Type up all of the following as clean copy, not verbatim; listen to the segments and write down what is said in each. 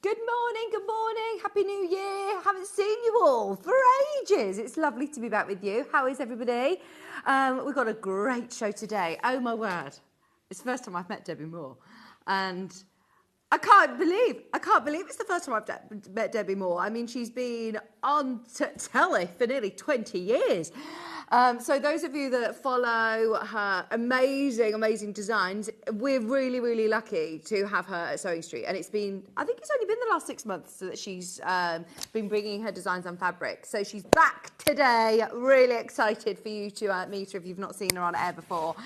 Good morning, Happy New Year. Haven't seen you all for ages. It's lovely to be back with you. How is everybody? We've got a great show today. Oh my word. It's the first time I've met Debbie Moore. And I can't believe it's the first time I've met Debbie Moore. I mean, she's been on telly for nearly 20 years. So those of you that follow her amazing designs, we're really lucky to have her at Sewing Street. And I think it's only been the last 6 months that she's been bringing her designs on fabric. So she's back today. Really excited for you to meet her if you've not seen her on air before.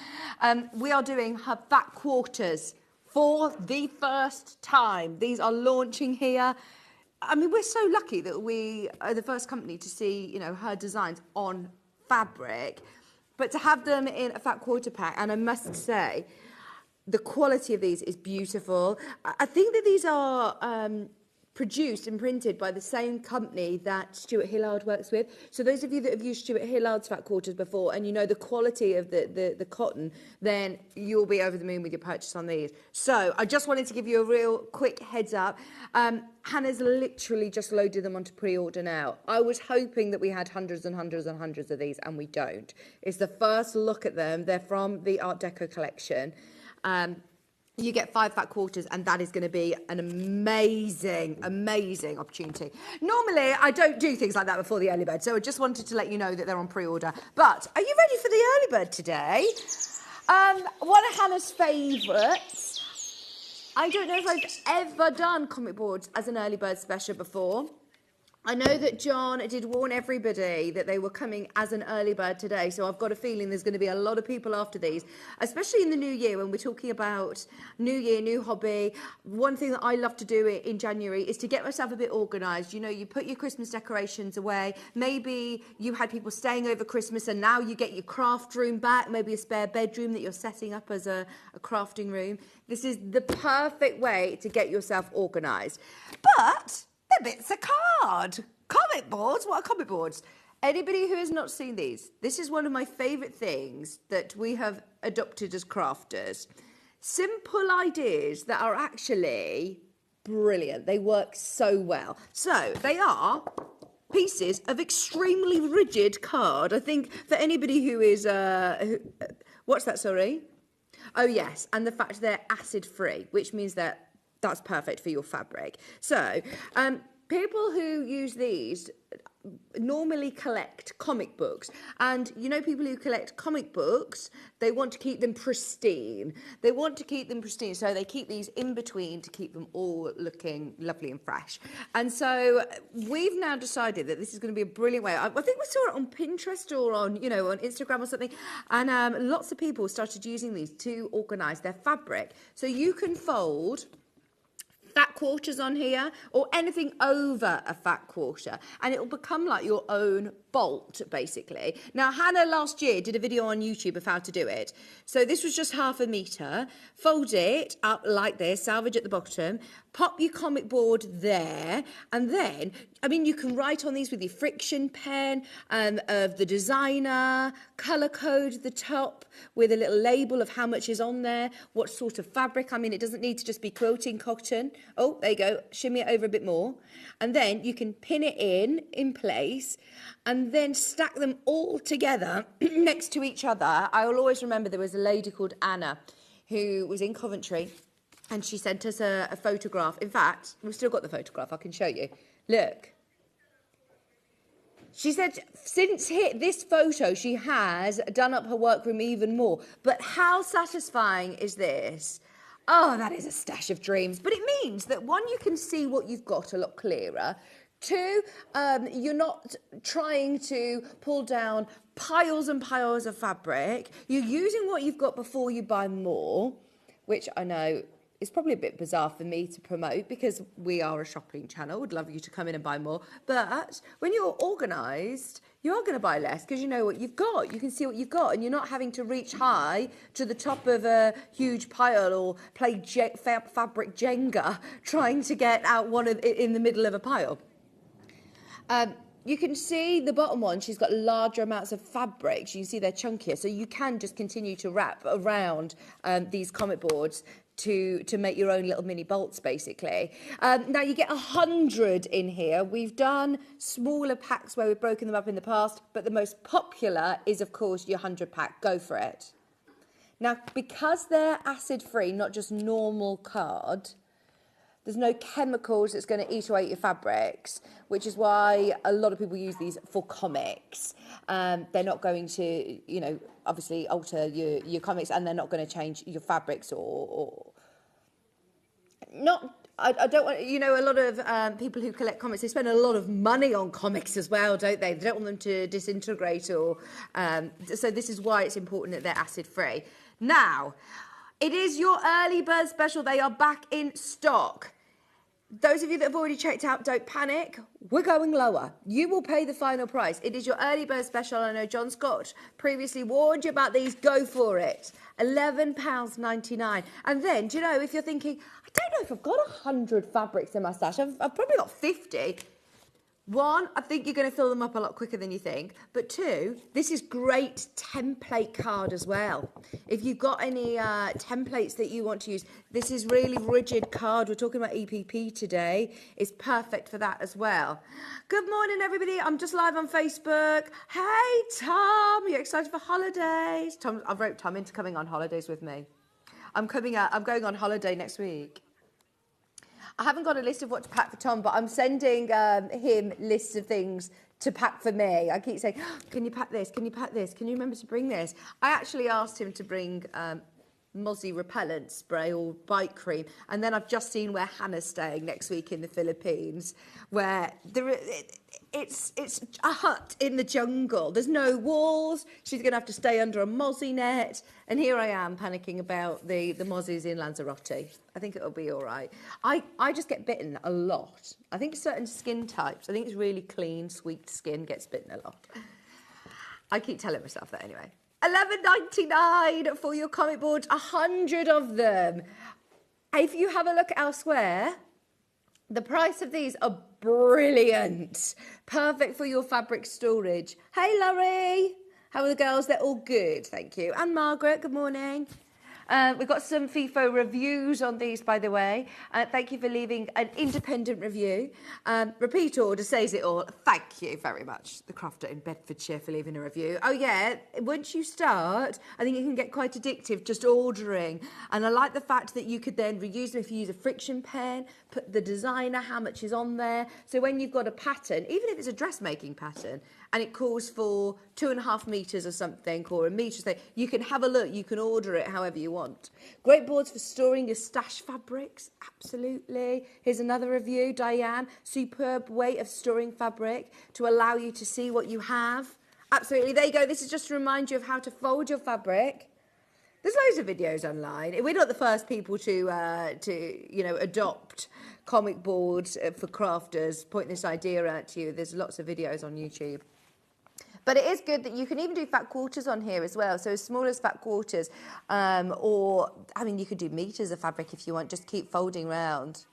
We are doing her back quarters for the first time. These are launching here. I mean, we're so lucky that we are the first company to see, you know, her designs on fabric, but to have them in a fat quarter pack, and I must say, the quality of these is beautiful. I think that these are produced and printed by the same company that Stuart Hillard works with. So those of you that have used Stuart Hillard's fat quarters before and you know the quality of the cotton, then you'll be over the moon with your purchase on these. So I just wanted to give you a real quick heads up. Hannah's literally just loaded them onto pre-order now. I was hoping that we had hundreds and hundreds and hundreds of these, and we don't. It's the first look at them. They're from the Art Deco collection. You get 5 fat quarters, and that is going to be an amazing opportunity. Normally, I don't do things like that before the early bird, so I just wanted to let you know that they're on pre-order. But are you ready for the early bird today? One of Hannah's favourites. I don't know if I've ever done comic boards as an early bird special before. I know that John did warn everybody that they were coming as an early bird today, so I've got a feeling there's going to be a lot of people after these, especially in the new year when we're talking about new year, new hobby. One thing that I love to do in January is to get myself a bit organised. You know, you put your Christmas decorations away. Maybe you had people staying over Christmas and now you get your craft room back, maybe a spare bedroom that you're setting up as a crafting room. This is the perfect way to get yourself organised. But the bits of card. Comic boards? What are comic boards? Anybody who has not seen these, this is one of my favourite things that we have adopted as crafters. Simple ideas that are actually brilliant. They work so well. So they are pieces of extremely rigid card. I think for anybody who is... what's that, sorry? Oh, yes. And the fact they're acid-free, which means that that's perfect for your fabric. So, people who use these normally collect comic books. And, you know, people who collect comic books, they want to keep them pristine. They want to keep them pristine, so they keep these in between to keep them all looking lovely and fresh. And so we've now decided that this is going to be a brilliant way. I think we saw it on Pinterest or on, you know, on Instagram or something. And lots of people started using these to organise their fabric. So you can fold fat quarters on here or anything over a fat quarter, and it will become like your own bolt basically. Now Hannah last year did a video on YouTube of how to do it. So this was just 1/2 metre. Fold it up like this, salvage at the bottom, pop your comic board there, and then I mean you can write on these with your friction pen of the designer, colour code the top with a little label of how much is on there, what sort of fabric. I mean, it doesn't need to just be quilting cotton. Oh, there you go, shimmy it over a bit more, and then you can pin it in place and then stack them all together next to each other. I will always remember there was a lady called Anna who was in Coventry, and she sent us a photograph. In fact, we've still got the photograph, I can show you. Look. She said since this photo, she has done up her workroom even more. But how satisfying is this? Oh, that is a stash of dreams. But it means that, one, you can see what you've got a lot clearer. 2, you're not trying to pull down piles and piles of fabric. You're using what you've got before you buy more, which I know is probably a bit bizarre for me to promote because we are a shopping channel. Would love you to come in and buy more. But when you're organised, you are going to buy less because you know what you've got. You can see what you've got, and you're not having to reach high to the top of a huge pile or play fabric Jenga trying to get out one in the middle of a pile. You can see the bottom one, she's got larger amounts of fabric. You can see they're chunkier, so you can just continue to wrap around these comic boards to make your own little mini bolts, basically. Now you get 100 in here. We've done smaller packs where we've broken them up in the past, but the most popular is, of course, your 100 pack. Go for it. Now, because they're acid-free, not just normal card, there's no chemicals that's going to eat away at your fabrics, which is why a lot of people use these for comics. They're not going to, you know, obviously alter your comics, and they're not going to change your fabrics or not. I don't want, you know, a lot of people who collect comics, they spend a lot of money on comics as well, don't they? They don't want them to disintegrate or, so this is why it's important that they're acid-free. Now, it is your early bird special. They are back in stock. Those of you that have already checked out, don't panic. We're going lower. You will pay the final price. It is your early bird special. I know John Scott previously warned you about these. Go for it. £11.99. And then, do you know, if you're thinking, I don't know if I've got 100 fabrics in my stash. I've probably got 50. One, I think you're going to fill them up a lot quicker than you think. But two, this is great template card as well. If you've got any templates that you want to use, this is really rigid card. We're talking about EPP today. It's perfect for that as well. Good morning, everybody. I'm just live on Facebook. Hey, Tom, you're excited for holidays? Tom, I've roped Tom into coming on holidays with me. I'm going on holiday next week. I haven't got a list of what to pack for Tom, but I'm sending him lists of things to pack for me. I keep saying, oh, can you pack this? Can you pack this? Can you remember to bring this? I actually asked him to bring mozzie repellent spray or bite cream. And then I've just seen where Hannah's staying next week in the Philippines, where it's a hut in the jungle. There's no walls. She's going to have to stay under a mozzie net. And here I am panicking about the mozzies in Lanzarote. I think it'll be all right. I just get bitten a lot. I think certain skin types, I think it's really clean, sweet skin gets bitten a lot. I keep telling myself that anyway. £11.99 for your comic boards, 100 of them. If you have a look elsewhere, the price of these are brilliant. Perfect for your fabric storage. Hey, Laurie. How are the girls? They're all good, thank you. And Margaret, good morning. We've got some FIFO reviews on these, by the way. Thank you for leaving an independent review. Repeat order says it all. Thank you very much, the crofter in Bedfordshire, for leaving a review. Oh, yeah, once you start, I think it can get quite addictive just ordering. And I like the fact that you could then reuse them if you use a friction pen, put the designer, how much is on there. So when you've got a pattern, even if it's a dressmaking pattern, and it calls for 2.5 metres or something, or a metre, you can have a look, you can order it however you want. Great boards for storing your stash fabrics, absolutely. Here's another review, Diane. Superb way of storing fabric to allow you to see what you have. Absolutely, there you go. This is just to remind you of how to fold your fabric. There's loads of videos online. We're not the first people to adopt comic boards for crafters, point this idea out to you. There's lots of videos on YouTube. But it is good that you can even do fat quarters on here as well. So as small as fat quarters, or, I mean, you could do meters of fabric if you want, just keep folding round.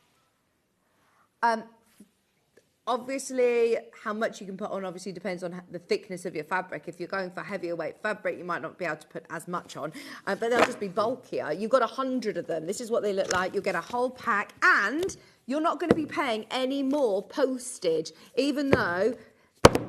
Obviously, how much you can put on obviously depends on the thickness of your fabric. If you're going for heavier weight fabric, you might not be able to put as much on, but they'll just be bulkier. You've got 100 of them. This is what they look like. You'll get a whole pack, and you're not going to be paying any more postage, even though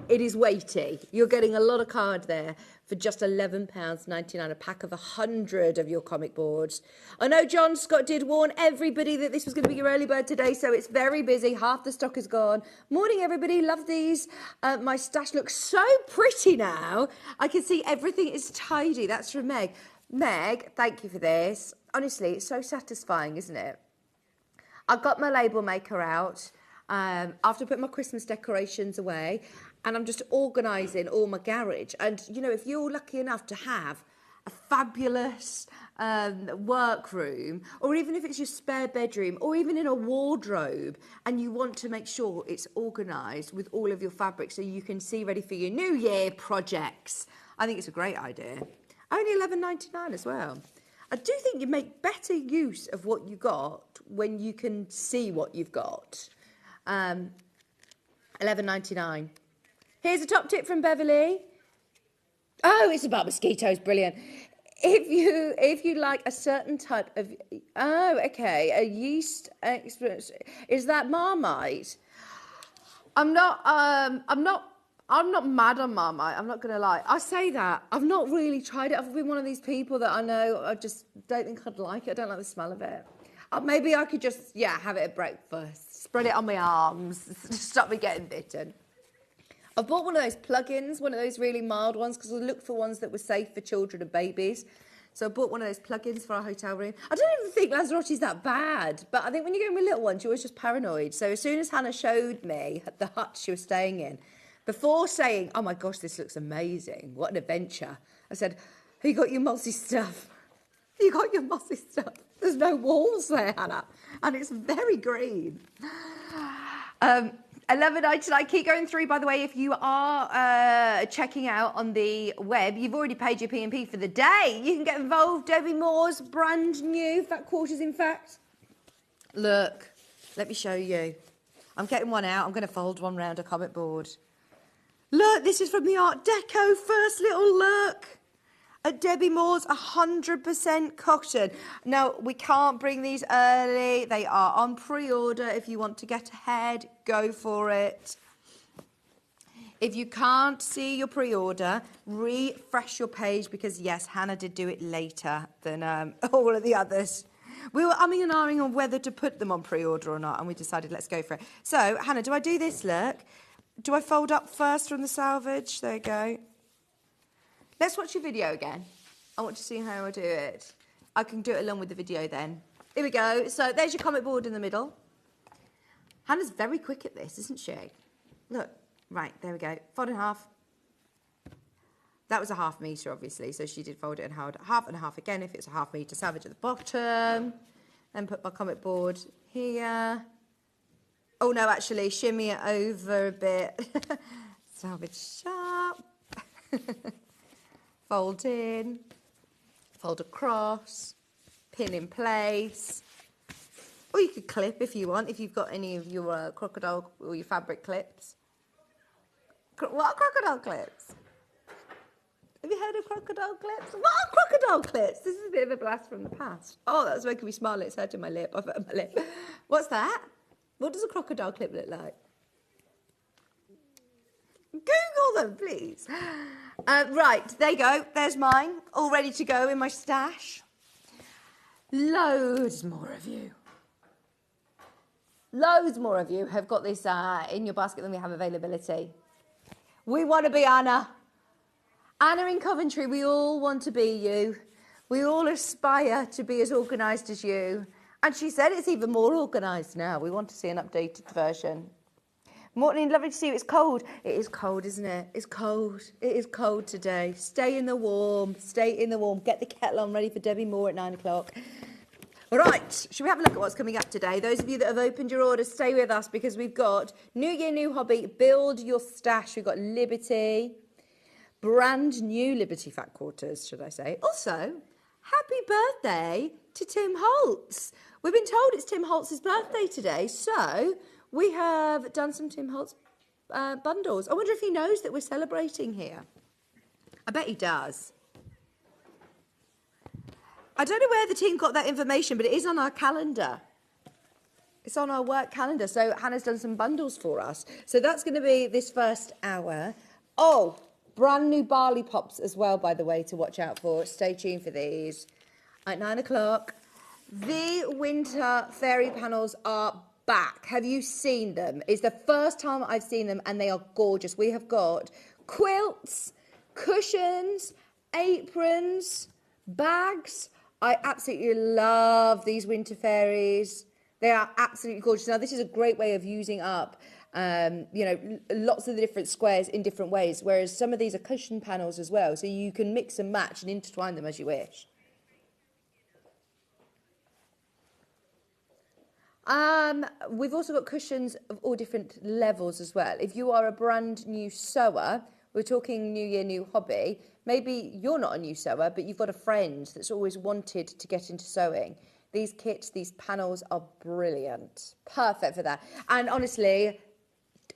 it is weighty. You're getting a lot of card there for just £11.99, a pack of 100 of your comic boards. I know John Scott did warn everybody that this was going to be your early bird today, so it's very busy. Half the stock is gone. Morning, everybody. Love these. My stash looks so pretty now. I can see everything is tidy. That's from Meg. Meg, thank you for this. Honestly, it's so satisfying, isn't it? I got my label maker out after I put my Christmas decorations away, and I'm just organising all my garage. And, you know, if you're lucky enough to have a fabulous workroom, or even if it's your spare bedroom, or even in a wardrobe, and you want to make sure it's organised with all of your fabrics so you can see ready for your New Year projects, I think it's a great idea. Only £11.99 as well. I do think you make better use of what you got when you can see what you've got. £11.99. Here's a top tip from Beverly. Oh, it's about mosquitoes. Brilliant. if you like a certain type of, oh, okay, a yeast experience, is that Marmite? I'm not mad on Marmite. I'm not gonna lie. I say that I've not really tried it. I've been one of these people that I know I just don't think I'd like it. I don't like the smell of it. Maybe I could just have it at breakfast, spread it on my arms, stop me getting bitten. I've bought one of those plug-ins, one of those really mild ones, because I looked for ones that were safe for children and babies. So I bought one of those plug-ins for our hotel room. I don't even think Lanzarote's that bad, but I think when you go with little ones, you're always just paranoid. So as soon as Hannah showed me the hut she was staying in, before saying, oh my gosh, this looks amazing, what an adventure, I said, have you got your mossy stuff? Have you got your mossy stuff? There's no walls there, Hannah, and it's very green. 11.99. Keep going through, by the way, if you are checking out on the web, you've already paid your P&P for the day. You can get involved. Debbie Moore's brand new fat quarters, in fact. Look, let me show you. I'm getting one out. I'm going to fold one round a comic board. Look, this is from the Art Deco. First little look at Debbie Moore's 100% cotton. Now, we can't bring these early. They are on pre-order. If you want to get ahead, go for it. If you can't see your pre-order, refresh your page, because, yes, Hannah did do it later than all of the others. We were umming and ahhing on whether to put them on pre-order or not, and we decided let's go for it. So, Hannah, do I do this, look? Do I fold up first from the salvage? There you go. Let's watch your video again. I want to see how I do it. I can do it along with the video then. Here we go. So there's your comic board in the middle. Hannah's very quick at this, isn't she? Look, right, there we go. Fold in half. That was a ½ metre, obviously, so she did fold it in half and half again if it's a ½ metre. Salvage at the bottom. Then put my comic board here. Oh, no, actually, shimmy it over a bit. Salvage sharp. Fold in. Fold across. Pin in place. Or you could clip if you want, if you've got any of your crocodile or your fabric clips. What are crocodile clips? Have you heard of crocodile clips? What are crocodile clips? This is a bit of a blast from the past. Oh, that's making me smile. It's hurting my lip. I've hurt my lip. What's that? What does a crocodile clip look like? Google them, please. Right, there you go. There's mine, all ready to go in my stash. Loads more of you. Loads more of you have got this in your basket than we have availability. We want to be Anna. Anna in Coventry, we all want to be you. We all aspire to be as organised as you. And she said it's even more organised now. We want to see an updated version. Morning, lovely to see you. It's cold. It is cold, isn't it? It's cold. It is cold today. Stay in the warm. Stay in the warm. Get the kettle on ready for Debbie Moore at 9 o'clock. All right, should we have a look at what's coming up today? Those of you that have opened your orders, stay with us, because we've got New Year, New Hobby, Build Your Stash. We've got Liberty, brand new Liberty Fat Quarters, should I say. Also, happy birthday to Tim Holtz. We've been told it's Tim Holtz's birthday today, so we have done some Tim Holtz bundles. I wonder if he knows that we're celebrating here. I bet he does. I don't know where the team got that information, but it is on our calendar. It's on our work calendar. So Hannah's done some bundles for us. So that's going to be this first hour. Oh, brand new Barley Pops as well, by the way, to watch out for. Stay tuned for these. At 9 o'clock, the winter fairy panels are back. Have you seen them? It's the first time I've seen them, and they are gorgeous. We have got quilts, cushions, aprons, bags. I absolutely love these winter fairies. They are absolutely gorgeous. Now, this is a great way of using up, lots of the different squares in different ways, whereas some of these are cushion panels as well, so you can mix and match and intertwine them as you wish. We've also got cushions of all different levels as well. If you are a brand new sewer, we're talking New Year, New Hobby. Maybe you're not a new sewer, but you've got a friend that's always wanted to get into sewing. These kits, these panels are brilliant. Perfect for that. And honestly,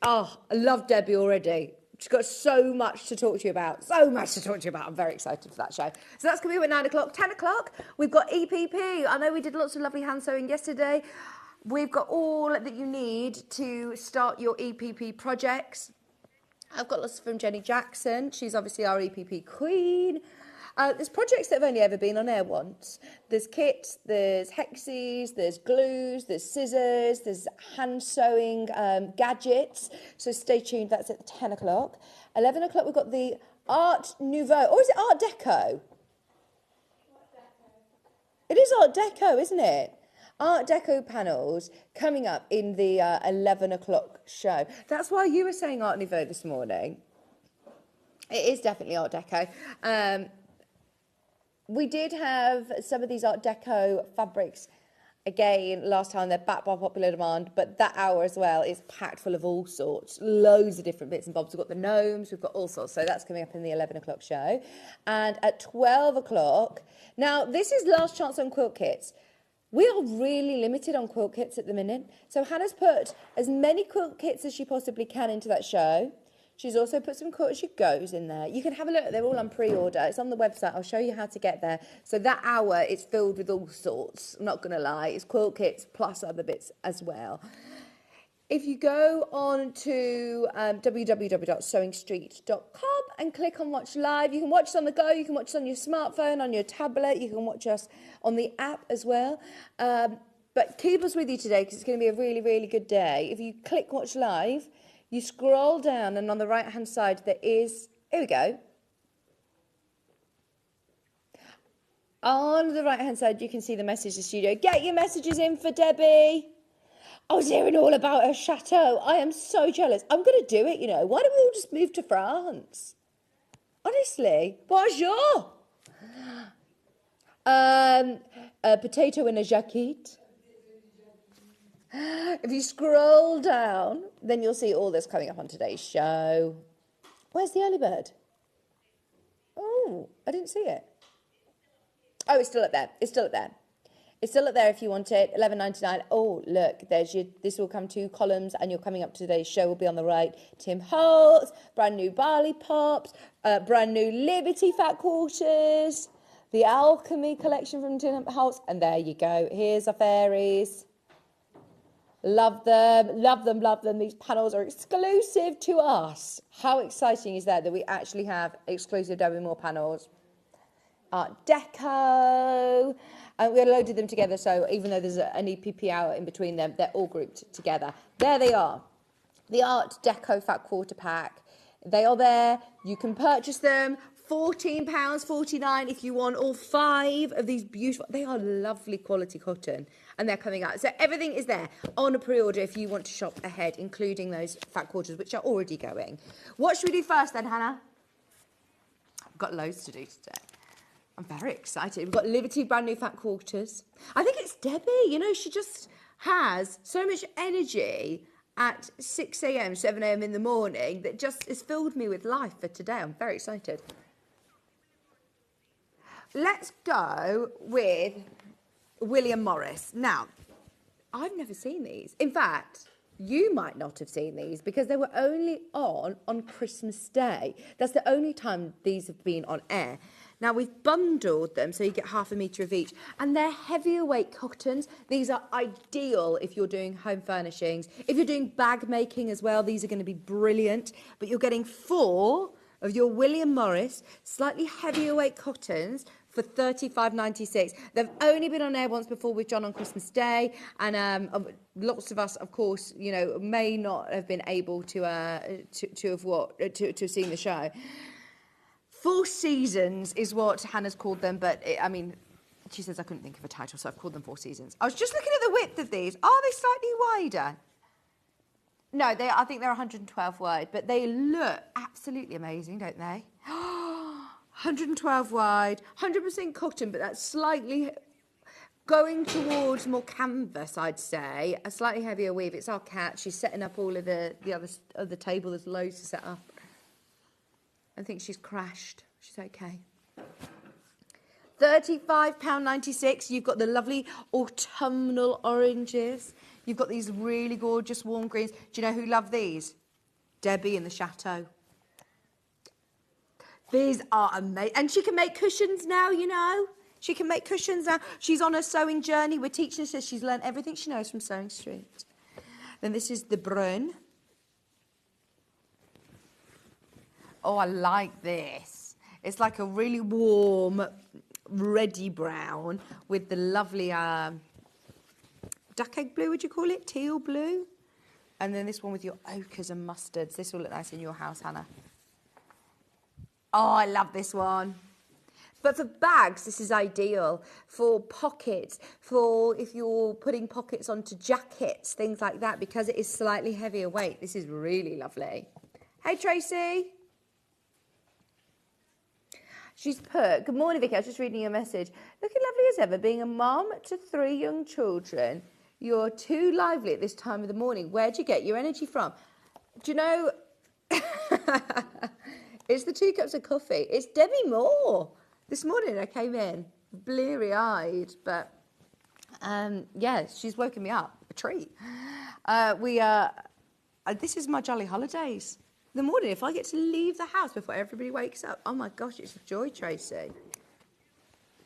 I love Debbie already. She's got so much to talk to you about. So much to talk to you about. I'm very excited for that show. So that's going to be at 9 o'clock. 10 o'clock, we've got EPP. I know we did lots of lovely hand sewing yesterday. We've got all that you need to start your EPP projects. I've got lots from Jenny Jackson. She's obviously our EPP queen. There's projects that have only ever been on air once. There's kits, there's hexes, there's glues, there's scissors, there's hand sewing gadgets. So stay tuned, that's at 10 o'clock. 11 o'clock, we've got the Art Nouveau, or is it Art Deco? It is Art Deco, isn't it? Art Deco panels coming up in the 11 o'clock show. That's why you were saying Art Nouveau this morning. It is definitely Art Deco. We did have some of these Art Deco fabrics again last time. They're back by popular demand, but that hour as well is packed full of all sorts, loads of different bits and bobs. We've got the gnomes, we've got all sorts. So that's coming up in the 11 o'clock show. And at 12 o'clock, now this is last chance on quilt kits. We are really limited on quilt kits at the minute. So Hannah's put as many quilt kits as she possibly can into that show. She's also put some quilt as she goes in there. You can have a look. They're all on pre-order. It's on the website. I'll show you how to get there. So that hour is filled with all sorts. I'm not going to lie. It's quilt kits plus other bits as well. If you go on to www.sewingstreet.com and click on Watch Live, you can watch us on the go, you can watch us on your smartphone, on your tablet, you can watch us on the app as well. But keep us with you today because it's going to be a really, really good day. If you click Watch Live, you scroll down and on the right-hand side there is, here we go. On the right-hand side you can see the message to studio. Get your messages in for Debbie. I was hearing all about her chateau. I am so jealous. I'm going to do it, you know. Why don't we all just move to France? Honestly. Bonjour. A potato in a jacket. If you scroll down, then you'll see all this coming up on today's show. Where's the early bird? Oh, I didn't see it. Oh, it's still up there. It's still up there. It's still up there if you want it. $11.99. Oh, look, there's your. This will come 2 columns, and you're coming up to today's show. Will be on the right. Tim Holtz, brand new Barley pops, brand new Liberty fat quarters, the Alchemy collection from Tim Holtz, and there you go. Here's our fairies. Love them, love them, love them. These panels are exclusive to us. How exciting is that we actually have exclusive Debbie Moore panels? Art Deco. And we loaded them together, so even though there's an EPP hour in between them, they're all grouped together. There they are. The Art Deco Fat Quarter Pack. They are there. You can purchase them. £14.49 if you want all 5 of these beautiful. They are lovely quality cotton, and they're coming out. So everything is there on a pre-order if you want to shop ahead, including those fat quarters, which are already going. What should we do first then, Hannah? I've got loads to do today. I'm very excited. We've got Liberty brand new fat quarters. I think it's Debbie. You know, she just has so much energy at 6 a.m., 7 a.m. in the morning that just has filled me with life for today. I'm very excited. Let's go with William Morris. Now, I've never seen these. In fact, you might not have seen these because they were only on Christmas Day. That's the only time these have been on air. Now, we've bundled them so you get half a metre of each. And they're heavier weight cottons. These are ideal if you're doing home furnishings. If you're doing bag making as well, these are going to be brilliant. But you're getting 4 of your William Morris slightly heavier weight cottons for $35.96. They've only been on air once before with John on Christmas Day. And lots of us, of course, you know, may not have been able to have seen the show. 4 Seasons is what Hannah's called them, but I mean, she says I couldn't think of a title, so I've called them 4 Seasons. I was just looking at the width of these. Are they slightly wider? No, I think they're 112 wide, but they look absolutely amazing, don't they? 112 wide, 100% cotton, but that's slightly going towards more canvas, I'd say. A slightly heavier weave. It's our cat. She's setting up all of the other table. There's loads to set up. I think she's crashed. She's okay. £35.96. You've got the lovely autumnal oranges. You've got these really gorgeous warm greens. Do you know who loved these? Debbie in the Chateau. These are amazing. And she can make cushions now, you know. She can make cushions now. She's on a sewing journey. We're teaching her. She's learned everything she knows from Sewing Street. Then this is the brun. Oh, I like this. It's like a really warm, reddy brown with the lovely duck egg blue, would you call it? Teal blue. And then this one with your ochres and mustards. This will look nice in your house, Hannah. Oh, I love this one. But for bags, this is ideal. For pockets, for if you're putting pockets onto jackets, things like that, because it is slightly heavier weight. This is really lovely. Hey, Tracy. She's put, good morning, Vicky. I was just reading your message. Looking lovely as ever, being a mum to 3 young children. You're too lively at this time of the morning. Where do you get your energy from? Do you know, it's the 2 cups of coffee. It's Debbie Moore. This morning I came in bleary-eyed, but yeah, she's woken me up. A treat. This is my jolly holidays. In the morning, if I get to leave the house before everybody wakes up, oh my gosh, it's a joy, Tracy.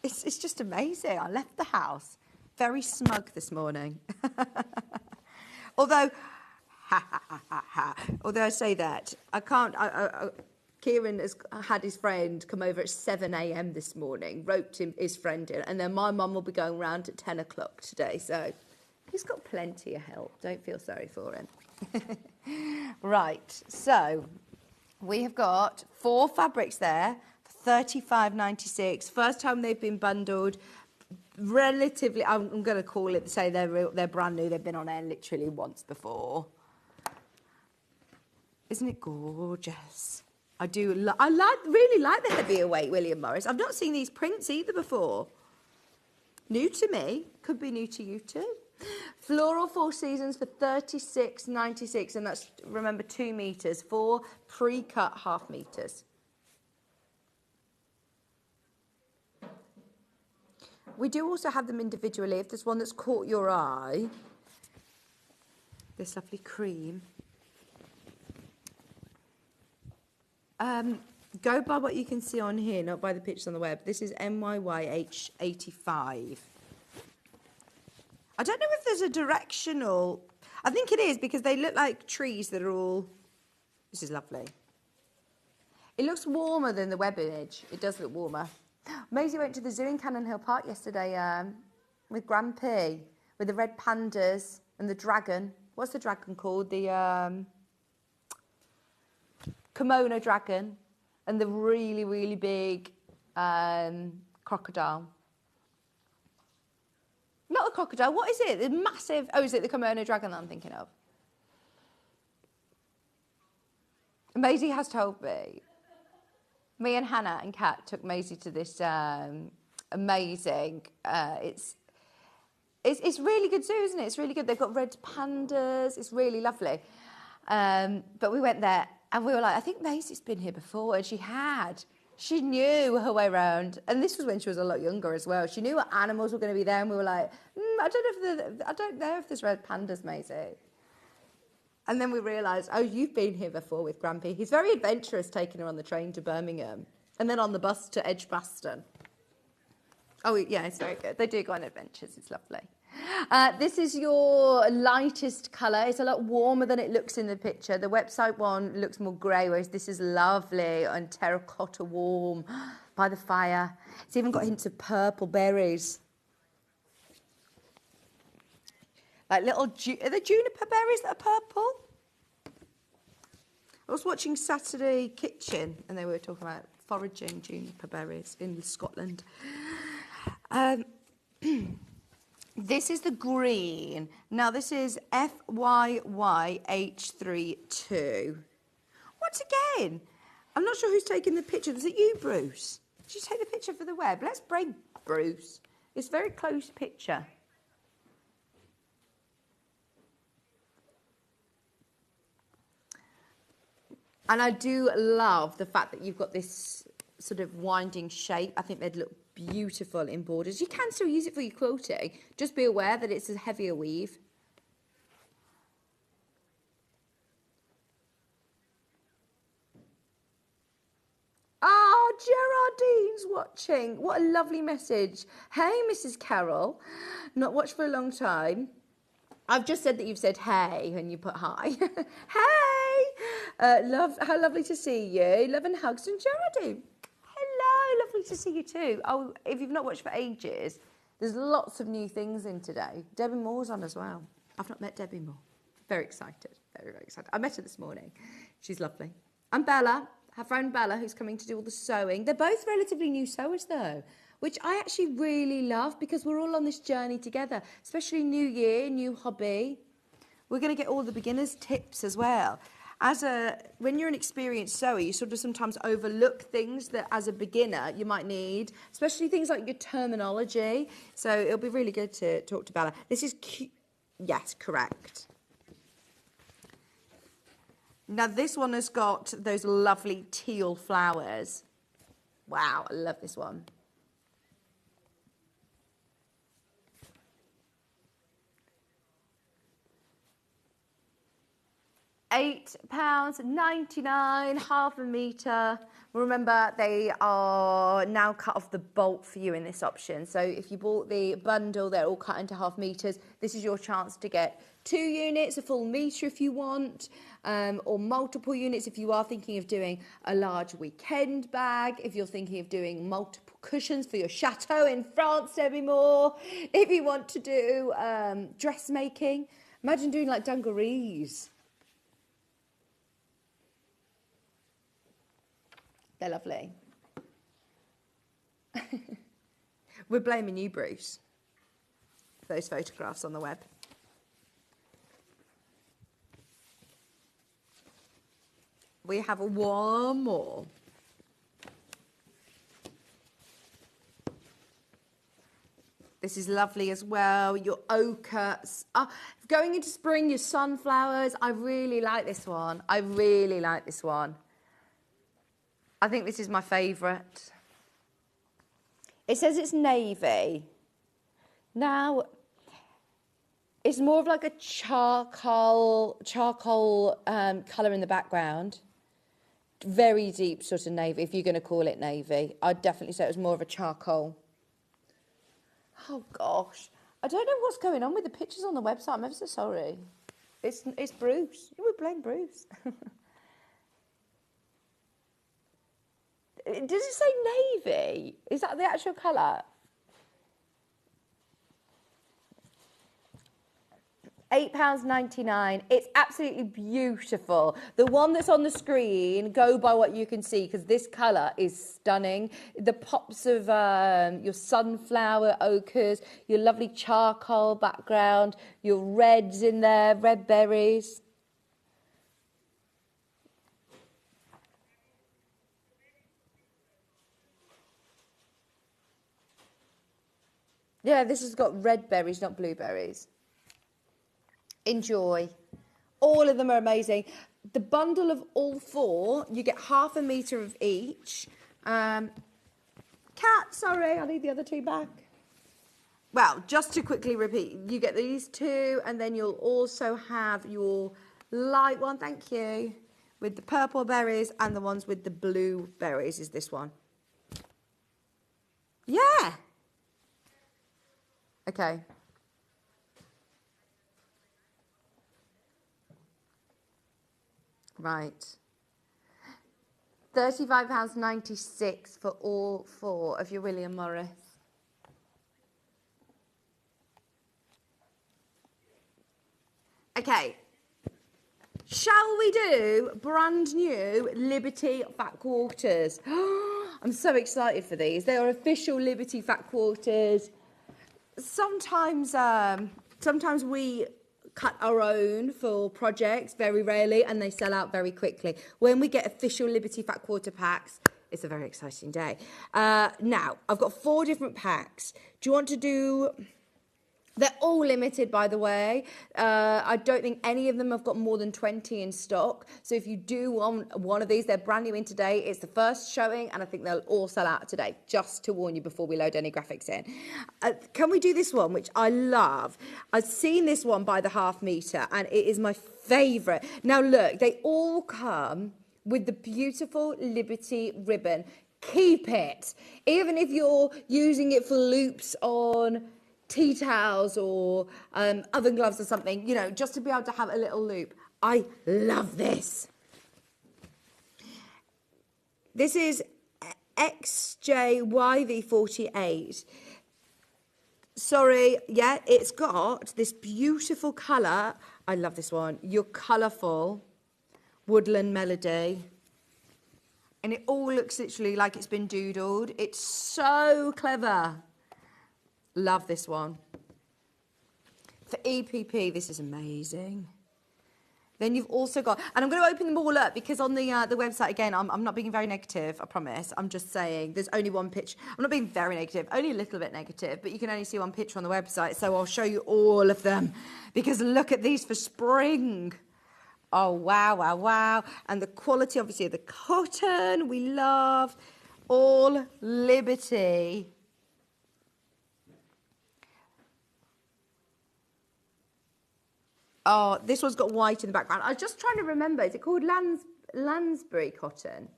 It's just amazing. I left the house very smug this morning. Although I say that, I can't. Kieran has had his friend come over at 7 a.m. this morning, roped his friend in, and then my mum will be going round at 10 o'clock today. So he's got plenty of help. Don't feel sorry for him. Right, so we have got 4 fabrics there for $35.96. First time they've been bundled. Relatively, I'm going to call it, say they're brand new. They've been on air literally once before. Isn't it gorgeous? I really like the heavier weight William Morris. I've not seen these prints either before. New to me, could be new to you too. Floral 4 Seasons for $36.96, and that's, remember, 2 meters, 4 pre-cut half meters. We do also have them individually. If there's one that's caught your eye, this lovely cream. Go by what you can see on here, not by the pictures on the web. This is MYYH85. I don't know if there's a directional. I think it is because they look like trees that are all. This is lovely. It looks warmer than the web image. It does look warmer. Maisie went to the zoo in Cannon Hill Park yesterday with Grand P, with the red pandas and the dragon. What's the dragon called? The kimono dragon and the really, really big crocodile. Not a crocodile. What is it? The massive. Oh, is it the kimono dragon that I'm thinking of? Maisie has told me. Me and Hannah and Kat took Maisie to this amazing. It's really good zoo, isn't it? It's really good. They've got red pandas. It's really lovely. But we went there and we were like, I think Maisie's been here before, and she had. She knew her way around, and this was when she was a lot younger as well. She knew what animals were going to be there, and we were like, I don't know if there's red pandas, Maisie. And then we realised, oh, you've been here before with Grampy. He's very adventurous, taking her on the train to Birmingham, and then on the bus to Edgbaston. Oh yeah, it's very good. They do go on adventures. It's lovely. This is your lightest colour. It's a lot warmer than it looks in the picture. The website one looks more grey, whereas this is lovely and terracotta warm by the fire. It's even got hints of purple berries. Like little, are there juniper berries that are purple? I was watching Saturday Kitchen and they were talking about foraging juniper berries in Scotland. This is the green. Now this is FYYH32. Once again, I'm not sure who's taking the picture. Was it you, Bruce? Did you take the picture for the web? Let's bring Bruce. It's a very close picture. And I do love the fact that you've got this sort of winding shape. I think they'd look beautiful in borders. You can still use it for your quilting. Just be aware that it's a heavier weave. Oh, Gerardine's watching. What a lovely message. Hey, Mrs. Carol. Not watched for a long time. I've just said that you've said hey when you put hi. Hey! Love, how lovely to see you. Love and hugs from Gerardine. Hello, lovely to see you too. Oh, if you've not watched for ages, there's lots of new things in today. Debbie Moore's on as well. I've not met Debbie Moore. Very excited, very, very excited. I met her this morning. She's lovely. And Bella, her friend Bella, who's coming to do all the sewing. They're both relatively new sewers though, which I actually really love because we're all on this journey together, especially new year, new hobby. We're going to get all the beginners tips as well. When you're an experienced sewer, you sort of sometimes overlook things that as a beginner you might need, especially things like your terminology. So it'll be really good to talk to Bella. This is cute. Yes, correct. Now this one has got those lovely teal flowers. Wow, I love this one. £8.99, half a metre. Remember, they are now cut off the bolt for you in this option. So if you bought the bundle, they're all cut into half metres. This is your chance to get 2 units, a full metre if you want, or multiple units if you are thinking of doing a large weekend bag, if you're thinking of doing multiple cushions for your chateau in France, Debbie Moore, if you want to do dressmaking. Imagine doing like dungarees. They're lovely. We're blaming you, Bruce, for those photographs on the web. We have one more. This is lovely as well. Your ochre. Going into spring, your sunflowers. I really like this one. I really like this one. I think this is my favourite. It says it's navy. Now, it's more of like a charcoal colour in the background. Very deep sort of navy, if you're going to call it navy. I'd definitely say it was more of a charcoal. Oh, gosh. I don't know what's going on with the pictures on the website. I'm ever so sorry. It's Bruce. We blame Bruce. Does it say navy? Is that the actual colour? £8.99. It's absolutely beautiful. The one that's on the screen, go by what you can see because this colour is stunning. The pops of your sunflower ochres, your lovely charcoal background, your reds in there, red berries. Yeah, this has got red berries, not blueberries. Enjoy. All of them are amazing. The bundle of all 4, you get half a metre of each. Cat, sorry, I need the other 2 back. Well, just to quickly repeat, you get these 2, and then you'll also have your light one, thank you, with the purple berries, and the ones with the blue berries is this one. Yeah. Okay. Right. £35.96 for all 4 of your William Morris. Okay. Shall we do brand new Liberty Fat Quarters? I'm so excited for these. They are official Liberty Fat Quarters. Sometimes we cut our own for projects, very rarely, and they sell out very quickly. When we get official Liberty Fat Quarter packs, it's a very exciting day. Now, I've got 4 different packs. Do you want to do... They're all limited, by the way. I don't think any of them have got more than 20 in stock. So if you do want one of these, they're brand new in today. It's the first showing, and I think they'll all sell out today, just to warn you before we load any graphics in. Can we do this one, which I love? I've seen this one by the half metre, and it is my favourite. Now, look, they all come with the beautiful Liberty ribbon. keep it. Even if you're using it for loops on tea towels or oven gloves or something, you know, just to be able to have a little loop. I love this. This is XJYV48. Sorry, yeah, it's got this beautiful colour. I love this one. Your colourful woodland melody. And it all looks literally like it's been doodled. It's so clever. Love this one. For EPP, this is amazing. Then you've also got, and I'm going to open them all up because on the website, again, I'm not being very negative, I promise. I'm just saying there's only one picture. I'm not being very negative, only a little bit negative, but you can only see one picture on the website. So I'll show you all of them because look at these for spring. Oh, wow, wow, wow. And the quality, obviously, of the cotton we love. All Liberty. Oh, this one's got white in the background. I was just trying to remember. Is it called Lansbury cotton?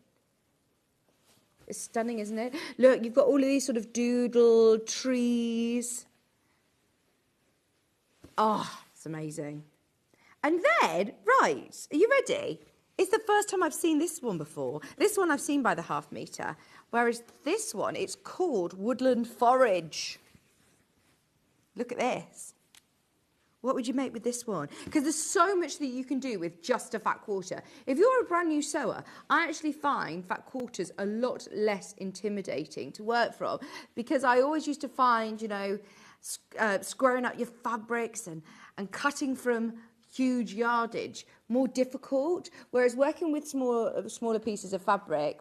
It's stunning, isn't it? Look, you've got all of these sort of doodle trees. Oh, it's amazing. And then, right, are you ready? It's the first time I've seen this one before. This one I've seen by the half metre. Whereas this one, it's called Woodland Forage. Look at this. What would you make with this one? Because there's so much that you can do with just a fat quarter. If you're a brand new sewer, I actually find fat quarters a lot less intimidating to work from because I always used to find, you know, squaring up your fabrics and cutting from huge yardage more difficult, whereas working with smaller pieces of fabric,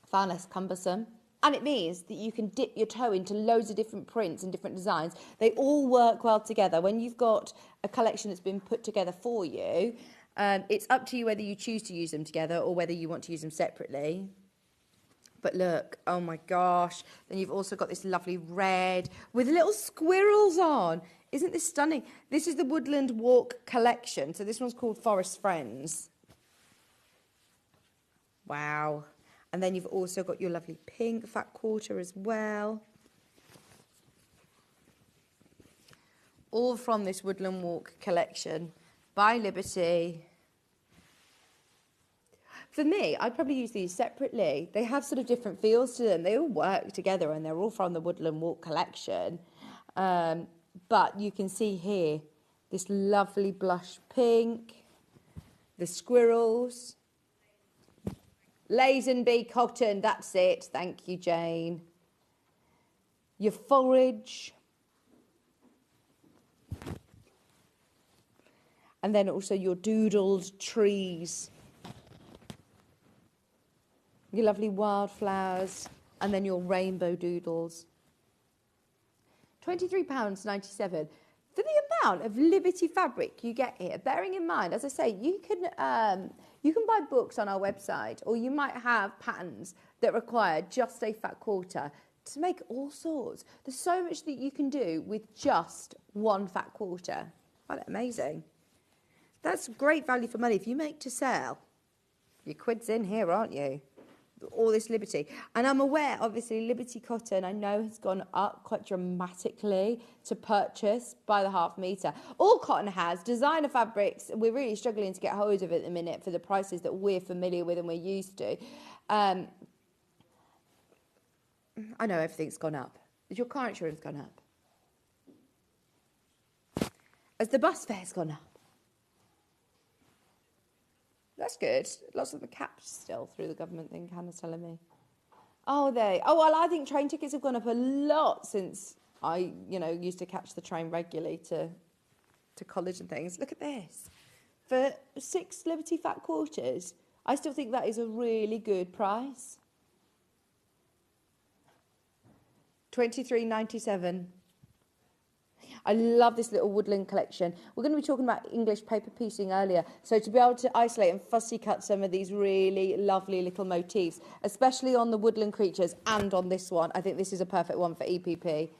far less cumbersome. And it means that you can dip your toe into loads of different prints and different designs. They all work well together. When you've got a collection that's been put together for you, it's up to you whether you choose to use them together or whether you want to use them separately. But look, oh my gosh. Then you've also got this lovely red with little squirrels on. Isn't this stunning? This is the Woodland Walk collection. So this one's called Forest Friends. Wow. And then you've also got your lovely pink fat quarter as well. All from this Woodland Walk collection by Liberty. For me, I'd probably use these separately. They have sort of different feels to them. They all work together and they're all from the Woodland Walk collection. But you can see here, this lovely blush pink, the squirrels. Lazenby cotton, that's it. Thank you, Jane. Your forage. And then also your doodled trees. Your lovely wildflowers. And then your rainbow doodles. £23.97. For the amount of Liberty fabric you get here, bearing in mind, as I say, you can buy books on our website, or you might have patterns that require just a fat quarter to make all sorts. There's so much that you can do with just one fat quarter. Isn't that amazing? That's great value for money. If you make to sell, your quid's in here, aren't you? All this Liberty. And I'm aware, obviously, Liberty cotton, I know, has gone up quite dramatically to purchase by the half metre. All cotton has. Designer fabrics, we're really struggling to get hold of it at the minute for the prices that we're familiar with and we're used to. I know everything's gone up. Has your car insurance gone up? Has the bus fare's gone up? That's good. Lots of them are capped still through the government thing, Hannah's telling me. Oh, well, I think train tickets have gone up a lot since I, used to catch the train regularly to college and things. Look at this. For 6 Liberty fat quarters, I still think that is a really good price. £23.97. I love this little woodland collection. We're going to be talking about English paper piecing earlier. So to be able to isolate and fussy cut some of these really lovely little motifs, especially on the woodland creatures and on this one, I think this is a perfect one for EPP.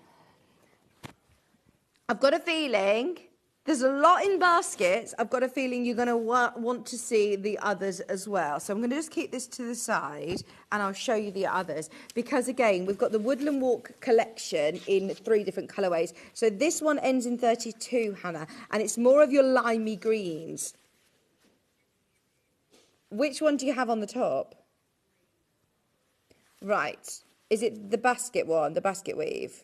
I've got a feeling There's a lot in baskets. I've got a feeling you're going to want to see the others as well. So I'm going to just keep this to the side and I'll show you the others. Because again, we've got the Woodland Walk collection in 3 different colourways. So this one ends in 32, Hannah, and it's more of your limey greens. Which one do you have on the top? Right. Is it the basket one, the basket weave?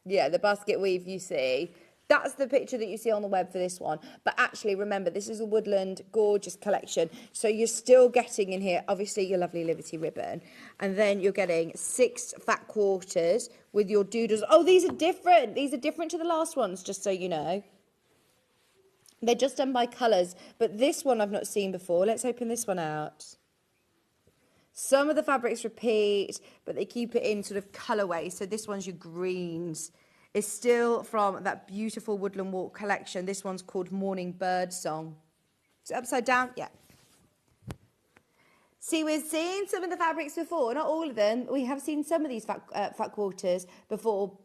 Yeah, the basket weave you see. That's the picture that you see on the web for this one. But actually, remember, this is a Woodland gorgeous collection. So you're still getting in here, obviously, your lovely Liberty ribbon. And then you're getting 6 fat quarters with your doodles. Oh, these are different. These are different to the last ones, just so you know. They're just done by colours. But this one I've not seen before. Let's open this one out. Some of the fabrics repeat, but they keep it in sort of colourway. So this one's your greens. It's still from that beautiful Woodland Walk collection. This one's called Morning Bird Song. Is it upside down? Yeah. See, we've seen some of the fabrics before, not all of them. We have seen some of these fat quarters before,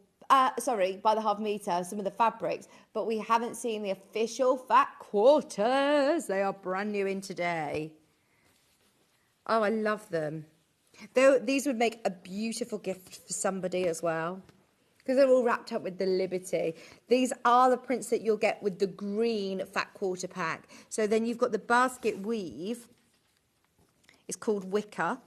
sorry, by the half metre, some of the fabrics, but we haven't seen the official fat quarters. They are brand new in today. Oh, I love them. These would make a beautiful gift for somebody as well, because they're all wrapped up with the Liberty. These are the prints that you'll get with the green fat quarter pack. So then you've got the basket weave. It's called Wicker.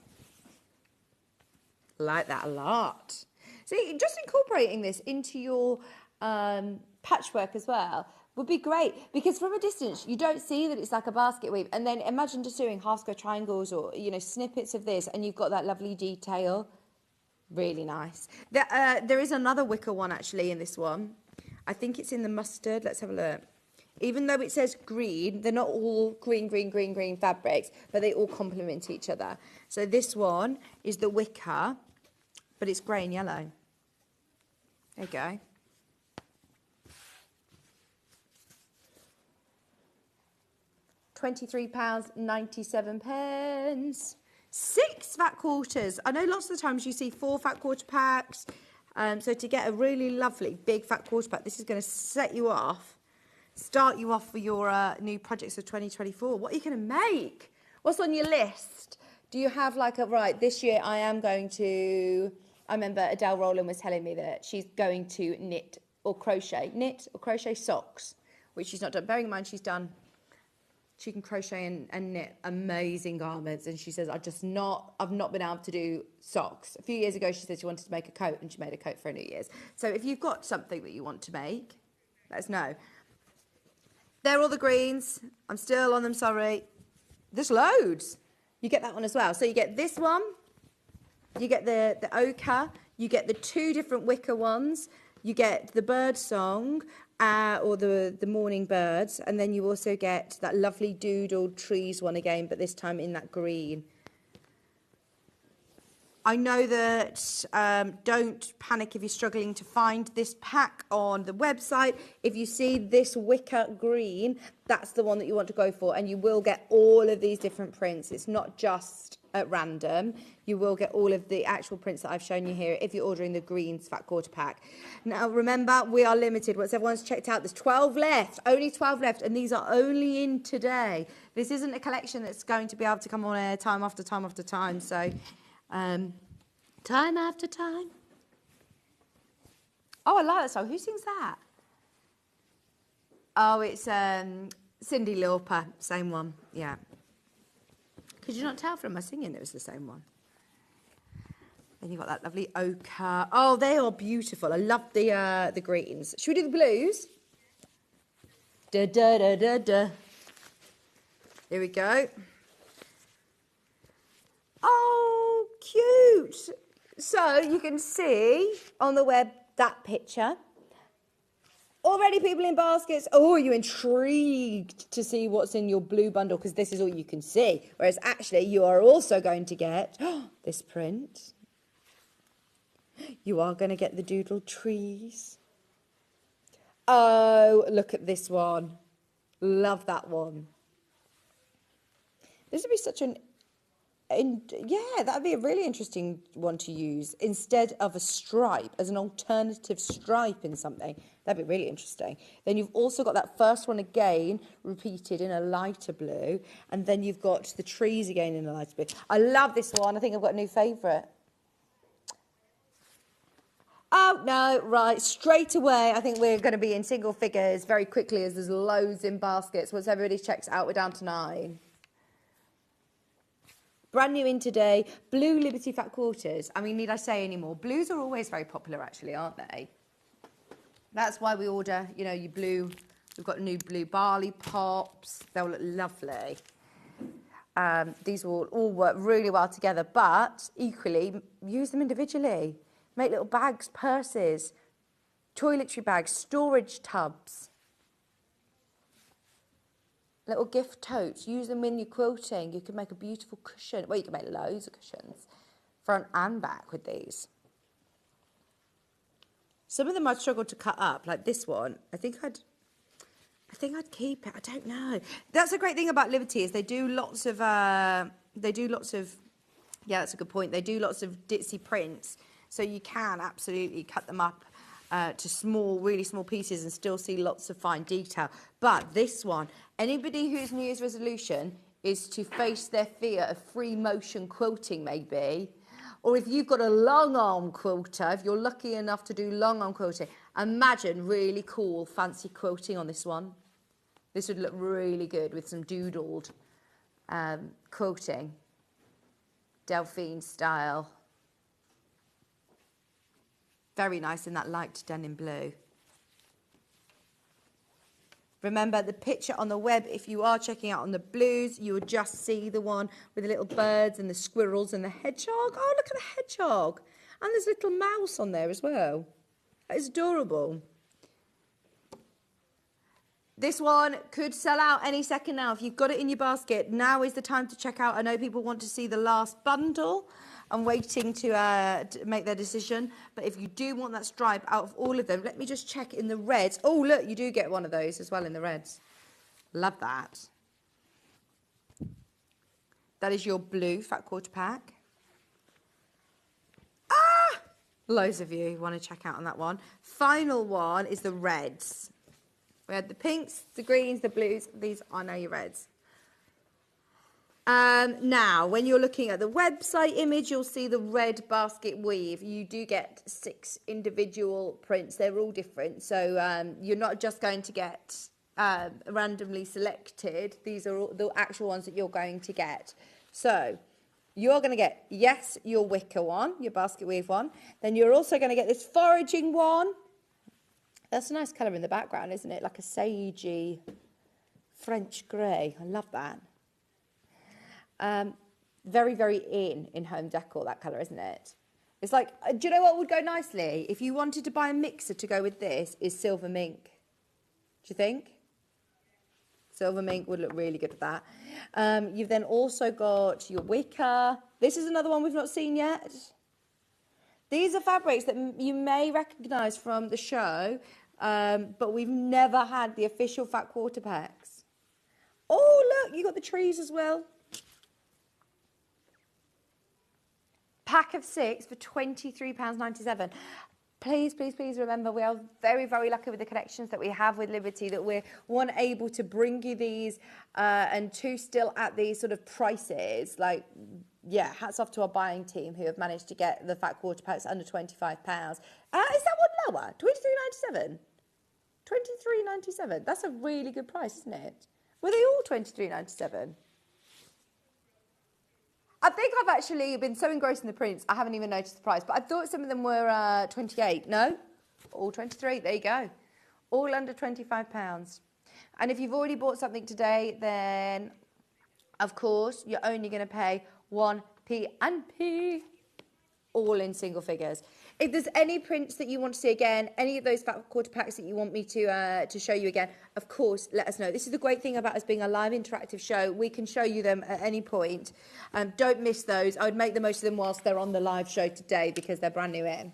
Like that a lot. See, just incorporating this into your patchwork as well would be great, because from a distance you don't see that it's like a basket weave, and then imagine just doing half square triangles or, you know, snippets of this, and you've got that lovely detail. Really nice. There is another wicker one actually in this one. I think it's in the mustard. Let's have a look. Even though it says green, they're not all green fabrics, but they all complement each other. So this one is the wicker, but it's grey and yellow. There you go. £23.97. 6 fat quarters. I know lots of the times you see 4 fat quarter packs. So to get a really lovely big fat quarter pack, this is going to set you off, start you off for your new projects of 2024. What are you going to make? What's on your list? Do you have like a, right, this year I am going to, I remember Adele Rowland was telling me that she's going to knit or crochet socks, which she's not done. Bearing in mind she can crochet and knit amazing garments, and she says, I've not been able to do socks. A few years ago, she said she wanted to make a coat, and she made a coat for her New Year's. So if you've got something that you want to make, let us know. They're all the greens. I'm still on them, sorry. There's loads. You get that one as well. So you get this one, you get the ochre, you get the 2 different wicker ones, you get the bird song, or the morning birds, and then you also get that lovely doodled trees one again, but this time in that green. I know that don't panic if you're struggling to find this pack on the website. If you see this wicker green, that's the one that you want to go for, and you will get all of these different prints. It's not just at random. You will get all of the actual prints that I've shown you here if you're ordering the greens fat quarter pack. Now remember, we are limited. Once everyone's checked out, there's 12 left, only 12 left, and these are only in today. This isn't a collection that's going to be able to come on air time after time after time. So time after time. Oh, I like that song. Who sings that? Oh, it's Cyndi Lauper, same one. Yeah. Could you not tell from my singing it was the same one? Then you've got that lovely ochre. Oh, they are beautiful. I love the greens. Should we do the blues? Da da da da da. Here we go. Oh, cute. So you can see on the web that picture. Already people in baskets. Oh, are you intrigued to see what's in your blue bundle? Because this is all you can see. Whereas actually you are also going to get this print. You are going to get the doodle trees. Oh, look at this one. Love that one. This would be such an yeah, that'd be a really interesting one to use instead of a stripe, as an alternative stripe in something. That'd be really interesting. Then you've also got that first one again repeated in a lighter blue, and then you've got the trees again in a lighter blue. I love this one. I think I've got a new favourite. Oh, no, right, straight away, I think we're going to be in single figures very quickly, as there's loads in baskets. Once everybody checks out, we're down to 9. Brand new in today, blue Liberty Fat Quarters. I mean, need I say any more? Blues are always very popular, actually, aren't they? That's why we order, you know, your blue. We've got new blue Barley pops. They'll look lovely. These will all work really well together, but equally, use them individually. Make little bags, purses, toiletry bags, storage tubs. Little gift totes, use them when you're quilting. You can make a beautiful cushion. Well, you can make loads of cushions, front and back with these. Some of them I'd struggle to cut up, like this one. I think I'd keep it. I don't know. That's a great thing about Liberty, is they do lots of, yeah, that's a good point. They do lots of ditzy prints, so you can absolutely cut them up to small, really small pieces and still see lots of fine detail. But this one, anybody whose New Year's resolution is to face their fear of free motion quilting, maybe, or if you've got a long arm quilter, if you're lucky enough to do long arm quilting, imagine really cool, fancy quilting on this one. This would look really good with some doodled quilting, Delphine style. Very nice in that light denim blue. Remember, the picture on the web, if you are checking out on the blues, you will just see the one with the little birds and the squirrels and the hedgehog. Oh, look at the hedgehog. And there's a little mouse on there as well. That is adorable. This one could sell out any second now. If you've got it in your basket, now is the time to check out. I know people want to see the last bundle. I'm waiting to make their decision. But if you do want that stripe out of all of them, let me just check in the reds. Oh, look, you do get one of those as well in the reds. Love that. That is your blue fat quarter pack. Ah! Loads of you want to check out on that one. Final one is the reds. We had the pinks, the greens, the blues. These are now your reds. Now, when you're looking at the website image, you'll see the red basket weave. You do get 6 individual prints. They're all different. So you're not just going to get randomly selected. These are all the actual ones that you're going to get. So you're going to get, yes, your wicker one, your basket weave one. Then you're also going to get this foraging one. That's a nice colour in the background, isn't it? Like a sagey French grey. I love that. Very, very in home decor, that colour, isn't it? It's like, do you know what would go nicely? If you wanted to buy a mixer to go with this, is silver mink. Do you think? Silver mink would look really good with that. You've then also got your wicker. This is another one we've not seen yet. These are fabrics that you may recognise from the show, but we've never had the official fat quarter packs. Oh, look, you got the trees as well. Pack of 6 for £23.97. Please, please, please remember, we are very, very lucky with the connections that we have with Liberty, that we're, one, able to bring you these, and 2, still at these sort of prices. Like, yeah, hats off to our buying team who have managed to get the fat quarter packs under £25. Is that one lower? £23.97? £23.97. That's a really good price, isn't it? Were they all £23.97? I think I've actually been so engrossed in the prints, I haven't even noticed the price. But I thought some of them were 28. No, all 23. There you go. All under £25. And if you've already bought something today, then, of course, you're only going to pay 1p and p, all in single figures. If there's any prints that you want to see again, any of those fat quarter packs that you want me to show you again, of course, let us know. This is the great thing about us being a live interactive show. We can show you them at any point. Don't miss those. I would make the most of them whilst they're on the live show today because they're brand new in.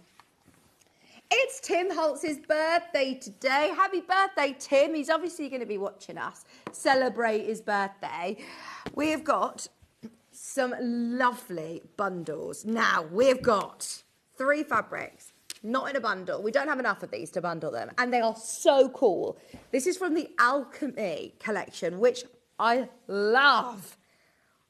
It's Tim Holtz's birthday today. Happy birthday, Tim. He's obviously going to be watching us celebrate his birthday. We have got some lovely bundles. Now, we've got 3 fabrics, not in a bundle. We don't have enough of these to bundle them, and they are so cool. This is from the Alchemy collection, which I love.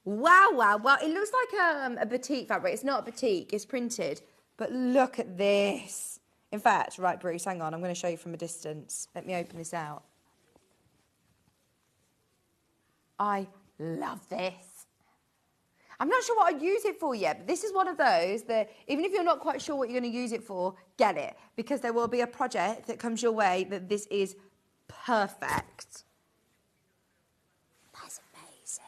Wow, wow, wow. It looks like a batik fabric. It's not a batik, it's printed. But look at this. In fact, right, Bruce, hang on. I'm going to show you from a distance. Let me open this out. I love this. I'm not sure what I'd use it for yet, but this is one of those that even if you're not quite sure what you're going to use it for, get it. Because there will be a project that comes your way that this is perfect. That's amazing.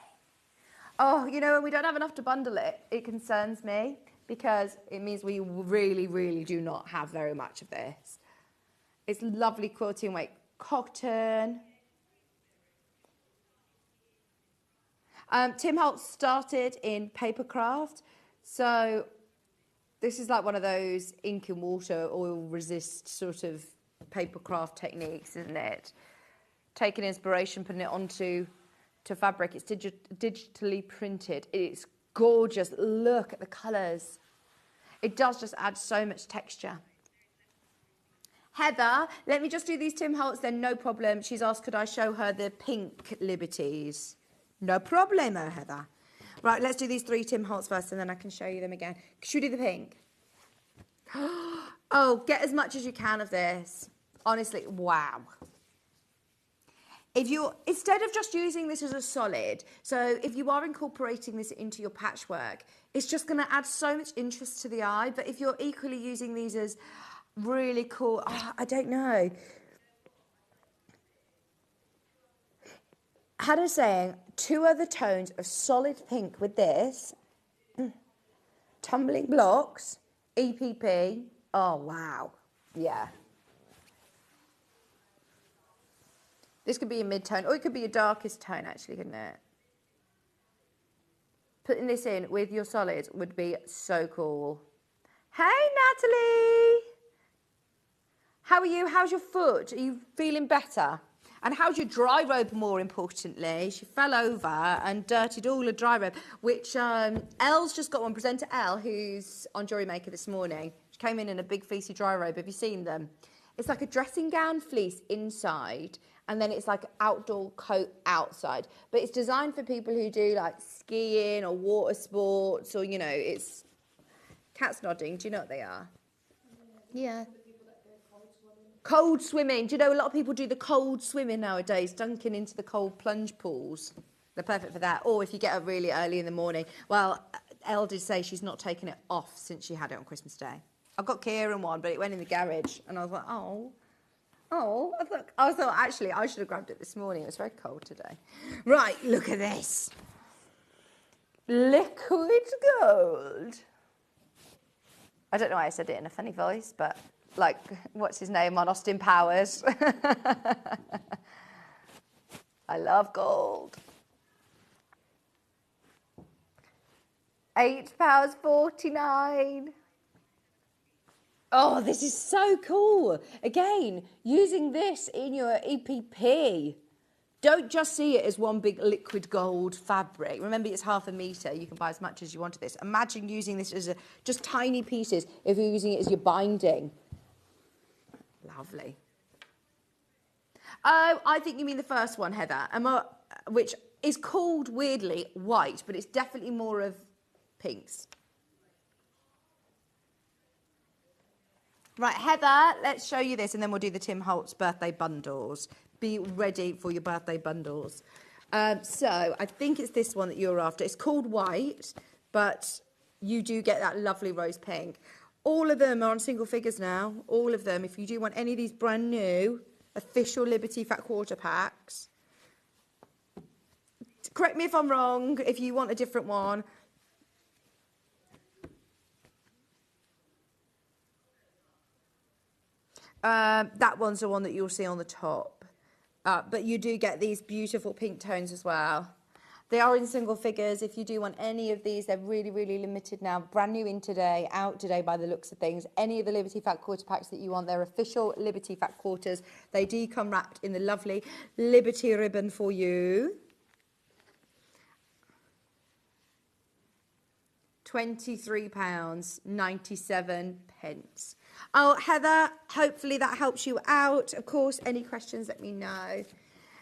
Oh, you know, when we don't have enough to bundle it, it concerns me because it means we really, really do not have very much of this. It's lovely quilting weight cotton. Tim Holtz started in papercraft, so this is like one of those ink and water oil resist sort of papercraft techniques, isn't it? Taking inspiration, putting it onto fabric. It's digitally printed. It's gorgeous. Look at the colours. It does just add so much texture. Heather, let me just do these Tim Holtz then, no problem. She's asked could I show her the pink Liberties. No problemo, Heather. Right, let's do these 3 Tim Holtz first and then I can show you them again. Should we do the pink? Oh, get as much as you can of this. Honestly, wow. If you're, instead of just using this as a solid, so if you are incorporating this into your patchwork, it's just going to add so much interest to the eye. But if you're equally using these as really cool, I don't know. Hannah's saying 2 other tones of solid pink with this. Tumbling blocks, EPP. Oh, wow. Yeah. This could be a mid-tone, or it could be your darkest tone, actually, couldn't it? Putting this in with your solids would be so cool. Hey, Natalie! How are you? How's your foot? Are you feeling better? And how's your dry robe, more importantly? She fell over and dirtied all the dry robe, which Elle's just got one. Presenter Elle, who's on Jury Maker this morning. She came in a big fleecy dry robe. Have you seen them? It's like a dressing gown fleece inside, and then it's like an outdoor coat outside. But it's designed for people who do like skiing or water sports, or, you know, it's... Cat's nodding. Do you know what they are? Yeah. Cold swimming. Do you know a lot of people do the cold swimming nowadays, dunking into the cold plunge pools? They're perfect for that. Or if you get up really early in the morning. Well, Elle did say she's not taken it off since she had it on Christmas Day. I've got Kieran one, but it went in the garage. And I was like, oh. I thought, actually, I should have grabbed it this morning. It was very cold today. Right, look at this. Liquid gold. I don't know why I said it in a funny voice, but... like, what's his name on Austin Powers? I love gold. £8.49. Oh, this is so cool. Again, using this in your EPP. Don't just see it as one big liquid gold fabric. Remember, it's 1/2 metre. You can buy as much as you want of this. Imagine using this as just tiny pieces if you're using it as your binding. Lovely. Oh, I think you mean the first one, Heather, which is called, weirdly, white, but it's definitely more of pinks. Right, Heather, let's show you this, and then we'll do the Tim Holtz birthday bundles. Be ready for your birthday bundles. So I think it's this one that you're after. It's called white, but you do get that lovely rose pink. All of them are on single figures now. All of them. If you do want any of these brand new official Liberty Fat Quarter packs, correct me if I'm wrong, if you want a different one. That one's the one that you'll see on the top. But you do get these beautiful pink tones as well. They are in single figures. If you do want any of these, they're really, really limited now. Brand new in today, out today by the looks of things. Any of the Liberty Fat Quarter packs that you want, they're official Liberty Fat Quarters. They do come wrapped in the lovely Liberty ribbon for you. £23.97. Oh, Heather, hopefully that helps you out. Of course, any questions, let me know.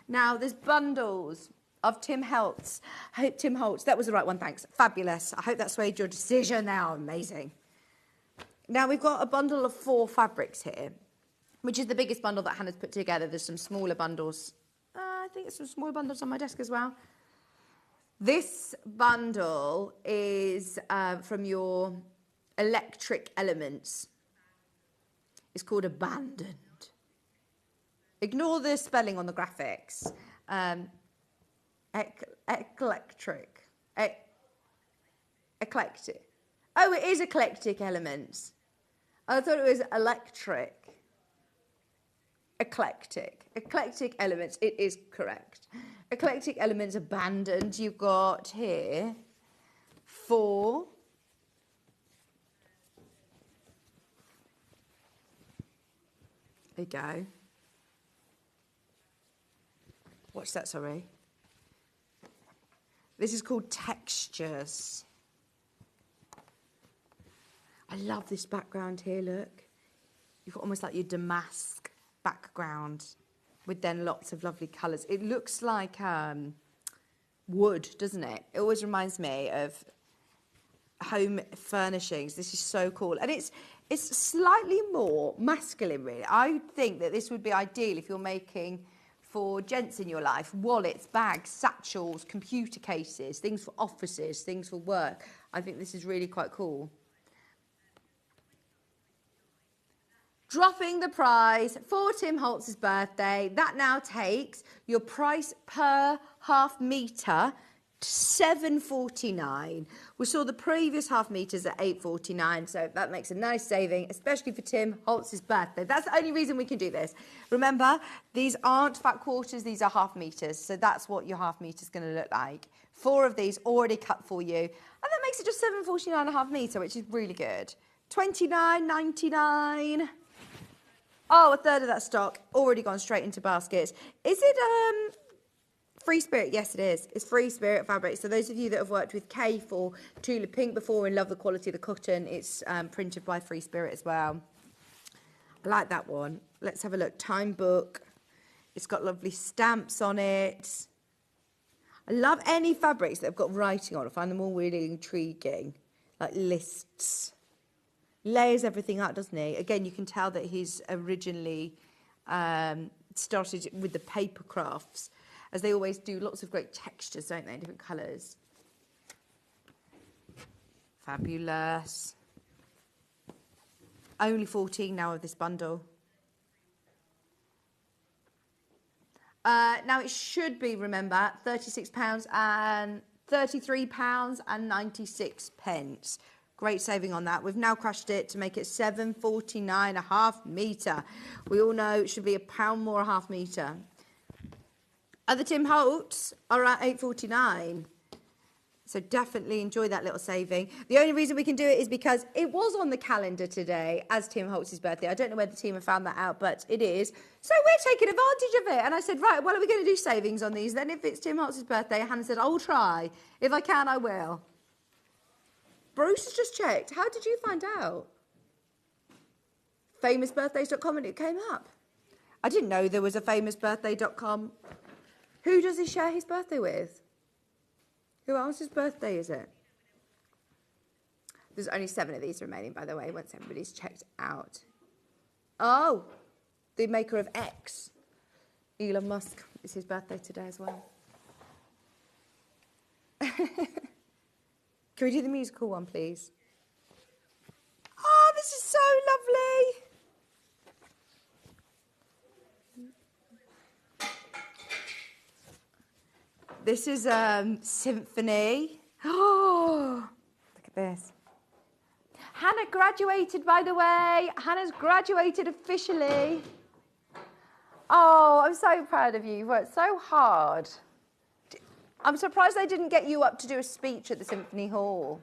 Now, there's bundles of Tim Holtz. Tim Holtz, that was the right one, thanks. Fabulous. I hope that swayed your decision now. Amazing. Now, we've got a bundle of 4 fabrics here, which is the biggest bundle that Hannah's put together. There's some smaller bundles. I think there's some smaller bundles on my desk as well. This bundle is from your Electric Elements. It's called Abandoned. Ignore the spelling on the graphics. Eclectic. Eclectic. Oh, it is Eclectic Elements. I thought it was electric. Eclectic. Eclectic Elements. It is correct. Eclectic Elements Abandoned. You've got here 4. There you go. What's that, sorry? This is called Textures. I love this background here, look. You've got almost like your damask background with then lots of lovely colours. It looks like wood, doesn't it? It always reminds me of home furnishings. This is so cool. And it's slightly more masculine, really. I think that this would be ideal if you're making for gents in your life, wallets, bags, satchels, computer cases, things for offices, things for work. I think this is really quite cool. Dropping the price for Tim Holtz's birthday. That now takes your price per half metre to £7.49. We saw the previous half metres at £8.49, so that makes a nice saving, especially for Tim Holtz's birthday. That's the only reason we can do this. Remember, these aren't fat quarters, these are half metres, so that's what your half metre is going to look like. 4 of these already cut for you, and that makes it just £7.49 a half metre, which is really good. £29.99. Oh, a third of that stock already gone straight into baskets. Is it Free Spirit? Yes, it is. It's Free Spirit fabric. So those of you that have worked with Cafe or Tulip Pink before and love the quality of the cotton, it's printed by Free Spirit as well. I like that one. Let's have a look. Time book. It's got lovely stamps on it. I love any fabrics that have got writing on. I find them all really intriguing, like lists. Layers everything up, doesn't he? Again, you can tell that he's originally started with the paper crafts, as they always do. Lots of great textures, don't they, in different colours. Fabulous. Only 14 now of this bundle. Now it should be, remember, £36 and £33.96. Great saving on that. We've now crushed it to make it £7.49 a half metre. We all know it should be £1 more a half metre. Other Tim Holtz are at £8.49. So definitely enjoy that little saving. The only reason we can do it is because it was on the calendar today as Tim Holtz's birthday. I don't know where the team have found that out, but it is. So we're taking advantage of it. And I said, right, well, are we going to do savings on these? Then if it's Tim Holtz's birthday, Hannah said, I'll try. If I can, I will. Bruce has just checked. How did you find out? Famousbirthdays.com, and it came up. I didn't know there was a famousbirthday.com. Who does he share his birthday with? Who else's birthday is it? There's only 7 of these remaining, by the way, once everybody's checked out. Oh, the maker of X. Elon Musk. It's his birthday today as well. Can we do the musical one, please? Oh, this is so lovely. This is Symphony. Oh, look at this. Hannah graduated, by the way. Hannah's graduated officially. Oh, I'm so proud of you. You've worked so hard. I'm surprised they didn't get you up to do a speech at the Symphony Hall.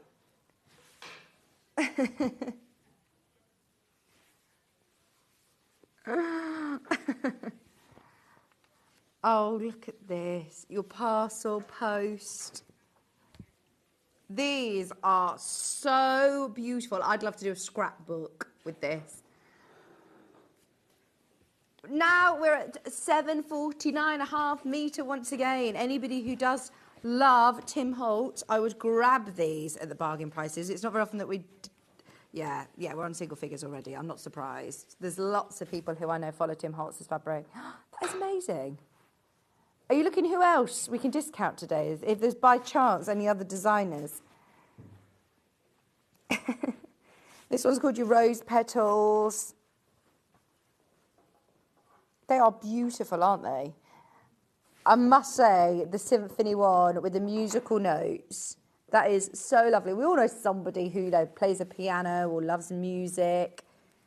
Oh, look at this. Your parcel post. These are so beautiful. I'd love to do a scrapbook with this. Now we're at 749.5 metre once again. Anybody who does love Tim Holtz, I would grab these at the bargain prices. It's not very often that we... Yeah, we're on single figures already. I'm not surprised. There's lots of people who I know follow Tim Holtz's fabric. That is amazing. Are you looking who else we can discount today? If there's by chance any other designers. This one's called your Rose Petals. They are beautiful, aren't they? I must say, the symphony one with the musical notes, that is so lovely. We all know somebody who plays a piano or loves music.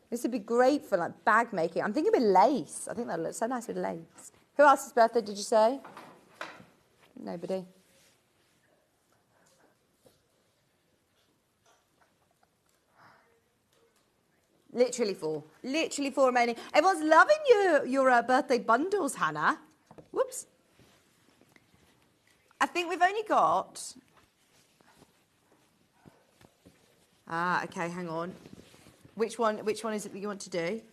This would be great for like bag making. I'm thinking with lace. I think that looks so nice with lace. Who else's birthday did you say? Nobody. Literally four remaining. Everyone's loving your birthday bundles, Hannah. Whoops. I think we've only got... okay, hang on. Which one is it that you want to do?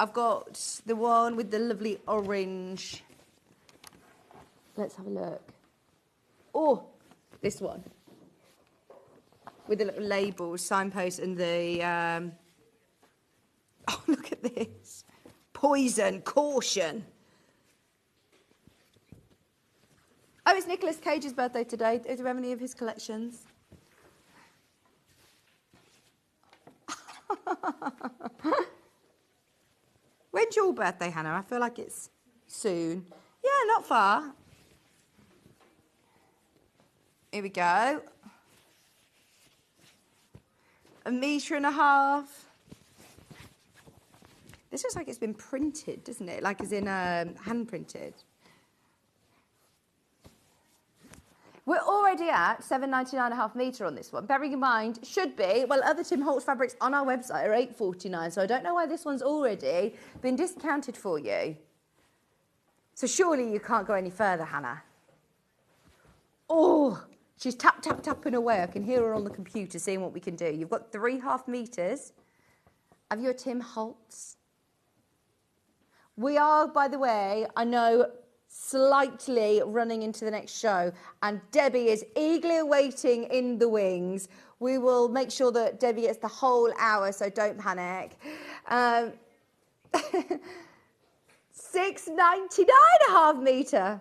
I've got the one with the lovely orange. Let's have a look. Oh, this one. With the little labels, signposts, and the... Oh, look at this. Poison, caution. Oh, it's Nicolas Cage's birthday today. Do you have any of his collections? When's your birthday, Hannah? I feel like it's soon. Yeah, not far. Here we go. 1.5 meters. This looks like it's been printed, doesn't it? Like as in hand printed. We're already at 799.5 metre on this one. Bearing in mind, should be, well, other Tim Holtz fabrics on our website are 849, so I don't know why this one's already been discounted for you. So surely you can't go any further, Hannah. Oh, she's tapping away. I can hear her on the computer seeing what we can do. You've got 3.5 metres. Have you a Tim Holtz? We are, by the way, I know, slightly running into the next show, and Debbie is eagerly awaiting in the wings. We will make sure that Debbie gets the whole hour, so don't panic. 699.5 metre.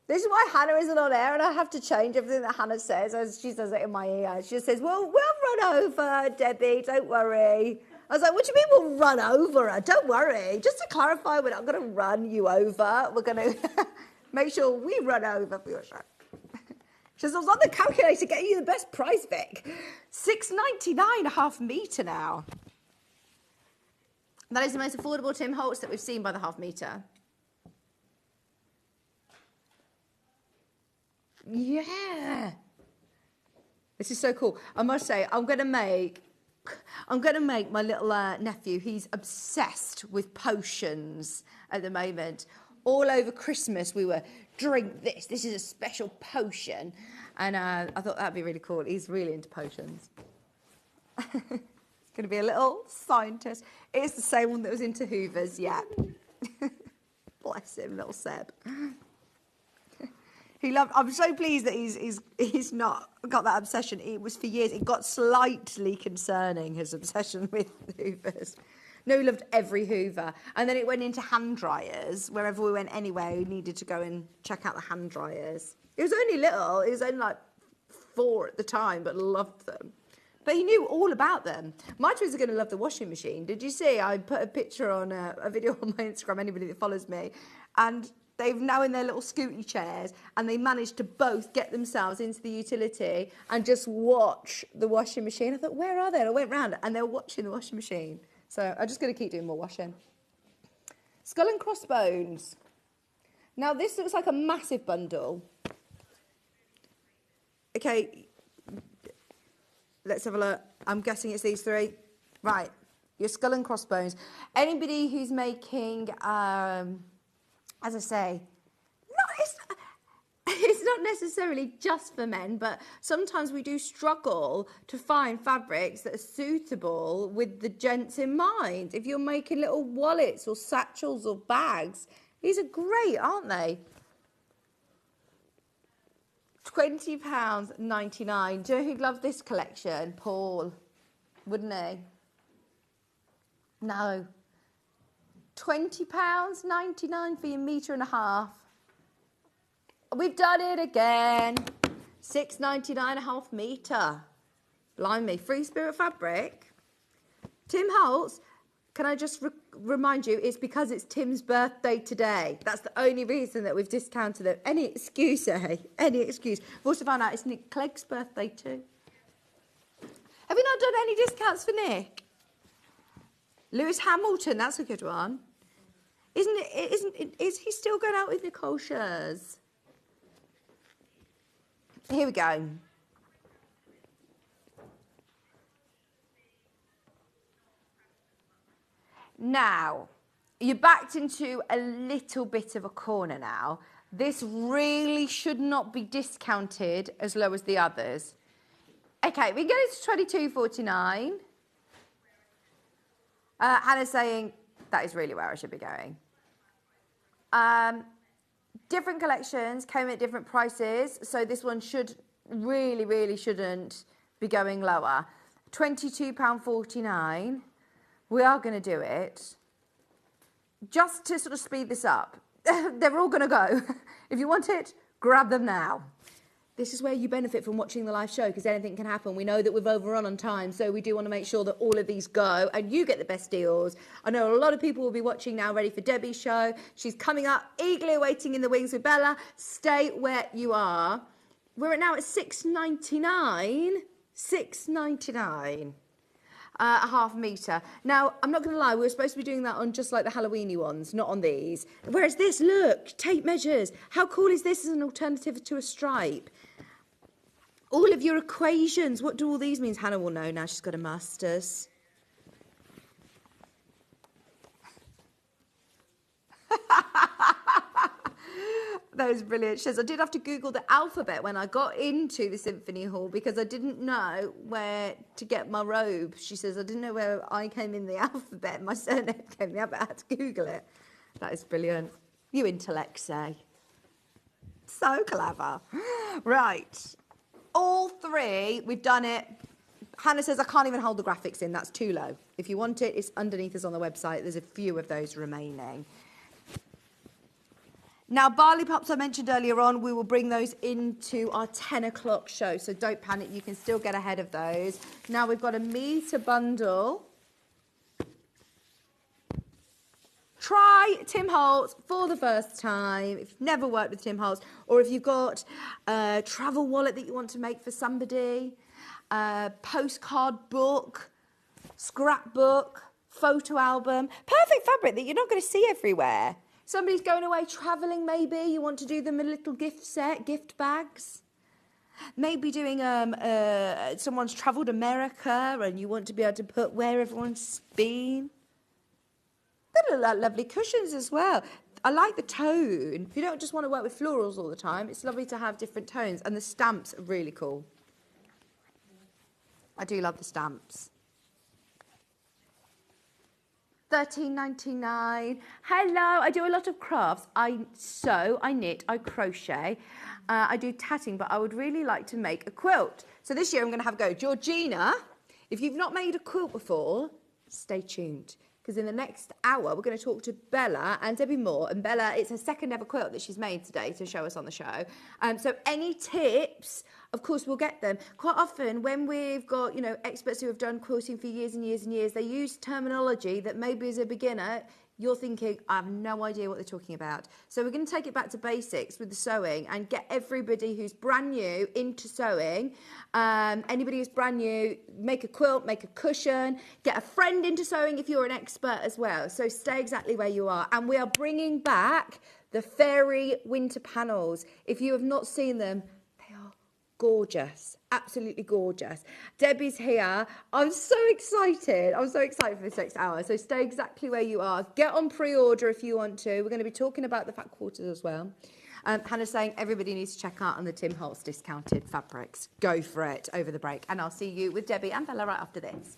This is why Hannah isn't on air, and I have to change everything that Hannah says as she says it in my ear. She just says, well, we'll run over, Debbie, don't worry. I was like, what do you mean we'll run over her? Don't worry. Just to clarify, we're not going to run you over. We're going to make sure we run over for your show. She says, I was on the calculator getting you the best price, Vic. 699.5 metre now. That is the most affordable Tim Holtz that we've seen by the half metre. Yeah. This is so cool. I must say, I'm going to make my little nephew, he's obsessed with potions at the moment. All over Christmas, we were, drink this. This is a special potion. And I thought that'd be really cool. He's really into potions. He's going to be a little scientist. It's the same one that was into Hoovers, yeah. Bless him, little Seb. I'm so pleased that he's not got that obsession. It was for years. It got slightly concerning, his obsession with Hoovers. No, he loved every Hoover. And then it went into hand dryers. Wherever we went anyway, we needed to go and check out the hand dryers. It was only little. It was only like 4 at the time, but loved them. But he knew all about them. My twins are going to love the washing machine. Did you see? I put a picture on a video on my Instagram, anybody that follows me. And they've now in their little scooty chairs, and they managed to both get themselves into the utility and just watch the washing machine. I thought, where are they? And I went round, and they were watching the washing machine. So I'm just going to keep doing more washing. Skull and Crossbones. Now, this looks like a massive bundle. Okay, let's have a look. I'm guessing it's these 3. Right, Your skull and crossbones. Anybody who's making, as I say, it's not necessarily just for men, but sometimes we do struggle to find fabrics that are suitable with the gents in mind. If you're making little wallets or satchels or bags, these are great, aren't they? £20.99. Do you know who'd love this collection? Paul, wouldn't he? No. £20.99 for your metre and a half. We've done it again. £6.99 a half metre. Blimey, Free Spirit Fabric. Tim Holtz, can I just remind you, it's because it's Tim's birthday today. That's the only reason that we've discounted it. Any excuse, eh? Any excuse. We've also found out it's Nick Clegg's birthday too. Have we not done any discounts for Nick? Lewis Hamilton, that's a good one. Is he still going out with Nicole Schurz? Here we go. Now, you're backed into a little bit of a corner now. This really should not be discounted as low as the others. Okay, we can get it to £22.49. Hannah's saying, that is really where I should be going. Different collections came at different prices, so this one should really shouldn't be going lower. £22.49. We are going to do it. Just to sort of speed this up. They're all going to go. If you want it, grab them now. This is where you benefit from watching the live show, because anything can happen. We know that we've overrun on time, so we do want to make sure that all of these go and you get the best deals. I know a lot of people will be watching now, ready for Debbie's show. She's coming up, eagerly awaiting in the wings with Bella. Stay where you are. We're now at £6.99. £6.99. A half metre. Now, I'm not going to lie, we were supposed to be doing that on just like the Halloweeny ones, not on these. Whereas this, look, tape measures. How cool is this as an alternative to a stripe? All of your equations. What do all these mean? Hannah will know now. She's got a master's. That was brilliant. She says, I did have to Google the alphabet when I got into the Symphony Hall because I didn't know where to get my robe. She says, I didn't know where I came in the alphabet. My surname came in the alphabet. I had to Google it. That is brilliant. You intellect, say. So clever. Right. All three, we've done it. Hannah says, I can't even hold the graphics in. That's too low. If you want it, it's underneath us on the website. There's a few of those remaining. Now, Barley Pops I mentioned earlier on, we will bring those into our 10 o'clock show, so don't panic, you can still get ahead of those. Now we've got a metre bundle. Try Tim Holtz for the first time, if you've never worked with Tim Holtz, or if you've got a travel wallet that you want to make for somebody, a postcard book, scrapbook, photo album, perfect fabric that you're not going to see everywhere. Somebody's going away travelling, maybe. You want to do them a little gift set, gift bags. Maybe doing, someone's travelled America and you want to be able to put where everyone's been. They're like lovely cushions as well. I like the tone. If you don't just want to work with florals all the time, it's lovely to have different tones. And the stamps are really cool. I do love the stamps. £13.99. Hello, I do a lot of crafts. I sew, I knit, I crochet, I do tatting, but I would really like to make a quilt. So this year I'm going to have a go. Georgina, if you've not made a quilt before, stay tuned. Because in the next hour, we're going to talk to Bella and Debbie Moore. And Bella, it's her second ever quilt that she's made today to show us on the show. So any tips, of course, we'll get them. Quite often, when we've got, experts who have done quilting for years and years and years, they use terminology that maybe as a beginner, you're thinking, I have no idea what they're talking about. So we're going to take it back to basics with the sewing and get everybody who's brand new into sewing. Anybody who's brand new, make a quilt, make a cushion, get a friend into sewing if you're an expert as well. So stay exactly where you are. And we are bringing back the Fairy winter panels. If you have not seen them, they are Gorgeous, absolutely gorgeous. Debbie's here. I'm so excited. I'm so excited for this next hour. So stay exactly where you are. Get on pre-order if you want to. We're going to be talking about the fat quarters as well. Hannah's saying everybody needs to check out on the Tim Holtz discounted fabrics. Go for it over the break. And I'll see you with Debbie and Bella right after this.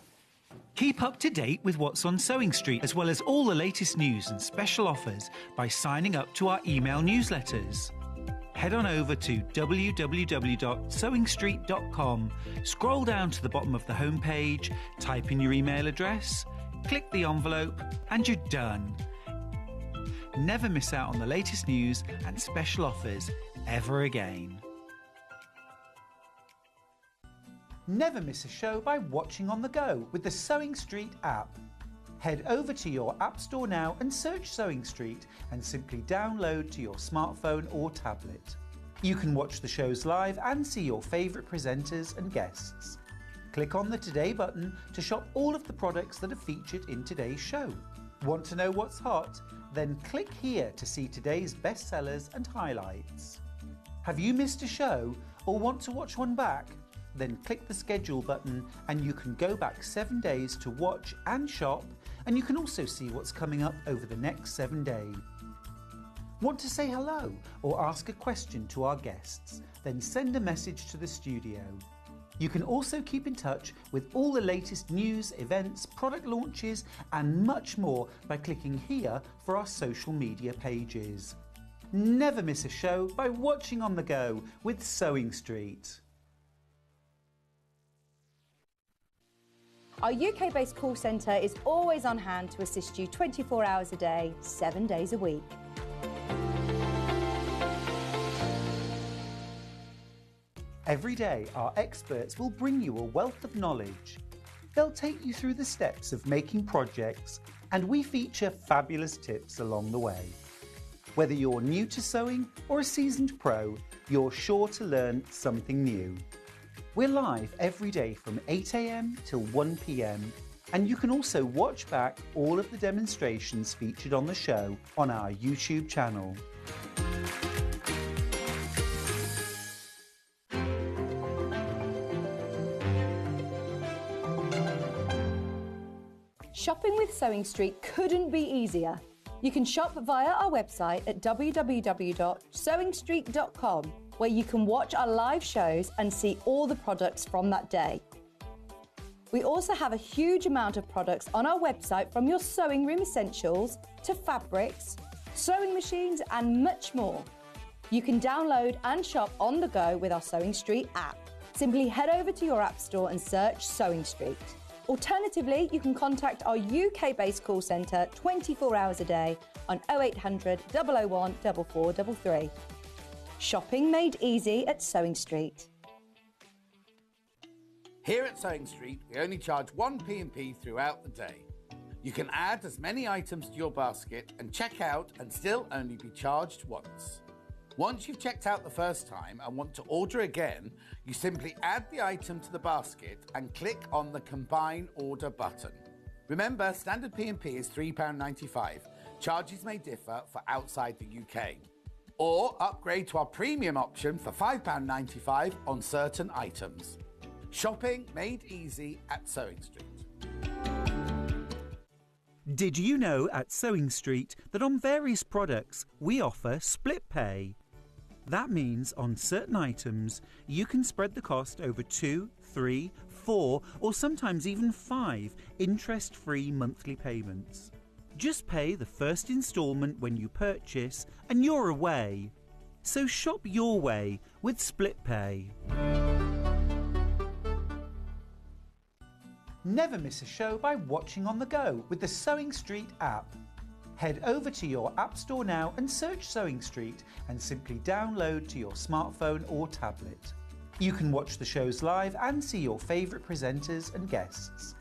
Keep up to date with what's on Sewing Street, as well as all the latest news and special offers by signing up to our email newsletters. Head on over to www.sewingstreet.com, scroll down to the bottom of the homepage, type in your email address, click the envelope, and you're done. Never miss out on the latest news and special offers ever again. Never miss a show by watching on the go with the Sewing Street app. Head over to your App Store now and search Sewing Street and simply download to your smartphone or tablet. You can watch the shows live and see your favourite presenters and guests. Click on the Today button to shop all of the products that are featured in today's show. Want to know what's hot? Then click here to see today's bestsellers and highlights. Have you missed a show or want to watch one back? Then click the schedule button and you can go back 7 days to watch and shop, and you can also see what's coming up over the next 7 days. Want to say hello or ask a question to our guests? Then send a message to the studio. You can also keep in touch with all the latest news, events, product launches and much more by clicking here for our social media pages. Never miss a show by watching on the go with Sewing Street. Our UK-based call centre is always on hand to assist you 24 hours a day, 7 days a week. Every day, our experts will bring you a wealth of knowledge. They'll take you through the steps of making projects, and we feature fabulous tips along the way. Whether you're new to sewing or a seasoned pro, you're sure to learn something new. We're live every day from 8 a.m. till 1 p.m. and you can also watch back all of the demonstrations featured on the show on our YouTube channel. Shopping with Sewing Street couldn't be easier. You can shop via our website at www.sewingstreet.com, where you can watch our live shows and see all the products from that day. We also have a huge amount of products on our website, from your sewing room essentials to fabrics, sewing machines and much more. You can download and shop on the go with our Sewing Street app. Simply head over to your app store and search Sewing Street. Alternatively, you can contact our UK-based call centre 24 hours a day on 0800 001 4433. Shopping made easy at Sewing Street. Here at Sewing Street, we only charge one P&P throughout the day. You can add as many items to your basket and check out and still only be charged once. Once you've checked out the first time and want to order again, you simply add the item to the basket and click on the Combine Order button. Remember, standard P&P is £3.95. Charges may differ for outside the UK. Or upgrade to our premium option for £5.95 on certain items. Shopping made easy at Sewing Street. Did you know at Sewing Street that on various products we offer split pay? That means on certain items you can spread the cost over 2, 3, 4 or sometimes even 5 interest-free monthly payments. Just pay the first instalment when you purchase and you're away. So shop your way with split pay. Never miss a show by watching on the go with the Sewing Street app. Head over to your App Store now and search Sewing Street and simply download to your smartphone or tablet. You can watch the shows live and see your favourite presenters and guests.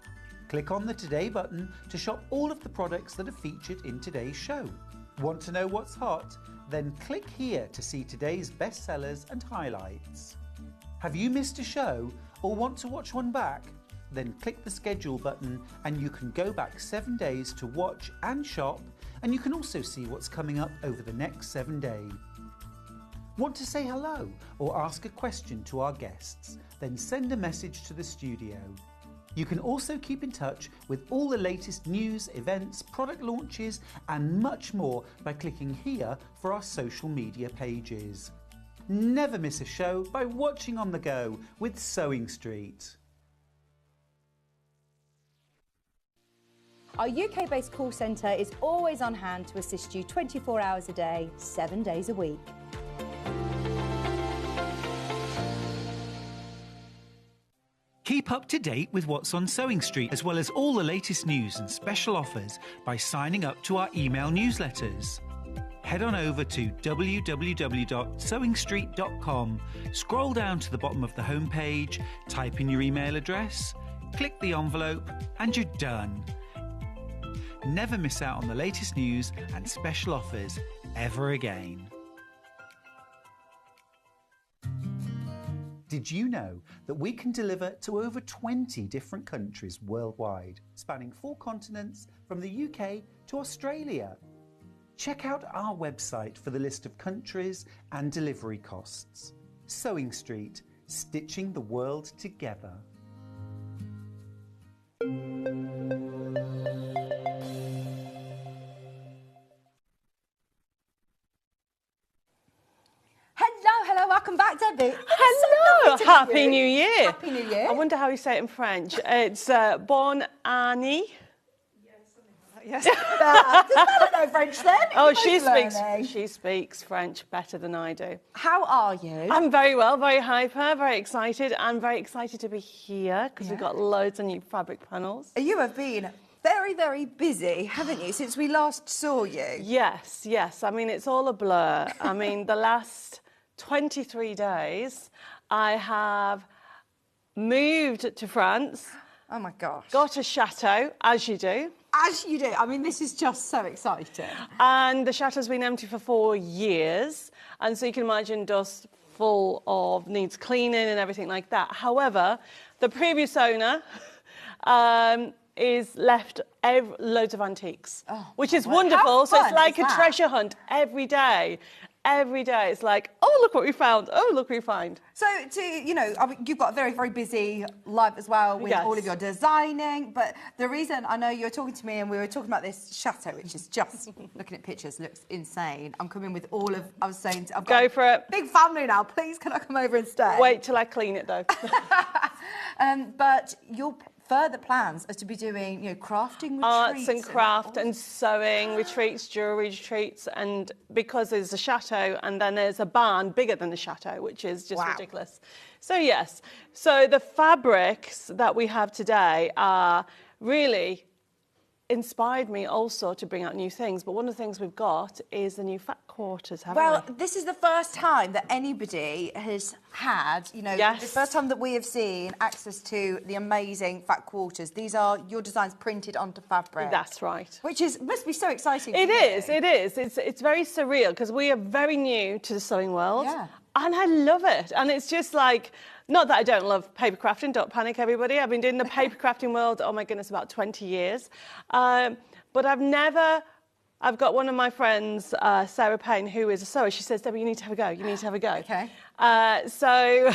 Click on the Today button to shop all of the products that are featured in today's show. Want to know what's hot? Then click here to see today's bestsellers and highlights. Have you missed a show or want to watch one back? Then click the schedule button and you can go back 7 days to watch and shop, and you can also see what's coming up over the next 7 days. Want to say hello or ask a question to our guests? Then send a message to the studio. You can also keep in touch with all the latest news, events, product launches and much more by clicking here for our social media pages. Never miss a show by watching on the go with Sewing Street. Our UK-based call centre is always on hand to assist you 24 hours a day, 7 days a week. Keep up to date with what's on Sewing Street, as well as all the latest news and special offers by signing up to our email newsletters. Head on over to www.sewingstreet.com, scroll down to the bottom of the homepage, type in your email address, click the envelope, and you're done. Never miss out on the latest news and special offers ever again. Did you know that we can deliver to over 20 different countries worldwide, spanning 4 continents from the UK to Australia? Check out our website for the list of countries and delivery costs. Sewing Street, stitching the world together. Hello, welcome back, Debbie. Hello, Happy New Year. Happy New Year. I wonder how you say it in French. It's Bon Année. Yes. I don't know French then. Oh, You're she speaks French better than I do. How are you? I'm very well, very hyper, very excited. I'm very excited to be here because we've got loads of new fabric panels. You have been very, very busy, haven't you, since we last saw you? Yes. I mean, it's all a blur. I mean, the last 23 days, I have moved to France. Oh my gosh. Got a chateau, as you do. As you do. I mean, this is just so exciting. And the chateau's been empty for 4 years. And so you can imagine dust full of needs cleaning and everything like that. However, the previous owner is left loads of antiques, which is wonderful. So it's like a treasure hunt every day. Every day it's like, oh, look what we found. Oh, look what we find. So, I mean, you've got a very, very busy life as well with all of your designing. But the reason I know you're talking to me and we were talking about this chateau, which is just, looking at pictures, looks insane. I'm coming with all of, I was saying, I've got Go for it. Big family now. Please, can I come over and stay? Wait till I clean it, though. But your further plans are to be doing, crafting retreats. Arts and craft and sewing retreats, jewellery retreats, and because there's a chateau and then there's a barn bigger than the chateau, which is just ridiculous. So yes, so the fabrics that we have today are really inspired me also to bring out new things. But one of the things we've got is the new fat quarters, haven't we? Well, this is the first time that anybody has had, the first time that we have seen access to the amazing fat quarters. These are your designs printed onto fabric. That's right. Which must be so exciting. It is. It's very surreal because we are very new to the sewing world. Yeah. And I love it. And it's just like, not that I don't love paper crafting, don't panic everybody. I've been doing the paper crafting world, oh my goodness, about 20 years. But I've got one of my friends, Sarah Payne, who is a sewer. She says, Debbie, you need to have a go. You need to have a go. Okay. So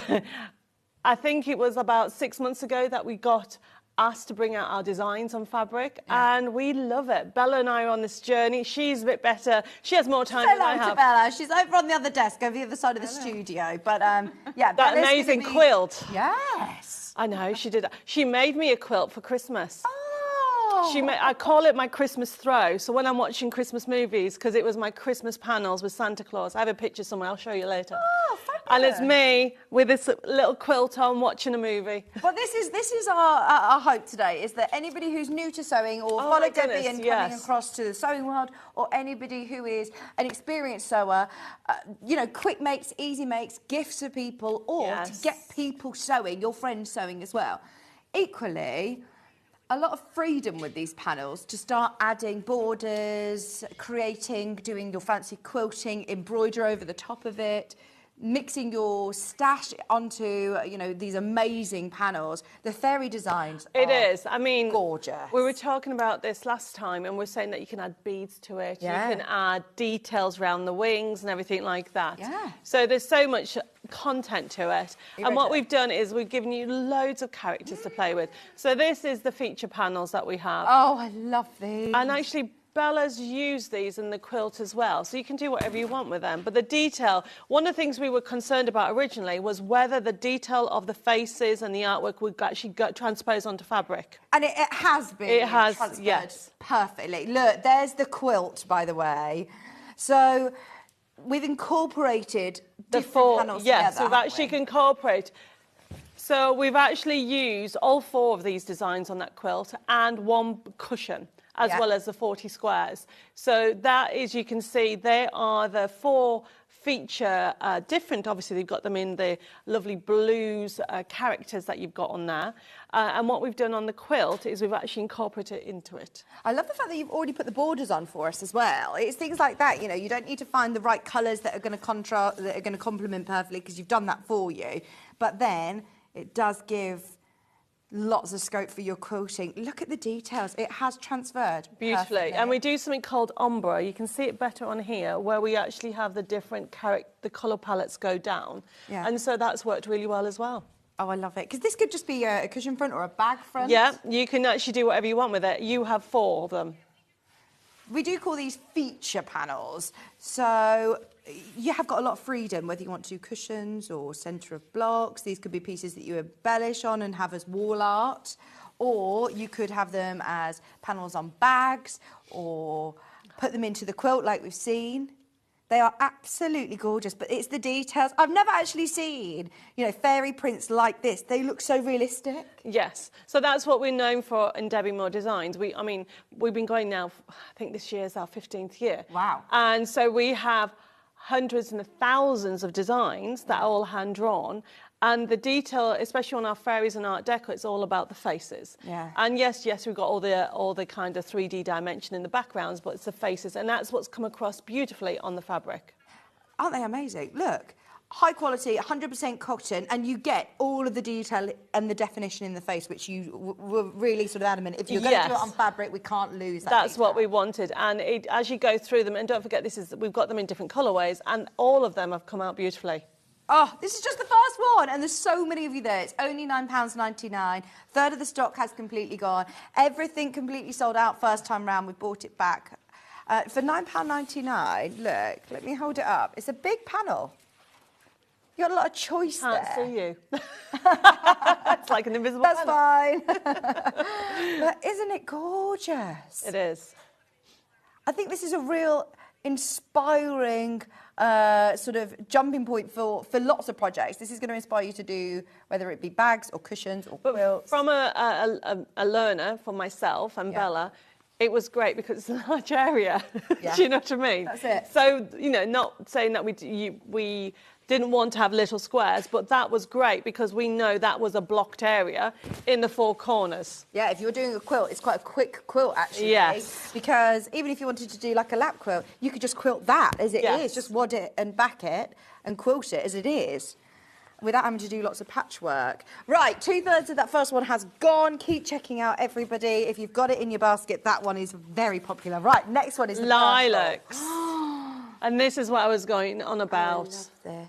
I think it was about 6 months ago that we got asked to bring out our designs on fabric, and we love it. Bella and I are on this journey. She's a bit better. She has more time than I have. Hello to Bella. She's over on the other desk, over the other side of the studio. But yeah, that amazing quilt. Yes. I know, she did. She made me a quilt for Christmas. Oh. I call it my Christmas throw. So when I'm watching Christmas movies, because it was my Christmas panels with Santa Claus. I have a picture somewhere. I'll show you later. Oh, fabulous. And it's me with this little quilt on watching a movie. Well, this is our hope today, is that anybody who's new to sewing or follow Debbie and coming across to the sewing world, or anybody who is an experienced sewer, quick makes, easy makes, gifts for people, or to get people sewing, your friends sewing as well. Equally, a lot of freedom with these panels to start adding borders, doing your fancy quilting, embroider over the top of it. mixing your stash onto, you know, these amazing panels. The fairy designs It is. I mean, gorgeous. We were talking about this last time, and we're saying that you can add beads to it. Yeah. You can add details around the wings and everything like that. Yeah. So there's so much content to it. And what ready? we've done is we've given you loads of characters to play with. So this is the feature panels that we have. Oh, I love these. And actually, Bella's used these in the quilt as well, so you can do whatever you want with them. But the detail, one of the things we were concerned about originally was whether the detail of the faces and the artwork would actually transpose onto fabric. And it has been. It has, transferred yes. perfectly. Look, there's the quilt, by the way. So we've incorporated different panels yes, together. we've actually incorporated. So we've actually used all 4 of these designs on that quilt and 1 cushion, as well as the 40 squares. So that is, you can see, they are the 4 feature different. Obviously, they've got them in the lovely blues characters that you've got on there. And what we've done on the quilt is we've actually incorporated it into it. I love the fact that you've already put the borders on for us as well. It's things like that, you know, you don't need to find the right colours that are going to contrast, that are going to complement perfectly, because you've done that for you. But then it does give lots of scope for your quilting. Look at the details. It has transferred beautifully. perfectly. And we do something called ombre. You can see it better on here, where we actually have the different the colour palettes go down. Yeah. And so that's worked really well as well. Oh, I love it. Because this could just be a cushion front or a bag front. Yeah, you can actually do whatever you want with it. You have 4 of them. We do call these feature panels. So you have got a lot of freedom, whether you want to do cushions or centre of blocks. These could be pieces that you embellish on and have as wall art. Or you could have them as panels on bags or put them into the quilt like we've seen. They are absolutely gorgeous, but it's the details. I've never actually seen, you know, fairy prints like this. They look so realistic. Yes, so that's what we're known for in Debbie Moore Designs. I mean, we've been going now, I think this year is our 15th year. Wow. And so we have hundreds and thousands of designs that are all hand-drawn. And the detail, especially on our fairies and art deco, it's all about the faces. Yeah. And yes, we've got all the kind of 3D dimension in the backgrounds, but it's the faces, and that's what's come across beautifully on the fabric. Aren't they amazing? Look, high quality, 100% cotton, and you get all of the detail and the definition in the face, which you were really sort of adamant. If you're going to do it on fabric, we can't lose that. That's detail. what we wanted. And as you go through them, and don't forget, we've got them in different colourways, and all of them have come out beautifully. Oh, this is just the first one, and there's so many of you there. It's only £9.99. Third of the stock has completely gone. Everything completely sold out first time round. We bought it back. For £9.99, look, let me hold it up. It's a big panel. You got a lot of choice there. Can't see you. It's like an invisible That's panel. fine. But isn't it gorgeous? It is. I think this is a real inspiring sort of jumping point for lots of projects. This is going to inspire you to do, whether it be bags or cushions or quilts. From a learner, for myself and Bella, it was great because it's a large area. Yeah. Do you know what I mean? That's it. So, you know, not saying that we didn't want to have little squares, but that was great because we know that was a blocked area in the 4 corners. Yeah, if you're doing a quilt, it's quite a quick quilt, actually. Yes. Because even if you wanted to do like a lap quilt, you could just quilt that as it is, just wad it and back it and quilt it as it is, without having to do lots of patchwork. Right, 2/3 of that first one has gone. Keep checking out, everybody. If you've got it in your basket, that one is very popular. Right, next one is the lilacs. And this is what I was going on about. I love this.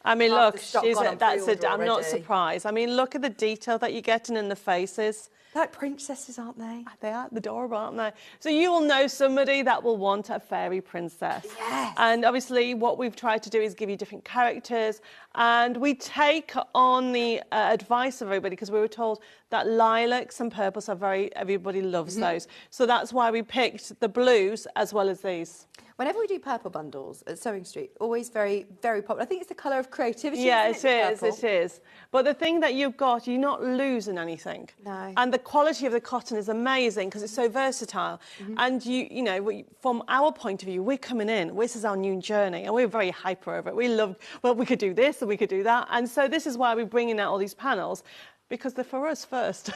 I mean, Half look, the stock gone on pre-order I'm not already. surprised. I mean, look at the detail that you're getting in the faces. They're like princesses, aren't they? They are adorable, aren't they? So you will know somebody that will want a fairy princess. Yes. And obviously what we've tried to do is give you different characters, and we take on the advice of everybody, because we were told that lilacs and purples are everybody loves those. So that's why we picked the blues as well as these. Whenever we do purple bundles at Sewing Street, always very, very popular. I think it's the colour of creativity. Yeah, isn't it purple? is. But the thing that you've got, you're not losing anything. No. And the quality of the cotton is amazing because it's so versatile. And you know, from our point of view, we're coming in. This is our new journey, and we're very hyper over it. We love, well, we could do this and we could do that. And so this is why we're bringing out all these panels. Because they're for us first.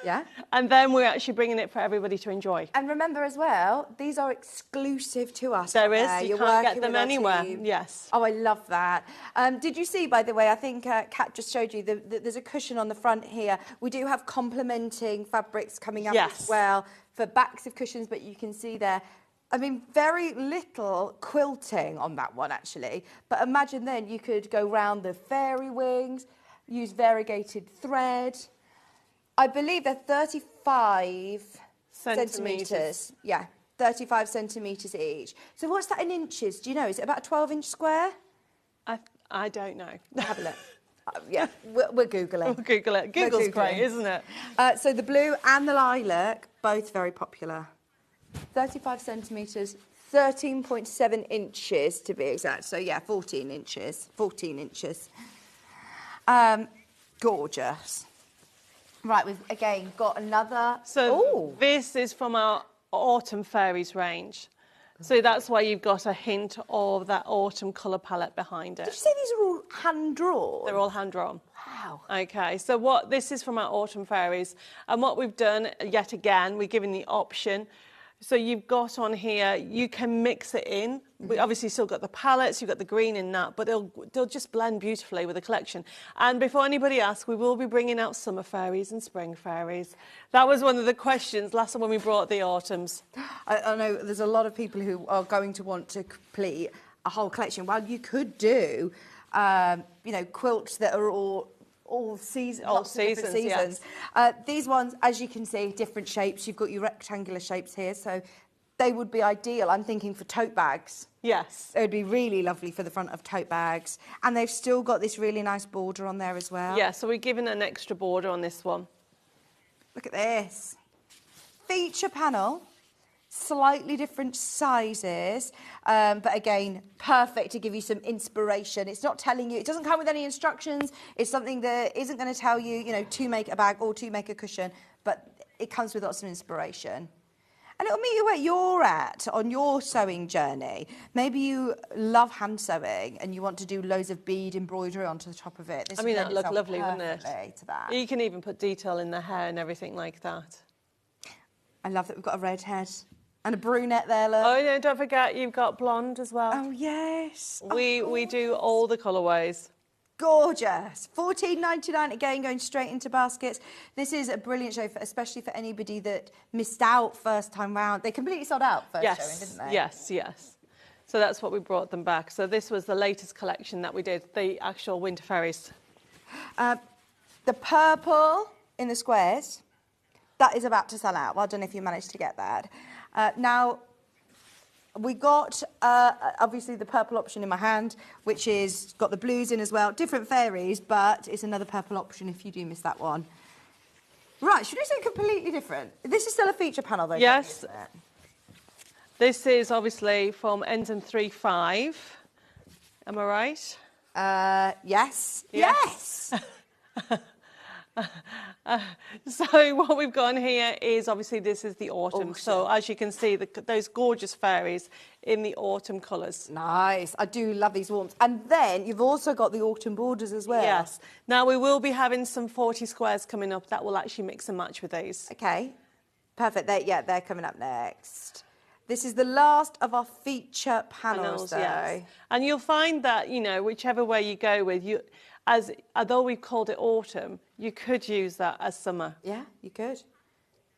Yeah. And then we're actually bringing it for everybody to enjoy. And remember as well, these are exclusive to us. There is. You can't get them anywhere. Yes. Oh, I love that. Did you see, by the way, I think Kat just showed you, there's a cushion on the front here. We do have complementing fabrics coming up as well for backs of cushions, but you can see there, I mean, very little quilting on that one, actually. But imagine then you could go round the fairy wings, use variegated thread. I believe they're 35 centimetres. Yeah, 35 centimetres each. So what's that in inches? Do you know? Is it about a 12-inch square? I don't know. Have a look. Yeah, we're Googling. We'll Google it. Google's great, isn't it? So the blue and the lilac, both very popular. 35 centimetres, 13.7 inches to be exact. So yeah, 14 inches. 14 inches. Gorgeous. Right, we've again got another. So this is from our Autumn Fairies range. So that's why you've got a hint of that autumn colour palette behind it. Did you say these are all hand-drawn? They're all hand-drawn. Wow. Okay, so this is from our Autumn Fairies. And what we've done, yet again, we're giving the option. So you've got on here, you can mix it in. We obviously still got the palettes, you've got the green in that, but they'll just blend beautifully with the collection. And before anybody asks, we will be bringing out summer fairies and spring fairies. That was one of the questions last time when we brought the autumns. I know there's a lot of people who are going to want to complete a whole collection. Well, you could do, you know, quilts that are all seasons. Yes. These ones, as you can see, different shapes. You've got your rectangular shapes here, so they would be ideal. I'm thinking for tote bags. Yes. It would be really lovely for the front of tote bags. And they've still got this really nice border on there as well. Yeah, so we're giving an extra border on this one. Look at this. Feature panel. Slightly different sizes, but again, perfect to give you some inspiration. It's not telling you, it doesn't come with any instructions. It's something that isn't going to tell you, you know, to make a bag or to make a cushion, but it comes with lots of inspiration. And it'll meet you where you're at on your sewing journey. Maybe you love hand sewing and you want to do loads of bead embroidery onto the top of it. I mean, that'd look lovely, wouldn't it? To that. You can even put detail in the hair and everything like that. I love that we've got a red head. And a brunette there, look. Oh, yeah, don't forget you've got blonde as well. Oh, yes. We do all the colourways. Gorgeous. $14.99 again, going straight into baskets. This is a brilliant show, especially for anybody that missed out first time round. They completely sold out first showing, didn't they? Yes. So that's what we brought them back. So this was the latest collection that we did, the actual Winter Fairies. The purple in the squares, that is about to sell out. Well done if you managed to get that. Now, we got, obviously, the purple option in my hand, which is got the blues in as well. Different fairies, but it's another purple option if you do miss that one. Right, should we say completely different? This is still a feature panel, though. Yes. This is, obviously, from Ensign 3.5. Am I right? Yes. Yes! So what we've got here is, obviously, this is the autumn. So as you can see, those gorgeous fairies in the autumn colours. Nice. I do love these warms. And then you've also got the autumn borders as well. Yes. Now we will be having some 40 squares coming up that will actually mix and match with these. Okay. Perfect. They're coming up next. This is the last of our feature panels, though. Yes. And you'll find that, you know, whichever way you go with, although we've called it autumn, you could use that as summer. Yeah, you could.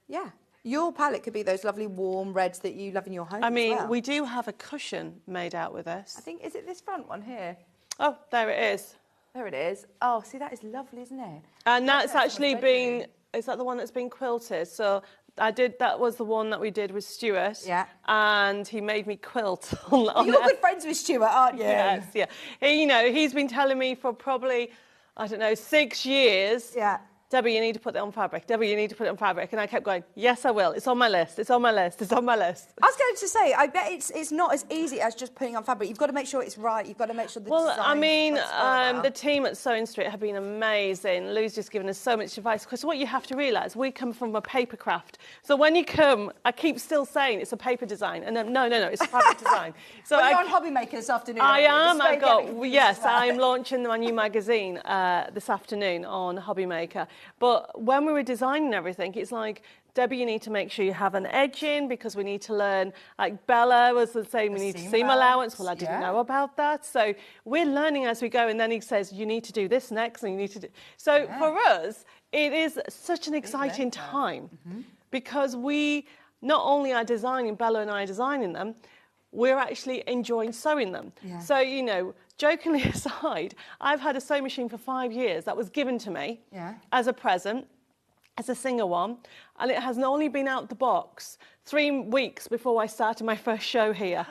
Yeah. Your palette could be those lovely warm reds that you love in your home. I mean, as well. we do have a cushion made out with this. I think, is it this front one here? Oh, there it is. There it is. Oh, see, that is lovely, isn't it? And that's actually been, is that the one that's been quilted? So that was the one that we did with Stuart. Yeah. And he made me quilt on You're good friends with Stuart, aren't you? Yes, yeah. You know, he's been telling me for probably, I don't know, 6 years. Yeah. Debbie, you need to put it on fabric. Debbie, you need to put it on fabric. And I kept going, yes, I will. It's on my list. It's on my list. It's on my list. I was going to say, I bet it's not as easy as just putting on fabric. You've got to make sure it's right. You've got to make sure the design... Well, I mean, the team at Sewing Street have been amazing. Lou's just given us so much advice. Because what you have to realise, we come from a paper craft. So when you come, I keep still saying it's a paper design. And then, no, it's a fabric design. So you're on Hobby Maker this afternoon. I am. Yes, I'm launching my new magazine this afternoon on Hobby Maker. But when we were designing everything, it's like, Debbie, you need to make sure you have an edge in because we need to learn, like Bella was saying, we need seam allowance. Well, I didn't know about that. So we're learning as we go. And then he says, you need to do this next and you need to do. So for us, it is such an exciting time because we not only are designing, Bella and I are designing them, we're actually enjoying sewing them. So, you know, jokingly aside, I've had a sewing machine for 5 years that was given to me as a present. As a singer one, and it has only been out the box 3 weeks before I started my first show here.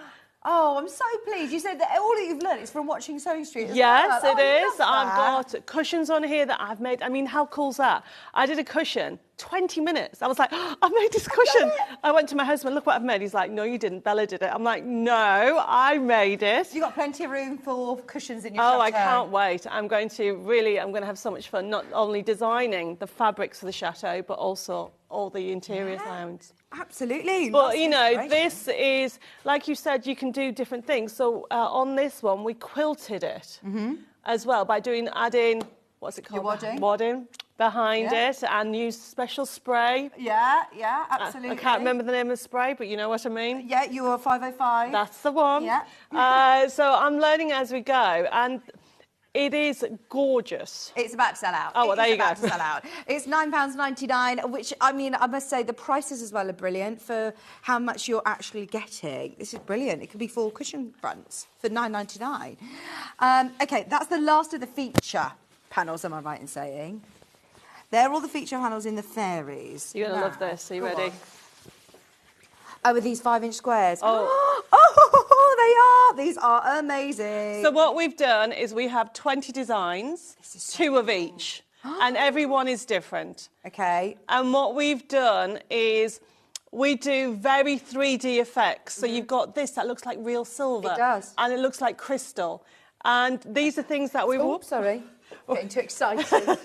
Oh, I'm so pleased. You said that all that you've learned is from watching Sewing Street as yes, well. It is. I've got cushions on here that I've made. I mean, how cool's that? I did a cushion, 20 minutes. I was like, oh, I've made this cushion. I went to my husband, look what I've made. He's like, no, you didn't. Bella did it. I'm like, no, I made it. You've got plenty of room for cushions in your chateau. Oh, I can't wait. I'm going to have so much fun, not only designing the fabrics for the chateau, but also all the interior sounds. Absolutely. But, you know, this is, like you said, you can do different things. So on this one, we quilted it as well by adding, what's it called? Wadding behind it and use special spray. Yeah, absolutely. I can't remember the name of the spray, but you know what I mean? Yeah, you are 505. That's the one. Yeah. So I'm learning as we go. And it is gorgeous. It's about to sell out. Oh, well, there you go. It's about to sell out. It's £9.99, which, I mean, I must say the prices as well are brilliant for how much you're actually getting. This is brilliant. It could be 4 cushion fronts for £9.99. OK, that's the last of the feature panels, am I right in saying? They're all the feature panels in the Fairies. You're going to love this. Are you ready? Oh, with these 5-inch squares. Oh. They are. These are amazing. So what we've done is we have 20 designs, 2 of each, and every one is different. OK. And what we've done is we do very 3D effects. So you've got this that looks like real silver. It does. And it looks like crystal. And these are things that we... Oh, sorry. Getting too excited.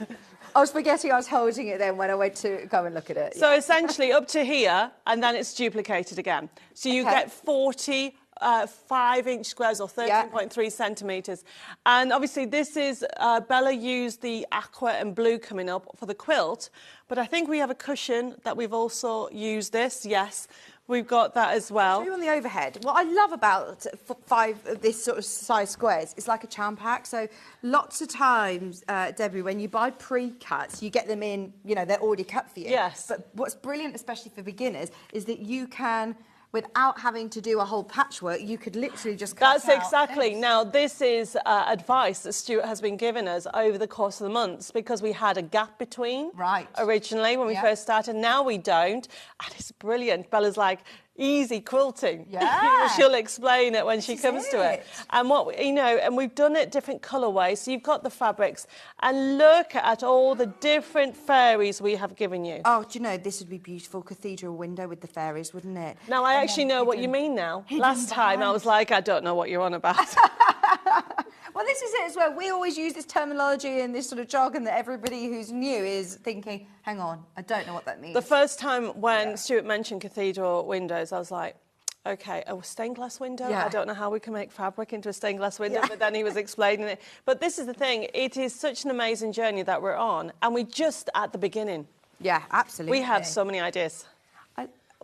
I was forgetting I was holding it then when I went to go and look at it. So essentially up to here, and then it's duplicated again. So you get 40 5-inch squares or 13.3 centimetres. And obviously this is, Bella used the aqua and blue coming up for the quilt, but I think we have a cushion that we've also used this, yes. We've got that as well. I'll show you on the overhead. What I love about 5 of this sort of size squares, it's like a charm pack. So lots of times, Debbie, when you buy pre-cuts, you get them in, you know, they're already cut for you. Yes. But what's brilliant, especially for beginners, is that you can, without having to do a whole patchwork, you could literally just cut That's exactly. Now, this is advice that Stuart has been giving us over the course of the months because we had a gap between originally when we first started. Now we don't. And it's brilliant. Bella's like, easy quilting. Yeah. She'll explain it when she comes to it. And what, you know, and we've done it different colourways. So you've got the fabrics and look at all the different fairies we have given you. Oh, do you know, this would be beautiful cathedral window with the fairies, wouldn't it? Now, I actually know what you mean now. Last time I was like, I don't know what you're on about. Well, this is it as well. We always use this terminology and this sort of jargon that everybody who's new is thinking, hang on, I don't know what that means. The first time when Stuart mentioned cathedral windows, I was like, OK, a stained glass window? I don't know how we can make fabric into a stained glass window, but then he was explaining it. But this is the thing. It is such an amazing journey that we're on, and we're just at the beginning. Yeah, absolutely. We have so many ideas.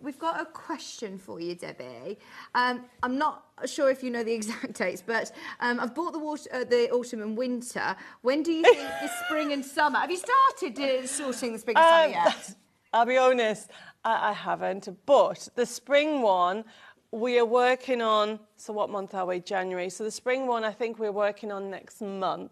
We've got a question for you, Debbie. I'm not sure if you know the exact dates, but I've bought the autumn and winter. When do you think the spring and summer? Have you started sorting the spring and summer yet? I'll be honest, I haven't. But the spring one, we are working on, so what month are we? January. So the spring one, I think we're working on next month,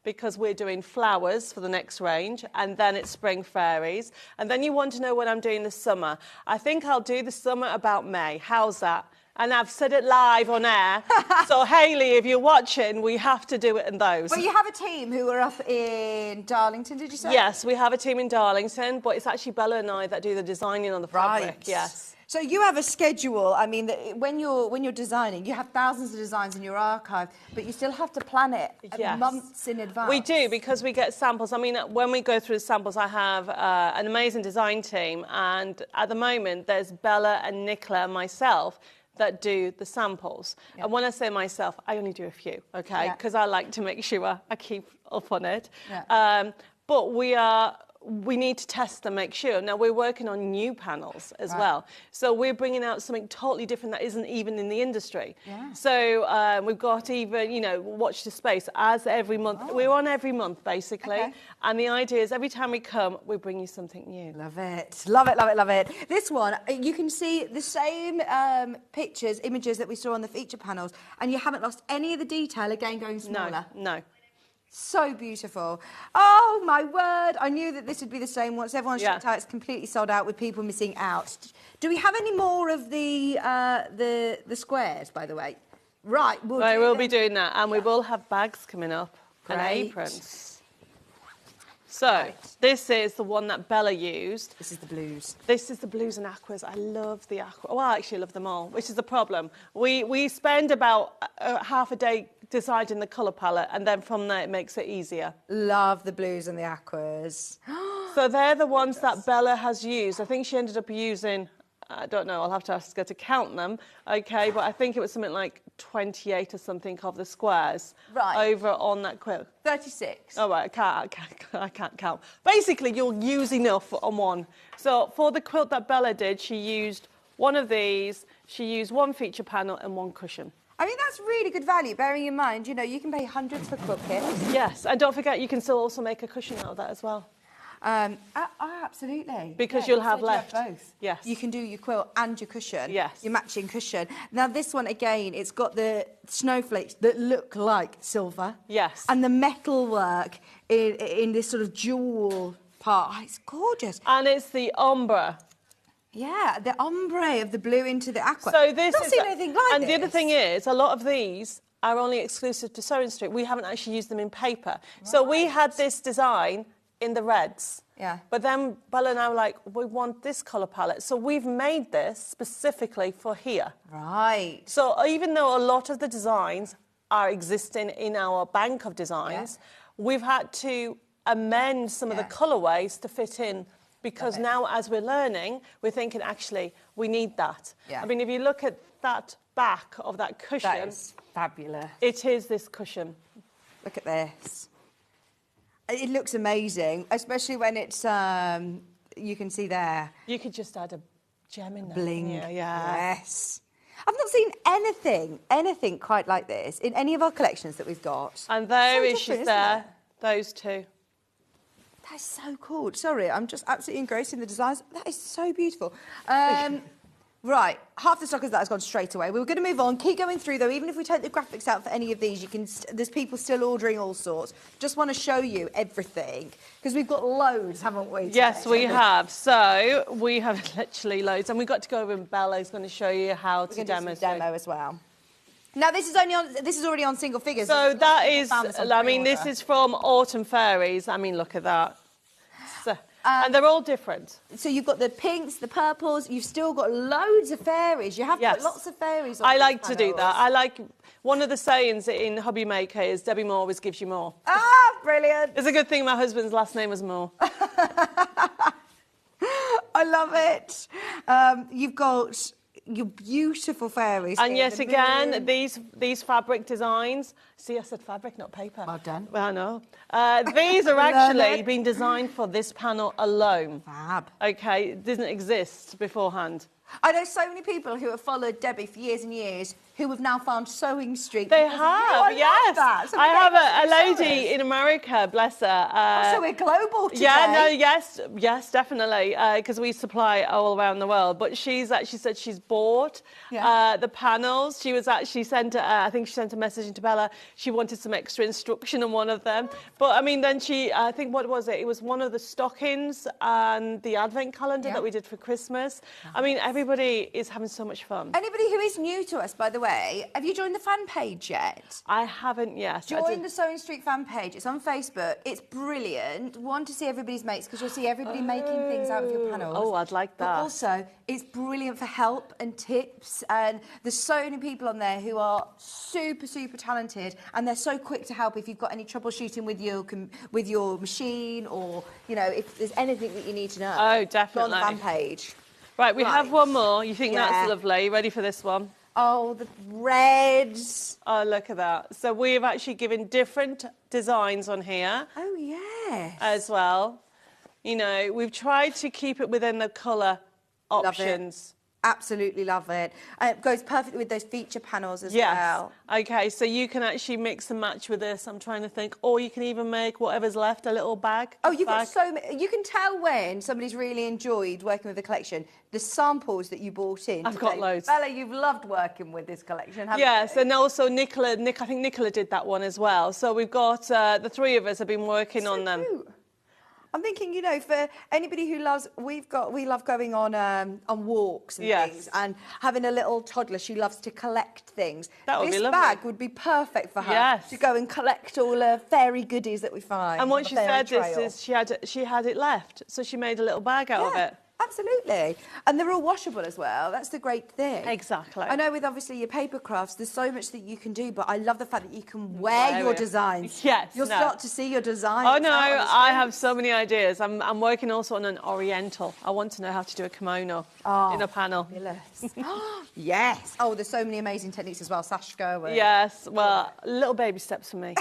because we're doing flowers for the next range, and then it's spring fairies. And then you want to know what I'm doing this summer. I think I'll do the summer about May. How's that? And I've said it live on air. So, Hayley, if you're watching, we have to do it in those. Well, you have a team who are up in Darlington, did you say? Yes, we have a team in Darlington, but it's actually Bella and I that do the designing on the fabric. Yes. So you have a schedule. I mean, when you're designing, you have thousands of designs in your archive, but you still have to plan it months in advance. We do, because we get samples. I mean, when we go through the samples, I have an amazing design team, and at the moment, there's Bella and Nicola and myself that do the samples. And when I say myself, I only do a few, okay? Because I like to make sure I keep up on it. But we are we need to test and make sure. Now, we're working on new panels as well. So we're bringing out something totally different that isn't even in the industry. Yeah. So we've got even, you know, watch the space as every month. We're on every month, basically. Okay. And the idea is every time we come, we bring you something new. Love it. Love it, love it, love it. This one, you can see the same pictures, images that we saw on the feature panels, and you haven't lost any of the detail, again, going smaller. No. So beautiful. Oh, my word. I knew that this would be the same once everyone's checked out. It's completely sold out with people missing out. Do we have any more of the squares, by the way? Right. We'll be doing that. And we will have bags coming up and aprons. So this is the one that Bella used. This is the blues. This is the blues and aquas. I love the aqua. Well, I actually love them all, which is the problem. We spend about half a day deciding the colour palette, and then from there it makes it easier. Love the blues and the aquas. So they're the ones that Bella has used. I think she ended up using, I don't know, I'll have to ask her to count them, okay, but I think it was something like 28 or something of the squares over on that quilt. 36. Oh, right, I can't count. Basically, you'll use enough on one. So for the quilt that Bella did, she used one of these, she used one feature panel and one cushion. I mean, that's really good value, bearing in mind, you know, you can pay hundreds for quilt kits. Yes, and don't forget, you can still also make a cushion out of that as well. Absolutely. Because you'll have left. You have both. Yes. You can do your quilt and your cushion. Yes. Your matching cushion. Now, this one, again, it's got the snowflakes that look like silver. Yes. And the metal work in this sort of jewel part. Oh, it's gorgeous. And it's the ombre. Yeah, the ombre of the blue into the aqua. So this I've not seen anything like and this. the other thing is, a lot of these are only exclusive to Sewing Street. We haven't actually used them in paper. Right. So we had this design in the reds. Yeah. But then Bella and I were like, we want this colour palette. So we've made this specifically for here. Right. So even though a lot of the designs are existing in our bank of designs, we've had to amend some of the colourways to fit in. Because now, as we're learning, we're thinking, actually, we need that. Yeah. I mean, if you look at that back of that cushion... That is fabulous. It is this cushion. Look at this. It looks amazing, especially when it's, you can see there. You could just add a gem in there. Bling. Yeah. Yes. I've not seen anything quite like this in any of our collections that we've got. And there So she's different, there, isn't it? those two. That's so cool. Sorry, I'm just absolutely engrossed in the designs. That is so beautiful. Right, half the stock of that has gone straight away. We were going to move on. Keep going through, though. Even if we take the graphics out for any of these, you can. There's people still ordering all sorts. Just want to show you everything because we've got loads, haven't we? Yes, we have. So we have literally loads, and we got to go over, and Bella's going to show you how to demonstrate. Demo as well. Now this is already on single figures. So that is, I mean, this is from Autumn Fairies. I mean, look at that. So, and they're all different. So you've got the pinks, the purples. You've still got loads of fairies. You have got lots of fairies. On I like to do that. I like one of the sayings in Hobby Maker is Debbie Moore always gives you more. Ah, brilliant! It's a good thing my husband's last name was Moore. I love it. You've got your beautiful fairies. And yet again, these fabric designs. See, I said fabric, not paper. Well done. Well, I know. These are actually been designed for this panel alone. Fab. Okay, it didn't exist beforehand. I know so many people who have followed Debbie for years and years who have now found Sewing Street. They have, yes. So I have a lady in America, bless her. So we're global today. Yeah, no, yes, definitely, because we supply all around the world. But she's actually said she's bought the panels. She was actually sent, I think she sent a message into Bella. She wanted some extra instruction on one of them. But I mean, then I think, what was it? It was one of the stockings and the advent calendar that we did for Christmas. I mean, everybody is having so much fun. Anybody who is new to us, by the way, have you joined the fan page yet? I haven't yet. Join the Sewing Street fan page. It's on Facebook. It's brilliant. Want to see everybody's mates because you'll see everybody making things out of your panels. Oh, I'd like that. But also, it's brilliant for help and tips. And there's so many people on there who are super, super talented, and they're so quick to help if you've got any troubleshooting with your machine, or if there's anything that you need to know. Oh, definitely. Go on the fan page. Right, we have one more. You think that's lovely? You ready for this one? Oh, the reds. Oh, look at that. So we've actually given different designs on here. Oh, yes. As well. You know, we've tried to keep it within the colour options. Absolutely love it. It goes perfectly with those feature panels as well. Okay, so you can actually mix and match with this. I'm trying to think. Or you can even make whatever's left a little bag. Oh, you've got so many. You can tell when somebody's really enjoyed working with the collection. The samples that you brought in. I've got loads. Bella, you've loved working with this collection, haven't you? Yes, and also I think Nicola did that one as well. So we've got, the three of us have been working on them. Cute. I'm thinking, you know, for anybody who loves, we love going on walks and things, and having a little toddler. She loves to collect things. That would be lovely. This bag would be perfect for her to go and collect all the fairy goodies that we find. And once she said this, she had it left, so she made a little bag out of it. Absolutely. And they're all washable as well. That's the great thing. Exactly. I know with obviously your paper crafts, there's so much that you can do, but I love the fact that you can wear your designs. Yes. You'll start to see your designs. Oh, no, I have so many ideas. I'm working also on an oriental. I want to know how to do a kimono in a panel. Fabulous. Yes. Oh, there's so many amazing techniques as well. Sashko. And... Yes. Well, little baby steps for me.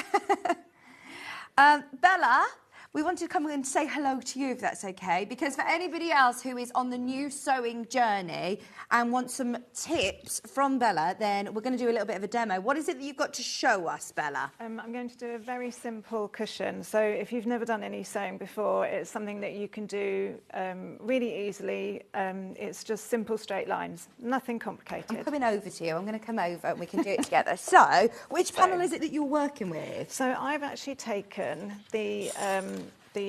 Bella, we want to come and say hello to you, if that's okay, because for anybody else who is on the new sewing journey and wants some tips from Bella, then we're going to do a little bit of a demo. What is it that you've got to show us, Bella? I'm going to do a very simple cushion. So if you've never done any sewing before, it's something that you can do really easily. It's just simple straight lines, nothing complicated. I'm coming over to you. I'm going to come over and we can do it together. So, which panel is it that you're working with? So I've actually taken the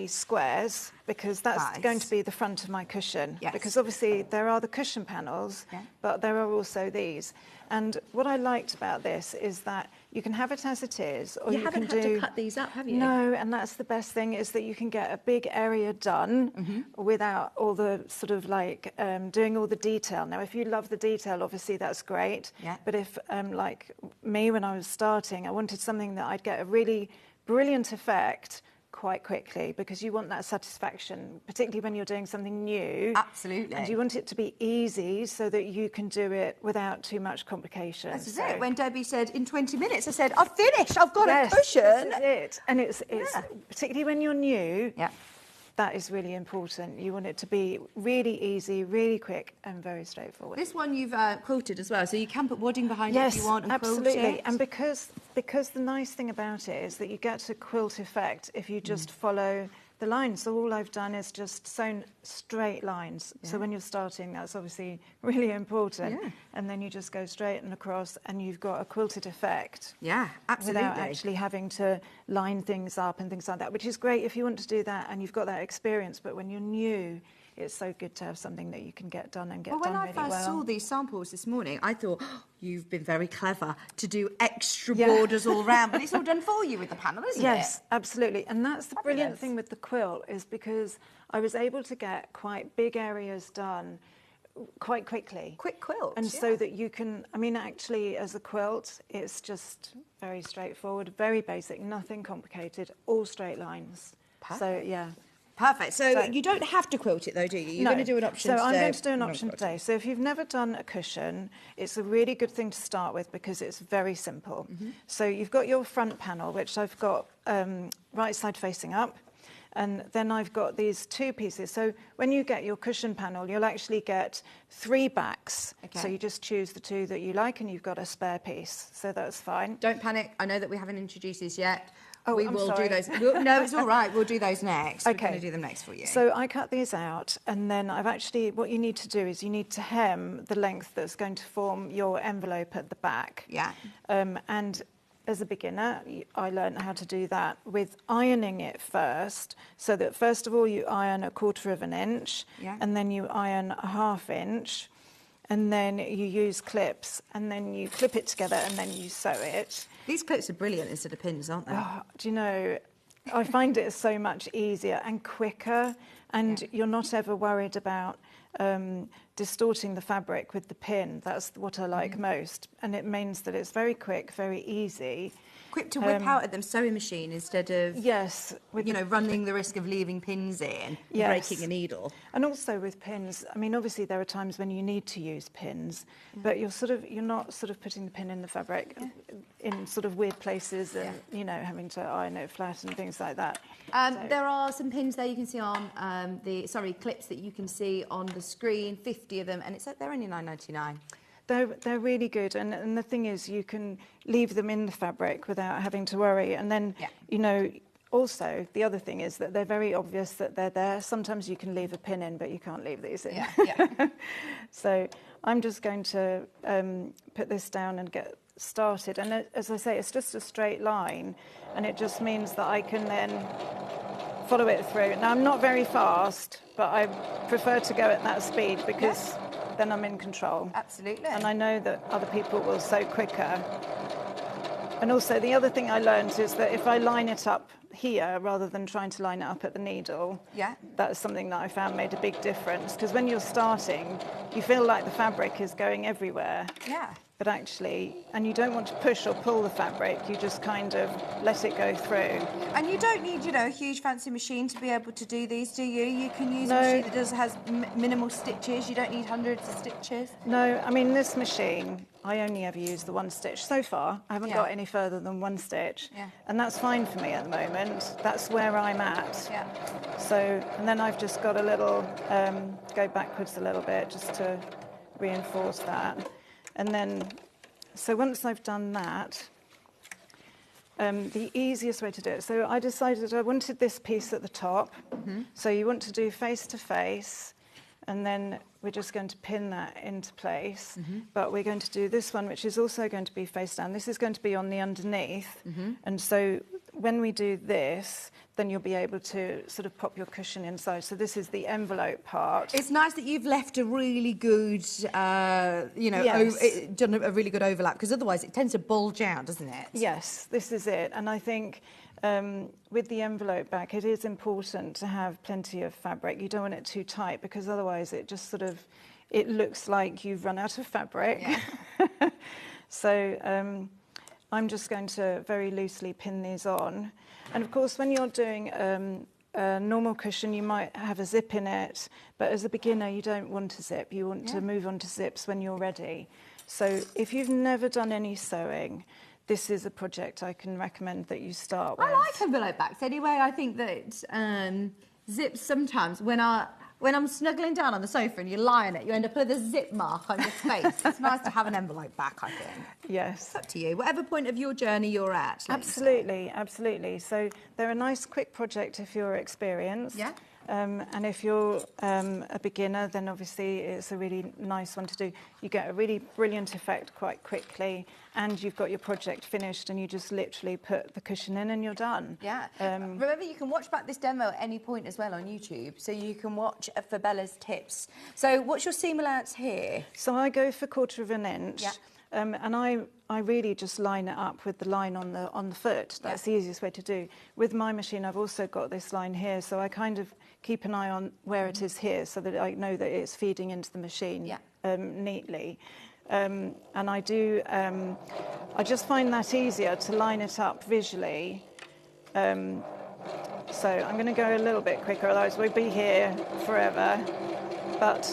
squares, because that's going to be the front of my cushion. Yes. Because obviously there are the cushion panels, but there are also these. And what I liked about this is that you can have it as it is, or you haven't can had to cut these up, have you? No, and that's the best thing, is that you can get a big area done without all the sort of like doing all the detail. Now, if you love the detail, obviously that's great. Yeah. But if, like me, when I was starting, I wanted something that I'd get a really brilliant effect quite quickly, because you want that satisfaction, particularly when you're doing something new. Absolutely. And you want it to be easy so that you can do it without too much complication. This is it. When Debbie said in 20 minutes, I said, I've finished, I've got a cushion. This is it. And it's particularly when you're new, that is really important. You want it to be really easy, really quick, and very straightforward. This one you've quilted as well, so you can put wadding behind it if you want and absolutely. quilt it. And because the nice thing about it is that you get a quilt effect if you just follow the lines. So all I've done is just sewn straight lines. So when you're starting, that's obviously really important. And then you just go straight and across, and you've got a quilted effect. Yeah, absolutely. Without actually having to line things up and things like that, which is great if you want to do that and you've got that experience. But when you're new, it's so good to have something that you can get done and get done really well. When I first saw these samples this morning, I thought, you've been very clever to do extra borders all round, but it's all done for you with the panel, isn't it? Yes, absolutely. And that's the brilliant thing with the quilt, is because I was able to get quite big areas done quite quickly. Quick quilt. And so that you can, I mean, actually, as a quilt, it's just very straightforward, very basic, nothing complicated, all straight lines. Perfect. So, yeah. Perfect. So you don't have to quilt it though, do you? You're going to do an option today. So I'm going to do an option today. So if you've never done a cushion, it's a really good thing to start with because it's very simple. So you've got your front panel, which I've got right side facing up. And then I've got these two pieces. So when you get your cushion panel, you'll actually get 3 backs. So you just choose the 2 that you like, and you've got a spare piece. So that's fine. Don't panic. I know that we haven't introduced these yet. Oh, we will do those. No, it's all right. We'll do those next. Okay. We're going to do them next for you. So I cut these out, and then I've actually, what you need to do is you need to hem the length that's going to form your envelope at the back. Yeah. And as a beginner, I learned how to do that with ironing it first. So that first of all, you iron 1/4 of an inch, and then you iron 1/2 inch, and then you use clips, and then you clip it together, and then you sew it. These clips are brilliant instead of pins, aren't they? Oh, do you know, I find it so much easier and quicker, and you're not ever worried about distorting the fabric with the pin. That's what I like most, and it means that it's very quick, very easy. Quick to whip out at them sewing machine instead of running the risk of leaving pins in and breaking a needle. And also with pins, I mean, obviously there are times when you need to use pins, but you're not sort of putting the pin in the fabric in sort of weird places and having to iron it flat and things like that. There are some pins there you can see on clips that you can see on the screen, 50 of them, and they're only $9.99. They're really good, and the thing is, you can leave them in the fabric without having to worry. And then, also the other thing is that they're very obvious that they're there. Sometimes you can leave a pin in, but you can't leave these in. So I'm just going to put this down and get started. And as I say, it's just a straight line, and it just means that I can then follow it through. Now, I'm not very fast, but I prefer to go at that speed because then I'm in control. Absolutely. And I know that other people will sew quicker. And also the other thing I learned is that if I line it up here rather than trying to line it up at the needle, that's something that I found made a big difference. Because when you're starting, you feel like the fabric is going everywhere. Yeah. But actually, and you don't want to push or pull the fabric, you just kind of let it go through. And you don't need, a huge fancy machine to be able to do these, do you? You can use a machine that has minimal stitches. You don't need hundreds of stitches. No, I mean, this machine, I only ever use the one stitch. So far, I haven't got any further than one stitch. Yeah. And that's fine for me at the moment. That's where I'm at. Yeah. So, and then I've just got a little, go backwards a little bit just to reinforce that. And then, so once I've done that, the easiest way to do it, so I decided I wanted this piece at the top. So you want to do face to face, and then we're just going to pin that into place. But we're going to do this one, which is also going to be face down. This is going to be on the underneath. And so when we do this, then you'll be able to sort of pop your cushion inside. So this is the envelope part. It's nice that you've left a really good, done a really good overlap, because otherwise it tends to bulge out, doesn't it? Yes, this is it. And I think with the envelope back, it is important to have plenty of fabric. You don't want it too tight, because otherwise it just sort of, it looks like you've run out of fabric. Yeah. So I'm just going to very loosely pin these on. And of course, when you're doing a normal cushion, you might have a zip in it, but as a beginner, you don't want a zip. You want to move on to zips when you're ready. So if you've never done any sewing, this is a project I can recommend that you start with. I like envelope backs anyway. I think that zips sometimes, when I'm snuggling down on the sofa and you lie on it, you end up with a zip mark on your face. It's nice to have an envelope back, I think. Yes. It's up to you, whatever point of your journey you're at. Absolutely, absolutely. So they're a nice quick project if you're experienced. Yeah. And if you're a beginner, then obviously it's a really nice one to do. You get a really brilliant effect quite quickly, and you've got your project finished, and you just literally put the cushion in and you're done. Yeah. Remember, you can watch back this demo at any point as well on YouTube, so you can watch for Bella's tips. So what's your seam allowance here? So I go for 1/4 of an inch. Yeah. And I really just line it up with the line on the foot. That's the easiest way to do. With my machine, I've also got this line here, so I kind of keep an eye on where it is here, so that I know that it's feeding into the machine neatly. And I do. I just find that easier to line it up visually. So I'm going to go a little bit quicker, otherwise we'll be here forever. But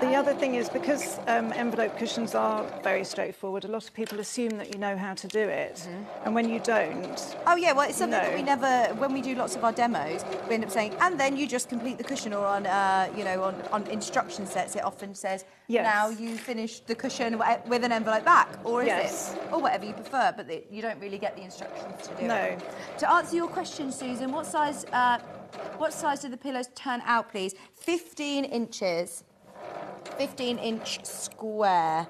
the other thing is, because envelope cushions are very straightforward, a lot of people assume that you know how to do it, and when you don't... Oh yeah, well it's something that we never, when we do lots of our demos, we end up saying, and then you just complete the cushion, or on, on instruction sets, it often says, now you finish the cushion with an envelope back, or is it? Or whatever you prefer, but you don't really get the instructions to do it. To answer your question, Susan, what size do the pillows turn out, please? 15 inches. 15-inch square.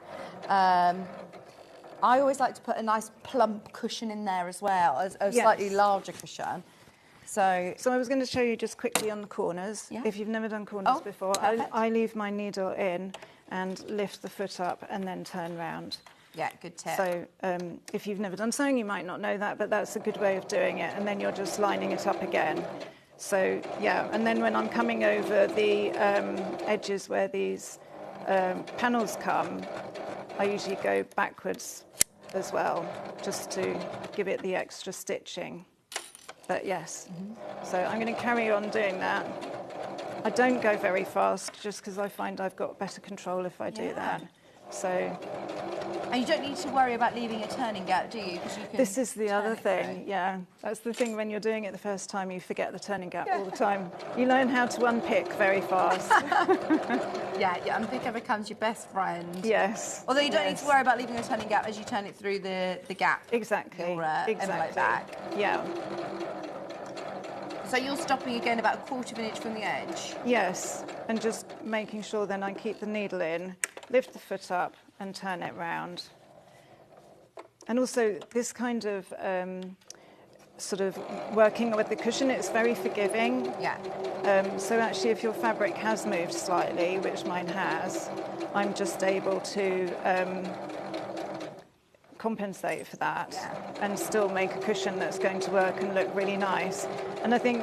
I always like to put a nice plump cushion in there as well, a slightly larger cushion. So I was going to show you just quickly on the corners. If you've never done corners before, I leave my needle in and lift the foot up and then turn round. Yeah, good tip. So if you've never done sewing, you might not know that, but that's a good way of doing it. And then you're just lining it up again. So, and then when I'm coming over the edges where these panels come, I usually go backwards as well, just to give it the extra stitching. But yes, so I'm going to carry on doing that. I don't go very fast just because I find I've got better control if I do that. So, and you don't need to worry about leaving a turning gap, do you? 'Cause you can this is the other thing, through. yeah. That's the thing when you're doing it the first time, you forget the turning gap all the time. You learn how to unpick very fast. Yeah, unpicker becomes your best friend. Yes. Although you don't need to worry about leaving a turning gap as you turn it through the gap. Exactly. Your envelope back. Yeah. So you're stopping again about a quarter of an inch from the edge? Yes, and just making sure then I keep the needle in, lift the foot up and turn it round. And also this kind of sort of working with the cushion, it's very forgiving. Yeah. So actually if your fabric has moved slightly, which mine has, I'm just able to compensate for that and still make a cushion that's going to work and look really nice. And I think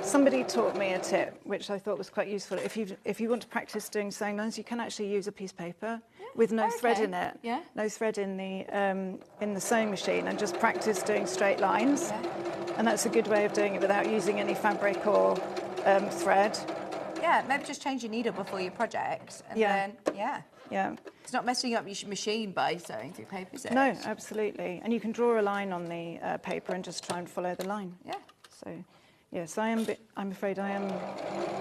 somebody taught me a tip which I thought was quite useful. If you want to practice doing sewing lines, you can actually use a piece of paper with no thread in it, no thread in the sewing machine, and just practice doing straight lines. And that's a good way of doing it without using any fabric or thread. Yeah, maybe just change your needle before your project, and then it's not messing up your machine by sewing through paper, is it? No, absolutely. And you can draw a line on the paper and just try and follow the line. Yeah. So, yes, I'm afraid I am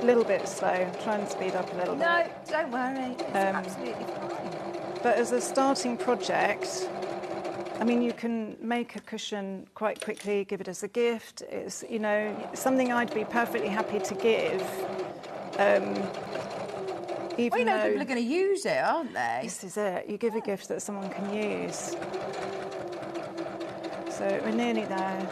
a little bit slow. Try and speed up a little bit. No, don't worry. It's absolutely fine. But as a starting project, I mean, you can make a cushion quite quickly, give it as a gift. It's, you know, something I'd be perfectly happy to give. Even well, you know, though people are going to use it, aren't they? This is it. You give a gift that someone can use. So we're nearly there.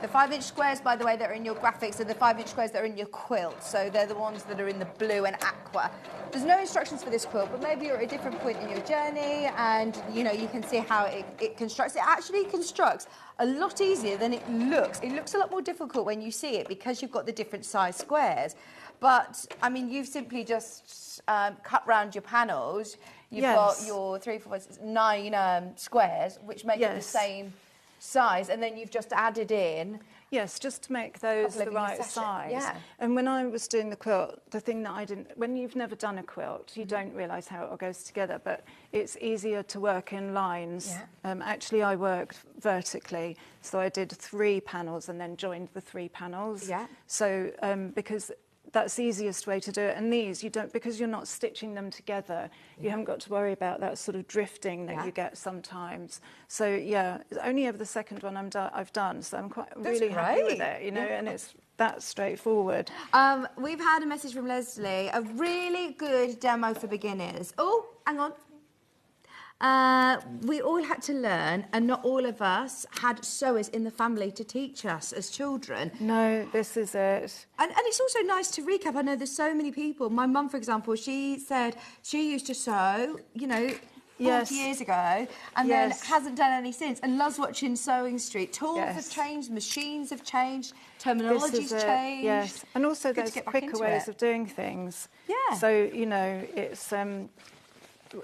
The 5-inch squares, by the way, that are in your graphics are the 5-inch squares that are in your quilt. So they're the ones that are in the blue and aqua. There's no instructions for this quilt, but maybe you're at a different point in your journey and, you know, you can see how it constructs. It actually constructs a lot easier than it looks. It looks a lot more difficult when you see it because you've got the different size squares. But, I mean, you've simply just cut round your panels. You've got your 3, 4, 5, 6, 9 squares, which make it the same size, and then you've just added in. Yes, just to make those the right size. Yeah. And when I was doing the quilt, the thing that I didn't, when you've never done a quilt, you don't realise how it all goes together, but it's easier to work in lines. Actually, I worked vertically, so I did 3 panels and then joined the 3 panels. Yeah. So, because that's the easiest way to do it. And these, you don't, because you're not stitching them together, you haven't got to worry about that sort of drifting that you get sometimes. So yeah, it's only over the second one I've done, so I'm quite really happy with it, you know, and it's that straightforward. We've had a message from Leslie, a really good demo for beginners. Oh, hang on. We all had to learn, and not all of us had sewers in the family to teach us as children. No, this is it. And it's also nice to recap. I know there's so many people. My mum, for example, she said she used to sew, you know, 40 years ago, and then hasn't done any since, and loves watching Sewing Street. Tools have changed, machines have changed, terminology's changed. Yes, and also there's quicker ways of doing things. Yeah. So, you know, it's...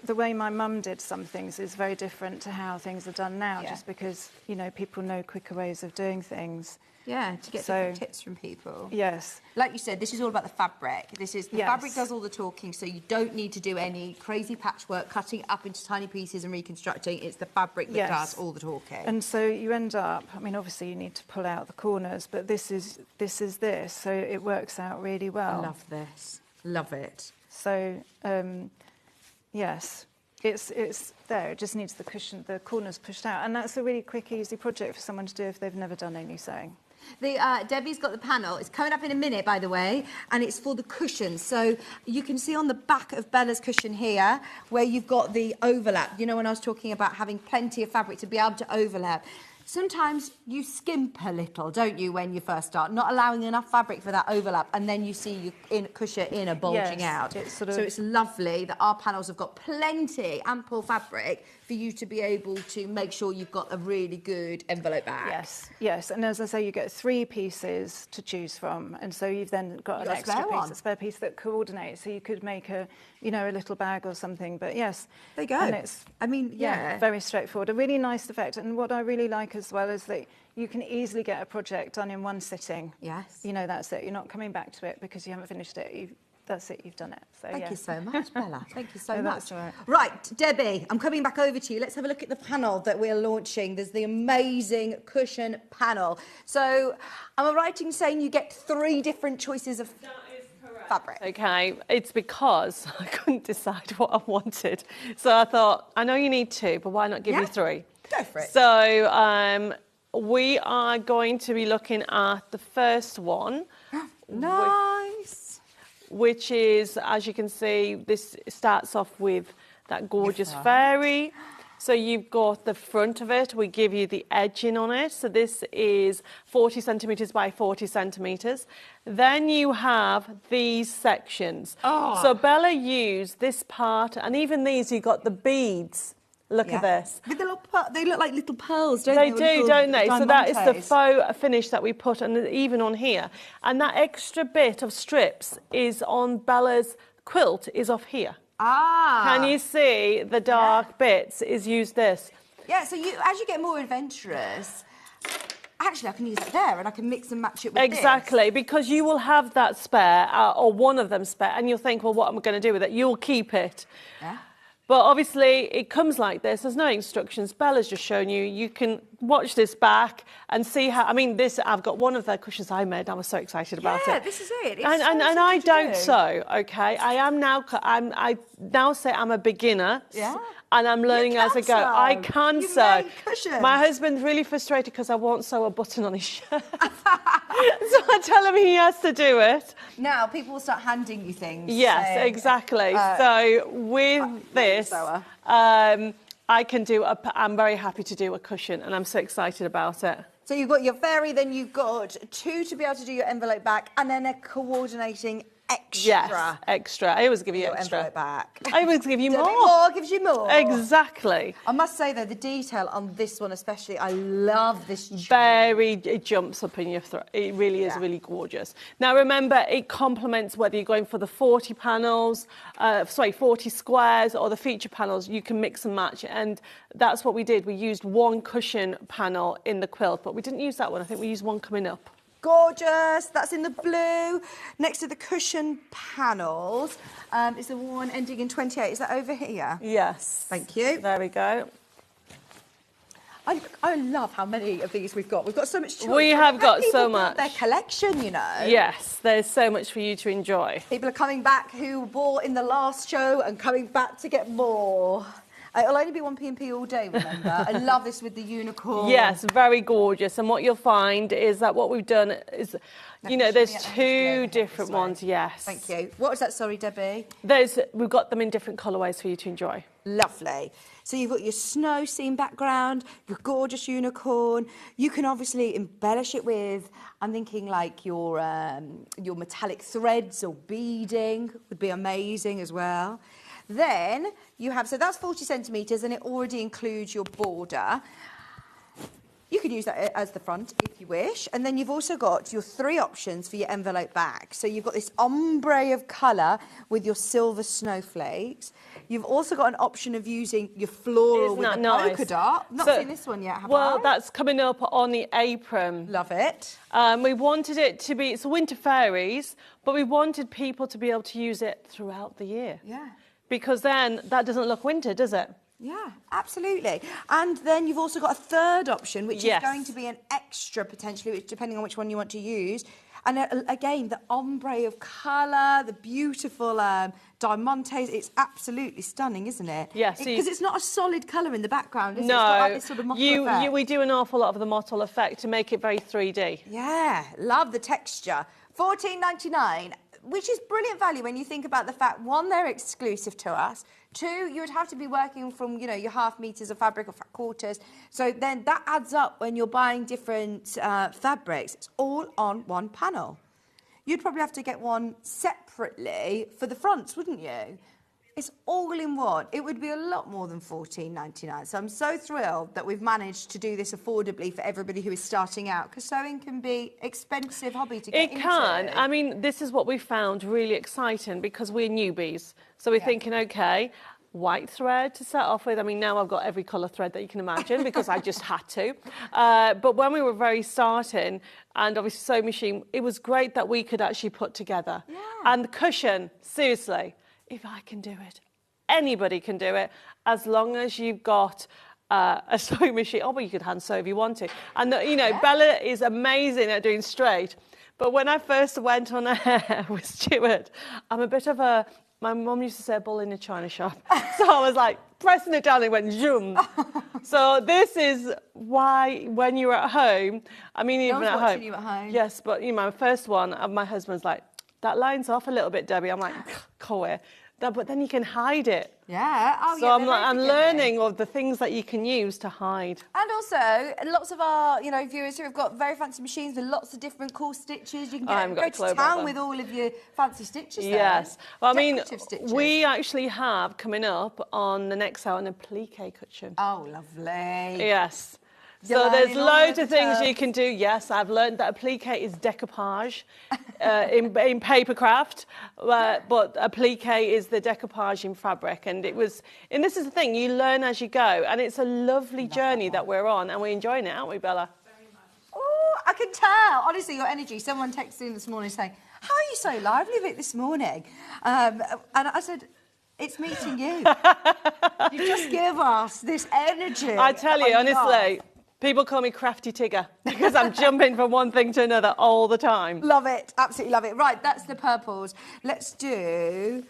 the way my mum did some things is very different to how things are done now, just because, you know, people know quicker ways of doing things. Yeah, to get different tips from people. Yes. Like you said, this is all about the fabric. This is the fabric does all the talking, so you don't need to do any crazy patchwork, cutting it up into tiny pieces and reconstructing. It's the fabric that does all the talking. And so you end up, I mean, obviously you need to pull out the corners, but this is this, so it works out really well. I love this. Love it. So, yes, it's there. It just needs the cushion, the corners pushed out, and that's a really quick, easy project for someone to do if they've never done any sewing. Debbie's got the panel. It's coming up in a minute, by the way, and it's for the cushions. So you can see on the back of Bella's cushion here where you've got the overlap. You know, when I was talking about having plenty of fabric to be able to overlap. sometimes you skimp a little, don't you, when you first start, not allowing enough fabric for that overlap, and then you see your cushion inner bulging out. It's sort of... So it's lovely that our panels have got plenty, ample fabric for you to be able to make sure you've got a really good envelope bag. Yes, yes, and as I say, you get 3 pieces to choose from, and so you've then got an extra piece, a spare piece that coordinates, so you could make a, you know, a little bag or something, but yes. There you go. And it's, I mean, yeah. very straightforward, a really nice effect, and what I really like as well is that you can easily get a project done in one sitting. Yes. You know, that's it, you're not coming back to it because you haven't finished it, that's it, you've done it. So, Thank you so much, Bella. Thank you so No, much. that's all right. Right, Debbie, I'm coming back over to you. Let's have a look at the panel that we're launching. There's the amazing cushion panel. So, am I right in saying you get 3 different choices of fabric? Okay, it's because I couldn't decide what I wanted. So I thought, I know you need 2, but why not give me 3? Go for it. So we are going to be looking at the first one. Nice. Which is, as you can see, this starts off with that gorgeous fairy. So you've got the front of it, we give you the edging on it. So this is 40 centimetres by 40 centimetres. Then you have these sections. Oh. So Bella used this part, and even these, you got the beads. Look at this. With the little they look like little pearls, don't They they? do, don't they? So that is the diamantes. faux finish that we put, and even on here. And that extra bit of strips is on Bella's quilt, is off here. Ah. Can you see the dark bits is used this? Yeah, so as you get more adventurous, actually I can use it there and I can mix and match it with Exactly, because you will have that spare, or one of them spare, and you'll think, well, what am I going to do with it? You'll keep it. Yeah. But obviously, it comes like this. There's no instructions. Bella's just shown you. You can watch this back and see how... I mean, this, I've got one of the cushions I made. I was so excited about it. Yeah, this is it. It's And so I simple to don't do. sew, OK? I now say I'm a beginner. Yeah. And I'm learning as I go. sew. I can You sew. make cushions. My husband's really frustrated because I won't sew a button on his shirt. So I tell him he has to do it. Now, people will start handing you things. Yes, saying, exactly. So with this, sewer. I can do I'm very happy to do a cushion, and I'm so excited about it. So you've got your fairy, then you've got 2 to be able to do your envelope back, and then a coordinating extra. Yes, extra. I always give you your extra. envelope back. I always give you A bit more. more gives you more. Exactly. I must say, though, the detail on this one especially, I love this. It jumps up in your throat. It really is really gorgeous. Now, remember, it complements whether you're going for the 40 panels, 40 squares, or the feature panels. You can mix and match, and that's what we did. We used 1 cushion panel in the quilt, but we didn't use that one. I think we used 1 coming up. Gorgeous. That's in the blue. Next to the cushion panels is the one ending in 28. Is that over here? Yes. Thank you. There we go. I love how many of these we've got. We've got so much choice. We have got People so build much. Their collection, you know. Yes, there's so much for you to enjoy. People are coming back who bought in the last show and coming back to get more. It'll only be 1 P&P all day, remember? I love this with the unicorn. Yes, very gorgeous. And what you'll find is that what we've done is, you know, there's 2 different ones. Yes. Thank you. What was that? Sorry, Debbie. We've got them in different colourways for you to enjoy. Lovely. So you've got your snow scene background, your gorgeous unicorn. You can obviously embellish it with, I'm thinking like your metallic threads or beading would be amazing as well. Then you have, so that's 40 centimetres and it already includes your border. You can use that as the front if you wish. And then you've also got your 3 options for your envelope back. So you've got this ombre of colour with your silver snowflakes. You've also got an option of using your floral with a polka dot. Not seen this one yet, have I? Well, that's coming up on the apron. Love it. We wanted it to be, it's winter fairies, but we wanted people to be able to use it throughout the year. Yeah. Because then that doesn't look winter, does it? Yeah, absolutely. And then you've also got a 3rd option, which is going to be an extra potentially, which, depending on which one you want to use. And again, the ombre of colour, the beautiful diamantes, it's absolutely stunning, isn't it? Yes. Because it's not a solid colour in the background, is it? No, It's got like this sort of mottle effect. we do an awful lot of the mottle effect to make it very 3D. Yeah, love the texture. $14.99. which is brilliant value when you think about the fact, one, they're exclusive to us. Two, you would have to be working from, you know, your half meters of fabric or quarters. So then that adds up when you're buying different fabrics. It's all on one panel. You'd probably have to get one separately for the fronts, wouldn't you? It's all in one. It would be a lot more than $14.99. So I'm so thrilled that we've managed to do this affordably for everybody who is starting out, because sewing can be expensive hobby to get into. It can. I mean, this is what we found really exciting because we're newbies. So we're thinking, okay, white thread to start off with. I mean, now I've got every colour thread that you can imagine because I just had to. But when we were very starting, and obviously sewing machine, it was great that we could actually put together. Yeah. And the cushion, seriously, if I can do it, anybody can do it, as long as you've got a sewing machine. Oh, well, you could hand sew if you want to. And, you know, Bella is amazing at doing straight. But when I first went on air with Stuart, I'm a bit of a... My mum used to say a bull in a china shop. So I was like, pressing it down, it went zoom. So this is why when you're at home, I mean, even at home. You at home. Yes, but, you know, my first one, my husband's like, that line's off a little bit, Debbie. I'm like, cool. But then you can hide it. Yeah. Oh, so I'm learning of the things that you can use to hide. And also, lots of our, you know, viewers who have got very fancy machines with lots of different cool stitches. You can go to town with all of your fancy stitches. Yes. Well, I mean, stitches. We actually have coming up on the next hour an applique cushion. Oh, lovely. Yes. So there's loads of things you can do. Yes, I've learned that applique is decoupage in papercraft, but applique is the decoupage in fabric. And this is the thing, you learn as you go. And it's a lovely journey that we're on, and we're enjoying it, aren't we, Bella? Oh, I can tell. Honestly, your energy. Someone texted in this morning saying, how are you so lively with it this morning? And I said, it's meeting you. You just give us this energy. I tell you, honestly, people call me Crafty Tigger because I'm jumping from one thing to another all the time. Love it. Absolutely love it. Right, that's the purples. Let's do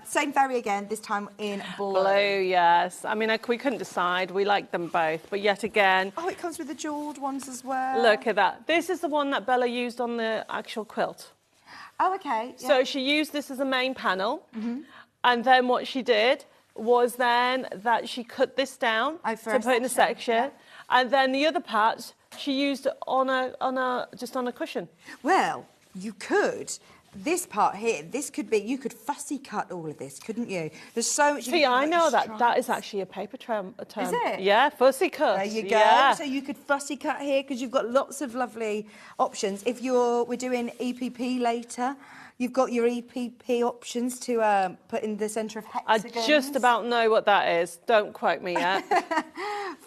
same fairy again, this time in blue. Blue, yes. I mean, we couldn't decide. We like them both. But yet again... Oh, it comes with the jewelled ones as well. Look at that. This is the one that Bella used on the actual quilt. Oh, okay. Yeah. So she used this as a main panel. And then what she did was then that she cut this down to put in a section. Yeah. And then the other parts she used just on a cushion. Well, you could. This part here, this could be, you could fussy cut all of this, couldn't you? There's so much... See, I know that is actually a paper term. Is it? Yeah, fussy cut. There you go. Yeah. So you could fussy cut here because you've got lots of lovely options. If we're doing EPP later, you've got your EPP options to put in the centre of hexagons. I just about know what that is. Don't quote me yet.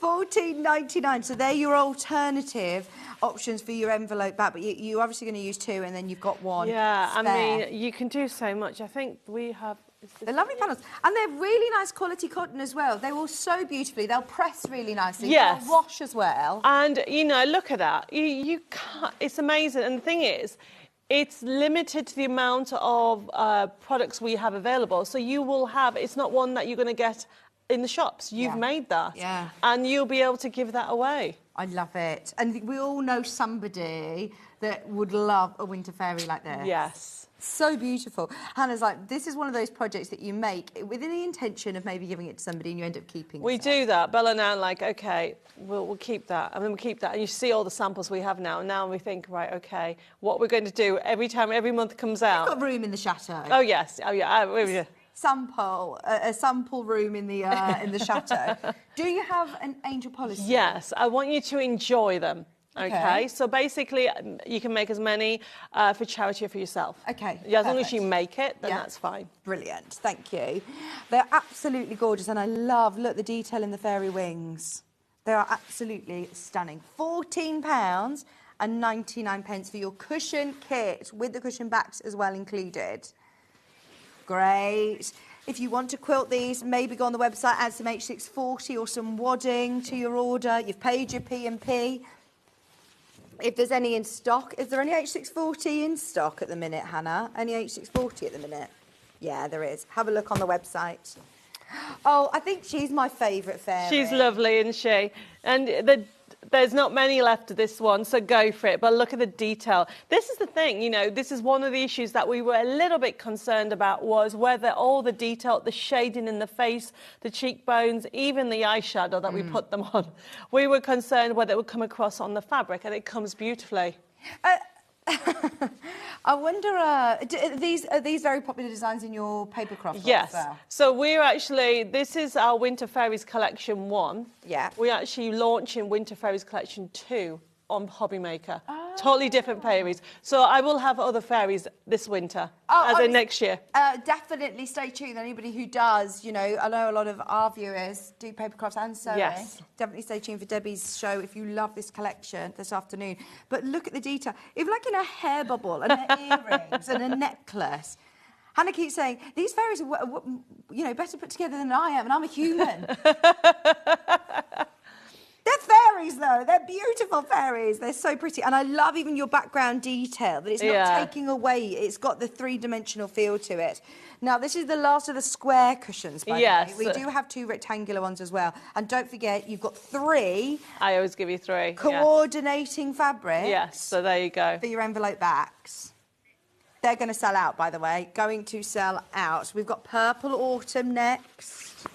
$14.99. So they're your alternative options for your envelope back, but you're obviously going to use two, and then you've got one. Yeah, spare. I mean, you can do so much. I think we have... They're lovely panels. And they're really nice quality cotton as well. They will sew beautifully. They'll press really nicely. Yes. They'll wash as well. And, you know, look at that. You can't... It's amazing. And the thing is, it's limited to the amount of products we have available. So you will have... It's not one that you're going to get in the shops. You've made that. Yeah. And you'll be able to give that away. I love it. And we all know somebody that would love a winter fairy like this. Yes. So beautiful. Hannah's like, this is one of those projects that you make within the intention of maybe giving it to somebody and you end up keeping it. We do that. Bella and I are like, OK, we'll keep that. And then we'll keep that. And you see all the samples we have now. And now we think, right, OK, what we're going to do every month comes out. We've got room in the chateau. Oh, yes. Oh, yeah. A sample room in the chateau. Do you have an angel policy? Yes, I want you to enjoy them. Okay, so basically you can make as many for charity or for yourself. Okay, yeah, as long as you make it, then that's fine. Brilliant, thank you. They're absolutely gorgeous, and I love, look, the detail in the fairy wings. They are absolutely stunning. £14.99 for your cushion kit with the cushion backs as well included. Great. If you want to quilt these, maybe go on the website, add some H640 or some wadding to your order. You've paid your P&P. If there's any in stock, is there any H640 in stock at the minute, Hannah? Any H640 at the minute? Yeah, there is. Have a look on the website. Oh, I think she's my favourite fairy. She's lovely, isn't she? And There's not many left of this one, so go for it. But look at the detail. This is the thing, you know, this is one of the issues that we were a little bit concerned about, was whether all the detail, the shading in the face, the cheekbones, even the eyeshadow that we put them on, we were concerned whether it would come across on the fabric, and it comes beautifully. I wonder, are these very popular designs in your paper craft? Yes. Well? So we're actually, this is our Winter Fairies Collection 1. Yeah. We're actually launching Winter Fairies Collection 2 on Hobbymaker. Totally different fairies. So I will have other fairies this winter, as in next year. Definitely stay tuned. Anybody who does, you know, I know a lot of our viewers do paper crafts and sewing. Yes. Definitely stay tuned for Debbie's show if you love this collection this afternoon. But look at the detail. Even like in a hair bubble and her earrings and a necklace. Hannah keeps saying, these fairies are, you know, better put together than I am, and I'm a human. They're fairies, though. They're beautiful fairies. They're so pretty. And I love even your background detail, that it's not taking away. It's got the three-dimensional feel to it. Now, this is the last of the square cushions, by the way. We do have 2 rectangular ones as well. And don't forget, you've got 3... I always give you 3. Coordinating fabrics. Yes, so there you go. For your envelope backs. They're going to sell out, by the way. Going to sell out. We've got Purple Autumn next.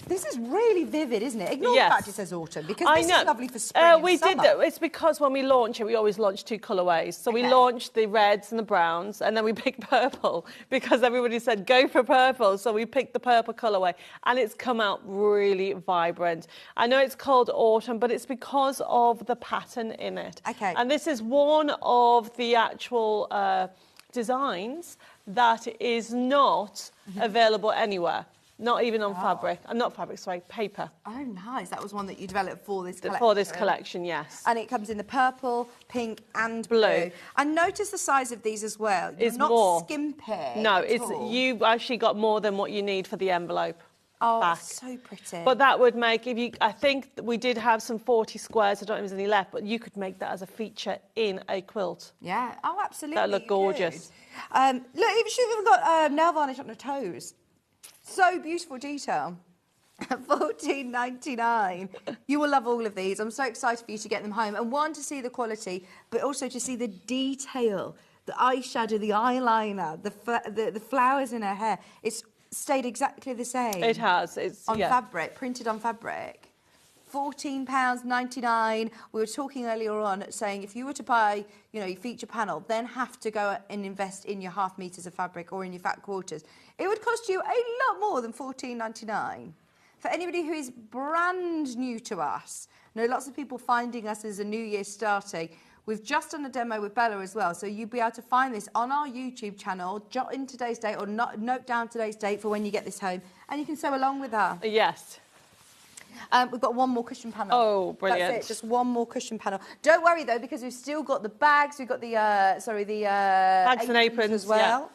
This is really vivid, isn't it? Ignore the fact it says autumn, because this is lovely for spring and summer. It's because when we launch it, we always launch 2 colourways. So we launched the reds and the browns, and then we picked purple, because everybody said, go for purple. So we picked the purple colourway, and it's come out really vibrant. I know it's called autumn, but it's because of the pattern in it. Okay. And this is one of the actual designs that is not available anywhere. Not even on fabric. Not fabric, sorry, paper. Oh, nice. That was one that you developed for this collection. For this collection, yes. And it comes in the purple, pink and blue. And notice the size of these as well. You're not skimpy. No, you've actually got more than what you need for the envelope. Oh, so pretty. But that would make, I think we did have some 40 squares, I don't know if there's any left, but you could make that as a feature in a quilt. Yeah, oh, absolutely. That look gorgeous. Look, she's even got nail varnish on her toes. So beautiful detail. $14.99. You will love all of these. I'm so excited for you to get them home. And one, to see the quality, but also to see the detail, the eyeshadow, the eyeliner, the flowers in her hair. It's stayed exactly the same. It has. It's on fabric, printed on fabric. £14.99. We were talking earlier on saying if you were to buy, you know, your feature panel, then have to go and invest in your half meters of fabric or in your fat quarters, it would cost you a lot more than £14.99. For anybody who is brand new to us, I know lots of people finding us as a new year starting. We've just done a demo with Bella as well, so you'll be able to find this on our YouTube channel. Jot in today's date or note down today's date for when you get this home, and you can sew along with her. Yes. We've got one more cushion panel. Oh, brilliant. That's it, just one more cushion panel. Don't worry, though, because we've still got the bags. We've got the, bags and aprons as well. Yeah.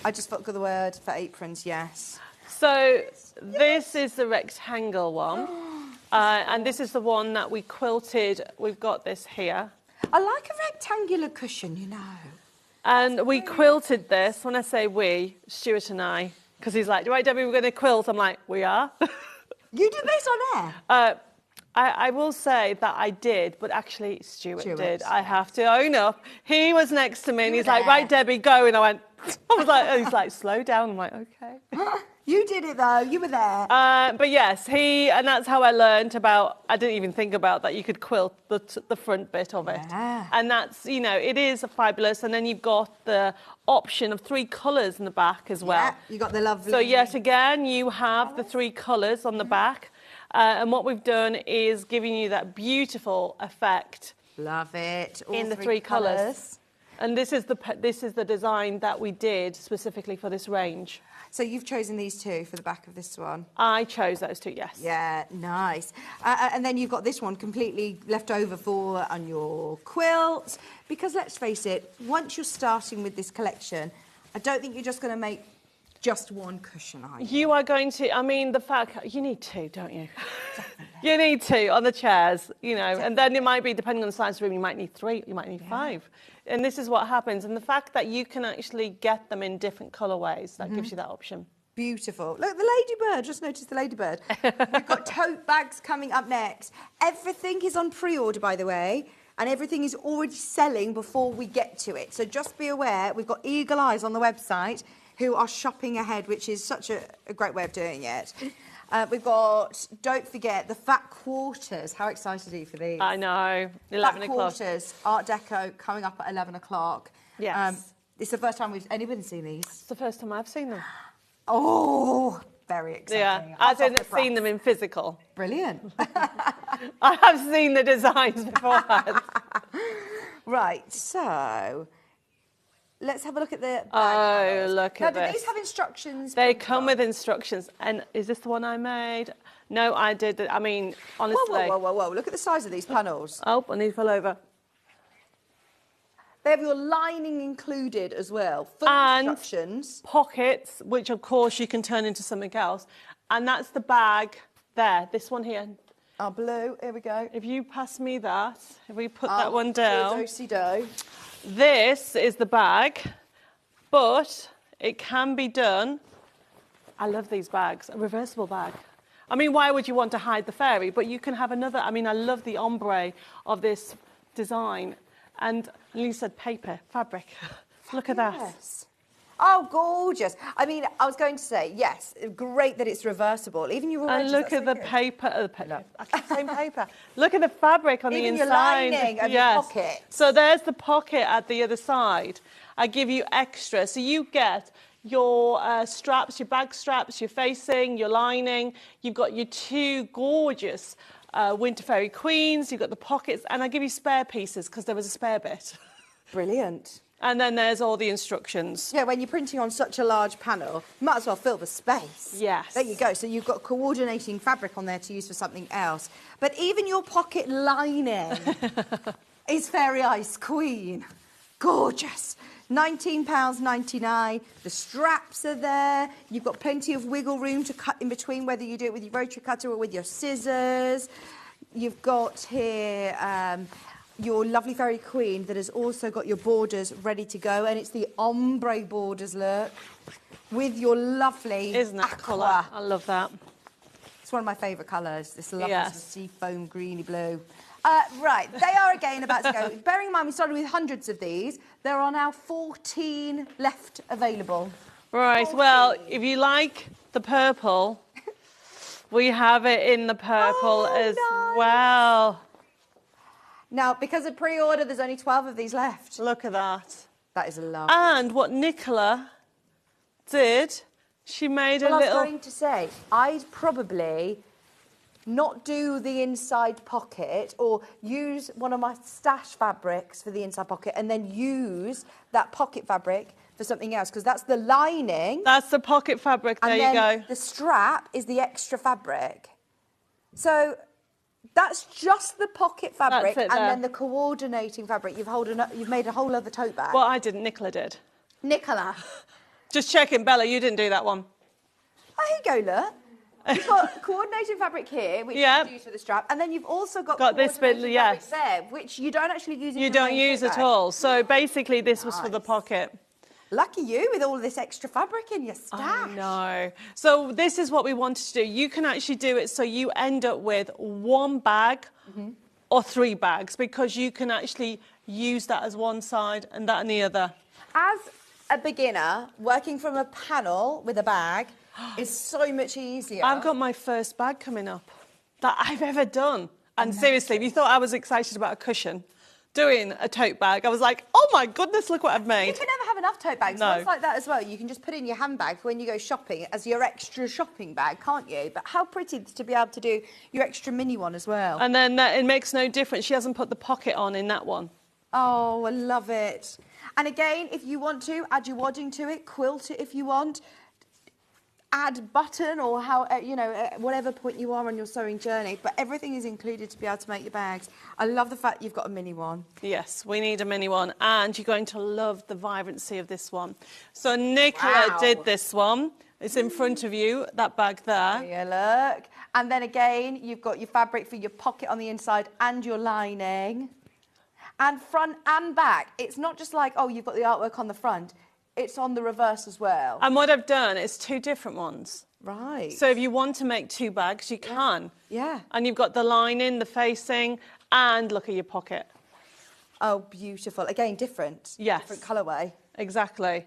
I just forgot the word for aprons, yes. So this is the rectangle one. And this is the one that we quilted. We've got this here. I like a rectangular cushion, you know. And we quilted this. When I say we, Stuart and I, because he's like, right, Debbie, we're going to quilt. I'm like, we are. You did this on air? I will say that I did, but actually Stuart did. I have to own up. He was next to me and he's like, right, Debbie, go. And I went, he's like, slow down. I'm like, okay. You did it though, you were there. But yes, and that's how I learned about, I didn't even think about that you could quilt the front bit of it. Yeah. And that's, you know, it is fabulous. And then you've got the option of 3 colours in the back as well. Yeah, you got the lovely. So yet again, you have the 3 colours on the back. And what we've done is giving you that beautiful effect. Love it. All in the 3 colours. And this is the design that we did specifically for this range. So you've chosen these 2 for the back of this one? I chose those 2, yes. Yeah, nice. And then you've got this one completely left over on your quilt. Because let's face it, once you're starting with this collection, I don't think you're just going to make just one cushion, are you? You are going to, I mean, the fact, you need 2, don't you? You need 2 on the chairs, you know, and then it might be, depending on the size of the room, you might need 3, you might need 5. And this is what happens. And the fact that you can actually get them in different colourways, that gives you that option. Beautiful. Look, the ladybird. Just noticed the ladybird. We've got tote bags coming up next. Everything is on pre-order, by the way, and everything is already selling before we get to it. So just be aware, we've got eagle eyes on the website who are shopping ahead, which is such a great way of doing it. We've got, don't forget, the fat quarters. How excited are you for these? I know, 11 fat o'clock. quarters, Art Deco, coming up at 11 o'clock. Yes. It's the first time anybody seen these. It's the first time I've seen them. Oh, very exciting. Yeah, I didn't seen them in physical. Brilliant. I have seen the designs beforehand. Right, so let's have a look at the bag Oh, look now, at do this. these have instructions? They come with instructions. And is this the one I made? No, I did. I mean, honestly. Whoa. Look at the size of these panels. Oh, I need to fall over. They have your lining included as well. Full And instructions. pockets, which of course you can turn into something else. And that's the bag there, this one here. Our blue, here we go. If you pass me that, if we put that one down. Do-si-do. This is the bag, but it can be done. I love these bags, a reversible bag. I mean, why would you want to hide the fairy? But you can have another. I mean, I love the ombre of this design. And you said paper, fabric. Look at that. Yes. Oh, gorgeous. I mean, I was going to say, yes, great that it's reversible. Even your And look at the paper. I keep saying paper. Look at the fabric on the Even inside. your lining and your pocket. So there's the pocket at the other side. I give you extra. So you get your straps, your bag straps, your facing, your lining. You've got your two gorgeous Winter Fairy Queens. You've got the pockets. And I give you spare pieces because there was a spare bit. Brilliant. And then there's all the instructions. Yeah, when you're printing on such a large panel, you might as well fill the space. Yes. There you go. So you've got coordinating fabric on there to use for something else. But even your pocket lining is Fairy Ice Queen. Gorgeous. £19.99. The straps are there. You've got plenty of wiggle room to cut in between, whether you do it with your rotary cutter or with your scissors. You've got here your lovely Fairy Queen that has also got your borders ready to go, and it's the ombre borders, look, with your lovely Isn't that colour? I love that. It's one of my favourite colours, this lovely Yes. sort of sea foam greeny blue. Right, they are again about to go. Bearing in mind we started with hundreds of these, there are now 14 left available. Right, 14. well, if you like the purple, we have it in the purple as nice. well. Now, because of pre-order, there's only 12 of these left. Look at that. That is lovely. And what Nicola did, she made a Well, I little... was going to say, I'd probably not do the inside pocket or use one of my stash fabrics for the inside pocket and then use that pocket fabric for something else, because that's the lining. That's the pocket fabric, there and you then go. the strap is the extra fabric. So that's just the pocket fabric That's it and there. then the coordinating fabric. You've made a whole other tote bag. Well, I didn't, Nicola did. Nicola. Just checking, Bella, you didn't do that one. Oh, here you go, look. You've got coordinating fabric here, which Yeah. you use for the strap, and then you've also got This bit, coordinating yes. fabric there, which you don't actually use in You your don't main use tote at bag. all. So basically this was for the Nice. pocket. Lucky you with all this extra fabric in your stash. I know. So this is what we wanted to do. You can actually do it so you end up with one bag or 3 bags, because you can actually use that as one side and that on the other. As a beginner, working from a panel with a bag is so much easier. I've got my first bag coming up that I've ever done. And seriously, if you thought I was excited about a cushion, doing a tote bag, I was like, oh my goodness, look what I've made. You can never have enough tote bags. No. Ones like that as well. You can just put in your handbag for when you go shopping as your extra shopping bag, can't you? But how pretty to be able to do your extra mini one as well. And then it makes no difference. She hasn't put the pocket on in that one. Oh, I love it. And again, if you want to, add your wadding to it, quilt it if you want. Add button or how, whatever point you are on your sewing journey. But everything is included to be able to make your bags. I love the fact you've got a mini one. Yes, we need a mini one. And you're going to love the vibrancy of this one. So Nicola Wow. did this one. It's in front of you, that bag there. Here, look. And then again, you've got your fabric for your pocket on the inside and your lining. And front and back. It's not just like, oh, you've got the artwork on the front. it's on the reverse as well. And what I've done is 2 different ones. Right. So if you want to make 2 bags, you can. Yeah. And you've got the lining, the facing, and look at your pocket. Oh, beautiful. Again, different. Yes. Different colourway. Exactly.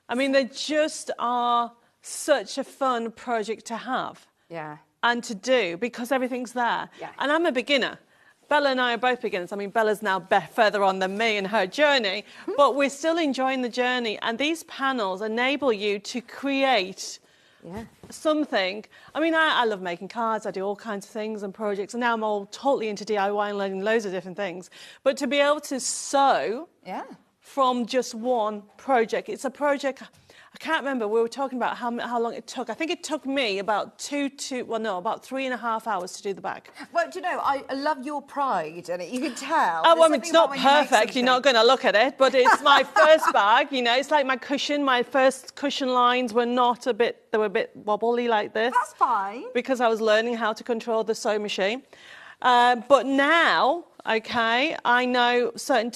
I mean, they just are such a fun project to have. Yeah. And to do, because everything's there. Yeah. And I'm a beginner. Bella and I are both beginners. I mean, Bella's now further on than me in her journey, but we're still enjoying the journey. And these panels enable you to create something. I mean, I love making cards. I do all kinds of things and projects. And now I'm all totally into DIY and learning loads of different things. But to be able to sew from just one project, it's a project... I can't remember, we were talking about how long it took. I think it took me about 3.5 hours to do the bag. Well, do you know, I love your pride in it. You can tell. Oh, well, it's not perfect. You're not going to look at it, but it's my first bag. You know, it's like my cushion. My first cushion lines were not they were a bit wobbly like this. That's fine. Because I was learning how to control the sewing machine. But now, okay, I know certain,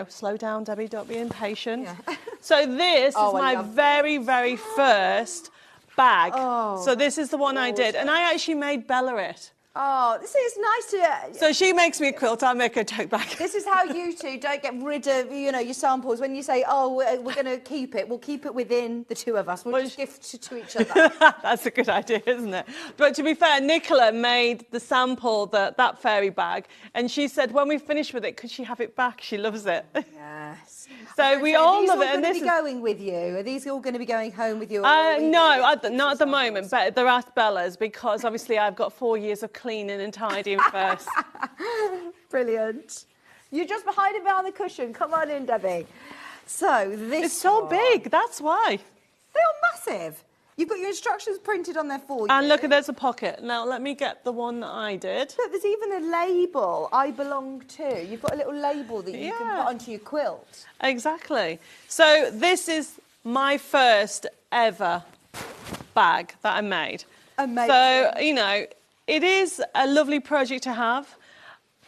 slow down, Debbie, don't be impatient. Yeah. So this is my very, very first bag. Oh, so this is the one I did. And I actually made Bella it. Oh, this is nice to... So she makes me a quilt, I make her a tote bag. This is how you two don't get rid of, your samples. When you say, oh, we're going to keep it, we'll keep it within the 2 of us. We'll just gift it to each other. That's a good idea, isn't it? But to be fair, Nicola made the sample, that fairy bag, and she said when we finish with it, could she have it back? She loves it. Yes. So we all love it. And this is going with you? Are these all going to be going home with you? No, not at the moment, but they're at Bella's because obviously I've got 4 years of cleaning and tidying first. Brilliant. You're just behind the cushion. Come on in, Debbie. So this It's so big, that's why. They are massive. You've got your instructions printed on there for you. And look, there's a pocket. Now, let me get the one that I did. Look, there's even a label, I belong to. You've got a little label that you can put onto your quilt. Exactly. So this is my first ever bag that I made. Amazing. So, it is a lovely project to have.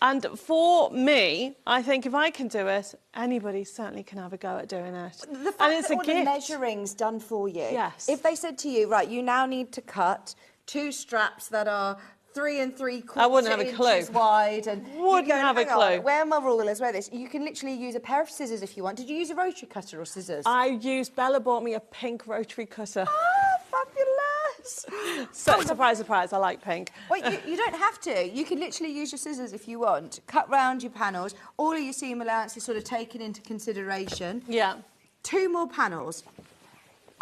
And for me, I think if I can do it, anybody certainly can have a go at doing it. The fact and it's that a all gift. the measuring's done for you. Yes. If they said to you, right, you now need to cut 2 straps that are 3 3/4 I wouldn't have a clue. inches wide, and Wouldn't have a clue. Where are my rulers? Where this? You can literally use a pair of scissors if you want. Did you use a rotary cutter or scissors? Bella bought me a pink rotary cutter. Ah, fabulous. So, surprise, surprise, I like pink. Well, you don't have to. You can literally use your scissors if you want. Cut round your panels. All of your seam allowance is sort of taken into consideration. Yeah. 2 more panels.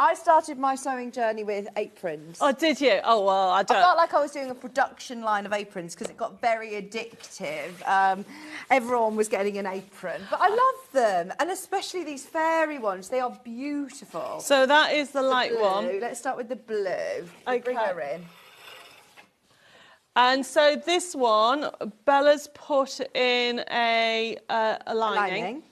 I started my sewing journey with aprons. Oh, did you? Oh, well, I don't... I felt like I was doing a production line of aprons because it got very addictive. Everyone was getting an apron. But I love them, and especially these fairy ones. They are beautiful. So that is the light blue. one. Let's start with the blue. Okay. Bring her in. And so this one, Bella's put in a lining.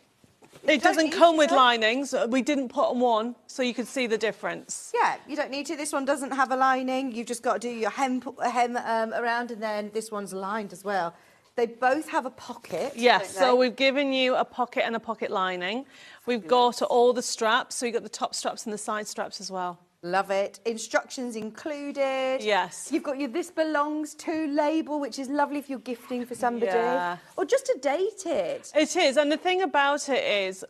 It doesn't come with linings. We didn't put on one, so you could see the difference. Yeah, you don't need to. This one doesn't have a lining. You've just got to do your hem around, and then this one's lined as well. They both have a pocket. Yes, so we've given you a pocket and a pocket lining. We've got all the straps, so you've got the top straps and the side straps as well. Love it. Instructions included. Yes. You've got your This Belongs To label, which is lovely if you're gifting for somebody. Yeah. Or just to date it. It is, and the thing about it is,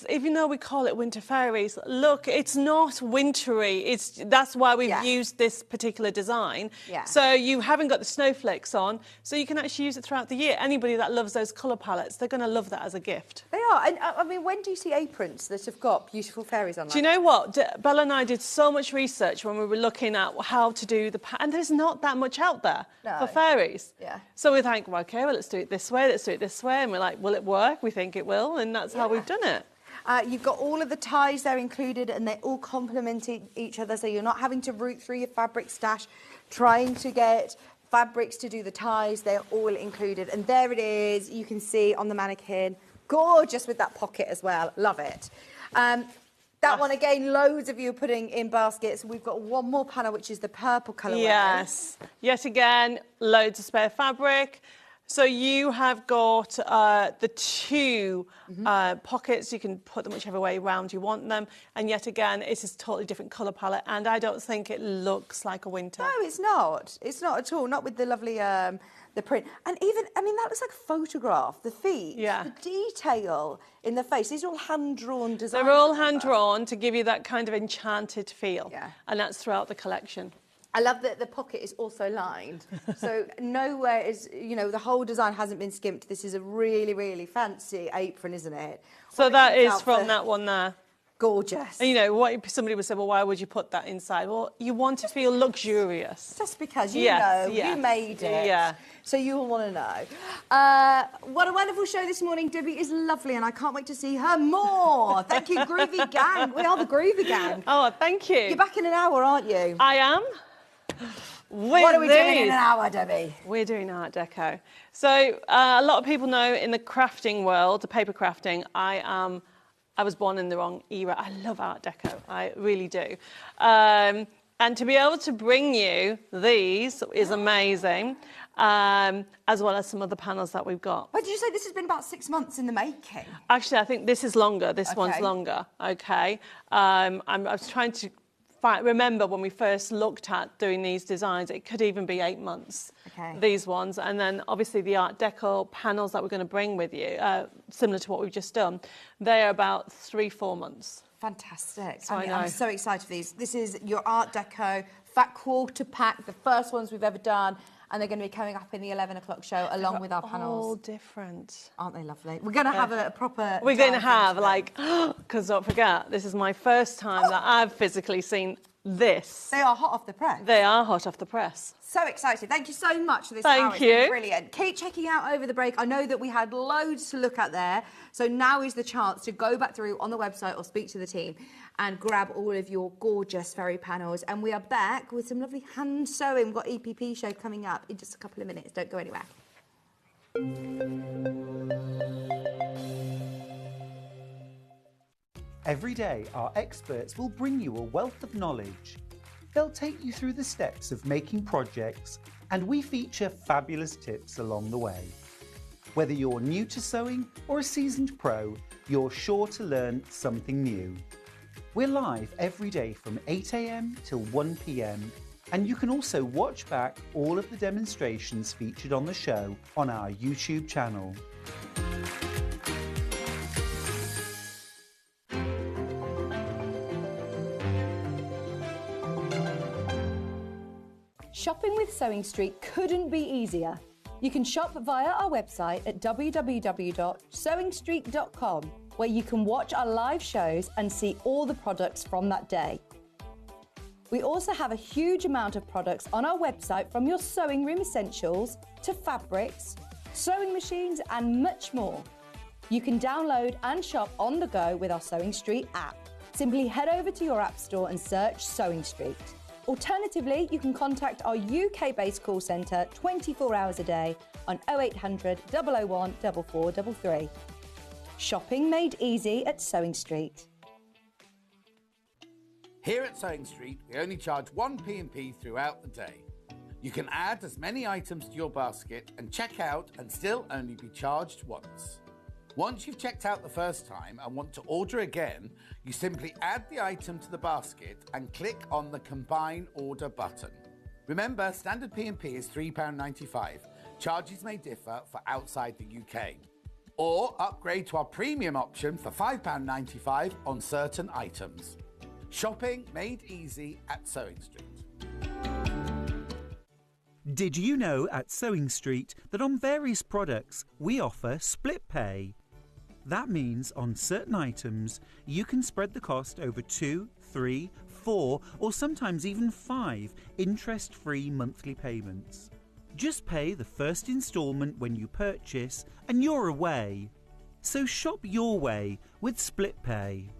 even though we call it Winter Fairies, look, it's not wintry. That's why we've used this particular design. Yeah. So you haven't got the snowflakes on, so you can actually use it throughout the year. Anybody that loves those colour palettes, they're going to love that as a gift. They are. And I mean, when do you see aprons that have got beautiful fairies on them? Do you know what? Bella and I did so much research when we were looking at how to do and there's not that much out there for fairies. Yeah. So we think, well, OK, well, let's do it this way, let's do it this way. And we're like, will it work? We think it will, and that's how we've done it. You've got all of the ties there included, and they all complement each other, so you're not having to root through your fabric stash, trying to get fabrics to do the ties. They're all included. And there it is. You can see on the mannequin. Gorgeous with that pocket as well. Love it. That one, again, loads of you are putting in baskets. We've got one more panel, which is the purple colourway. Yes. Yet again, loads of spare fabric. So you have got the two pockets. You can put them whichever way around you want them. And yet again, it's a totally different colour palette. And I don't think it looks like a winter. No, it's not. It's not at all. Not with the lovely the print. And even, I mean, that looks like a photograph. The feet, the detail in the face. These are all hand-drawn designs. They're all hand-drawn to give you that kind of enchanted feel. Yeah. And that's throughout the collection. I love that the pocket is also lined. So nowhere is, you know, the whole design hasn't been skimped. This is a really, really fancy apron, isn't it? So that is from that one there. Gorgeous. And, you know, what somebody would say, well, why would you put that inside? Well, you want to feel luxurious. Just because, you know, you made it. Yeah. So you all want to know. What a wonderful show this morning. Debbie is lovely and I can't wait to see her more. Thank you, Groovy Gang. We are the Groovy Gang. Oh, thank you. You're back in an hour, aren't you? I am. What are we doing in an hour, Debbie? We're doing Art Deco. So a lot of people know in the crafting world, the paper crafting, I was born in the wrong era. I love Art Deco, I really do. And to be able to bring you these is amazing, as well as some other panels that we've got. But did you say this has been about 6 months in the making? Actually, I think this is longer. This one's longer, okay? I was trying to remember when we first looked at doing these designs, it could even be 8 months, these ones. And then obviously the Art Deco panels that we're going to bring with you, similar to what we've just done, they are about 3-4 months. Fantastic. So I'm so excited for these. This is your Art Deco Fat Quarter Pack, the first ones we've ever done. And they're going to be coming up in the 11 o'clock show along with our panels. All different. Aren't they lovely? We're going to have a proper... We're going to have, like, because don't forget, this is my first time that I've physically seen this. They are hot off the press. They are hot off the press. So excited. Thank you so much for this. Thank you. Brilliant. Keep checking out over the break. I know that we had loads to look at there. So now is the chance to go back through on the website or speak to the team and grab all of your gorgeous fairy panels. And we are back with some lovely hand sewing. We've got EPP show coming up in just a couple of minutes. Don't go anywhere. Every day, our experts will bring you a wealth of knowledge. They'll take you through the steps of making projects, and we feature fabulous tips along the way. Whether you're new to sewing or a seasoned pro, you're sure to learn something new. We're live every day from 8 a.m. till 1 p.m, and you can also watch back all of the demonstrations featured on the show on our YouTube channel. Shopping with Sewing Street couldn't be easier. You can shop via our website at www.sewingstreet.com, where you can watch our live shows and see all the products from that day. We also have a huge amount of products on our website, from your sewing room essentials to fabrics, sewing machines and much more. You can download and shop on the go with our Sewing Street app. Simply head over to your app store and search Sewing Street. Alternatively, you can contact our UK-based call centre 24 hours a day on 0800 001 4433. Shopping made easy at Sewing Street. Here at Sewing Street, we only charge 1 P&P throughout the day. You can add as many items to your basket and check out and still only be charged once. Once you've checked out the first time and want to order again, you simply add the item to the basket and click on the Combine Order button. Remember, standard P&P is £3.95. Charges may differ for outside the UK. Or upgrade to our premium option for £5.95 on certain items. Shopping made easy at Sewing Street. Did you know at Sewing Street that on various products we offer split pay? That means on certain items you can spread the cost over 2, 3, 4 or sometimes even 5 interest-free monthly payments. Just pay the first instalment when you purchase and you're away. So shop your way with split pay.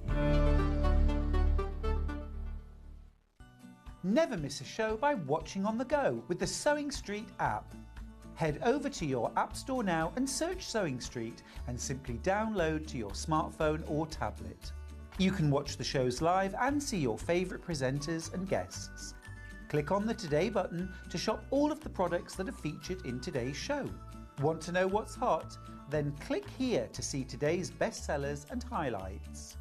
Never miss a show by watching on the go with the Sewing Street app. Head over to your app store now and search Sewing Street and simply download to your smartphone or tablet. You can watch the shows live and see your favourite presenters and guests. Click on the Today button to shop all of the products that are featured in today's show. Want to know what's hot? Then click here to see today's bestsellers and highlights.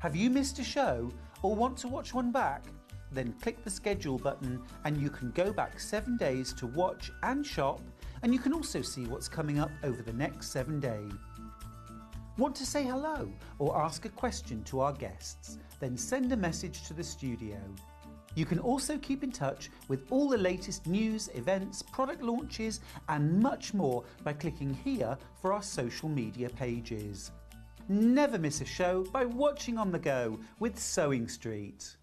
Have you missed a show or want to watch one back? Then click the schedule button and you can go back 7 days to watch and shop, and you can also see what's coming up over the next 7 days. Want to say hello or ask a question to our guests? Then send a message to the studio. You can also keep in touch with all the latest news, events, product launches and much more by clicking here for our social media pages. Never miss a show by watching on the go with Sewing Street.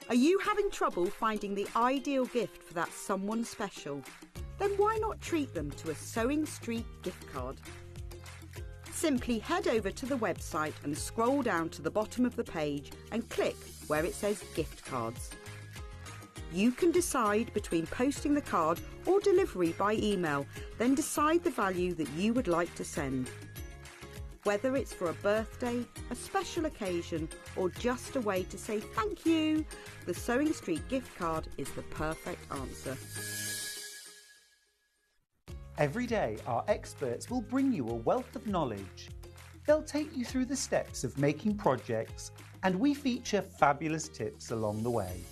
Are you having trouble finding the ideal gift for that someone special? Then why not treat them to a Sewing Street gift card? Simply head over to the website and scroll down to the bottom of the page and click where it says gift cards. You can decide between posting the card or delivery by email, then decide the value that you would like to send. Whether it's for a birthday, a special occasion, or just a way to say thank you, the Sewing Street gift card is the perfect answer. Every day, our experts will bring you a wealth of knowledge. They'll take you through the steps of making projects, and we feature fabulous tips along the way.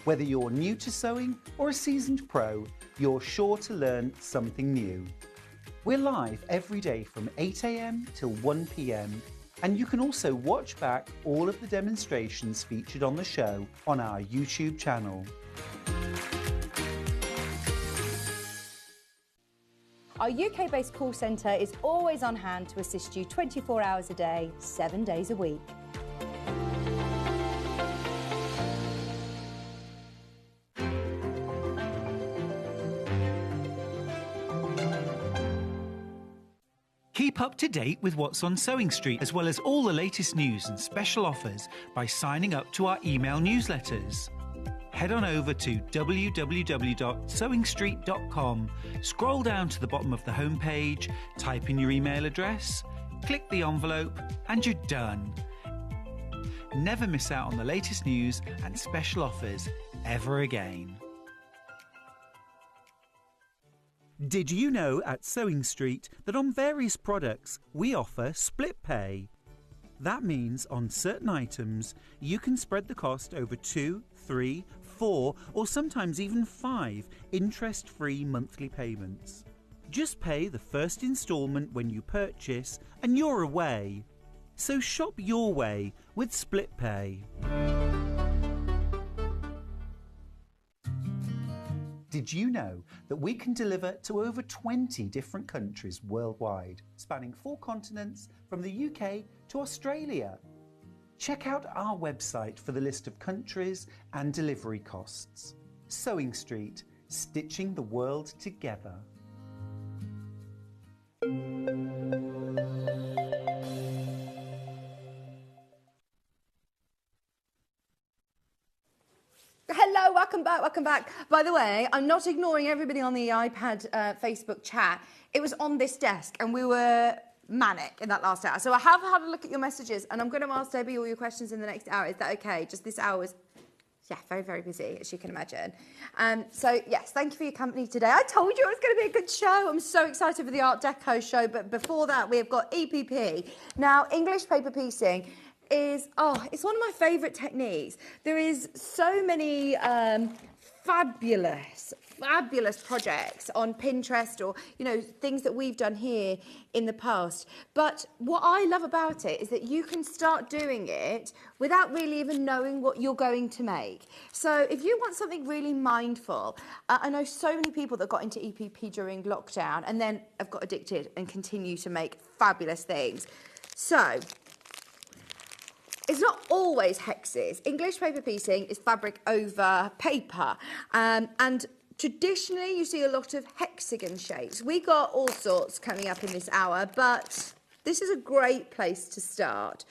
Whether you're new to sewing or a seasoned pro, you're sure to learn something new. We're live every day from 8 AM till 1 PM, and you can also watch back all of the demonstrations featured on the show on our YouTube channel. Our UK-based call centre is always on hand to assist you 24 hours a day, 7 days a week. Keep up to date with what's on Sewing Street, as well as all the latest news and special offers by signing up to our email newsletters. Head on over to www.sewingstreet.com, scroll down to the bottom of the homepage, type in your email address, click the envelope, and you're done. Never miss out on the latest news and special offers ever again. Did you know at Sewing Street that on various products we offer split pay? That means on certain items you can spread the cost over 2, 3, 4 or sometimes even 5 interest-free monthly payments. Just pay the first instalment when you purchase and you're away. So shop your way with split pay. Did you know that we can deliver to over 20 different countries worldwide, spanning 4 continents from the UK to Australia? Check out our website for the list of countries and delivery costs. Sewing Street, stitching the world together. Hello, welcome back. By the way, I'm not ignoring everybody on the iPad Facebook chat. It was on this desk and we were manic in that last hour. So I have had a look at your messages and I'm going to ask Debbie all your questions in the next hour. Is that okay? Just this hour was, yeah, very, very busy, as you can imagine. So, yes, thank you for your company today. I told you it was going to be a good show. I'm so excited for the Art Deco show. But before that, we have got EPP. Now, English paper piecing is, it's one of my favourite techniques. There is so many fabulous projects on Pinterest or, you know, things that we've done here in the past. But what I love about it is that you can start doing it without really even knowing what you're going to make. So if you want something really mindful, I know so many people that got into EPP during lockdown and then have got addicted and continue to make fabulous things. So it's not always hexes. English paper piecing is fabric over paper. And traditionally, you see a lot of hexagon shapes. We got all sorts coming up in this hour, but this is a great place to start.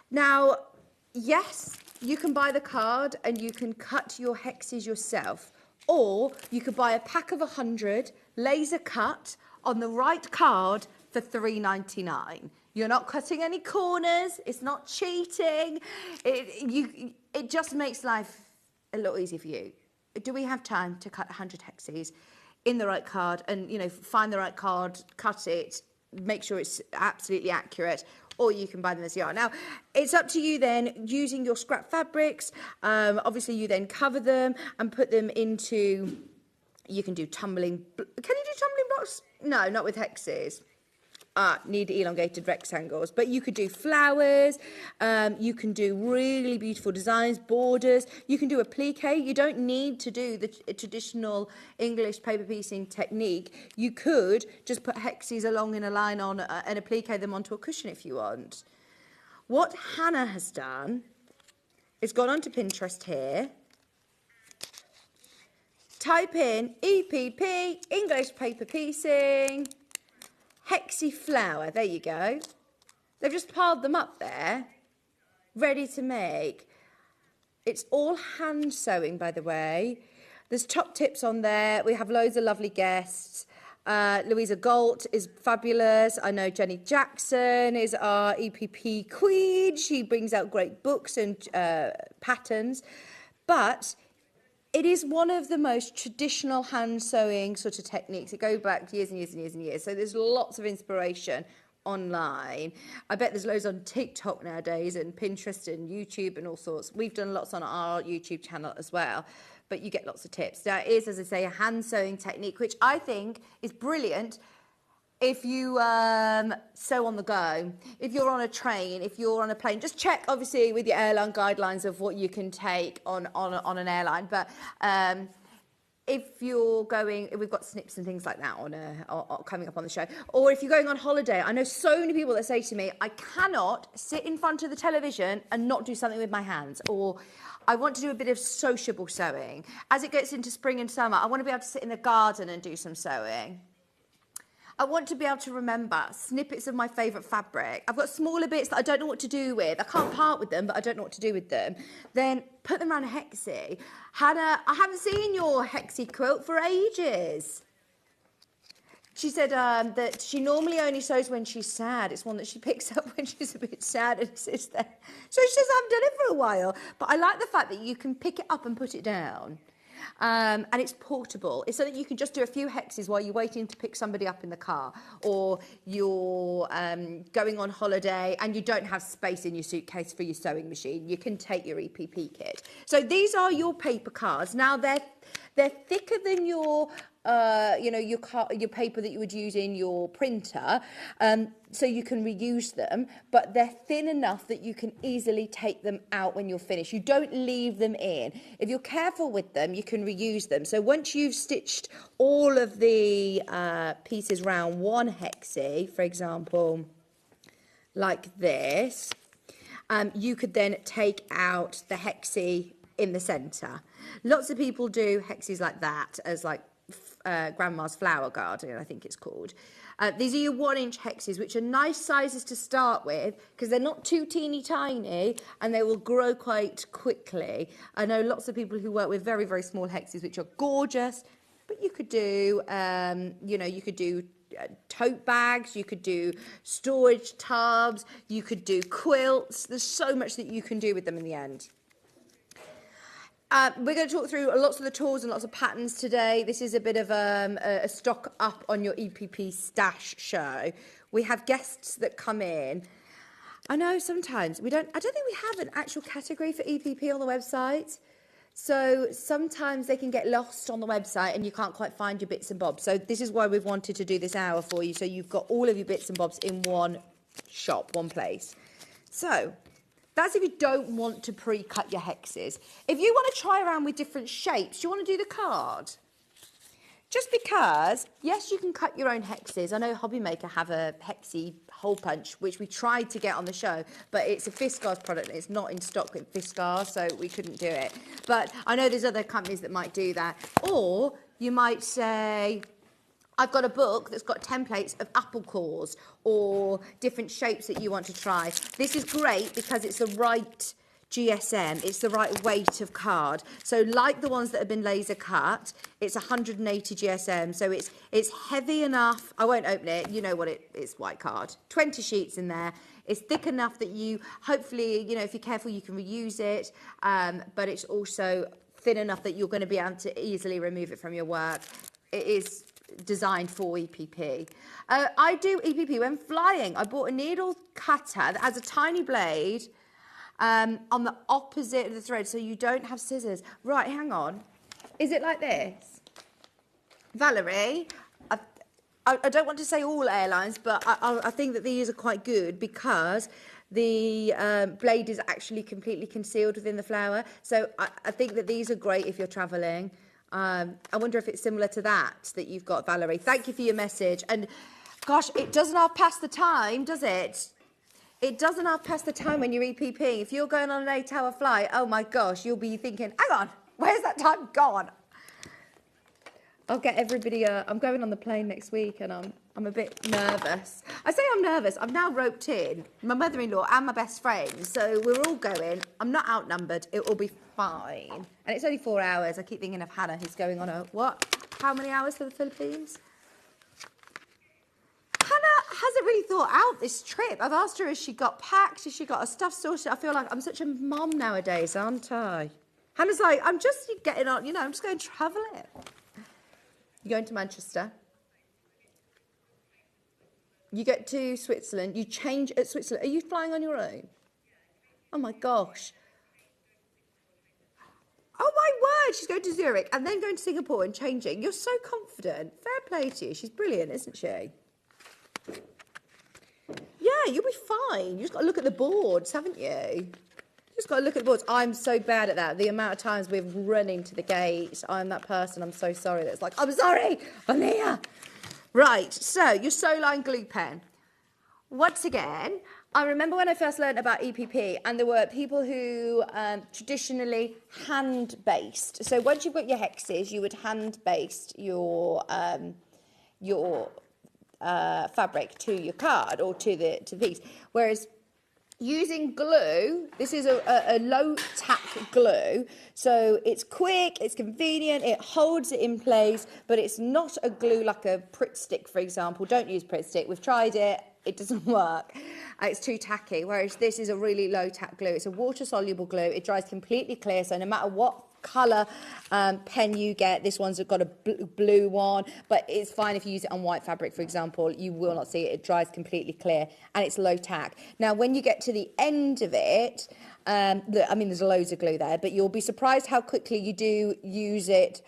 Now, yes, you can buy the card and you can cut your hexes yourself, or you could buy a pack of 100 laser cut on the right card for $3.99. You're not cutting any corners. It's not cheating. It just makes life a lot easier for you. Do we have time to cut 100 hexes in the right card and, you know, find the right card, cut it, make sure it's absolutely accurate, or you can buy them as they are. Now, it's up to you then, using your scrap fabrics. Obviously, you then cover them and put them into, you can do tumbling. Can you do tumbling blocks? No, not with hexes. Need elongated rectangles, but you could do flowers, you can do really beautiful designs, borders, you can do applique. You don't need to do the traditional English paper piecing technique. You could just put hexes along in a line on and applique them onto a cushion if you want. What Hannah has done is gone onto Pinterest here, type in EPP, English paper piecing, hexy flower, there you go. They've just piled them up there, ready to make. It's all hand sewing, by the way. There's top tips on there. We have loads of lovely guests. Louisa Galt is fabulous. I know Jenny Jackson is our EPP queen. She brings out great books and patterns. But it is one of the most traditional hand sewing sort of techniques. It goes back years and years and years and years. So there's lots of inspiration online. I bet there's loads on TikTok nowadays and Pinterest and YouTube and all sorts. We've done lots on our YouTube channel as well, but you get lots of tips. Now it is, as I say, a hand sewing technique, which I think is brilliant if you sew on the go, if you're on a train, if you're on a plane. Just check, obviously, with your airline guidelines of what you can take on an airline. But if you're going, we've got snips and things like that on coming up on the show. Or if you're going on holiday, I know so many people that say to me, I cannot sit in front of the television and not do something with my hands. Or I want to do a bit of sociable sewing. As it gets into spring and summer, I want to be able to sit in the garden and do some sewing. I want to be able to remember snippets of my favourite fabric. I've got smaller bits that I don't know what to do with. I can't part with them, but I don't know what to do with them. Then put them around a hexie. Hannah, I haven't seen your hexie quilt for ages. She said that she normally only sews when she's sad. It's one that she picks up when she's a bit sad and sits there. So she says, I haven't done it for a while. But I like the fact that you can pick it up and put it down. And it's portable. It's so that you can just do a few hexes while you're waiting to pick somebody up in the car, or you're going on holiday and you don't have space in your suitcase for your sewing machine. You can take your EPP kit. So these are your paper cards. Now they're thicker than your your paper that you would use in your printer, so you can reuse them, but they're thin enough that you can easily take them out when you're finished. You don't leave them in. If you're careful with them, you can reuse them. So once you've stitched all of the pieces round one hexie, for example, like this, you could then take out the hexie in the centre. Lots of people do hexies like that as like Grandma's flower garden, I think it's called. These are your 1-inch hexies, which are nice sizes to start with because they're not too teeny tiny and they will grow quite quickly. I know lots of people who work with very, very small hexies, which are gorgeous, but you could do, you could do tote bags, you could do storage tubs, you could do quilts. There's so much that you can do with them in the end. We're going to talk through lots of the tools and lots of patterns today. This is a bit of a stock up on your EPP stash show. We have guests that come in. I know sometimes I don't think we have an actual category for EPP on the website. So sometimes they can get lost on the website and you can't quite find your bits and bobs. So this is why we've wanted to do this hour for you. So you've got all of your bits and bobs in one shop, one place. So that's if you don't want to pre-cut your hexes. If you want to try around with different shapes, do you want to do the card? Just because, yes, you can cut your own hexes. I know Hobbymaker have a hexie hole punch, which we tried to get on the show, but it's a Fiskars product and it's not in stock with Fiskars, so we couldn't do it. But I know there's other companies that might do that. Or you might say, I've got a book that's got templates of apple cores or different shapes that you want to try. This is great because it's the right GSM, it's the right weight of card. So like the ones that have been laser cut, it's 180 GSM. So it's heavy enough. I won't open it. You know what it's white card. 20 sheets in there. It's thick enough that you, hopefully, you know, if you're careful, you can reuse it. But it's also thin enough that you're going to be able to easily remove it from your work. It is designed for EPP. I do EPP when flying. I bought a needle cutter that has a tiny blade on the opposite of the thread, so you don't have scissors. Right, hang on. Is it like this? Valerie, I don't want to say all airlines, but I think that these are quite good because the blade is actually completely concealed within the flower. So I think that these are great if you're travelling. I wonder if it's similar to that you've got, Valerie. Thank you for your message. And gosh, it doesn't half past the time, does it? It doesn't half past the time when you're EPPing. If you're going on an 8-hour flight, oh my gosh, you'll be thinking, hang on, where's that time gone? I'll get everybody, I'm going on the plane next week and I'm a bit nervous. I say I'm nervous, I'm now roped in, my mother-in-law and my best friend, so we're all going. I'm not outnumbered, it will be fine. And it's only 4 hours. I keep thinking of Hannah, who's going on a, what? How many hours to the Philippines? Hannah hasn't really thought out this trip. I've asked her, has she got packed? Has she got her stuff sorted? I feel like I'm such a mom nowadays, aren't I? Hannah's like, I'm just getting on, you know, I'm just going travelling. You're going to Manchester. You get to Switzerland. You change at Switzerland. Are you flying on your own? Oh, my gosh. Oh, my word. She's going to Zurich and then going to Singapore and changing. You're so confident. Fair play to you. She's brilliant, isn't she? Yeah, you'll be fine. You've just got to look at the boards, haven't you? You've just got to look at the boards. I'm so bad at that. The amount of times we've run into the gate. I'm that person. I'm so sorry. That's like, I'm sorry. I'm here. Right. So your Soline glue pen. Once again, I remember when I first learned about EPP, and there were people who traditionally hand-based. So once you've got your hexes, you would hand-baste your fabric to your card or to the piece. Whereas using glue, this is a low tack glue, so it's quick, it's convenient, it holds it in place, but it's not a glue like a Pritt stick, for example. Don't use Pritt stick. We've tried it. It doesn't work. It's too tacky, whereas this is a really low tack glue. It's a water soluble glue. It dries completely clear, so no matter what colour pen you get, this one's got a blue one, but it's fine if you use it on white fabric, for example. You will not see it. It dries completely clear, and it's low tack. Now, when you get to the end of it, I mean, there's loads of glue there, but you'll be surprised how quickly you do use it.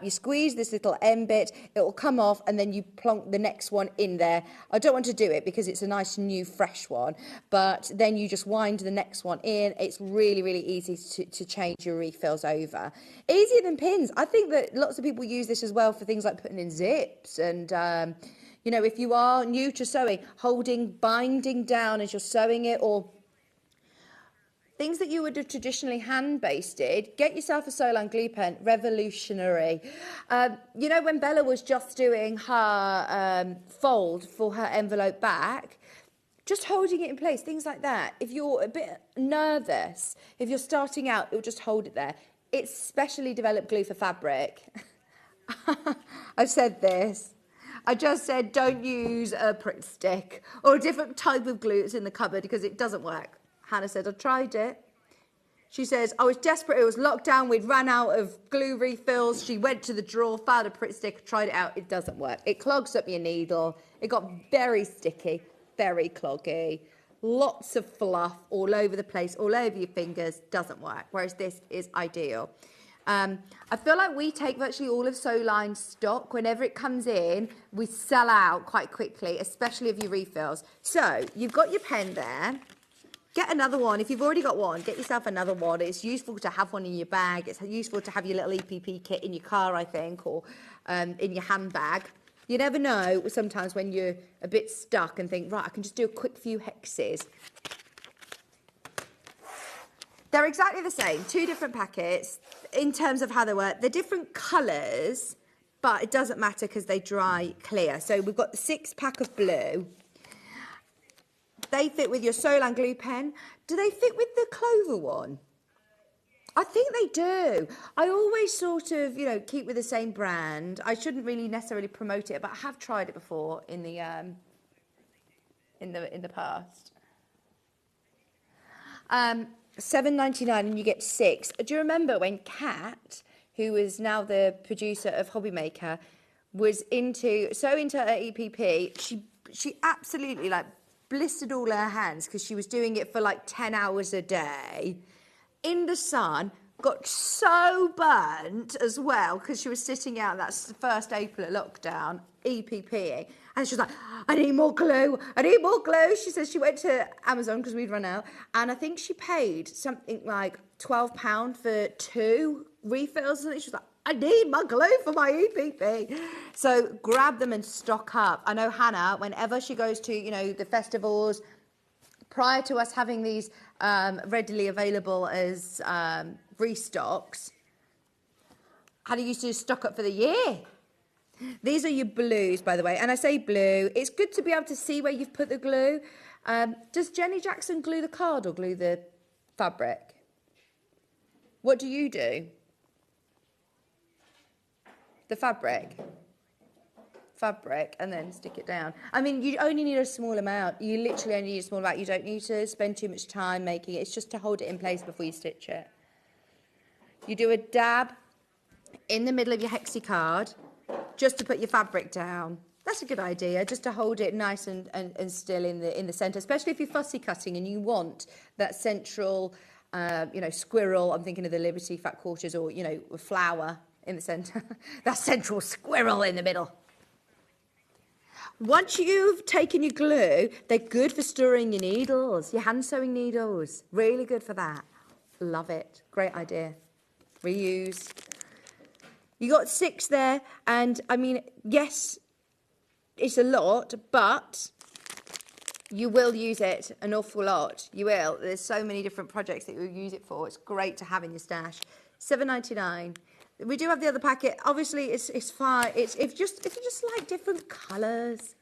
You squeeze this little end bit, it will come off, and then you plonk the next one in there. I don't want to do it because it's a nice new fresh one, but then you just wind the next one in. It's really, really easy to change your refills over. Easier than pins. I think that lots of people use this as well for things like putting in zips and you know, if you are new to sewing, binding down as you're sewing it, or things that you would have traditionally hand-basted, get yourself a Soline glue pen, revolutionary. You know, when Bella was just doing her fold for her envelope back, just holding it in place, things like that. If you're a bit nervous, if you're starting out, it'll just hold it there. It's specially developed glue for fabric. I said this. I just said don't use a Pritt stick or a different type of glue that's in the cupboard because it doesn't work. Hannah said, I tried it. She says, I was desperate. It was lockdown. We'd run out of glue refills. She went to the drawer, found a Pritt stick, tried it out. It doesn't work. It clogs up your needle. It got very sticky, very cloggy. Lots of fluff all over the place, all over your fingers. Doesn't work. Whereas this is ideal. I feel like we take virtually all of Soline stock. Whenever it comes in, we sell out quite quickly, especially of your refills. So you've got your pen there. Get another one. If you've already got one, get yourself another one. It's useful to have one in your bag. It's useful to have your little EPP kit in your car, I think, or in your handbag. You never know sometimes when you're a bit stuck and think, right, I can just do a quick few hexes. They're exactly the same, 2 different packets in terms of how they work. They're different colours, but it doesn't matter because they dry clear. So we've got the 6-pack of blue. They fit with your Solan glue pen. Do they fit with the Clover one? I think they do. I always sort of, you know, keep with the same brand. I shouldn't really necessarily promote it, but I have tried it before in the past. $7.99 and you get 6. Do you remember when Kat, who is now the producer of Hobby Maker, was so into her EPP, she absolutely like blistered all her hands because she was doing it for like 10 hours a day in the sun, got so burnt as well because she was sitting out that first April at lockdown, EPPing, and she was like, I need more glue, I need more glue. She says she went to Amazon because we'd run out, and I think she paid something like £12 for 2 refills, and she was like, I need my glue for my EPP. So grab them and stock up. I know Hannah, whenever she goes to, you know, the festivals, prior to us having these readily available as restocks, Hannah used to stock up for the year. These are your blues, by the way. And I say blue, it's good to be able to see where you've put the glue. Does Jenny Jackson glue the card or glue the fabric? What do you do? The fabric, and then stick it down. I mean, you only need a small amount. You literally only need a small amount. You don't need to spend too much time making it. It's just to hold it in place before you stitch it. You do a dab in the middle of your hexie card just to put your fabric down. That's a good idea, just to hold it nice and still in the centre, especially if you're fussy cutting and you want that central, you know, squirrel. I'm thinking of the Liberty Fat Quarters, or, you know, a flower in the centre, that central squirrel in the middle. Once you've taken your glue, they're good for storing your needles, your hand sewing needles. Really good for that. Love it. Great idea. Reuse. You got 6 there, and I mean, yes, it's a lot, but you will use it an awful lot. You will. There's so many different projects that you'll use it for. It's great to have in your stash. $7.99. We do have the other packet. Obviously, it's fine. If you just like different colours,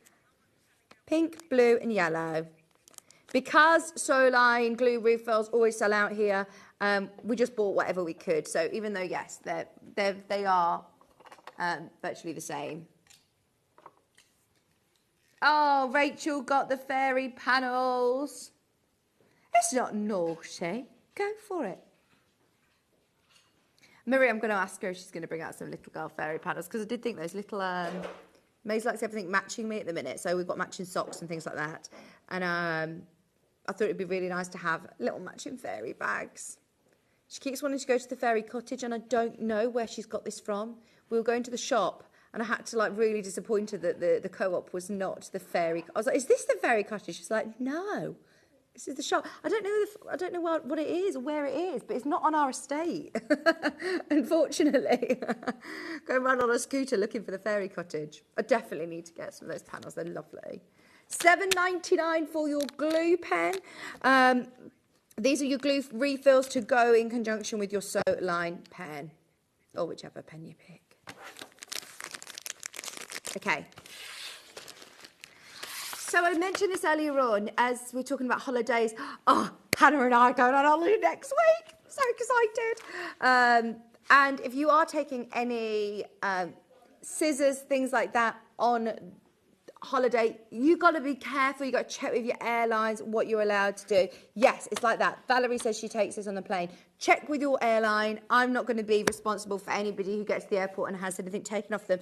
pink, blue, and yellow. Because Soline glue refills always sell out here, we just bought whatever we could. So even though yes, they are virtually the same. Oh, Rachel got the fairy panels. It's not naughty. Go for it. Marie, I'm going to ask her if she's going to bring out some little girl fairy panels, because I did think those little, May's likes everything matching me at the minute, so we've got matching socks and things like that. And I thought it'd be really nice to have little matching fairy bags. She keeps wanting to go to the fairy cottage, and I don't know where she's got this from. We were going to the shop, and I had to, like, really disappointed that the co-op was not the fairy. I was like, is this the fairy cottage? She's like, no. This is the shop. I don't know what it is or where it is, but it's not on our estate, unfortunately. Go run on a scooter looking for the fairy cottage. I definitely need to get some of those panels. They're lovely. $7.99 for your glue pen. These are your glue refills to go in conjunction with your Soline pen, or whichever pen you pick. Okay. So I mentioned this earlier on as we're talking about holidays. Oh, Hannah and I are going on holiday next week. I'm so excited. And if you are taking any scissors, things like that on holiday, you got to be careful. You got to check with your airlines what you're allowed to do. Yes, it's like that. Valerie says she takes this on the plane. Check with your airline. I'm not going to be responsible for anybody who gets to the airport and has anything taken off them.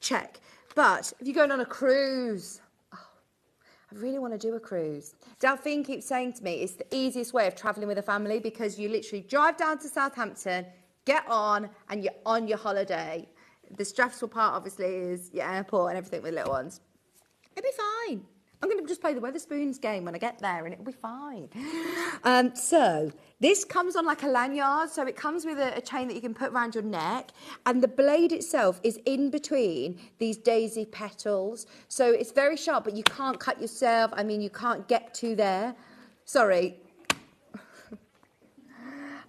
Check. But if you're going on a cruise, I really want to do a cruise. Delphine keeps saying to me it's the easiest way of travelling with a family, because you literally drive down to Southampton, get on, and you're on your holiday. The stressful part, obviously, is your airport and everything with little ones. It'll be fine. I'm going to just play the Wetherspoons game when I get there, and it'll be fine. So this comes on like a lanyard. So it comes with a chain that you can put around your neck, and the blade itself is in between these daisy petals. So it's very sharp, but you can't cut yourself. I mean, you can't get to there. Sorry.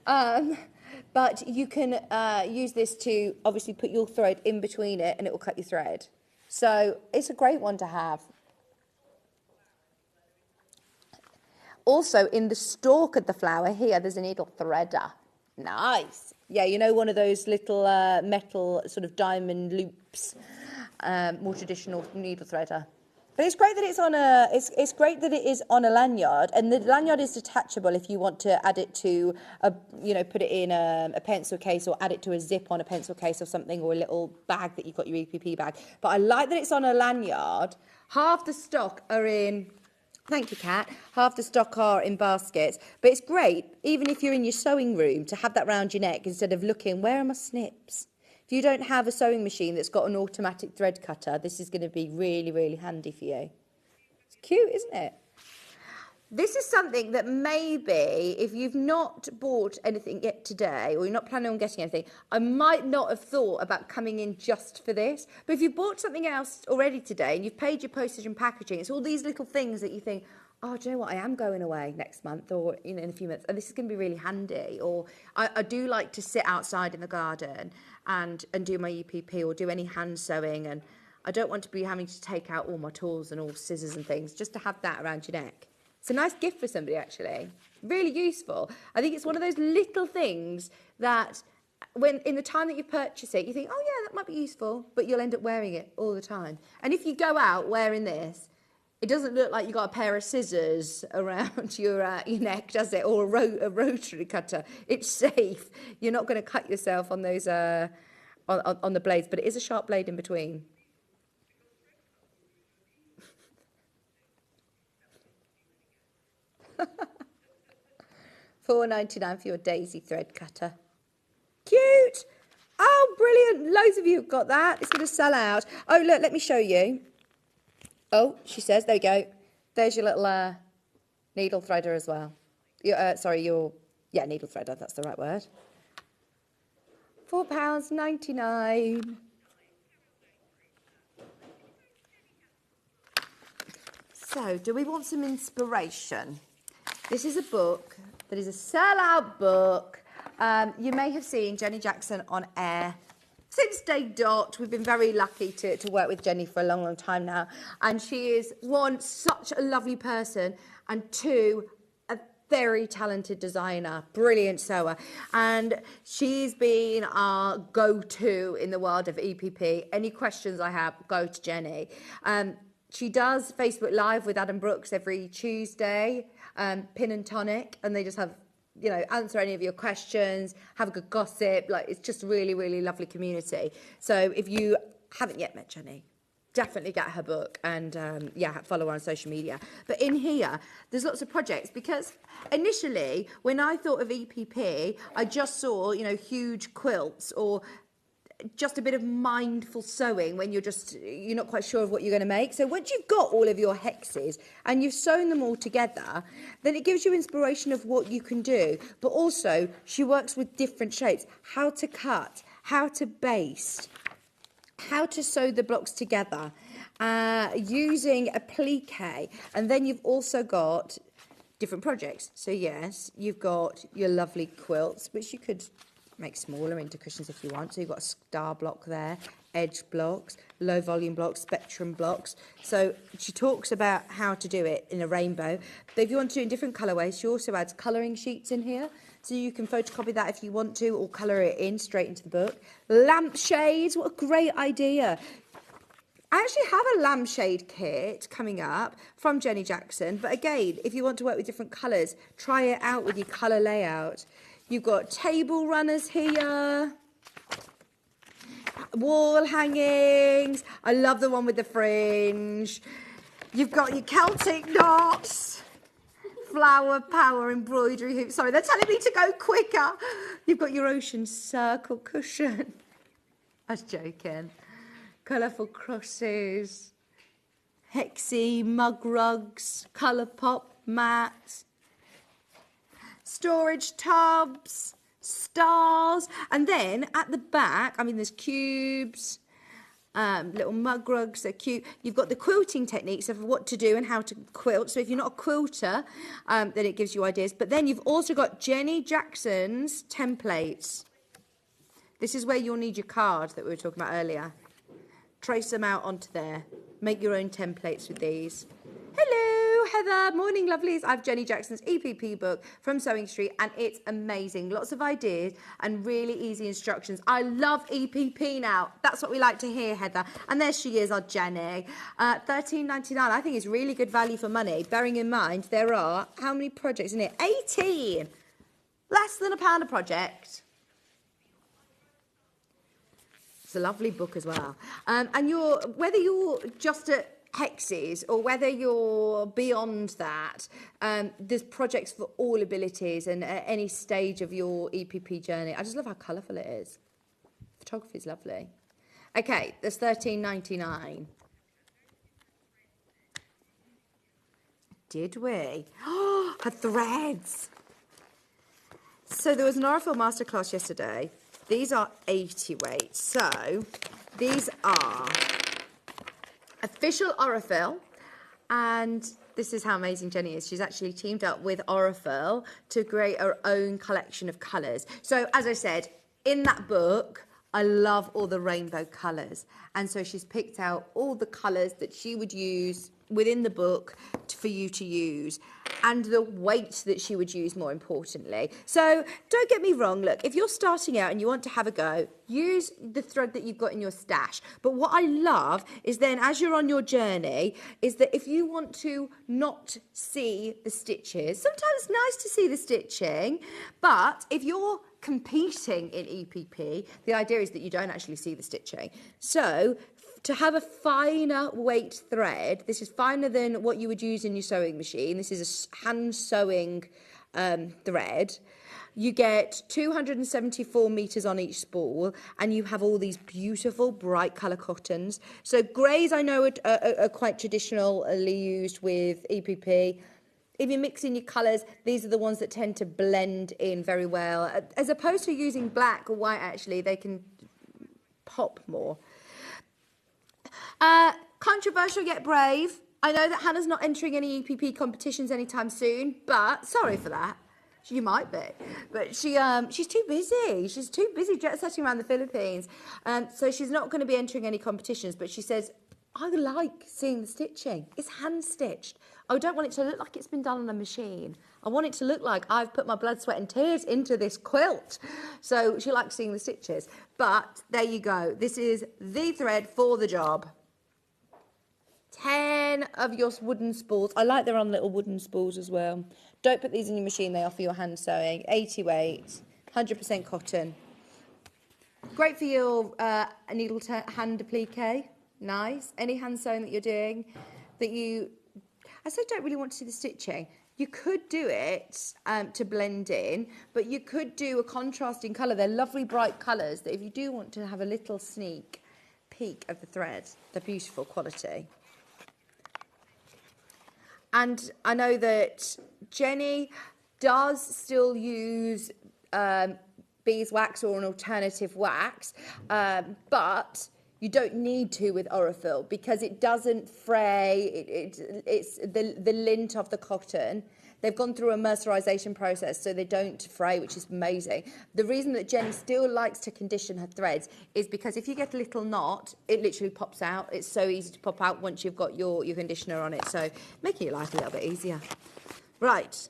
But you can use this to obviously put your thread in between it, and it will cut your thread. So it's a great one to have. Also, in the stalk of the flower here, there's a needle threader. Nice. Yeah, you know, one of those little metal sort of diamond loops, more traditional needle threader. But it's great that it's on a. It's great that it is on a lanyard, and the lanyard is detachable if you want to add it to a, you know, put it in a pencil case or add it to a zip on a pencil case or something, or a little bag that you've got your EPP bag. But I like that it's on a lanyard. Half the stock are in. Thank you, Kat. Half the stock are in baskets, but it's great even if you're in your sewing room to have that round your neck instead of looking, where are my snips? If you don't have a sewing machine that's got an automatic thread cutter, this is going to be really, really handy for you. It's cute, isn't it? This is something that maybe, if you've not bought anything yet today, or you're not planning on getting anything, I might not have thought about coming in just for this. But if you've bought something else already today, and you've paid your postage and packaging, it's all these little things that you think, oh, do you know what, I am going away next month or in a few months, and this is going to be really handy. Or I do like to sit outside in the garden and do my EPP or do any hand sewing, and I don't want to be having to take out all my tools and all scissors and things, just to have that around your neck. It's a nice gift for somebody, actually. Really useful. I think it's one of those little things that when in the time that you purchase it, you think, oh yeah, that might be useful, but you'll end up wearing it all the time. And if you go out wearing this, it doesn't look like you've got a pair of scissors around your neck, does it? Or a rotary cutter. It's safe. You're not going to cut yourself on those on the blades, but it is a sharp blade in between. $4.99 for your daisy thread cutter. Cute. Oh, brilliant. Loads of you have got that. It's going to sell out. Oh, look, let me show you. Oh, she says, there you go. There's your little needle threader as well. Needle threader, that's the right word. £4.99. So, do we want some inspiration? This is a book that is a sell-out book. You may have seen Jenny Jackson on air since day dot. We've been very lucky to work with Jenny for a long, long time now. And she is, one, such a lovely person, and two, a very talented designer, brilliant sewer. And she's been our go-to in the world of EPP. Any questions I have, go to Jenny. She does Facebook Live with Adam Brooks every Tuesday, Pin and Tonic, and they just have, you know, answer any of your questions, have a good gossip. Like, it's just really, really lovely community. So if you haven't yet met Jenny, definitely get her book and, follow her on social media. But in here, there's lots of projects, because initially, when I thought of EPP, I just saw, you know, huge quilts or just a bit of mindful sewing when you're not quite sure of what you're going to make. So once you've got all of your hexes and you've sewn them all together, then it gives you inspiration of what you can do. But also, she works with different shapes, how to cut, how to baste, how to sew the blocks together, using a plique. And then you've also got different projects. So yes, you've got your lovely quilts, which you could make smaller into cushions if you want. So you've got a star block there, edge blocks, low volume blocks, spectrum blocks. So she talks about how to do it in a rainbow. But if you want to do it in different colourways, she also adds colouring sheets in here. So you can photocopy that if you want to, or colour it in straight into the book. Lampshades, what a great idea. I actually have a lampshade kit coming up from Jenny Jackson. But again, if you want to work with different colours, try it out with your colour layout. You've got table runners here, wall hangings. I love the one with the fringe. You've got your Celtic knots, flower power embroidery hoops. Sorry, they're telling me to go quicker. You've got your ocean circle cushion. I was joking. Colourful crosses, hexy mug rugs, colour pop mats, storage tubs, stars, and then at the back, I mean, there's cubes, little mug rugs, they're cute. You've got the quilting techniques of what to do and how to quilt. So if you're not a quilter, then it gives you ideas. But then you've also got Jenny Jackson's templates. This is where you'll need your card that we were talking about earlier. Trace them out onto there. Make your own templates with these. Hello, Heather. Morning, lovelies. I have Jenny Jackson's EPP book from Sewing Street, and it's amazing. Lots of ideas and really easy instructions. I love EPP now. That's what we like to hear, Heather. And there she is, our Jenny. $13.99. I think it's really good value for money, bearing in mind there are, how many projects in it? 18. Less than £1 a project. It's a lovely book as well. And whether you're just at hexes or whether you're beyond that, there's projects for all abilities and at any stage of your EPP journey. I just love how colourful it is. Photography is lovely. Okay, there's $13.99. Did we? Oh, her threads. So there was an Aurifil masterclass yesterday. These are 80 weight. So these are official Aurifil, and this is how amazing Jenny is. She's actually teamed up with Aurifil to create her own collection of colours. So as I said, in that book, I love all the rainbow colours. And so she's picked out all the colours that she would use within the book for you to use, and the weight that she would use, more importantly. So don't get me wrong, look, if you're starting out and you want to have a go, use the thread that you've got in your stash. But what I love is then, as you're on your journey, is that if you want to not see the stitches, sometimes it's nice to see the stitching, but if you're competing in EPP, the idea is that you don't actually see the stitching. So to have a finer weight thread, this is finer than what you would use in your sewing machine. This is a hand sewing thread. You get 274 metres on each spool, and you have all these beautiful bright colour cottons. So greys, I know, are quite traditionally used with EPP. If you're mixing your colours, these are the ones that tend to blend in very well. As opposed to using black or white, actually, they can pop more. Controversial yet brave. I know that Hannah's not entering any EPP competitions anytime soon, but sorry for that. You might be, but she's too busy. She's too busy jet setting around the Philippines, so she's not going to be entering any competitions. But she says, I like seeing the stitching. It's hand stitched. I don't want it to look like it's been done on a machine. I want it to look like I've put my blood, sweat and tears into this quilt. So she likes seeing the stitches. But there you go. This is the thread for the job. 10 of your wooden spools. I like they're on little wooden spools as well. Don't put these in your machine. They offer your hand sewing. 80 weight, 100% cotton. Great for your needle hand applique. Nice. Any hand sewing that you're doing that I said don't really want to see the stitching. You could do it to blend in, but you could do a contrasting colour. They're lovely bright colours that if you do want to have a little sneak peek of the thread, they're beautiful quality. And I know that Jenny does still use beeswax or an alternative wax, but you don't need to with Aurifil because it doesn't fray. It's the lint of the cotton. They've gone through a mercerization process, so they don't fray, which is amazing. The reason that Jenny still likes to condition her threads is because if you get a little knot, it literally pops out. It's so easy to pop out once you've got your conditioner on it, so making your life a little bit easier. Right.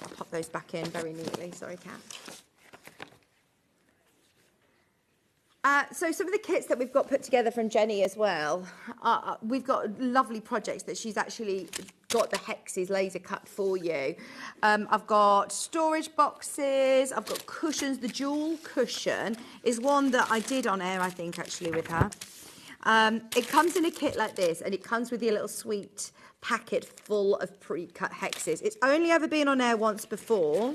I'll pop those back in very neatly. Sorry, Kat. So some of the kits that we've got put together from Jenny as well, we've got lovely projects that she's actually got the hexes laser cut for you. I've got storage boxes, I've got cushions. The jewel cushion is one that I did on air, I think, actually, with her. It comes in a kit like this, and it comes with your little sweet packet full of pre-cut hexes. It's only ever been on air once before.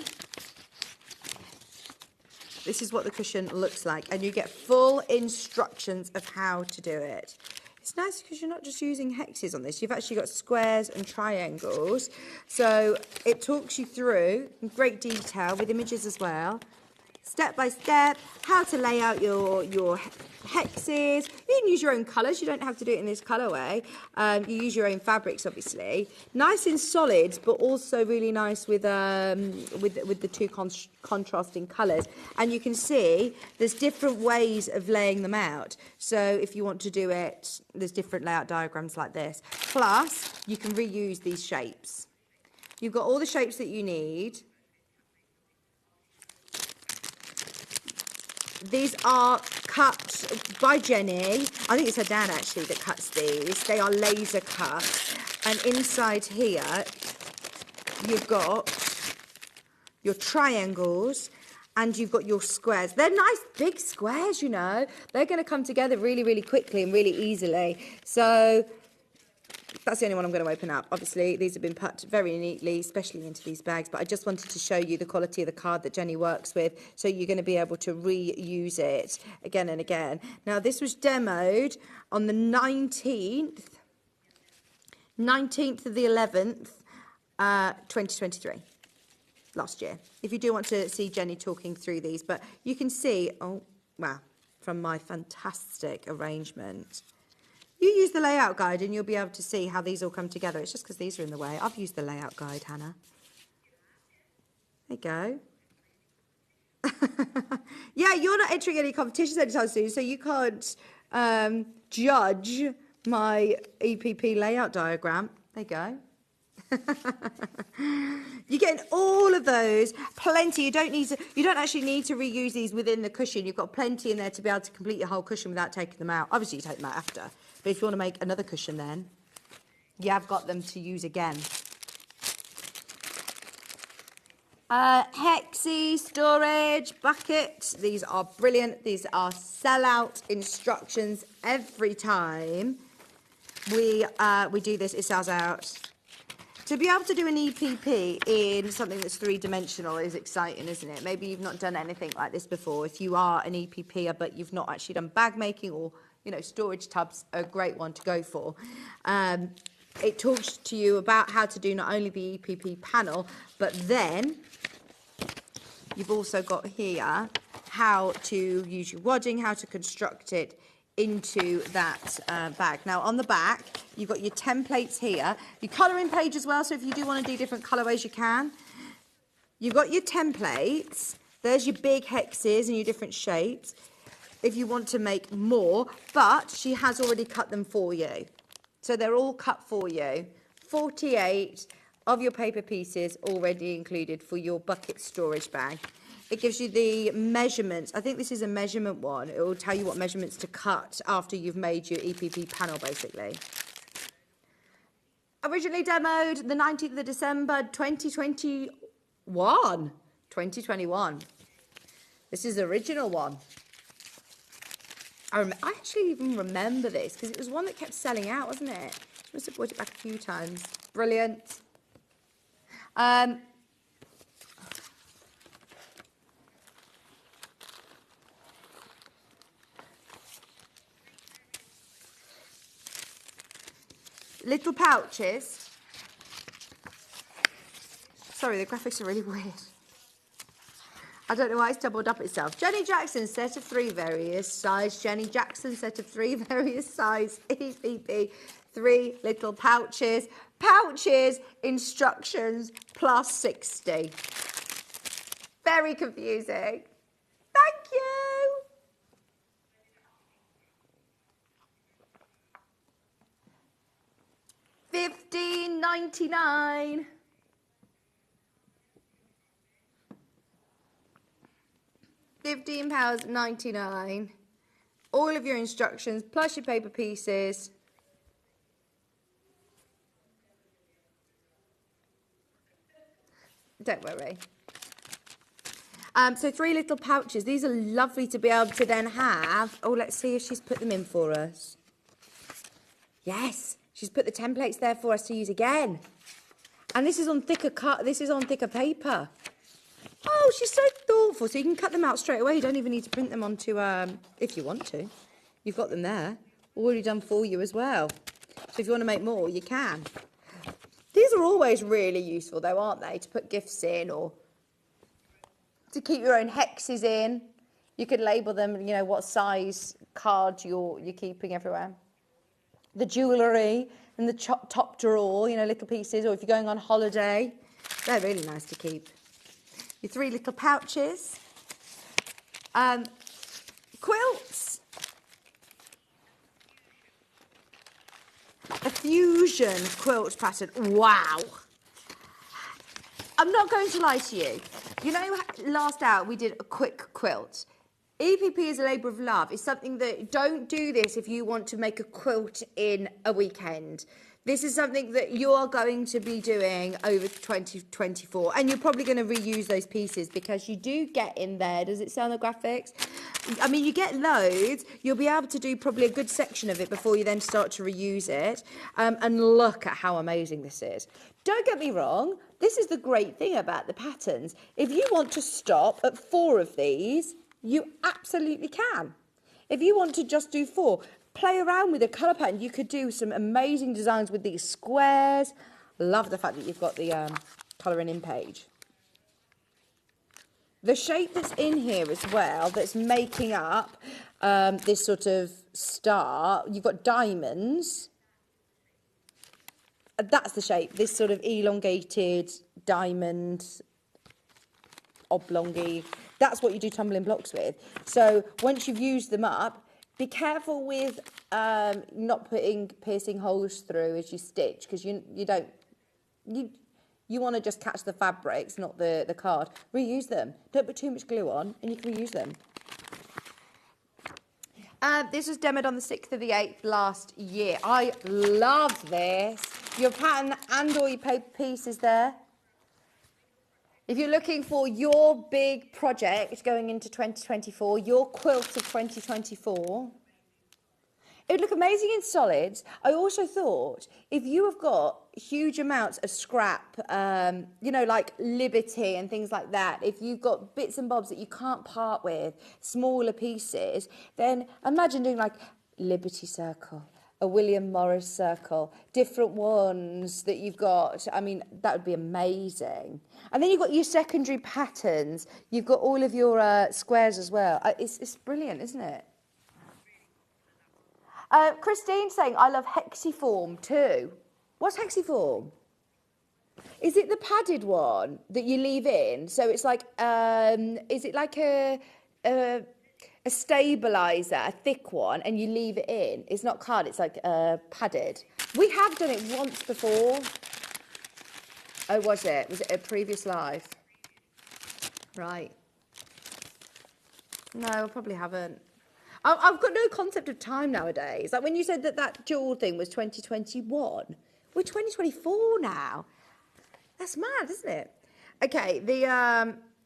This is what the cushion looks like, and you get full instructions of how to do it. It's nice because you're not just using hexes on this. You've actually got squares and triangles. So it talks you through in great detail with images as well, step by step, how to lay out your hexes. You can use your own colours. You don't have to do it in this colourway. You use your own fabrics, obviously. Nice in solids, but also really nice with the two contrasting colours. And you can see there's different ways of laying them out. So if you want to do it, there's different layout diagrams like this. Plus, you can reuse these shapes. You've got all the shapes that you need. These are cut by Jenny. I think it's her dad actually that cuts these. They are laser cut. And inside here, you've got your triangles and you've got your squares. They're nice big squares, you know. They're going to come together really, really quickly and really easily. So that's the only one I'm going to open up. Obviously, these have been put very neatly, especially into these bags, but I just wanted to show you the quality of the card that Jenny works with, so you're going to be able to reuse it again and again. Now, this was demoed on the 19th of the 11th, 2023, last year. If you do want to see Jenny talking through these, but you can see, oh, wow, from my fantastic arrangement. You use the layout guide and you'll be able to see how these all come together. It's just because these are in the way. I've used the layout guide, Hannah. There you go. Yeah, you're not entering any competitions anytime soon, so you can't judge my EPP layout diagram. There you go. You're getting all of those, plenty. You don't actually need to reuse these within the cushion. You've got plenty in there to be able to complete your whole cushion without taking them out. Obviously, you take them out after. But if you want to make another cushion then, you have got them to use again. Hexy storage bucket. These are brilliant. These are sellout instructions every time we do this. It sells out. To be able to do an EPP in something that's three-dimensional is exciting, isn't it? Maybe you've not done anything like this before. If you are an EPPer, but you've not actually done bag making or, you know, storage tubs are a great one to go for. It talks to you about how to do not only the EPP panel, but then you've also got here how to use your wadding, how to construct it into that bag. Now on the back you've got your templates here, your colouring page as well, so if you do want to do different colourways you can. You've got your templates, there's your big hexes and your different shapes if you want to make more, but she has already cut them for you, so they're all cut for you. 48 of your paper pieces already included for your bucket storage bag. It gives you the measurements. I think this is a measurement one. It will tell you what measurements to cut after you've made your EPP panel, basically. Originally demoed the 19th of December, 2021. 2021. This is the original one. I actually even remember this because it was one that kept selling out, wasn't it? She must have brought it back a few times. Brilliant. Little pouches. Sorry, the graphics are really weird. I don't know why it's doubled up itself. Jenny Jackson, set of 3 various size. Jenny Jackson, set of 3 various size. EPP, 3 little pouches. Pouches, instructions, plus 60. Very confusing. Thank you. £15.99. £15.99. All of your instructions plus your paper pieces. Don't worry. So 3 little pouches. These are lovely to be able to then have. Oh, let's see if she's put them in for us. Yes. She's put the templates there for us to use again. And this is on thicker paper. Oh, she's so thoughtful. So you can cut them out straight away. You don't even need to print them onto, if you want to. You've got them there, already done for you as well. So if you want to make more, you can. These are always really useful though, aren't they? To put gifts in or to keep your own hexes in. You could label them, you know, what size card you're keeping everywhere. The jewellery and the top drawer, you know, little pieces, or if you're going on holiday, they're really nice to keep. Your 3 little pouches. Quilts. A fusion quilt pattern. Wow. I'm not going to lie to you. You know, last hour we did a quick quilt. EPP is a labour of love. It's something that, don't do this if you want to make a quilt in a weekend. This is something that you're going to be doing over 2024, and you're probably going to reuse those pieces because you do get in there. Does it say on the graphics? I mean, you get loads. You'll be able to do probably a good section of it before you then start to reuse it. And look at how amazing this is. Don't get me wrong. This is the great thing about the patterns. If you want to stop at 4 of these, you absolutely can. If you want to just do 4, play around with the colour pattern. You could do some amazing designs with these squares. Love the fact that you've got the colouring in page. The shape that's in here as well, that's making up this sort of star, you've got diamonds. That's the shape, this sort of elongated diamond, oblongy. That's what you do tumbling blocks with. So once you've used them up, be careful with not putting piercing holes through as you stitch, because you want to just catch the fabrics, not the card. Reuse them. Don't put too much glue on, and you can reuse them. This was demoed on the 6th of the 8th last year. I love this. Your pattern and all your paper pieces there. If you're looking for your big project going into 2024, your quilt of 2024, it would look amazing in solids. I also thought if you have got huge amounts of scrap, you know, like Liberty and things like that, if you've got bits and bobs that you can't part with, smaller pieces, then imagine doing like Liberty Circle, a William Morris circle, different ones that you've got. I mean, that would be amazing. And then you've got your secondary patterns. You've got all of your squares as well. It's brilliant, isn't it? Christine saying, I love hexiform too. What's hexiform? Is it the padded one that you leave in? So it's like, is it like a stabiliser, a thick one, and you leave it in? It's not card, it's like padded. We have done it once before. Oh, was it? Was it a previous live? Right. No, I probably haven't. I've got no concept of time nowadays. Like when you said that jewel thing was 2021, we're 2024 now. That's mad, isn't it? Okay,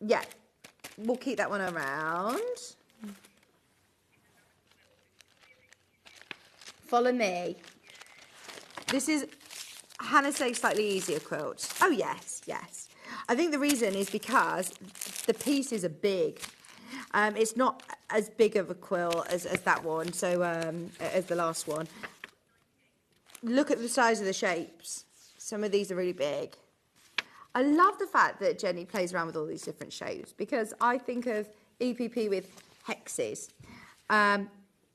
yeah, we'll keep that one around. Follow me. This is Hannah Say's slightly easier quilt. Oh, yes, yes. I think the reason is because the pieces are big. It's not as big of a quilt as that one, so as the last one. Look at the size of the shapes. Some of these are really big. I love the fact that Jenny plays around with all these different shapes, because I think of EPP with hexes,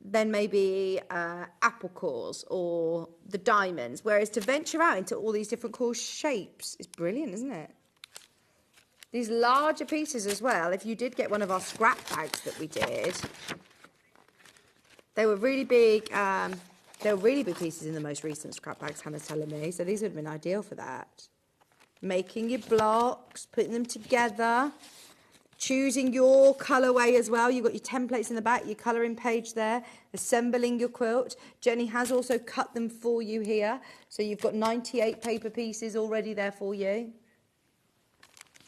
then maybe apple cores or the diamonds, whereas to venture out into all these different core shapes is brilliant, isn't it? These larger pieces as well, if you did get one of our scrap bags that we did, they were really big. They were really big pieces in the most recent scrap bags, Hannah's telling me, so these would have been ideal for that. Making your blocks, putting them together, choosing your colorway as well. You've got your templates in the back, your colouring page there, assembling your quilt. Jenny has also cut them for you here, so you've got 98 paper pieces already there for you.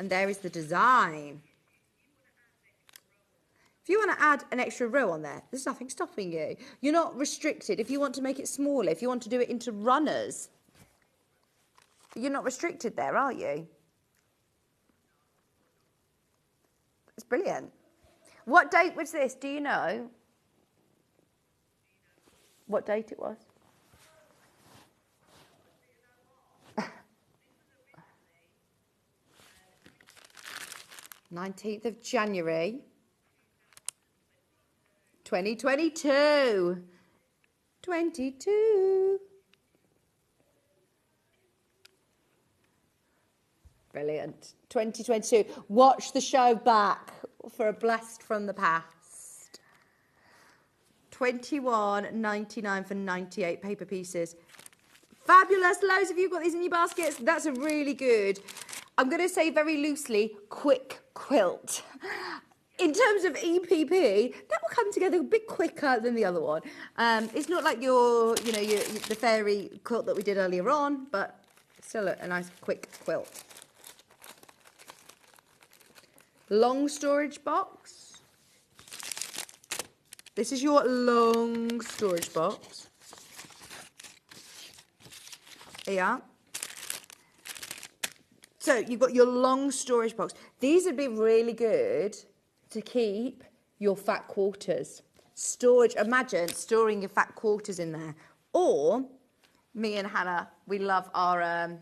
And there is the design. If you want to add an extra row on there, there's nothing stopping you. You're not restricted. If you want to make it smaller, if you want to do it into runners, you're not restricted there, are you? It's brilliant. What date was this? Do you know? What date it was? 19th of January. 2022. 22. Brilliant. 2022. Watch the show back for a blast from the past. 21.99 for 98 paper pieces. Fabulous. Loads of you got these in your baskets. That's a really good, I'm going to say very loosely, quick quilt. In terms of EPP, that will come together a bit quicker than the other one. It's not like the fairy quilt that we did earlier on, but still a nice quick quilt. Long storage box. This is your long storage box. Here. So you've got your long storage box. These would be really good to keep your fat quarters. Storage, imagine storing your fat quarters in there. Or, me and Hannah, we love our,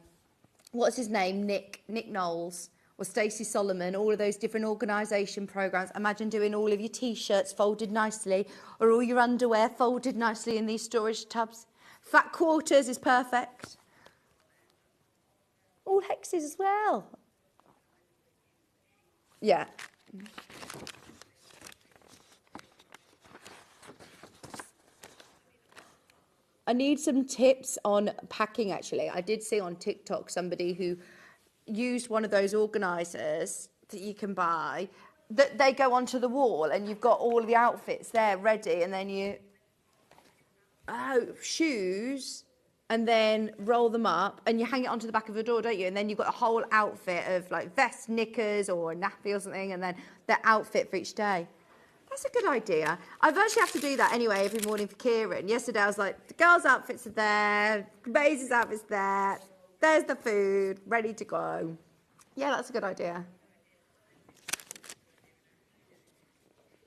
what's his name, Nick Knowles, or Stacey Solomon, all of those different organisation programmes. Imagine doing all of your T-shirts folded nicely, or all your underwear folded nicely in these storage tubs. Fat quarters is perfect. All hexes as well. Yeah. I need some tips on packing, actually. I did see on TikTok somebody who used one of those organisers that you can buy, that they go onto the wall and you've got all the outfits there ready, and then you, shoes, and then roll them up and you hang it onto the back of the door, don't you? And then you've got a whole outfit of like vest, knickers or a nappy or something, and then the outfit for each day. That's a good idea. I virtually have to do that anyway every morning for Kieran. Yesterday I was like, the girls' outfits are there, Maisie's outfit's there, there's the food, ready to go. Yeah, that's a good idea.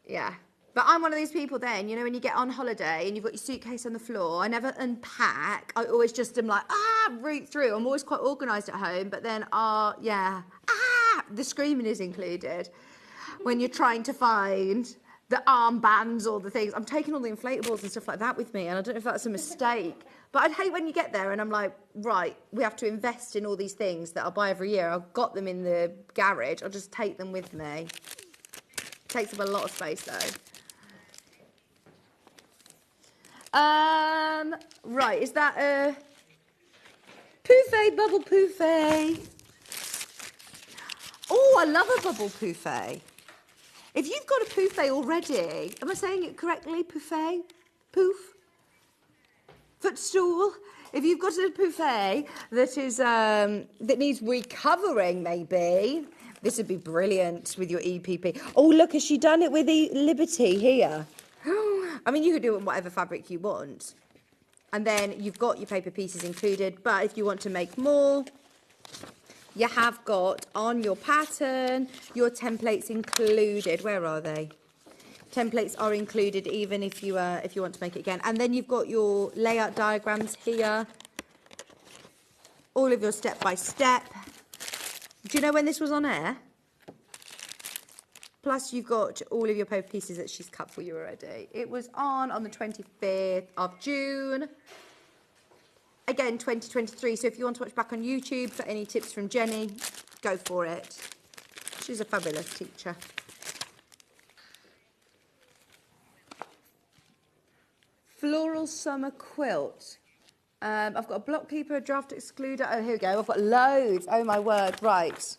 Yeah. But I'm one of these people then, you know, when you get on holiday and you've got your suitcase on the floor, I never unpack. I always just am like, root through. I'm always quite organised at home, but then, the screaming is included. When you're trying to find the armbands or the things. I'm taking all the inflatables and stuff like that with me, and I don't know if that's a mistake. But I'd hate when you get there and I'm like, right, we have to invest in all these things that I'll buy every year. I've got them in the garage. I'll just take them with me. Takes up a lot of space, though. Right, is that a pouffe, bubble pouffe? Oh, I love a bubble pouffe. If you've got a pouffe already, am I saying it correctly? Pouffe? Poof? Footstool? If you've got a pouffe that is that needs recovering, maybe, this would be brilliant with your EPP. Oh, look, has she done it with the Liberty here? I mean, you could do it in whatever fabric you want. And then you've got your paper pieces included, but if you want to make more, you have got on your pattern your templates included. Where are they? Templates are included even if you want to make it again. And then you've got your layout diagrams here. All of your step by step. Do you know when this was on air? Plus you've got all of your paper pieces that she's cut for you already. It was on the 25th of June. Again, 2023. So if you want to watch back on YouTube for any tips from Jenny, go for it. She's a fabulous teacher. Floral summer quilt. I've got a block keeper, a draft excluder. Oh, here we go. I've got loads. Oh, my word. Right.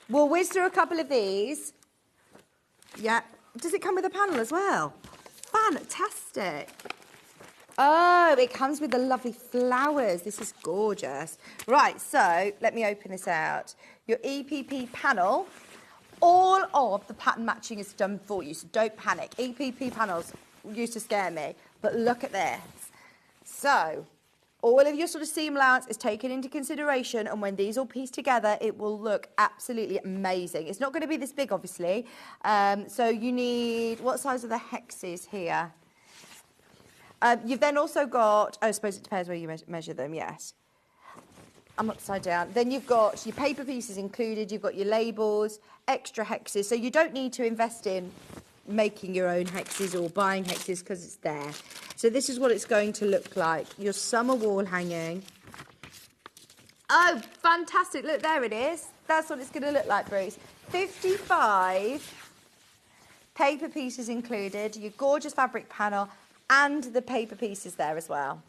We'll whiz through a couple of these. Yeah. Does it come with a panel as well? Fantastic. Oh, it comes with the lovely flowers. This is gorgeous. Right, so let me open this out. Your EPP panel. All of the pattern matching is done for you, so don't panic. EPP panels used to scare me, but look at this. So, all of your sort of seam allowance is taken into consideration, and when these all piece together, it will look absolutely amazing. It's not going to be this big, obviously. So you need, what size are the hexes here? You've then also got, I suppose it depends where you measure them, yes. I'm upside down. Then you've got your paper pieces included, you've got your labels, extra hexes, so you don't need to invest in, making your own hexes or buying hexes because it's there. So this is what it's going to look like. Your summer wall hanging. Oh, fantastic. Look, there it is. That's what it's going to look like, Bruce. 55 paper pieces included, your gorgeous fabric panel, and the paper pieces there as well.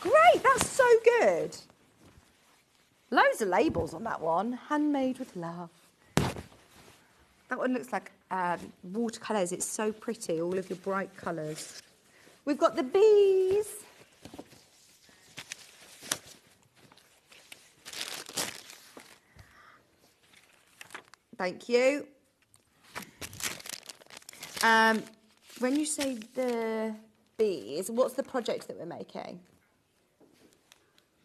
Great, that's so good. Loads of labels on that one. Handmade with love. That one looks like watercolours. It's so pretty, all of your bright colours. We've got the bees. Thank you. When you say the bees, what's the project that we're making?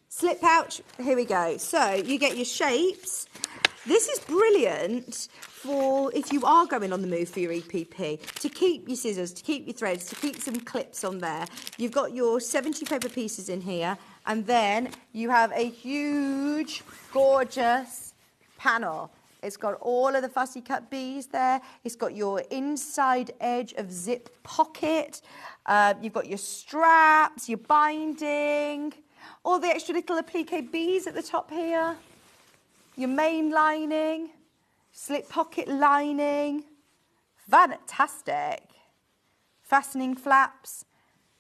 Slip pouch, here we go. So you get your shapes. This is brilliant for if you are going on the move for your EPP, to keep your scissors, to keep your threads, to keep some clips on there. You've got your 70 paper pieces in here, and then you have a huge, gorgeous panel. It's got all of the fussy cut bees there. It's got your inside edge of zip pocket. You've got your straps, your binding, all the extra little applique bees at the top here. Your main lining, slip pocket lining. Fantastic. Fastening flaps,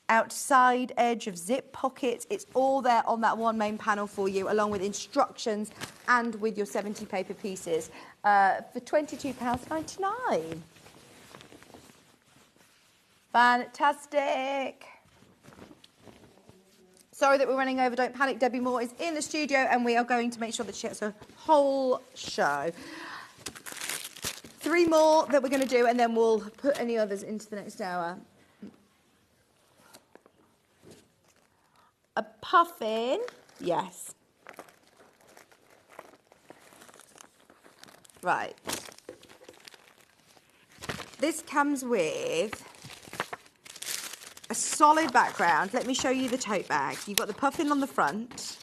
outside edge of zip pockets. It's all there on that one main panel for you, along with instructions and with your 70 paper pieces for £22.99. Fantastic. Sorry that we're running over. Don't panic. Debbie Moore is in the studio and we are going to make sure that she gets a whole show. 3 more that we're going to do and then we'll put any others into the next hour. A puffin, yes. Right. This comes with a solid background. Let me show you the tote bag. You've got the puffin on the front.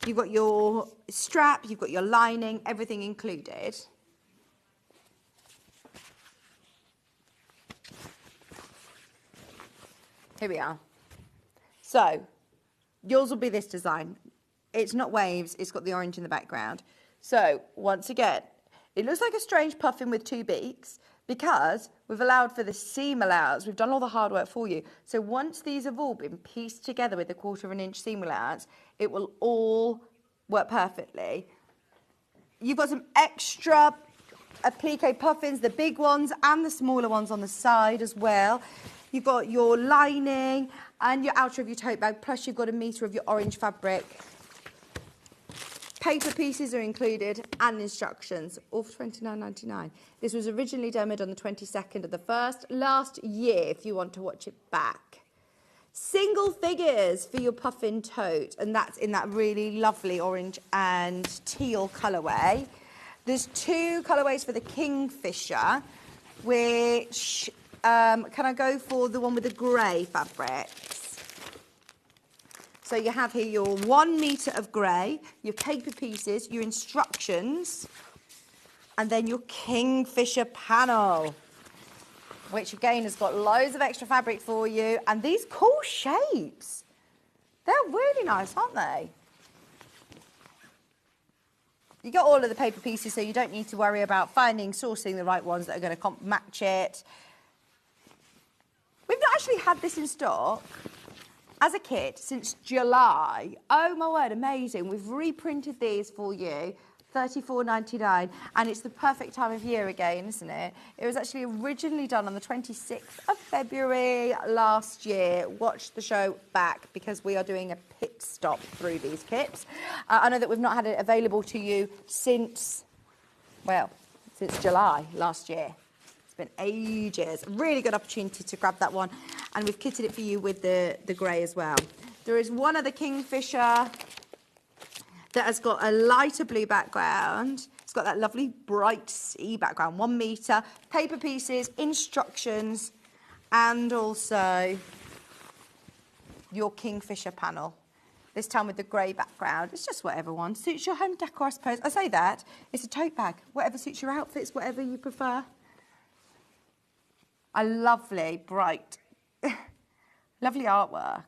You've got your strap, you've got your lining, everything included. Here we are. So, yours will be this design. It's not waves, it's got the orange in the background. So, once again, it looks like a strange puffin with 2 beaks because we've allowed for the seam allowance. We've done all the hard work for you. So once these have all been pieced together with a 1/4 inch seam allowance, it will all work perfectly. You've got some extra applique puffins, the big ones and the smaller ones on the side as well. You've got your lining and your outer of your tote bag, plus you've got 1 metre of your orange fabric. Paper pieces are included and instructions, all for £29.99. This was originally demoed on the 22nd of the 1st last year, if you want to watch it back. Single figures for your puffin tote, and that's in that really lovely orange and teal colourway. There's 2 colourways for the Kingfisher, which, can I go for the one with the grey fabrics? So you have here your 1 metre of grey, your paper pieces, your instructions, and then your Kingfisher panel, which again has got loads of extra fabric for you, and these cool shapes. They're really nice, aren't they? You got all of the paper pieces, so you don't need to worry about sourcing the right ones that are going to match it. We've not actually had this in stock as a kit since July. Oh my word, amazing. We've reprinted these for you, $34.99, and it's the perfect time of year again, isn't it? It was actually originally done on the 26th of February last year. Watch the show back because we are doing a pit stop through these kits. I know that we've not had it available to you since July last year. Been ages. Really good opportunity to grab that one, and we've kitted it for you with the grey as well. There is one other Kingfisher that has got a lighter blue background. It's got that lovely bright sea background, 1 metre, paper pieces, instructions, and also your Kingfisher panel. This time with the grey background. It's just whatever one suits your home decor, I suppose. I say that, it's a tote bag. Whatever suits your outfits, whatever you prefer. A lovely, bright, lovely artwork.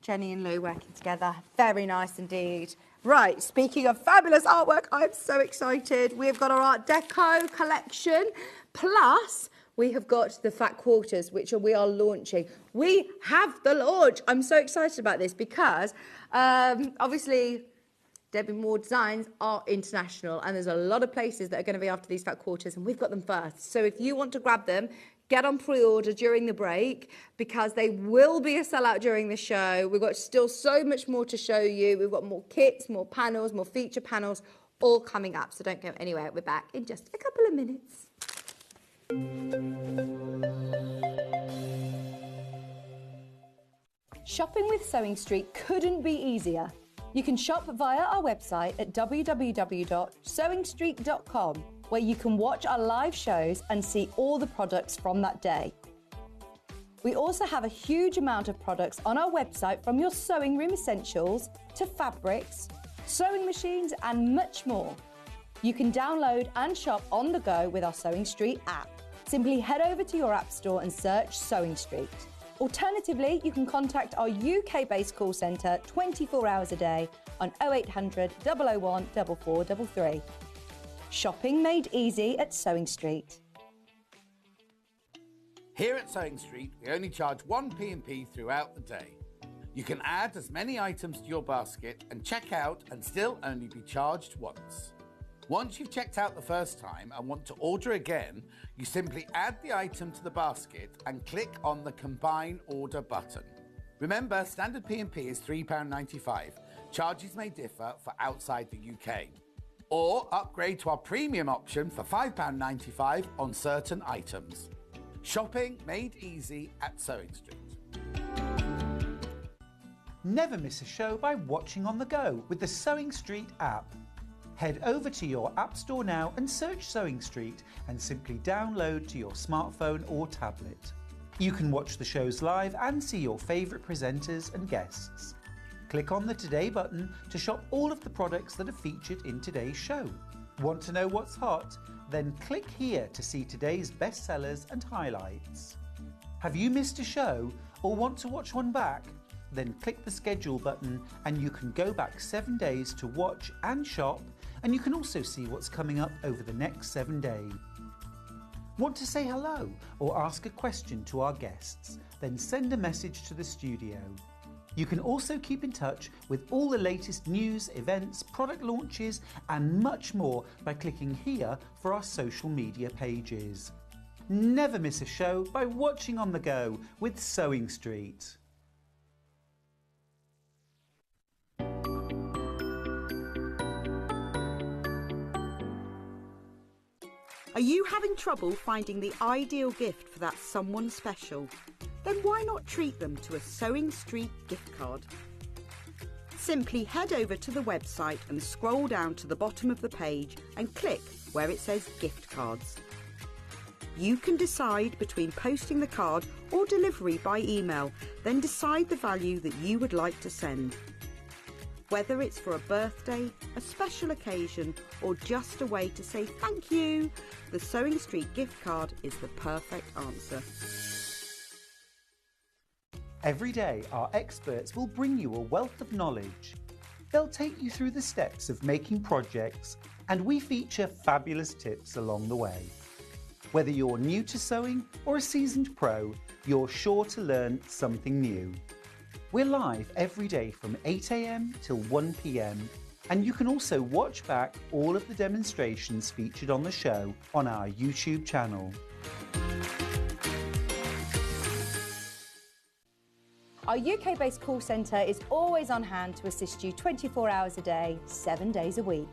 Jenny and Lou working together. Very nice indeed. Right, speaking of fabulous artwork, I'm so excited. We've got our Art Deco collection, plus we have got the Fat Quarters, which we are launching. We have the launch. I'm so excited about this because, obviously, Debbie Moore Designs are international, and there's a lot of places that are going to be after these Fat Quarters, and we've got them first. So if you want to grab them, get on pre-order during the break because they will be a sellout during the show. We've got still so much more to show you. We've got more kits, more panels, more feature panels, all coming up. So don't go anywhere. We're back in just a couple of minutes. Shopping with Sewing Street couldn't be easier. You can shop via our website at www.sewingstreet.com, where you can watch our live shows and see all the products from that day. We also have a huge amount of products on our website, from your sewing room essentials to fabrics, sewing machines and much more. You can download and shop on the go with our Sewing Street app. Simply head over to your app store and search Sewing Street. Alternatively, you can contact our UK-based call centre 24 hours a day on 0800 001 4433. Shopping made easy at Sewing Street. Here at Sewing Street, we only charge 1 P&P throughout the day. You can add as many items to your basket and check out and still only be charged once. Once you've checked out the first time and want to order again, you simply add the item to the basket and click on the Combine Order button. Remember, standard P&P is £3.95. Charges may differ for outside the UK. Or upgrade to our premium option for £5.95 on certain items. Shopping made easy at Sewing Street. Never miss a show by watching on the go with the Sewing Street app. Head over to your App Store now and search Sewing Street and simply download to your smartphone or tablet. You can watch the shows live and see your favourite presenters and guests. Click on the Today button to shop all of the products that are featured in today's show. Want to know what's hot? Then click here to see today's bestsellers and highlights. Have you missed a show or want to watch one back? Then click the schedule button and you can go back 7 days to watch and shop, and you can also see what's coming up over the next 7 days. Want to say hello or ask a question to our guests? Then send a message to the studio. You can also keep in touch with all the latest news, events, product launches and much more by clicking here for our social media pages. Never miss a show by watching on the go with Sewing Street. Are you having trouble finding the ideal gift for that someone special? Then why not treat them to a Sewing Street gift card? Simply head over to the website and scroll down to the bottom of the page and click where it says gift cards. You can decide between posting the card or delivery by email, then decide the value that you would like to send. Whether it's for a birthday, a special occasion, or just a way to say thank you, the Sewing Street gift card is the perfect answer. Every day, our experts will bring you a wealth of knowledge. They'll take you through the steps of making projects, and we feature fabulous tips along the way. Whether you're new to sewing or a seasoned pro, you're sure to learn something new. We're live every day from 8 AM till 1 PM, and you can also watch back all of the demonstrations featured on the show on our YouTube channel. Our UK-based call centre is always on hand to assist you 24 hours a day, 7 days a week.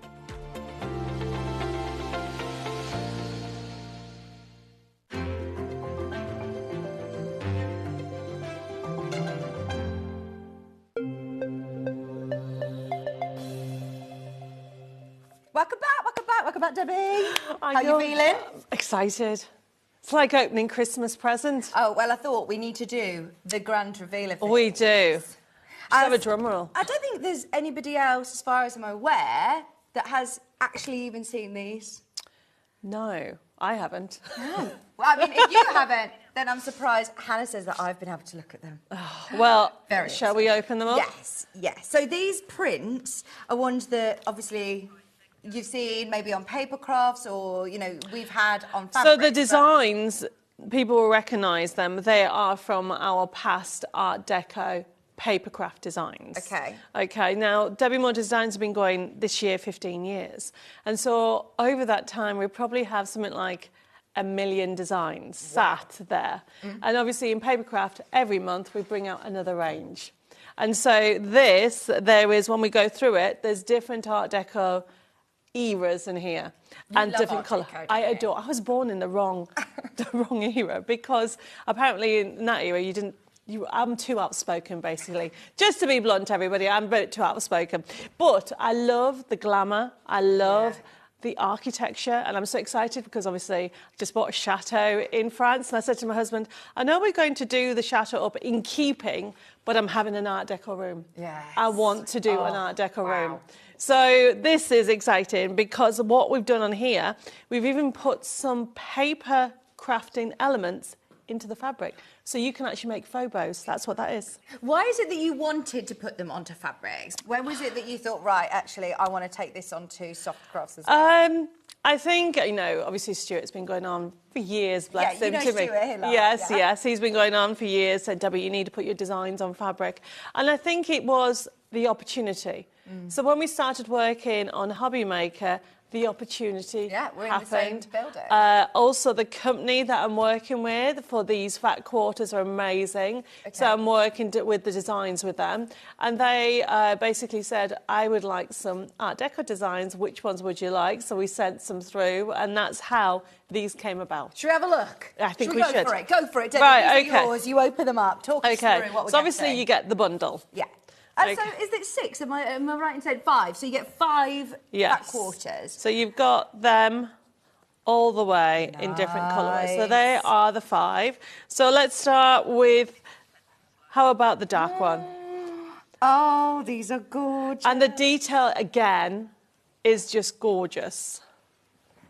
Welcome back, Debbie. I How you know. feeling? Excited. It's like opening Christmas present. Oh, well, I thought we need to do the grand reveal of things. We do. Just have a drum roll. I don't think there's anybody else, as far as I'm aware, that has actually even seen these. No. I haven't. Well, I mean, if you haven't, then I'm surprised. Hannah says that I've been able to look at them. Well, Very shall we open them up? Yes, yes. So these prints are ones that obviously you've seen maybe on paper crafts or, you know, we've had on fabric. So the designs, people will recognise them. They are from our past Art Deco papercraft designs. Okay. Okay, now Debbie Moore Designs have been going this year 15 years. And so over that time, we probably have something like 1 million designs sat there. And obviously in papercraft, every month we bring out another range. And so this, there is, when we go through it, there's different Art Deco eras in here and different colour. I adore. I was born in the wrong era because apparently in that era I'm too outspoken, basically. Just to be blunt, everybody, I'm a bit too outspoken. But I love the glamour. I love the architecture, and I'm so excited because obviously I just bought a chateau in France, and I said to my husband, I know we're going to do the chateau up in keeping, but I'm having an Art Deco room. Yes. I want to do an Art Deco room. So this is exciting because what we've done on here, we've even put some paper crafting elements into the fabric. So you can actually make faux bows. That's what that is. Why is it that you wanted to put them onto fabrics? When was it that you thought, right, actually, I want to take this onto soft crafts as well? I think, you know, obviously Stuart's been going on for years, bless him. You know Stuart, Yes, he's been going on for years, said, Debbie, you need to put your designs on fabric. And I think it was the opportunity. So when we started working on Hobby Maker, the opportunity we're happened. in the same building. Also, the company that I'm working with for these fat quarters are amazing. Okay. So I'm working with the designs with them. And they basically said, I would like some Art Deco designs. Which ones would you like? So we sent some through, and that's how these came about. Should we have a look? I think we should. Go for it. Debbie, Right, these are yours. You open them up. Talk us through what we're so getting. obviously you get the bundle. Yeah. Okay. So is it 6? Am I right in saying 5? So you get 5 fat quarters. So you've got them all the way in different colours. So they are the 5. So let's start with, how about the dark one? Oh, these are gorgeous. And the detail, again, is just gorgeous.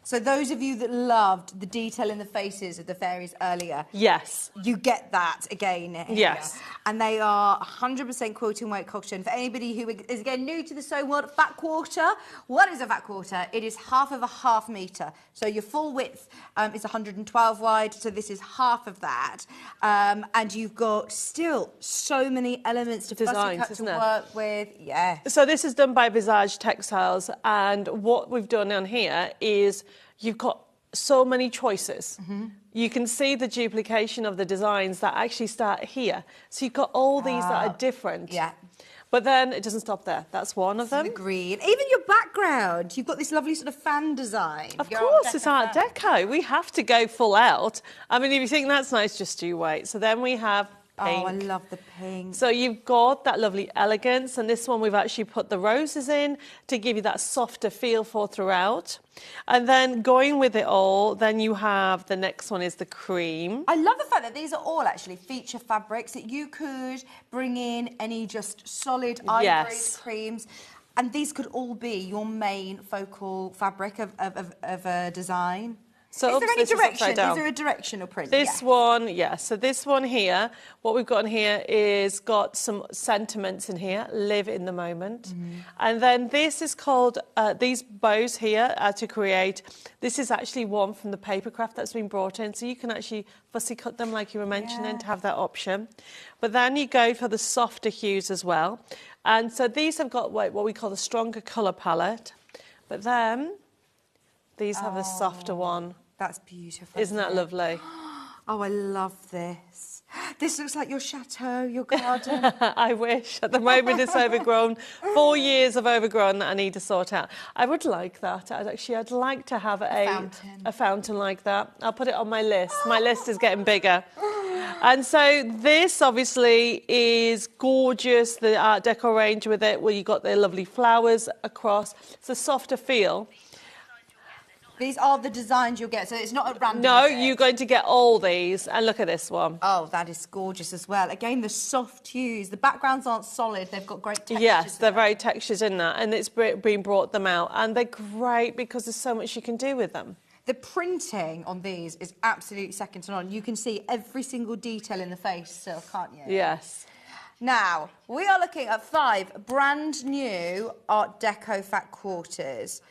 So those of you that loved the detail in the faces of the fairies earlier, yes, you get that again here. Yes. And they are 100% quilting weight costume. For anybody who is, again, new to the sewing world, fat quarter. What is a fat quarter? It is half of a half metre. So your full width is 112 wide, so this is half of that. And you've got still so many elements to fussy cut to work with. Yeah. So this is done by Visage Textiles, and what we've done on here is you've got so many choices. You can see the duplication of the designs that actually start here. So you've got all these that are different. Yeah. But then it doesn't stop there. That's one of them. The green. Even your background. You've got this lovely sort of fan design. Of course, it's Art Deco. We have to go full out. I mean, if you think that's nice, just do wait. So then we have pink. Oh, I love the pink. So you've got that lovely elegance, and this one we've actually put the roses in to give you that softer feel for throughout. And then going with it all, then you have, the next one is the cream. I love the fact that these are all actually feature fabrics that you could bring in any just solid ivory creams. And these could all be your main focal fabric of a design. So is there any direction? Is there a directional print? This one, yes. So this one here, what we've got in here is got some sentiments in here, live in the moment. And then this is called, these bows here are to create, this is actually one from the papercraft that's been brought in. So you can actually fussy cut them like you were mentioning to have that option. But then you go for the softer hues as well. And so these have got what we call the stronger colour palette. But then these have a softer one. That's beautiful. Isn't that lovely? Oh, I love this. This looks like your chateau, your garden. I wish. At the moment it's overgrown. 4 years of overgrown that I need to sort out. I would like that. I'd like to have a fountain like that. I'll put it on my list. My list is getting bigger. And so this obviously is gorgeous, the Art Deco range with it, where you've got the lovely flowers across. It's a softer feel. These are the designs you'll get, so it's not at random. No, you're going to get all these. And look at this one. Oh, that is gorgeous as well. Again, the soft hues. The backgrounds aren't solid. They've got great textures. Yes, they're very textured in that. And it's been brought them out. And they're great because there's so much you can do with them. The printing on these is absolutely second to none. You can see every single detail in the face still, can't you? Yes. Now, we are looking at 5 brand new Art Deco fat quarters.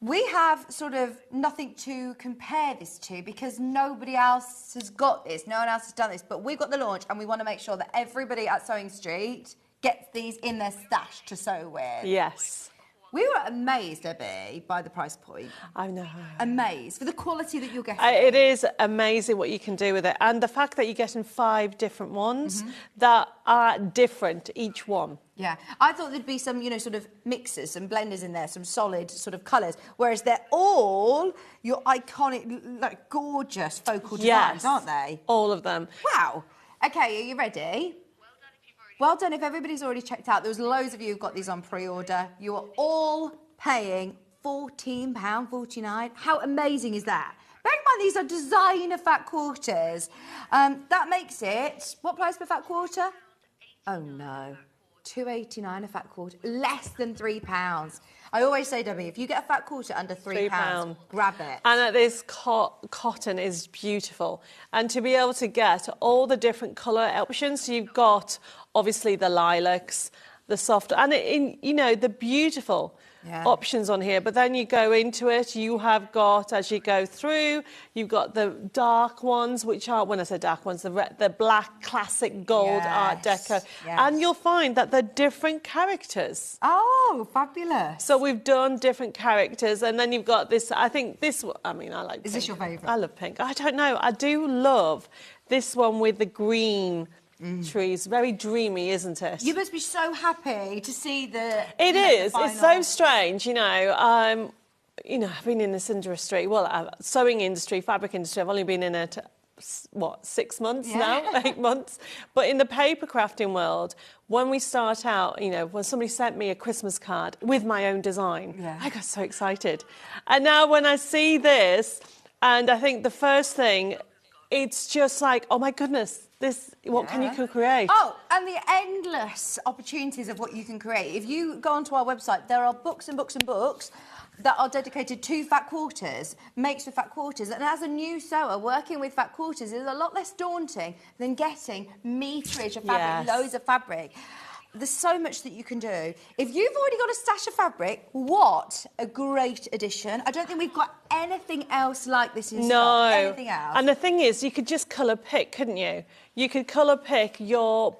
We have sort of nothing to compare this to because nobody else has got this. No one else has done this. But we've got the launch and we want to make sure that everybody at Sewing Street gets these in their stash to sew with. Yes. We were amazed, Debbie, by the price point. I know. Amazed for the quality that you're getting. It is amazing what you can do with it. And the fact that you're getting 5 different ones that are different, each one. Yeah, I thought there'd be some, you know, sort of mixers, some blenders in there, some solid sort of colours, whereas they're all your iconic, like, gorgeous focal designs, aren't they? All of them. Wow. Okay, are you ready? Well done if everybody's already checked out. There was loads of you who've got these on pre-order. You are all paying £14.49. How amazing is that? Bear in mind, these are designer fat quarters. That makes it, what price per fat quarter? Oh, no. £2.89 a fat quarter, less than £3. I always say, Debbie, if you get a fat quarter under £3, grab it. And this cotton is beautiful. And to be able to get all the different colour options, so you've got obviously the lilacs, the soft, and you know, the beautiful options on here. But then you go into it, you have got, as you go through, you've got the dark ones, which are, when I say dark ones, the black classic gold Art Deco. And you'll find that they're different characters. Oh, fabulous. So we've done different characters, and then you've got this, I think this, I mean, I like pink. Is this your favourite? I love pink. I don't know, I do love this one with the green trees. Very dreamy, isn't it? You must be so happy to see the... It is. It's so strange, you know. You know, I've been in this industry, well, sewing industry, fabric industry, I've only been in it, what, 6 months now, 8 months. But in the paper crafting world, when we start out, you know, when somebody sent me a Christmas card with my own design, I got so excited. And now when I see this, and I think the first thing, it's just like, oh my goodness, this, what can you create? Oh, and the endless opportunities of what you can create. If you go onto our website, there are books and books and books that are dedicated to fat quarters, makes with fat quarters. And as a new sewer, working with fat quarters is a lot less daunting than getting meterage of fabric, loads of fabric. There's so much that you can do. If you've already got a stash of fabric, what a great addition. I don't think we've got anything else like this in stock. Anything else. And the thing is, you could just colour pick, couldn't you? You could colour pick your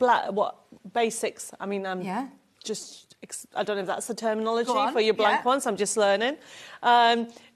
basics. I mean, I don't know if that's the terminology for your blank ones. I'm just learning.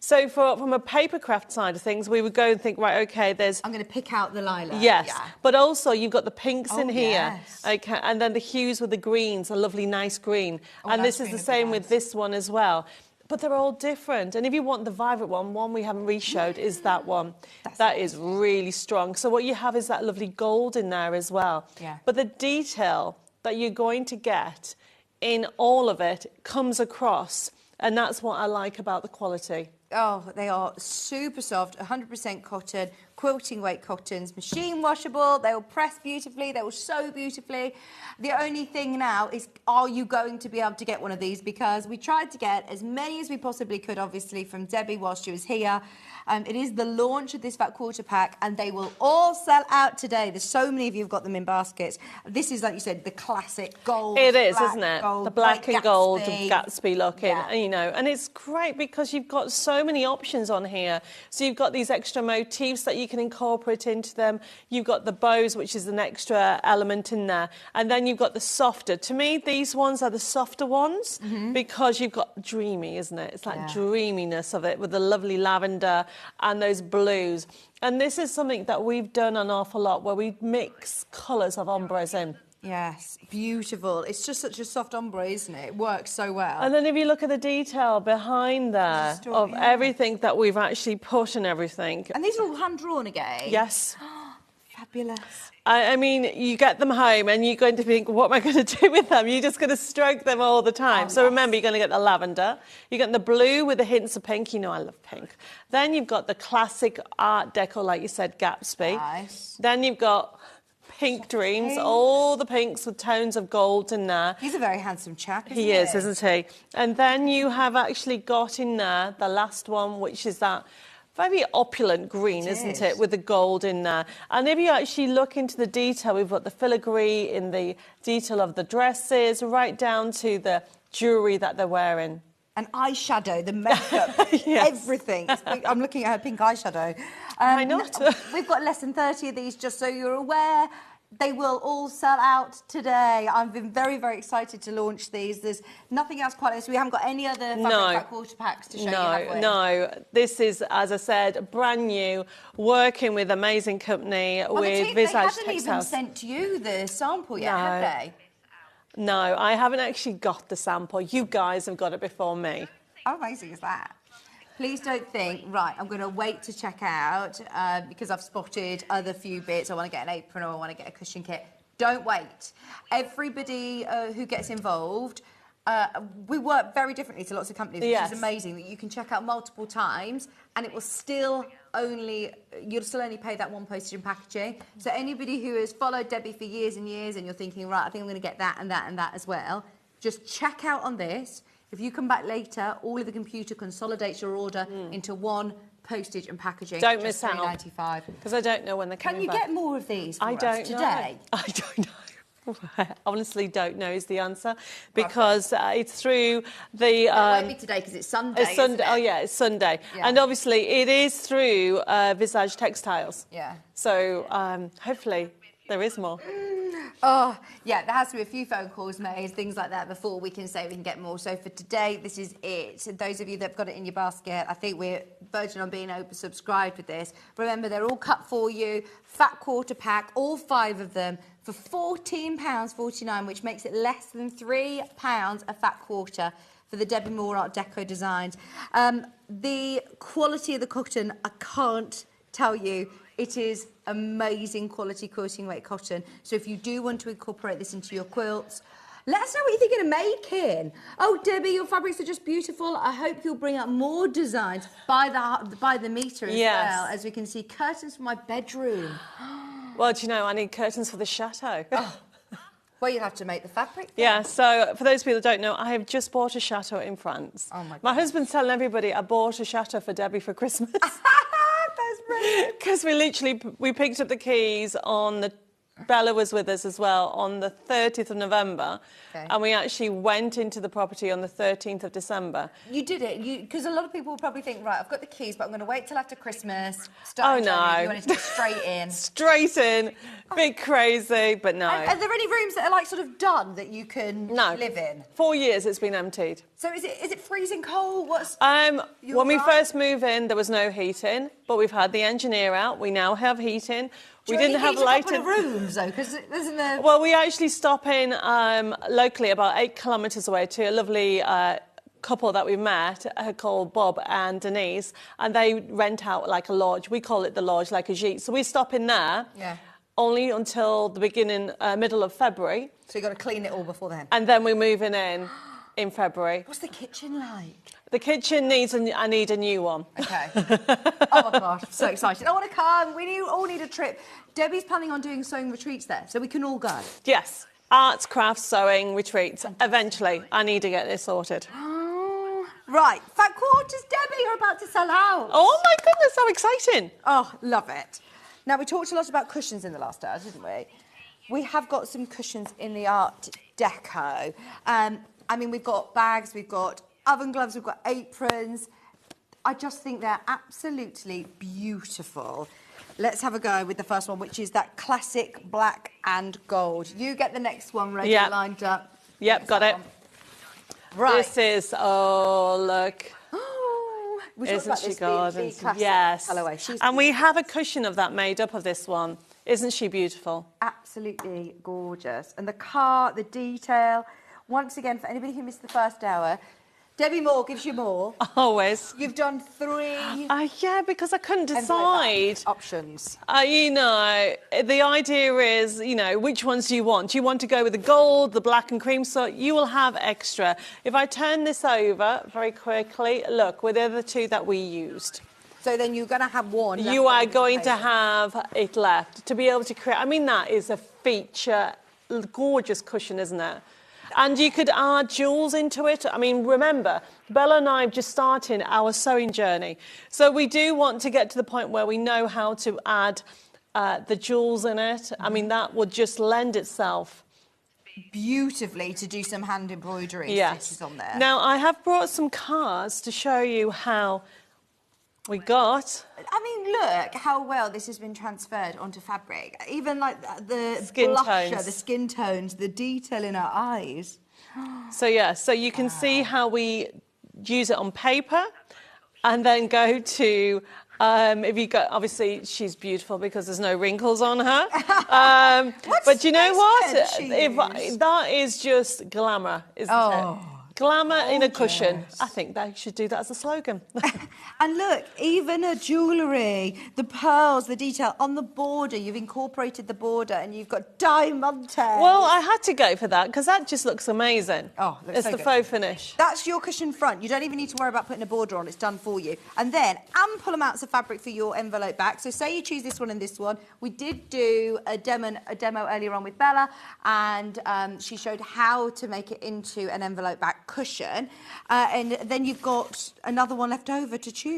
So from a paper craft side of things, we would go and think, right, okay, there's... I'm going to pick out the lilac. Yes, but also you've got the pinks in here. Okay, and then the hues with the greens, a lovely nice green. And this is the same with this one as well. But they're all different. And if you want the vibrant one we haven't re-showed is that one. That is really strong. So what you have is that lovely gold in there as well. But the detail that you're going to get in all of it comes across, and that's what I like about the quality. Oh, they are super soft, 100% cotton, quilting weight cottons, machine washable, they will press beautifully, they will sew beautifully. The only thing now is, are you going to be able to get one of these? Because we tried to get as many as we possibly could, obviously, from Debbie while she was here. It is the launch of this fat quarter pack, and they will all sell out today. There's so many of you who've got them in baskets. This is, like you said, the classic gold. It is, isn't it? Gold, the black and gold Gatsby looking, you know. And it's great because you've got so many options on here. So you've got these extra motifs that you can incorporate into them. You've got the bows, which is an extra element in there. And then you've got the softer. To me, these ones are the softer ones because you've got dreamy, isn't it? It's like dreaminess of it with the lovely lavender and those blues. And this is something that we've done an awful lot where we mix colours of ombres in. Yes, beautiful. It's just such a soft ombre, isn't it? It works so well. And then if you look at the detail behind there of everything that we've actually put and everything. And these are all hand-drawn again? Yes. Fabulous. I mean, you get them home and you're going to think, what am I going to do with them? You're just going to stroke them all the time. So remember, you're going to get the lavender. You get the blue with the hints of pink. You know I love pink. Then you've got the classic Art Deco, like you said, Gatsby. Nice. Then you've got Pink Dreams, all the pinks with tones of gold in there. He's a very handsome chap, isn't he? He is, isn't he? And then you have actually got in there the last one, which is that very opulent green, isn't it, with the gold in there. And if you actually look into the detail, we've got the filigree in the detail of the dresses, right down to the jewellery that they're wearing. And eyeshadow, the makeup, everything. I'm looking at her pink eyeshadow. Why not? We've got less than 30 of these, just so you're aware. They will all sell out today. I've been very, very excited to launch these. There's nothing else quite like this. We haven't got any other fabric quarter packs to show you, have we? No. This is, as I said, brand new, working with amazing company, with Visage Textiles. They haven't even sent you the sample yet, have they? No, I haven't actually got the sample. You guys have got it before me. How amazing is that? Please don't think, right, I'm going to wait to check out because I've spotted other few bits. I want to get an apron or I want to get a cushion kit. Don't wait. Everybody who gets involved, we work very differently to lots of companies, which is amazing, that you can check out multiple times and it will still you'll still only pay that one postage and packaging. So anybody who has followed Debbie for years and years and you're thinking, right, I think I'm going to get that and that and that as well, just check out on this. If you come back later, all of the computer consolidates your order into one postage and packaging. Don't miss out. $3.95. Because I don't know when they're coming back. Can you get more of these for us today? I don't know. I honestly don't know is the answer, because it's through the... it won't be today because it's Sunday, It's Sunday. Oh, yeah, it's Sunday. Yeah. And obviously it is through Visage Textiles. Yeah. So hopefully there is more. Oh, yeah, there has to be a few phone calls made, things like that, before we can say we can get more. So for today, this is it. Those of you that have got it in your basket, I think we're verging on being oversubscribed with this. Remember, they're all cut for you, fat quarter pack, all 5 of them, for £14.49, which makes it less than £3 a fat quarter for the Debbie Moore Art Deco designs. The quality of the cotton, I can't tell you. It is amazing quality quilting weight cotton. So if you do want to incorporate this into your quilts, let us know what you're thinking of making. Oh, Debbie, your fabrics are just beautiful. I hope you'll bring up more designs by the metre as well. As we can see, curtains for my bedroom. Well, do you know, I need curtains for the chateau. Oh. Well, you'll have to make the fabric then. Yeah, so for those people that don't know, I have just bought a chateau in France. Oh, my God. My husband's telling everybody I bought a chateau for Debbie for Christmas. That's brilliant. Because we picked up the keys on the... Bella was with us as well on the 30th of November, and we actually went into the property on the 13th of December. You did it, because a lot of people will probably think, right, I've got the keys, but I'm going to wait till after Christmas. You wanted to get straight in. Straight in, bit crazy, but no. Are there any rooms that are like sort of done that you can live in? 4 years it's been emptied. So is it freezing cold? When we first moved in, there was no heating, but we've had the engineer out. We now have heating. We didn't have lighting. A couple of rooms though, because isn't there? Well, we actually stop in locally, about 8 kilometres away, to a lovely couple that we met called Bob and Denise, and they rent out like a lodge. We call it the lodge, like a gîte. So we stop in there. Yeah. Only until the middle of February. So you've got to clean it all before then. And then we're moving in February. What's the kitchen like? The kitchen I need a new one. Okay. Oh my gosh, I'm so excited. I want to come. We all need a trip. Debbie's planning on doing sewing retreats there, so we can all go. Yes. Arts, crafts, sewing, retreats. Eventually, I need to get this sorted. Oh, right. Fat quarters, Debbie, you're about to sell out. Oh my goodness, how exciting. Oh, love it. Now, we talked a lot about cushions in the last hour, didn't we? We have got some cushions in the Art Deco. I mean, we've got bags, we've got oven gloves, we've got aprons. I just think they're absolutely beautiful. Let's have a go with the first one, which is that classic black and gold. You get the next one ready, lined up. Yep, got it. Right. This is, oh, look. Isn't she gorgeous? Yes. Colorway. And we have a cushion of that made up of this one. Isn't she beautiful? Absolutely gorgeous. And the detail. Once again, for anybody who missed the first hour, Debbie Moore gives you more. Always. You've done 3. Yeah, because I couldn't decide. Options. The idea is, which ones do you want? Do you want to go with the gold, the black and cream? So you will have extra. If I turn this over very quickly, look, with the other 2 that we used. So then you're going to have one. You are going to have it left to be able to create. I mean, that is a feature, gorgeous cushion, isn't it? And you could add jewels into it. I mean, remember, Bella and I have just started our sewing journey. So we do want to get to the point where we know how to add the jewels in it. I mean, that would just lend itself beautifully to do some hand embroidery stitches on there. Now, I have brought some cards to show you how we got... I mean, look how well this has been transferred onto fabric. Even like the skin blusher, tones. the skin tones, the detail in her eyes. So, yeah, so you can see how we use it on paper and then go to... if you go, obviously she's beautiful because there's no wrinkles on her. But you know what? That is just glamour, isn't it? Glamour in a cushion. I think they should do that as a slogan. And look, even her jewellery, the pearls, the detail on the border. You've incorporated the border and you've got diamantes. Well, I had to go for that because that just looks amazing. Oh, looks it's so the good. faux finish. That's your cushion front. You don't even need to worry about putting a border on. It's done for you. And then ample amounts of fabric for your envelope back. So say you choose this one and this one. We did do a demo earlier on with Bella, and she showed how to make it into an envelope back cushion. And then you've got another one left over to choose.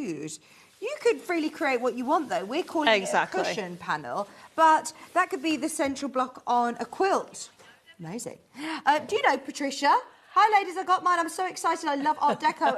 You could freely create what you want, though. We're calling it a cushion panel, but that could be the central block on a quilt. Amazing. Do you know, Patricia? Hi, ladies, I got mine. I'm so excited. I love Art Deco,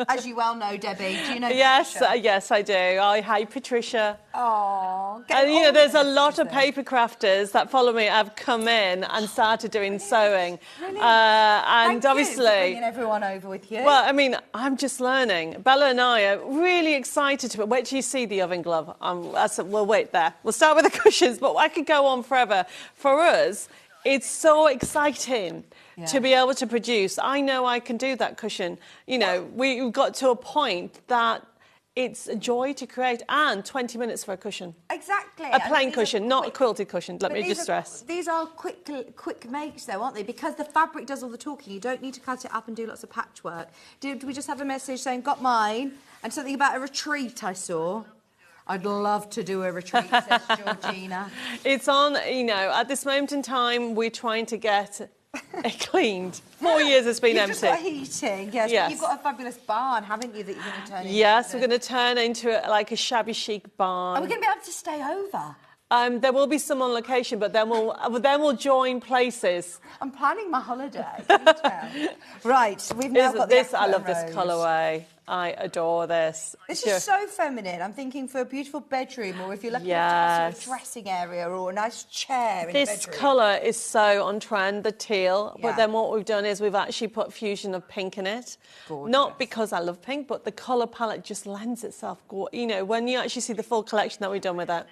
as you well know, Debbie. Do you know Yes, Patricia? yes, I do. Hi, Patricia. Oh, and you know, there's a lot of paper crafters that follow me have come in and started doing sewing. Really? And Thank obviously... you for bringing everyone over with you. Well, I mean, I'm just learning. Bella and I are really excited to... Wait till you see the oven glove. We'll wait there. We'll start with the cushions, but I could go on forever. For us, it's so exciting to be able to produce. I know I can do that cushion. You know, we've got to a point that it's a joy to create, and 20 minutes for a cushion. Exactly. A plain cushion, not a quilted cushion. Let me just stress. These are quick makes, though, aren't they? Because the fabric does all the talking. You don't need to cut it up and do lots of patchwork. Did we just have a message saying, got mine? And something about a retreat I saw. I'd love to do a retreat, says Georgina. It's on, you know, at this moment in time, we're trying to get it cleaned. 4 years it's been empty. You've just got heating, yes. Yes. But you've got a fabulous barn, haven't you, that you're going to turn into? Yes, we're going to turn into like a shabby chic barn. Are we going to be able to stay over? There will be some on location, but then we'll join places. I'm planning my holiday. Can you tell? Right, we've now got this. the I love this rose. colourway. I adore this. This is so feminine. I'm thinking for a beautiful bedroom, or if you're lucky enough to have sort of dressing area or a nice chair in the bedroom. This colour is so on trend, the teal. Yeah. But then what we've done is we've actually put fusion of pink in it. Gorgeous. Not because I love pink, but the colour palette just lends itself. You know, when you actually see the full collection that we've done with it.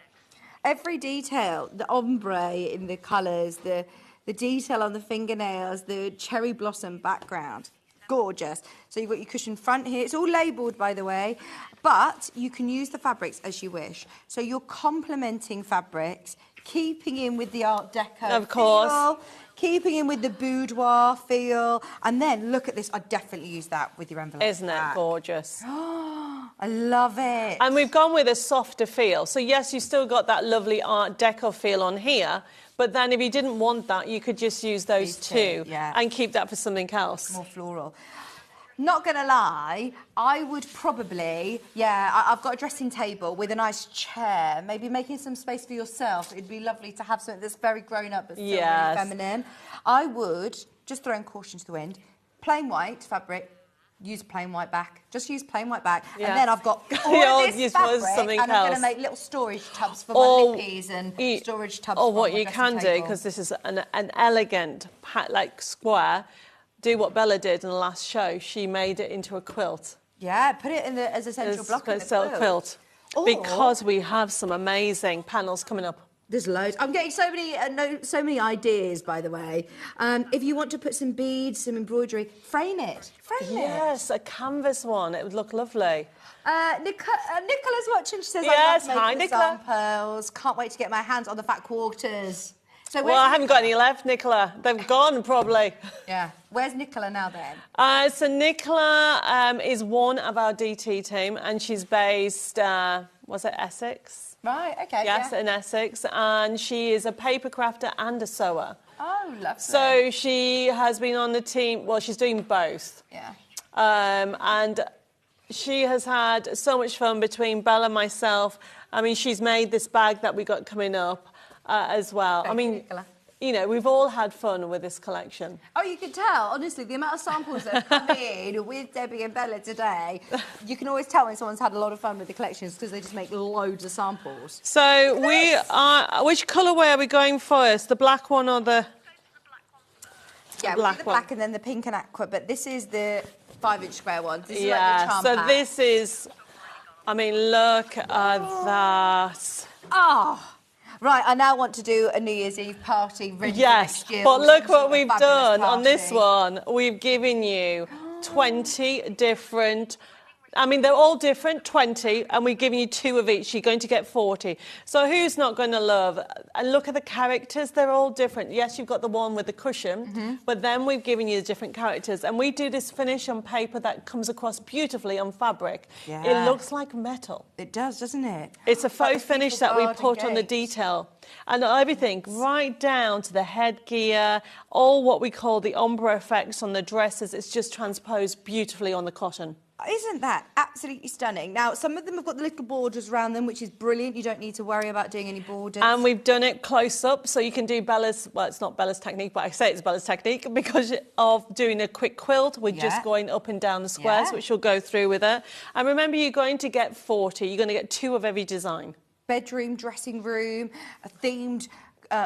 Every detail, the ombre in the colours, the detail on the fingernails, the cherry blossom background. Gorgeous. So you've got your cushion front here. It's all labelled, by the way, but you can use the fabrics as you wish. So you're complementing fabrics, keeping in with the Art Deco of course. feel, keeping in with the boudoir feel, and then look at this. I'd definitely use that with your envelope. Isn't it gorgeous? I love it. And we've gone with a softer feel. So yes, you still got that lovely Art Deco feel on here, but then if you didn't want that, you could just use those two and keep that for something else. More floral. Not going to lie, I would probably, I've got a dressing table with a nice chair, maybe making some space for yourself. It'd be lovely to have something that's very grown up but still really feminine. I would, just throwing caution to the wind, plain white fabric, use plain white back. Just use plain white back. And then I've got all of this fabric and I'm going to make little storage tubs for my lippies and storage tubs for my what you can do, because this is an elegant, like square, do what Bella did in the last show. She made it into a quilt. Yeah, put it in as a central block in the quilt. Because we have some amazing panels coming up. There's loads. I'm getting so many ideas, by the way. If you want to put some beads, some embroidery, frame it. Yes, a canvas one. It would look lovely. Nicola's watching. She says, yes, I love hi, Nicola. pearls. Can't wait to get my hands on the fat quarters. So well, I haven't got any left, Nicola. They've gone, probably. Yeah. Where's Nicola now, then? So Nicola is one of our DT team, and she's based, was it Essex? Right, okay. Yes, in Essex. And she is a paper crafter and a sewer. Oh, lovely. So she has been on the team. Well, she's doing both. Yeah. And she has had so much fun between Bella and myself. I mean, she's made this bag that we got coming up as well. I mean, you know, we've all had fun with this collection. Oh, you can tell, honestly, the amount of samples that have come in with Debbie and Bella today, you can always tell when someone's had a lot of fun with the collections because they just make loads of samples. So we are, which colourway are we going first? The black one or the Yeah, black the black and then the pink and aqua, but this is the 5-inch square one. This is like yeah, the charm so pack. this is, I mean, look at that. Oh, right, I now want to do a New Year's Eve party ready for Yes, next year. but with look some sort what of we've fabulous done on this party. one. We've given you 20 different, I mean, they're all different, 20, and we've given you 2 of each. You're going to get 40. So who's not going to love? And look at the characters. They're all different. Yes, you've got the one with the cushion, but then we've given you the different characters. And we do this finish on paper that comes across beautifully on fabric. Yeah. It looks like metal. It does, doesn't it? It's a Like faux the finish people that we garden put on the gates. detail. And everything, right down to the headgear, all what we call the ombre effects on the dresses. It's just transposed beautifully on the cotton. Isn't that absolutely stunning? Now, some of them have got the little borders around them, which is brilliant. You don't need to worry about doing any borders. And we've done it close up, so you can do Bella's, well, it's not Bella's technique, but I say it's Bella's technique because of doing a quick quilt. We're just going up and down the squares, which we'll go through with her. And remember, you're going to get 40. You're going to get 2 of every design. Bedroom, dressing room, themed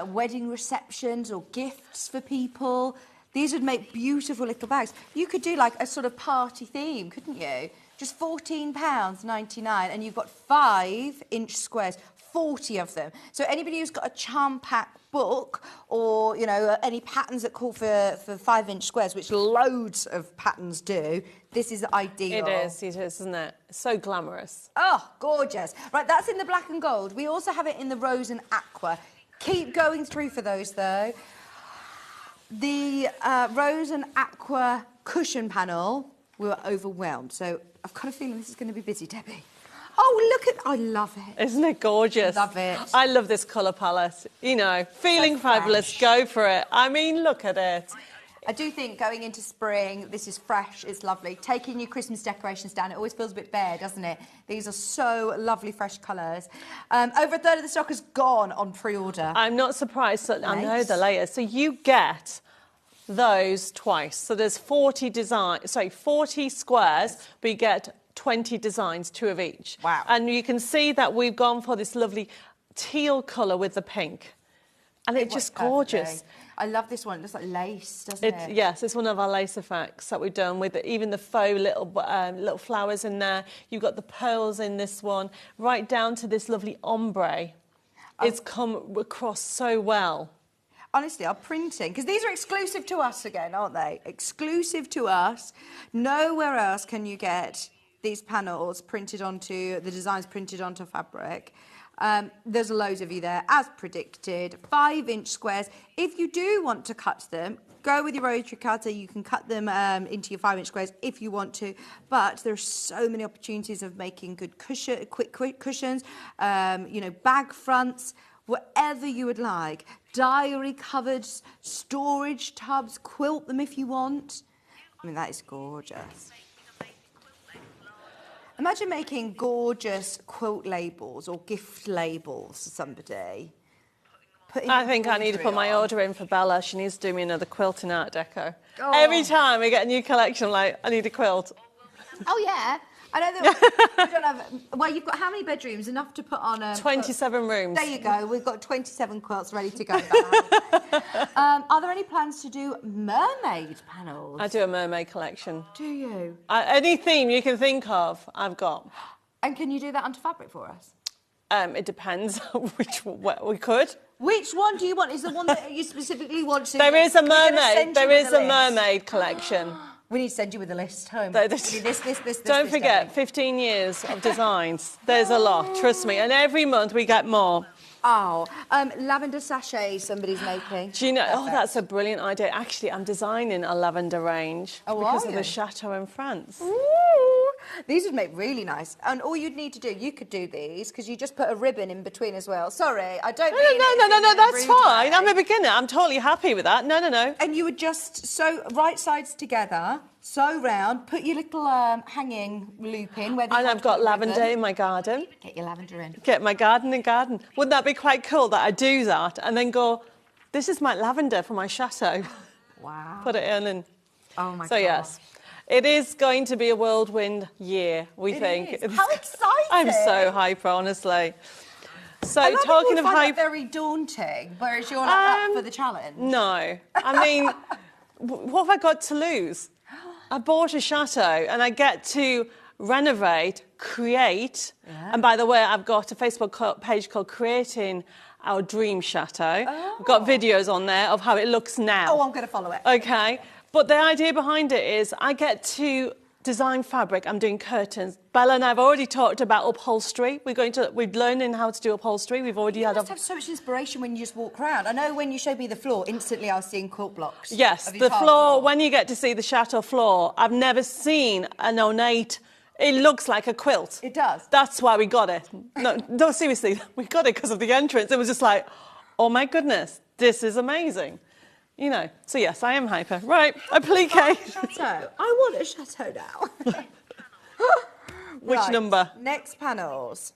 wedding receptions or gifts for people. These would make beautiful little bags. You could do like a sort of party theme, couldn't you? Just £14.99, and you've got 5-inch squares, 40 of them. So anybody who's got a charm pack book or, you know, any patterns that call for 5-inch squares, which loads of patterns do, this is ideal. It is, isn't it? So glamorous. Oh, gorgeous. Right, that's in the black and gold. We also have it in the rose and aqua. Keep going through for those, though. The rose and aqua cushion panel, we were overwhelmed. So I've got a feeling this is going to be busy, Debbie. Oh, look at... I love it. Isn't it gorgeous? Love it. I love this colour palette. You know, feeling fabulous, go for it. I mean, look at it. I do think going into spring, this is fresh, it's lovely. Taking your Christmas decorations down, it always feels a bit bare, doesn't it? These are so lovely, fresh colours. Over a third of the stock has gone on pre-order. I'm not surprised. So I know Nice. the layers. So you get those twice. So there's 40 squares, but you get 20 designs, 2 of each. Wow. And you can see that we've gone for this lovely teal colour with the pink. And it's just gorgeous. I love this one. It looks like lace, doesn't it? Yes, it's one of our lace effects that we've done with even the faux little flowers in there. You've got the pearls in this one, right down to this lovely ombre. It's come across so well. Honestly, our printing, because these are exclusive to us again, aren't they? Exclusive to us. Nowhere else can you get these panels printed onto, the designs printed onto fabric. There's loads of you there, as predicted. 5-inch squares. If you do want to cut them, go with your rotary cutter. You can cut them into your 5-inch squares if you want to. But there are so many opportunities of making good quick cushions, you know, bag fronts, whatever you would like. Diary cupboards, storage tubs, quilt them if you want. I mean, that is gorgeous. Imagine making gorgeous quilt labels or gift labels for somebody. I think I need to put my order in for Bella. She needs to do me another quilt in Art Deco. Every time we get a new collection, I'm like, I need a quilt. Oh, yeah. I know that we don't have... Well, you've got how many bedrooms? Enough to put on... 27 rooms. There you go. We've got 27 quilts ready to go. Are there any plans to do mermaid panels? I do a mermaid collection. Do you? Any theme you can think of, I've got. And can you do that onto fabric for us? It depends which we could. Which one do you want? Is the one that you specifically want to... There is a We're gonna mermaid. send you There with is a a list. mermaid collection. We need to send you with a list home. This. Don't forget, 15 years of designs. There's a lot, trust me. And every month we get more. Oh, lavender sachets somebody's making. Do you know, that's a brilliant idea. Actually, I'm designing a lavender range because of the chateau in France. Ooh. These would make really nice. And all you'd need to do, you could do these, because you just put a ribbon in between as well. Sorry, I don't mean No, that's fine. I'm a beginner. I'm totally happy with that. No. And you would just sew right sides together, sew round, put your little hanging loop in. And I've got lavender in my garden. Get your lavender in. Get my garden in garden. Wouldn't that be quite cool that I do that and then go, this is my lavender for my chateau. Wow. Put it in and... Oh, my God. So, yes. It is going to be a whirlwind year, we think. How exciting! I'm so hyper, honestly. So, talking talking of hyper, very daunting. Whereas you're like up for the challenge. No, I mean, what have I got to lose? I bought a chateau, and I get to renovate, create. And by the way, I've got a Facebook page called Creating Our Dream Chateau. I've got videos on there of how it looks now. Oh, I'm going to follow it. Okay. But the idea behind it is I get to design fabric. I'm doing curtains. Bella and I have already talked about upholstery. We're learning how to do upholstery. We've already you must have so much inspiration when you just walk around. I know when you showed me the floor, instantly I was seeing quilt blocks. Yes, the floor, when you get to see the chateau floor, I've never seen an ornate... It looks like a quilt. It does. That's why we got it. No, seriously, we got it because of the entrance. It was just like, oh my goodness, this is amazing. You know, so yes, I am hyper. Right, applique. Chateau. I want a chateau now. Which number? Next panels.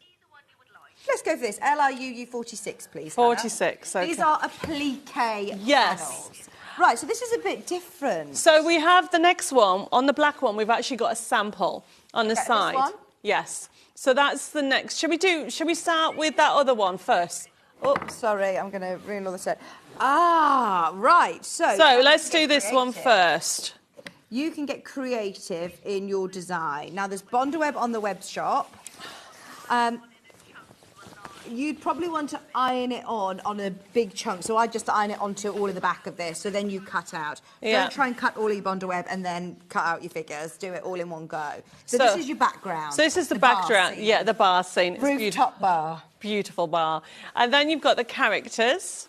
Let's go for this. LRUU 46, please. 46, Hannah. okay. These are applique Yes. panels. Right, so this is a bit different. So we have the next one. On the black one, we've actually got a sample on the side. This one? Yes. So that's the next. Should we start with that other one first? Oh, sorry, I'm going to ruin all the set. Ah, right. So let's do this one first. You can get creative in your design. Now, there's Bondaweb on the web shop. You'd probably want to iron it on a big chunk. So I just iron it onto all of the back of this. So then you cut out. Yeah. Don't try and cut all your Bondaweb and then cut out your figures. Do it all in one go. So this is your background. So this is the background. Yeah, the bar scene. It's rooftop bar. Beautiful bar. And then you've got the characters.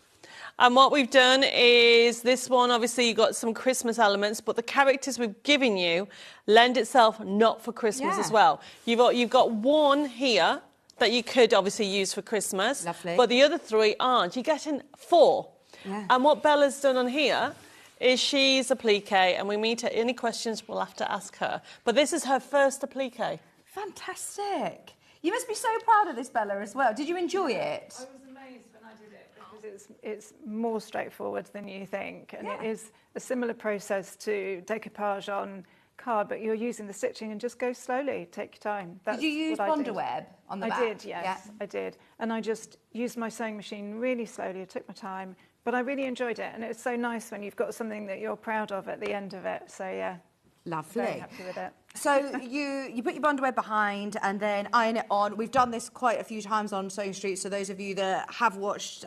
And what we've done is this one, obviously, you've got some Christmas elements, but the characters we've given you lend itself not for Christmas as well. You've got one here that you could obviously use for Christmas. Lovely. But the other three aren't. You're getting 4. Yeah. And what Bella's done on here is she's applique, and we meet her. Any questions we'll have to ask her. But this is her first applique. Fantastic. You must be so proud of this, Bella, as well. Did you enjoy it? I was amazed when I did it because it's more straightforward than you think, and it is a similar process to decoupage on card, but you're using the stitching and just go slowly, take your time. Did you use Bondaweb on the back? I did, yes, I did. And I just used my sewing machine really slowly, I took my time, but I really enjoyed it, and it's so nice when you've got something that you're proud of at the end of it, so yeah. Lovely. Very happy with it. So you put your Bondaweb behind and then iron it on. We've done this quite a few times on Sewing Street, so those of you that have watched,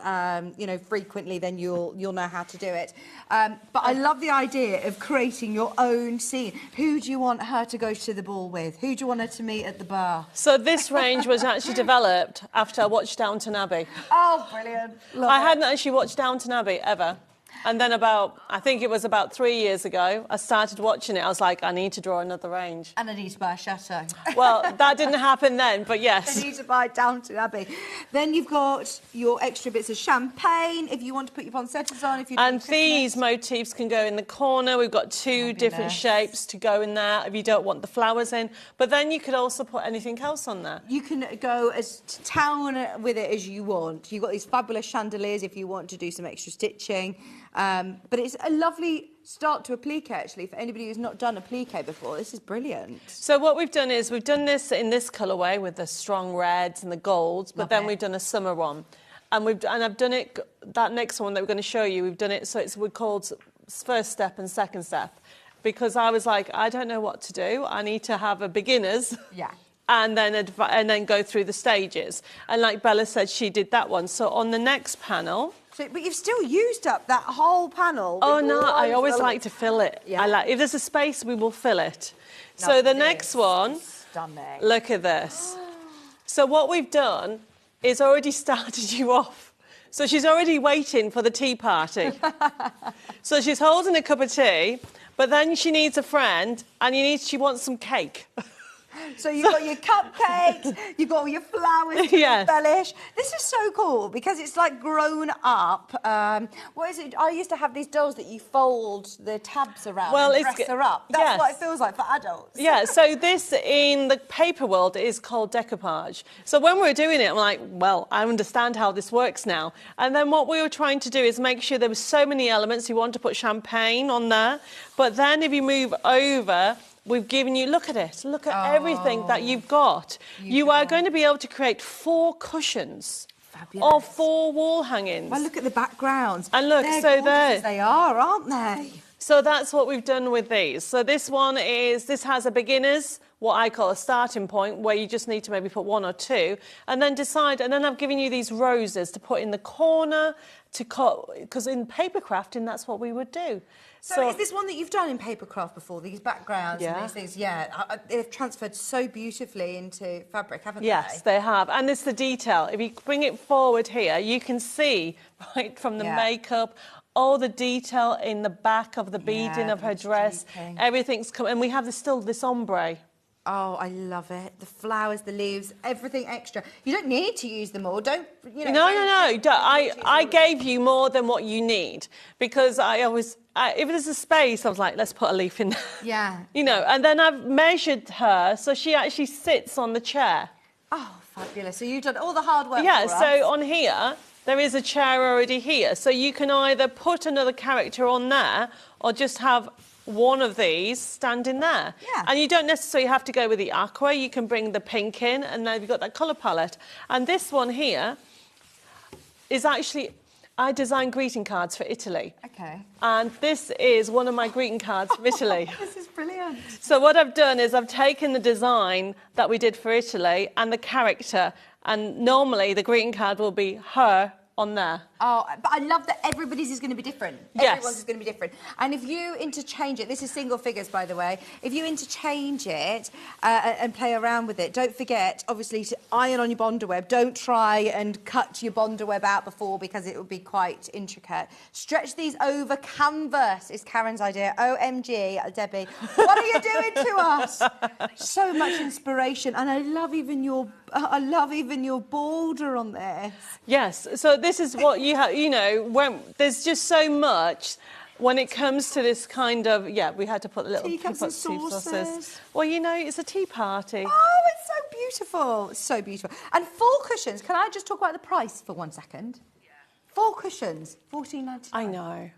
frequently, then you'll know how to do it. But I love the idea of creating your own scene. Who do you want her to go to the ball with? Who do you want her to meet at the bar? So this range was actually developed after I watched Downton Abbey. Oh, brilliant. I hadn't actually watched Downton Abbey ever. And then I think it was about 3 years ago, I started watching it. I was like, I need to draw another range. And I need to buy a chateau. Well, that didn't happen then, but yes. I need to buy Downton Abbey. Then you've got your extra bits of champagne if you want to put your poinsettias on. And these motifs can go in the corner. We've got 2 different shapes to go in there if you don't want the flowers in. But then you could also put anything else on there. You can go as to town with it as you want. You've got these fabulous chandeliers if you want to do some extra stitching. But it's a lovely start to applique, actually, for anybody who's not done applique before. This is brilliant. So what we've done is we've done this in this colourway with the strong reds and the golds, but then we've done a summer one. And I've done it, that next one that we're going to show you, we've done it so we're called first step and second step. Because I was like, I don't know what to do. I need to have a beginners. Yeah. And then go through the stages. And like Bella said, she did that one. So on the next panel... But you've still used up that whole panel. Oh, no, I always like to fill it. Yeah. If there's a space, we will fill it. So the next one, stunning. Look at this. So what we've done is already started you off. So she's already waiting for the tea party. So she's holding a cup of tea, but then she needs a friend, and she wants some cake. So you've got your cupcakes, you've got all your flowers to embellish. This is so cool because it's like grown up. What is it? I used to have these dolls that you fold the tabs around and dress her up. That's what it feels like for adults. Yeah, so this in the paper world is called decoupage. So when we were doing it, I'm like, well, I understand how this works now. And then what we were trying to do is make sure there were so many elements. You want to put champagne on there. But then if you move over, we've given you, look at it, look at everything that you've got. You are going to be able to create 4 cushions. Fabulous. Or 4 wall hangings. Well, look at the backgrounds. And look, they're so there. They are, aren't they? So that's what we've done with these. So this one is, this has a beginner's, what I call a starting point, where you just need to maybe put 1 or 2, and then decide, and then I've given you these roses to put in the corner, to cut, because in paper crafting, that's what we would do. So is this one that you've done in papercraft before, these backgrounds and these things? Yeah, they've transferred so beautifully into fabric, haven't they? Yes, they have. And it's the detail. If you bring it forward here, you can see, right, from the makeup, all the detail in the back of the beading of her dress. Everything's come, and we have still this ombre. Oh, I love it. The flowers, the leaves, everything extra. You don't need to use them all. Don't, you know. No. I gave you more than what you need because I always, if there's a space, I was like, let's put a leaf in there. Yeah. You know, and then I've measured her so she actually sits on the chair. Oh, fabulous. So you've done all the hard work Yeah, for us. so on here, there is a chair already here. So you can either put another character on there or just have one of these standing there. Yeah. And you don't necessarily have to go with the aqua. You can bring the pink in and then you've got that colour palette. And this one here is actually, I designed greeting cards for Italy. Okay. And this is one of my greeting cards from Italy. This is brilliant. So what I've done is I've taken the design that we did for Italy and the character, and normally the greeting card will be her on there. Oh, but I love that everybody's is going to be different. Yes. Everyone's is going to be different. And if you interchange it, this is single figures, by the way, if you interchange it and play around with it, don't forget, obviously, to iron on your bonder web. Don't try and cut your bonder web out before because it would be quite intricate. Stretch these over canvas is Karen's idea. OMG, Debbie. What are you doing to us? So much inspiration. And I love even your border on this. Yes, so this is what you have, you know, when there's just so much when it comes to this kind of, we had to put the little teacups and saucers. Well, you know, it's a tea party. Oh, it's so beautiful. It's so beautiful. And 4 cushions. Can I just talk about the price for 1 second? 4 cushions, $14.99. I know.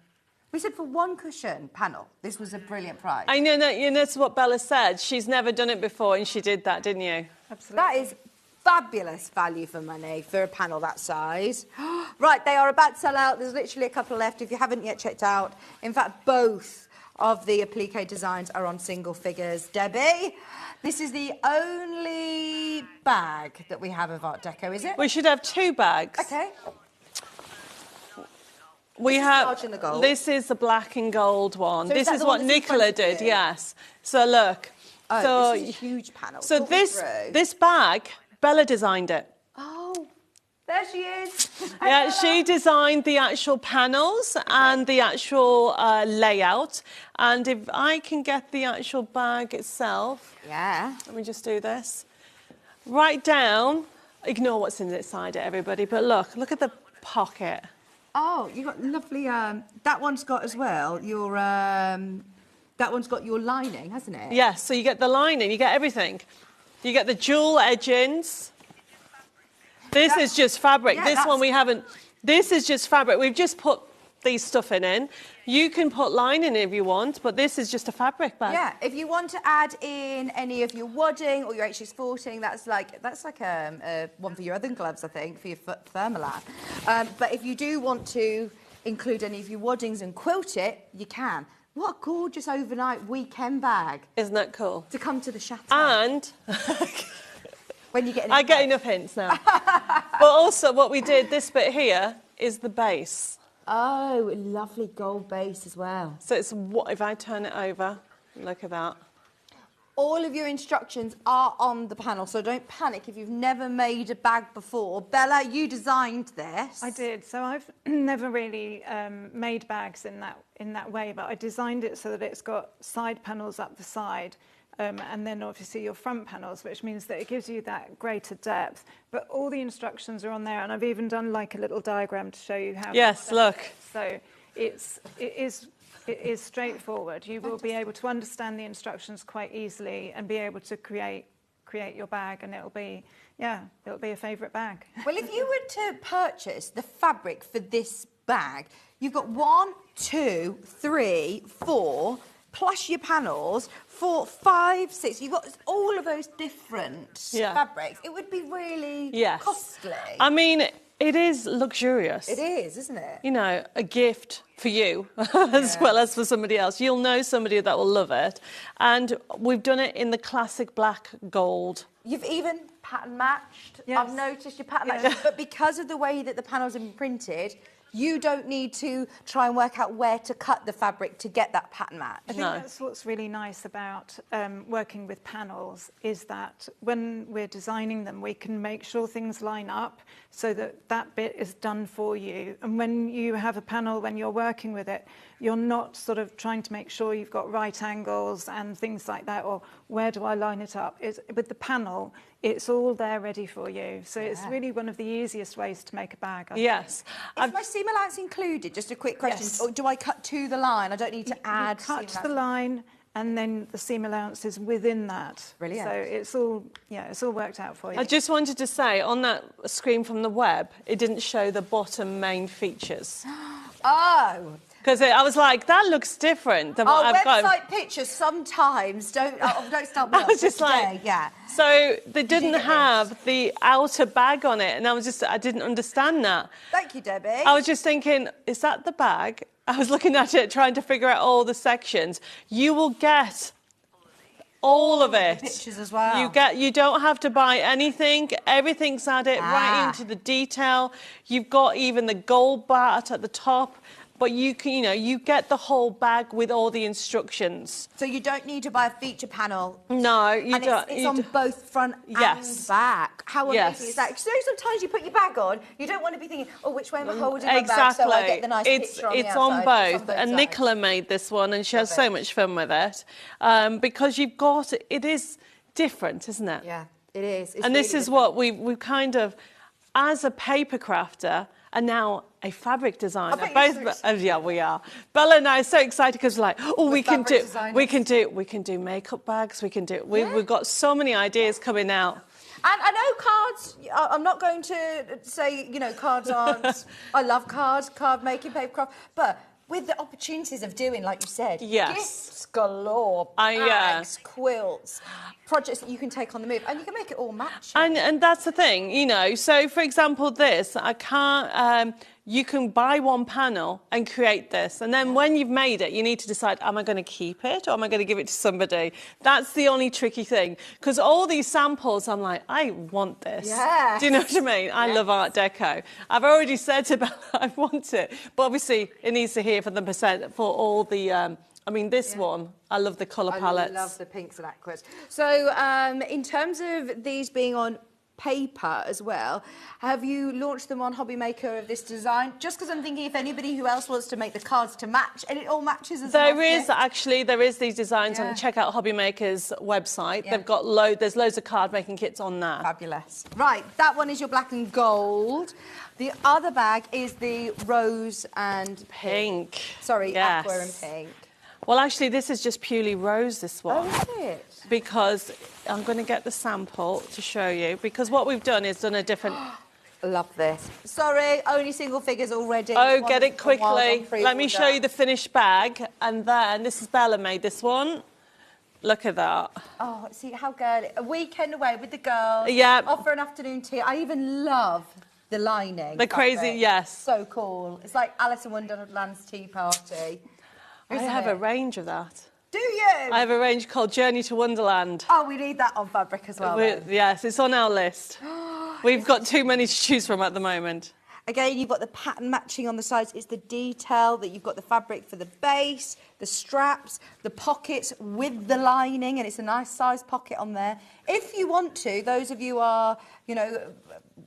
We said for 1 cushion panel, this was a brilliant price. I know, that's what Bella said. She's never done it before and she did that, didn't you? Absolutely. That is fabulous value for money for a panel that size. Right, they are about to sell out. There's literally a couple left if you haven't yet checked out. In fact, both of the applique designs are on single figures. Debbie, this is the only bag that we have of Art Deco, is it? We should have 2 bags. Okay. We This is have, large in the gold. This is the black and gold one. So this is is that the what one that's in front Nicola of did, you? yes. So look. Oh, so, this is a huge panel. So Talk me this through. bag, Bella designed it. Oh, there she is. Yeah, she designed the actual panels and the actual layout. And if I can get the actual bag itself. Yeah. Let me just do this. Right down. Ignore what's inside it, everybody. But look at the pocket. Oh, you got lovely. That one's got as well your. That one's got your lining, hasn't it? Yes. So you get the lining. You get everything. You get the jewel edgings. This is just fabric. Yeah, this one we haven't. This is just fabric. We've just put these stuffing in. You can put lining if you want, but this is just a fabric bag. Yeah, if you want to add in any of your wadding or your HX14, that's like one for your other gloves, I think, for your Thermalan. But if you do want to include any of your waddings and quilt it, you can. What a gorgeous overnight weekend bag. Isn't that cool? To come to the chateau. And when you get I get enough hints now. But also what we did, this bit here, is the base. Oh, a lovely gold base as well. So it's what if I turn it over, look at that. All of your instructions are on the panel, so don't panic if you've never made a bag before. Bella, you designed this. I did. So I've never really made bags in that way, but I designed it so that it's got side panels up the side and then obviously your front panels, which means that it gives you that greater depth. But all the instructions are on there, and I've even done like a little diagram to show you how. Yes, look. So it is straightforward. You will be able to understand the instructions quite easily and be able to create your bag, and it'll be a favourite bag. Well, if you were to purchase the fabric for this bag, you've got 1, 2, 3, 4, plus your panels, 4, 5, 6. You've got all of those different fabrics. It would be really costly. I mean, it is luxurious. It is, isn't it? You know, a gift for you as well as for somebody else. You'll know somebody that will love it. And we've done it in the classic black gold. You've even pattern matched. Yes. I've noticed you pattern matched. But because of the way that the panels have been printed, you don't need to try and work out where to cut the fabric to get that pattern match. I think that's what's really nice about working with panels, is that when we're designing them, we can make sure things line up so that that bit is done for you. And when you have a panel, when you're working with it, you're not sort of trying to make sure you've got right angles and things like that, or where do I line it up? With the panel, it's all there ready for you. So it's really one of the easiest ways to make a bag. I think. Is my seam allowance included? Just a quick question. Or do I cut to the line? I don't need to add cut to the line, and then the seam allowance is within that. Brilliant. So it's all worked out for you. I just wanted to say, on that screen from the web, it didn't show the bottom main features. Oh. Because I was like, that looks different than what I've got. Website pictures sometimes don't start me I was just like, So they didn't have the outer bag on it, and I didn't understand that. Thank you, Debbie. I was just thinking, is that the bag? I was looking at it, trying to figure out all the sections. You will get all of it. Pictures as well. You don't have to buy anything. Everything's added right into the detail. You've got even the gold bat at the top. But you get the whole bag with all the instructions. So you don't need to buy a feature panel. No, you don't. It's on both front and back. How amazing is that? So sometimes you put your bag on, you don't want to be thinking, oh, which way am I holding my bag so I get the nice picture on the outside. It's on both. And Nicola made this one, and she has so much fun with it. Because it is different, isn't it? Yeah, it is. And this is what we've kind of, as a paper crafter, and now a fabric designer. We are. Bella and I are so excited because we're like, we can do makeup bags. We've got so many ideas coming out. And I know cards. I'm not going to say cards aren't. I love cards, card making, paper craft, but with the opportunities of doing, like you said, gifts galore, bags, quilts, projects that you can take on the move, and you can make it all match. And that's the thing, So, for example, this, you can buy one panel and create this, and then when you've made it, you need to decide, am I going to keep it or am I going to give it to somebody? That's the only tricky thing, because all these samples, I'm like, I want this. Yes. Do you know what I mean? I love Art Deco. I've already said to Bella, I want it, but obviously it needs to hear for the percent for all the. This one, I love the colour palettes. I love the pinks and aquas. So, in terms of these being on paper as well, have you launched them on Hobby Maker of this design? Just because I'm thinking if anybody who else wants to make the cards to match, and it all matches as well. There is these designs, and check out Hobby Maker's website. They've got there's loads of card making kits on there. Fabulous. Right, that one is your black and gold. The other bag is the rose and pink. Sorry, aqua and pink. Well, actually, this is just purely rose, this one. Oh, is it? Because I'm going to get the sample to show you. Because what we've done is done a different... Love this. Sorry, only single figures already. Oh, get it quickly. Let me show you the finished bag. And then, this is Bella made this one. Look at that. Oh, see how girly. A weekend away with the girls. Yeah. Off for an afternoon tea. I even love the lining. The crazy, yes. So cool. It's like Alice in Wonderland's tea party. I have a range of that. Do you? I have a range called Journey to Wonderland. Oh, we need that on fabric as well. Yes, it's on our list. We've got too many to choose from at the moment. Again, you've got the pattern matching on the sides. It's the detail that you've got the fabric for the base, the straps, the pockets with the lining, and it's a nice size pocket on there. If you want to, those of you are,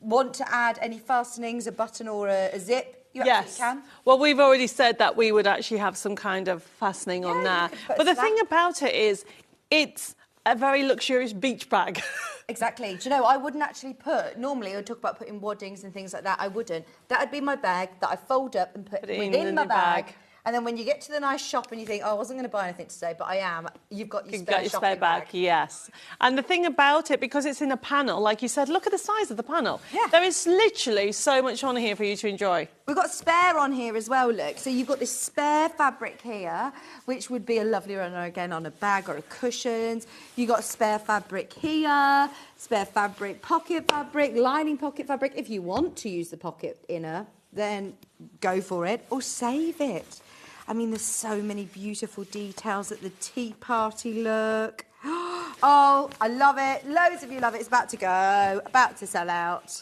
want to add any fastenings, a button or a zip, you actually can. Well, we've already said that we would actually have some kind of fastening on there. But the thing about it is, it's a very luxurious beach bag. Exactly. Do you know, I wouldn't actually put, normally I would talk about putting waddings and things like that. I wouldn't. That would be my bag that I fold up and put within my bag. And then when you get to the nice shop and you think, oh, I wasn't going to buy anything today, but I am, you've got your spare bag. Yes. And the thing about it, because it's in a panel, like you said, look at the size of the panel. Yeah. There is literally so much on here for you to enjoy. We've got spare on here as well, look. So you've got this spare fabric here, which would be a lovely runner again on a bag or a cushions. You've got spare fabric here, spare fabric, pocket fabric, lining pocket fabric. If you want to use the pocket inner, then go for it or save it. I mean, there's so many beautiful details at the tea party look. Oh, I love it. Loads of you love it. It's about to go, about to sell out.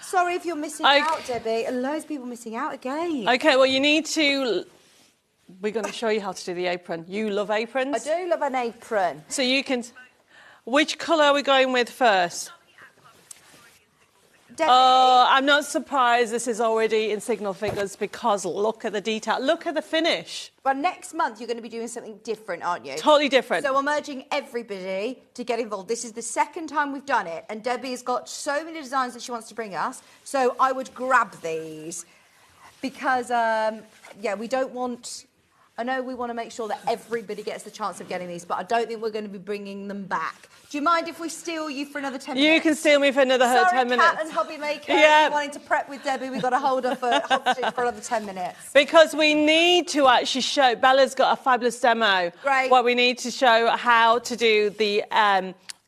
Sorry if you're missing out, Debbie. And loads of people missing out again. OK, well, you need to... We're going to show you how to do the apron. You love aprons? I do love an apron. So you can... Which colour are we going with first? Debbie. Oh, I'm not surprised this is already in signal figures because look at the detail. Look at the finish. Well, next month you're going to be doing something different, aren't you? Totally different. So I'm urging everybody to get involved. This is the second time we've done it, and Debbie has got so many designs that she wants to bring us. So I would grab these because, yeah, we don't want... I know we want to make sure that everybody gets the chance of getting these, but I don't think we're going to be bringing them back. Do you mind if we steal you for another 10 minutes? You can steal me for another 10 minutes. Sorry, Kat and Hobby Maker, wanting to prep with Debbie, we've got to hold her for another 10 minutes. Because we need to actually show, Bella's got a fabulous demo. Great. Where we need to show how to do the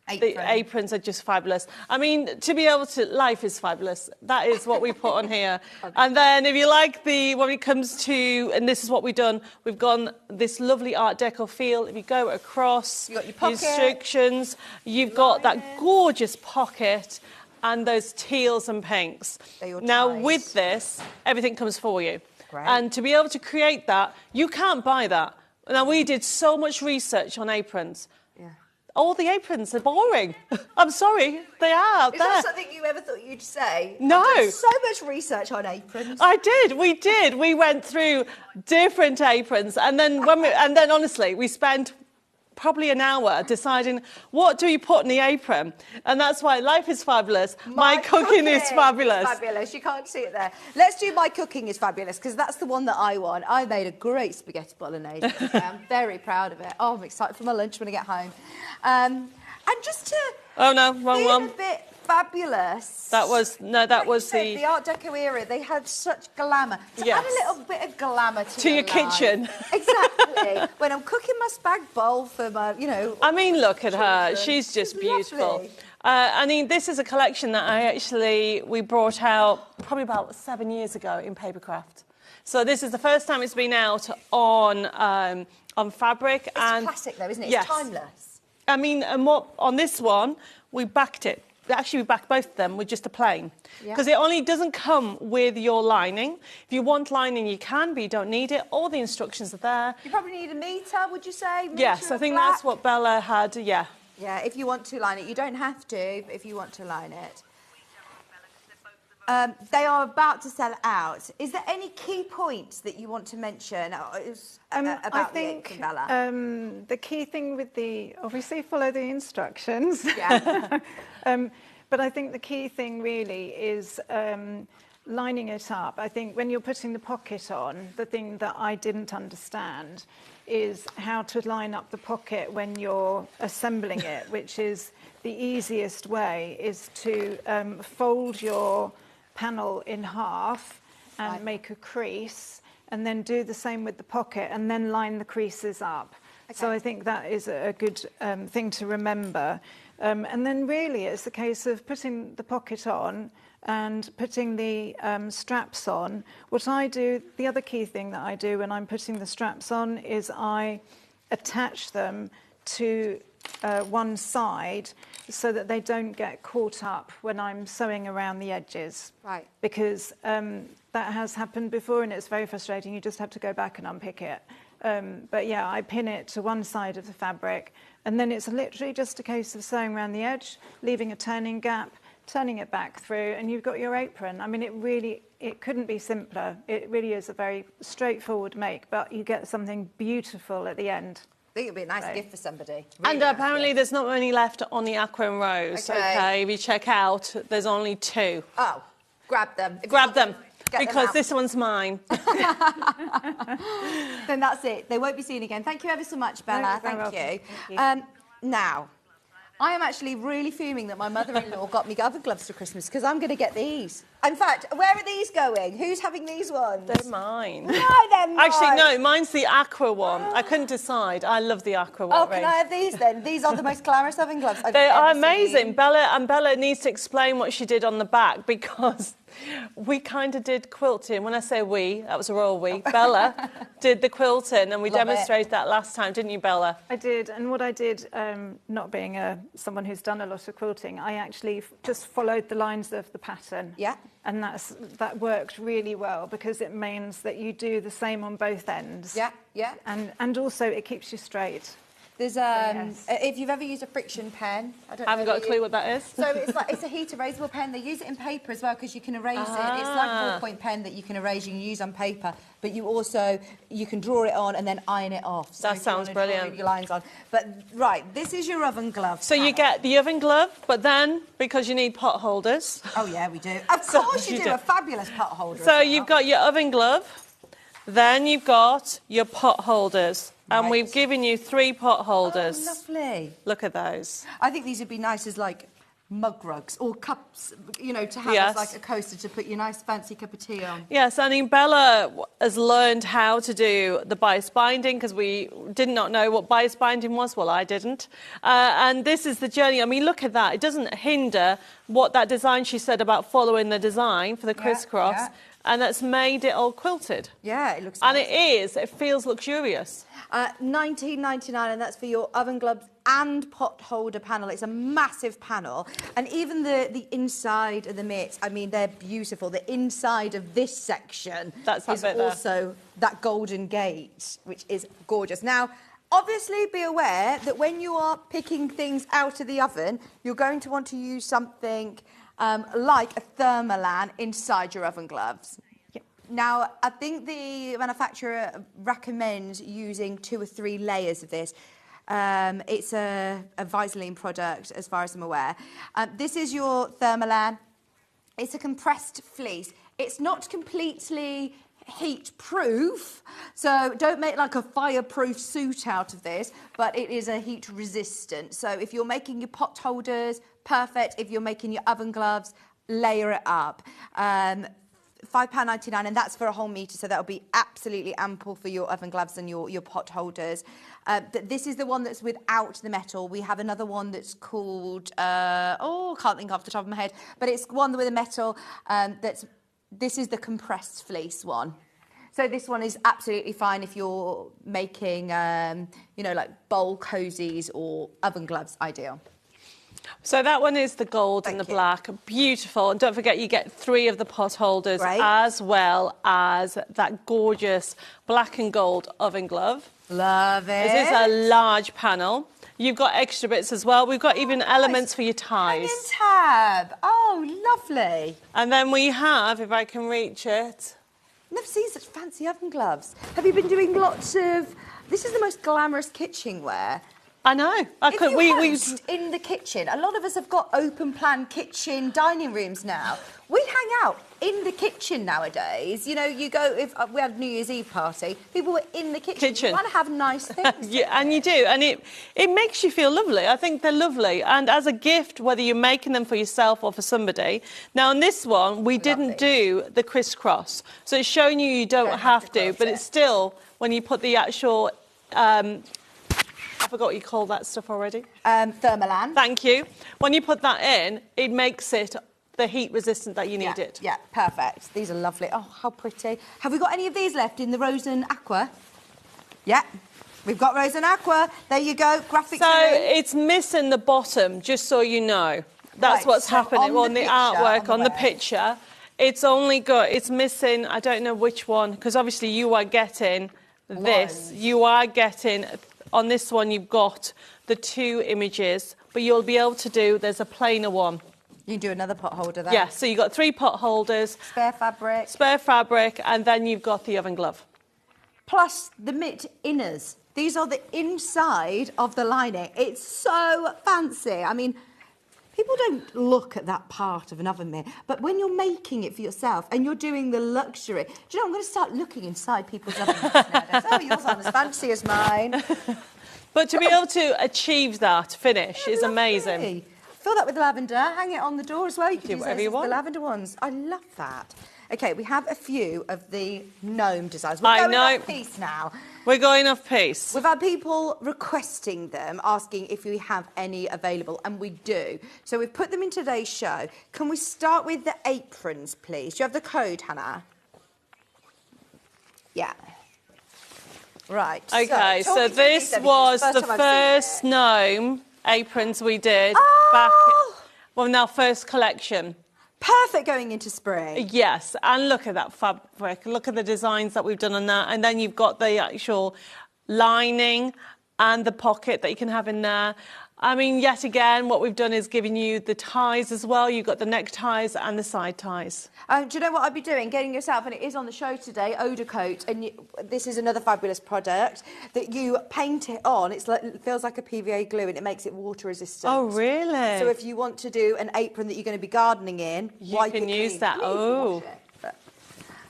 aprons are just fabulous. I mean, to be able to, life is fabulous. That is what we put on here. Okay. And then if you like when it comes to, and this is what we've done, we've gone this lovely Art Deco feel. If you go across, you got your pocket, instructions, you've got that gorgeous pocket and those teals and pinks. Now with this, everything comes for you. Great. And to be able to create that, you can't buy that. Now we did so much research on aprons. All the aprons are boring. I'm sorry, they are. Is that something you ever thought you'd say? No. I've done so much research on aprons. I did. We did. We went through different aprons, and then honestly, we spent probably an hour deciding what do you put in the apron, and that's why life is fabulous. My cooking is fabulous. Fabulous. You can't see it there. Let's do my cooking is fabulous because that's the one that I want. I made a great spaghetti bolognese. I'm very proud of it. Oh, I'm excited for my lunch when I get home. And just to feel a bit fabulous. That was the Art Deco era. They had such glamour. To add a little bit of glamour to your kitchen. Exactly. When I'm cooking my spag bowl for my, I mean, look at her. She's just beautiful. I mean, this is a collection that we brought out probably about 7 years ago in Papercraft. So this is the first time it's been out on fabric. It's classic though, isn't it? Yes. It's timeless. I mean, on this one, we backed it. Actually, we backed both of them with just a plain. Because it only doesn't come with your lining. If you want lining, you can, but you don't need it. All the instructions are there. You probably need a metre, would you say? Yes, I think that's what Bella had, yeah. Yeah, if you want to line it. You don't have to, if you want to line it. They are about to sell out. Is there any key points that you want to mention about I think the key thing with obviously follow the instructions. Yeah. But I think the key thing really is lining it up. I think when you're putting the pocket on, the thing that I didn't understand is how to line up the pocket when you're assembling it, which is the easiest way is to fold your panel in half and make a crease and then do the same with the pocket and then line the creases up. Okay. So I think that is a good thing to remember. And then really it's a case of putting the pocket on and putting the straps on. What I do, the other key thing that I do when I'm putting the straps on is I attach them to one side so that they don't get caught up when I'm sewing around the edges. Right. Because that has happened before and it's very frustrating. You just have to go back and unpick it. But yeah, I pin it to one side of the fabric and then it's literally just a case of sewing around the edge, leaving a turning gap, turning it back through, and you've got your apron. I mean, it couldn't be simpler. It really is a very straightforward make, but you get something beautiful at the end. think it'd be a nice gift for somebody. Really And nice apparently gift. there's not many left on the Aqua and Rose. Okay, if you check out, there's only 2. Oh, grab them. Grab them. Get them Because out. this one's mine. Then that's it. They won't be seen again. Thank you ever so much, Bella. No, you're Thank very you. welcome. Now, I am actually really fuming that my mother-in-law got me oven gloves for Christmas because I'm going to get these. In fact, where are these going? Who's having these ones? They're mine. No, they're mine. Actually, no, mine's the Aqua one. I couldn't decide. I love the Aqua one. Oh, can I have these then? These are the most glamorous oven gloves I've They are ever amazing. seen. Bella needs to explain what she did on the back because we kind of did quilting. When I say we, that was a royal we. Bella did the quilting and we Love demonstrated that last time, didn't you, Bella? I did, and what I did, not being someone who's done a lot of quilting, I actually just followed the lines of the pattern. Yeah. And that worked really well because it means that you do the same on both ends. Yeah, yeah. And also it keeps you straight. There's yes. if you've ever used a friction pen, I don't I haven't know got a clue what that is. So it's a heat erasable pen. They use it in paper as well because you can erase it. It's like a ballpoint pen that you can erase. You can use on paper, but you can draw it on and then iron it off. So That if you sounds wanna draw brilliant. Your lines on. But right, this is your oven glove. So you get the oven glove, but then because you need pot holders. Oh yeah, we do. Of So course you you do. do. A fabulous pot holder. So as well. you've got your oven glove, then you've got your pot holders. And Right. we've given you 3 pot holders. Oh, lovely. Look at those. I think these would be nice as like mug rugs or cups, you know, to have Yes. as like a coaster to put your nice fancy cup of tea on. Yes, I mean, Bella has learned how to do the bias binding because we did not know what bias binding was. Well, I didn't. And this is the journey. I mean, look at that. It doesn't hinder what that design she said about following the design for the crisscross. yeah. And that's made it all quilted. Yeah, it looks And nice. it feels luxurious. $19.99, and that's for your oven gloves and pot holder panel. It's a massive panel, and even the inside of the mitts, I mean, they're beautiful. The inside of this section That's that is bit there. also that golden gate, which is gorgeous. Now, obviously, be aware that when you are picking things out of the oven, you're going to want to use something like a thermolan inside your oven gloves. Now, I think the manufacturer recommends using 2 or 3 layers of this. It's a Vaseline product, as far as I'm aware. This is your thermolan. It's a compressed fleece. It's not completely heat-proof, so don't make like a fireproof suit out of this, but it is a heat-resistant. So if you're making your pot holders, perfect. If you're making your oven gloves, layer it up. £5.99, and that's for a whole metre, so that'll be absolutely ample for your oven gloves and your pot holders. This is the one that's without the metal. We have another one that's called, can't think off the top of my head, but it's one with a metal this is the compressed fleece one. So this one is absolutely fine if you're making, like bowl cozies or oven gloves, ideal. So that one is the gold and the black. Beautiful. And don't forget, you get 3 of the pot holders as well as that gorgeous black and gold oven glove. Love it. This is a large panel. You've got extra bits as well. We've got even elements for your ties. Hanging tab. Oh, lovely. And then we have, if I can reach it. Never seen such fancy oven gloves. Have you been doing lots of... This is the most glamorous kitchenware. I know. In the kitchen, a lot of us have got open plan kitchen dining rooms now. We hang out in the kitchen nowadays. You know, you go, if we had a New Year's Eve party, people were in the kitchen. You want to have nice things. Yeah, and you do. And it makes you feel lovely. I think they're lovely. And as a gift, whether you're making them for yourself or for somebody. Now, on this one, we didn't do the crisscross. So it's showing you don't have to, but it's still, when you put the actual... I forgot what you call that stuff already. Thermolan. Thank you. When you put that in, it makes it the heat resistant that you need it. Yeah, perfect. These are lovely. Oh, how pretty. Have we got any of these left in the Rose and Aqua? Yeah, we've got Rose and Aqua. There you go. Graphics. So it's missing the bottom, just so you know. That's what's happening on the artwork, on the picture. It's missing, I don't know which one, because obviously you are getting this. You are getting... On this one, you've got the 2 images, but you'll be able to do, there's a plainer one. You can do another pot holder there. Yeah, so you've got 3 pot holders. Spare fabric. Spare fabric, and then you've got the oven glove. Plus the mitt inners. These are the inside of the lining. It's so fancy. I mean, people don't look at that part of an oven mitt, but when you're making it for yourself and you're doing the luxury, do you know, I'm going to start looking inside people's oven mitts nowadays. Oh, yours aren't as fancy as mine. But to be able to achieve that finish is amazing. Fill that with lavender, hang it on the door as well. You can Do whatever you want. The lavender ones. I love that. Okay, we have a few of the gnome designs. I We're going know. off piece now. We're going off piece. We've had people requesting them, asking if we have any available, and we do. So we've put them in today's show. Can we start with the aprons, please? Do you have the code, Hannah? Yeah. Right. Okay, so this was the first gnome aprons we did back in our first collection. Perfect going into spring. Yes, and look at that fabric. Look at the designs that we've done on that. And then you've got the actual lining and the pocket that you can have in there. I mean, yet again, what we've done is giving you the ties as well. You've got the neck ties and the side ties. Do you know what I'd be doing? Getting yourself, and it is on the show today, Oda Coat, and this is another fabulous product that you paint it on. It's like, it feels like a PVA glue, and it makes it water resistant. Oh, really? So if you want to do an apron that you're going to be gardening in, you can use that. Oh.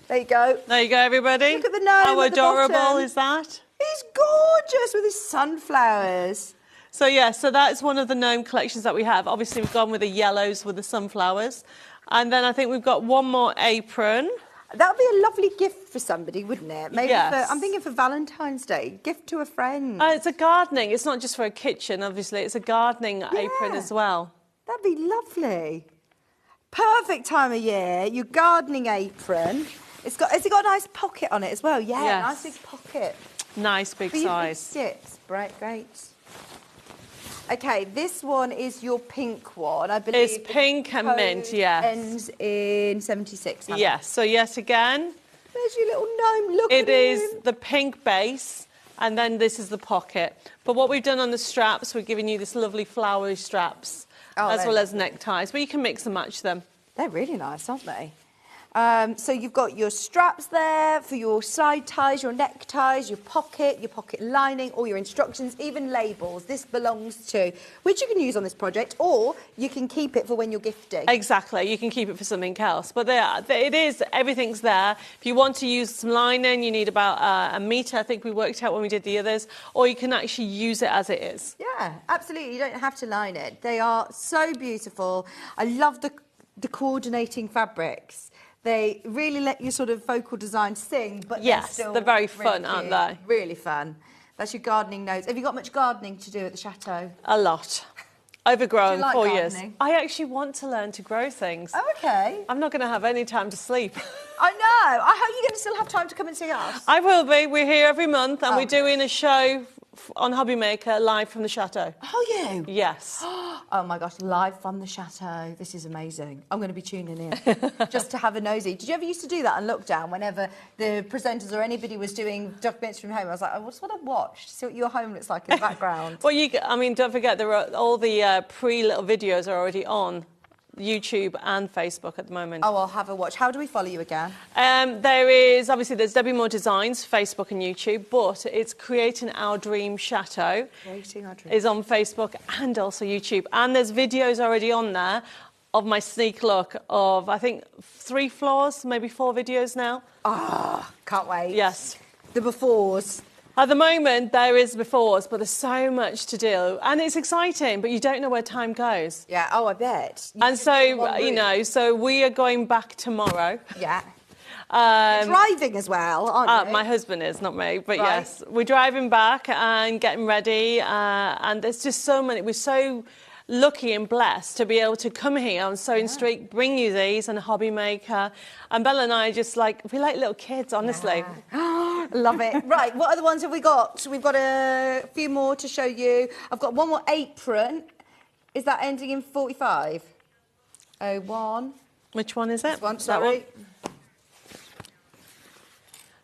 There you go. There you go, everybody. Look at the gnome. How at the adorable bottom. is that? He's gorgeous with his sunflowers. So, yeah, so that's one of the gnome collections that we have. Obviously, we've gone with the yellows with the sunflowers. And then I think we've got one more apron. That would be a lovely gift for somebody, wouldn't it? Maybe Yes. I'm thinking for Valentine's Day, gift to a friend. It's a gardening. It's not just for a kitchen, obviously. It's a gardening apron as well. That'd be lovely. Perfect time of year. Your gardening apron. Has it got a nice pocket on it as well? Yeah, Yes. nice big pocket. Nice big For your size. biscuits. Great. Okay, this one is your pink one, I believe. It's pink and mint, yes. Ends in 76. Yes, so yet again, There's your little gnome. Look it at is him. the pink base, and then this is the pocket. But what we've done on the straps, we're giving you this lovely flowery straps, as well as neckties, but you can mix and match them. They're really nice, aren't they? So you've got your straps there for your side ties, your neck ties, your pocket lining, all your instructions, even labels. This belongs to, which you can use on this project, or you can keep it for when you're gifting. Exactly, you can keep it for something else. But everything's there. If you want to use some lining, you need about a metre, I think we worked out when we did the others, or you can actually use it as it is. Yeah, absolutely. You don't have to line it. They are so beautiful. I love the coordinating fabrics. They really let your sort of vocal design sing, but yes, they're very fun, aren't they? Really fun. That's your gardening notes. Have you got much gardening to do at the chateau? A lot. Overgrown, Do you like 4 years. gardening? I actually want to learn to grow things. Oh, okay. I'm not going to have any time to sleep. I know. I hope you're going to still have time to come and see us. I will be. We're here every month, and we're doing a show on Hobbymaker live from the chateau. Oh, you? Yes. Oh my gosh, live from the chateau. This is amazing. I'm going to be tuning in just to have a nosy. Did you ever used to do that on lockdown whenever the presenters or anybody was doing documentaries from home? I was like, I just want to watch, see what your home looks like in the background. Well, don't forget, there are all the pre-little videos are already on YouTube and Facebook at the moment. Oh, I'll have a watch. How do we follow you again? There's Debbie Moore Designs, Facebook and YouTube, but it's Creating Our Dream Chateau. Creating Our Dream. Is on Facebook and also YouTube. And there's videos already on there of my sneak look of, I think, 3 floors, maybe 4 videos now. Ah, can't wait. Yes. The befores. At the moment, there is befores, but there's so much to do. And it's exciting, but you don't know where time goes. Yeah, oh, I bet. And so, so we are going back tomorrow. Yeah. Driving as well, aren't you? My husband is, not me, but Right. yes. We're driving back and getting ready, and there's just so many. We're so lucky and blessed to be able to come here on Sewing Street, bring you these, and a hobby maker. And Bella and I are just like, we're like little kids, honestly. Love it. Right, what other ones have we got? We've got a few more to show you. I've got one more apron. Is that ending in 45? 01. Which one is it? This one, That sorry.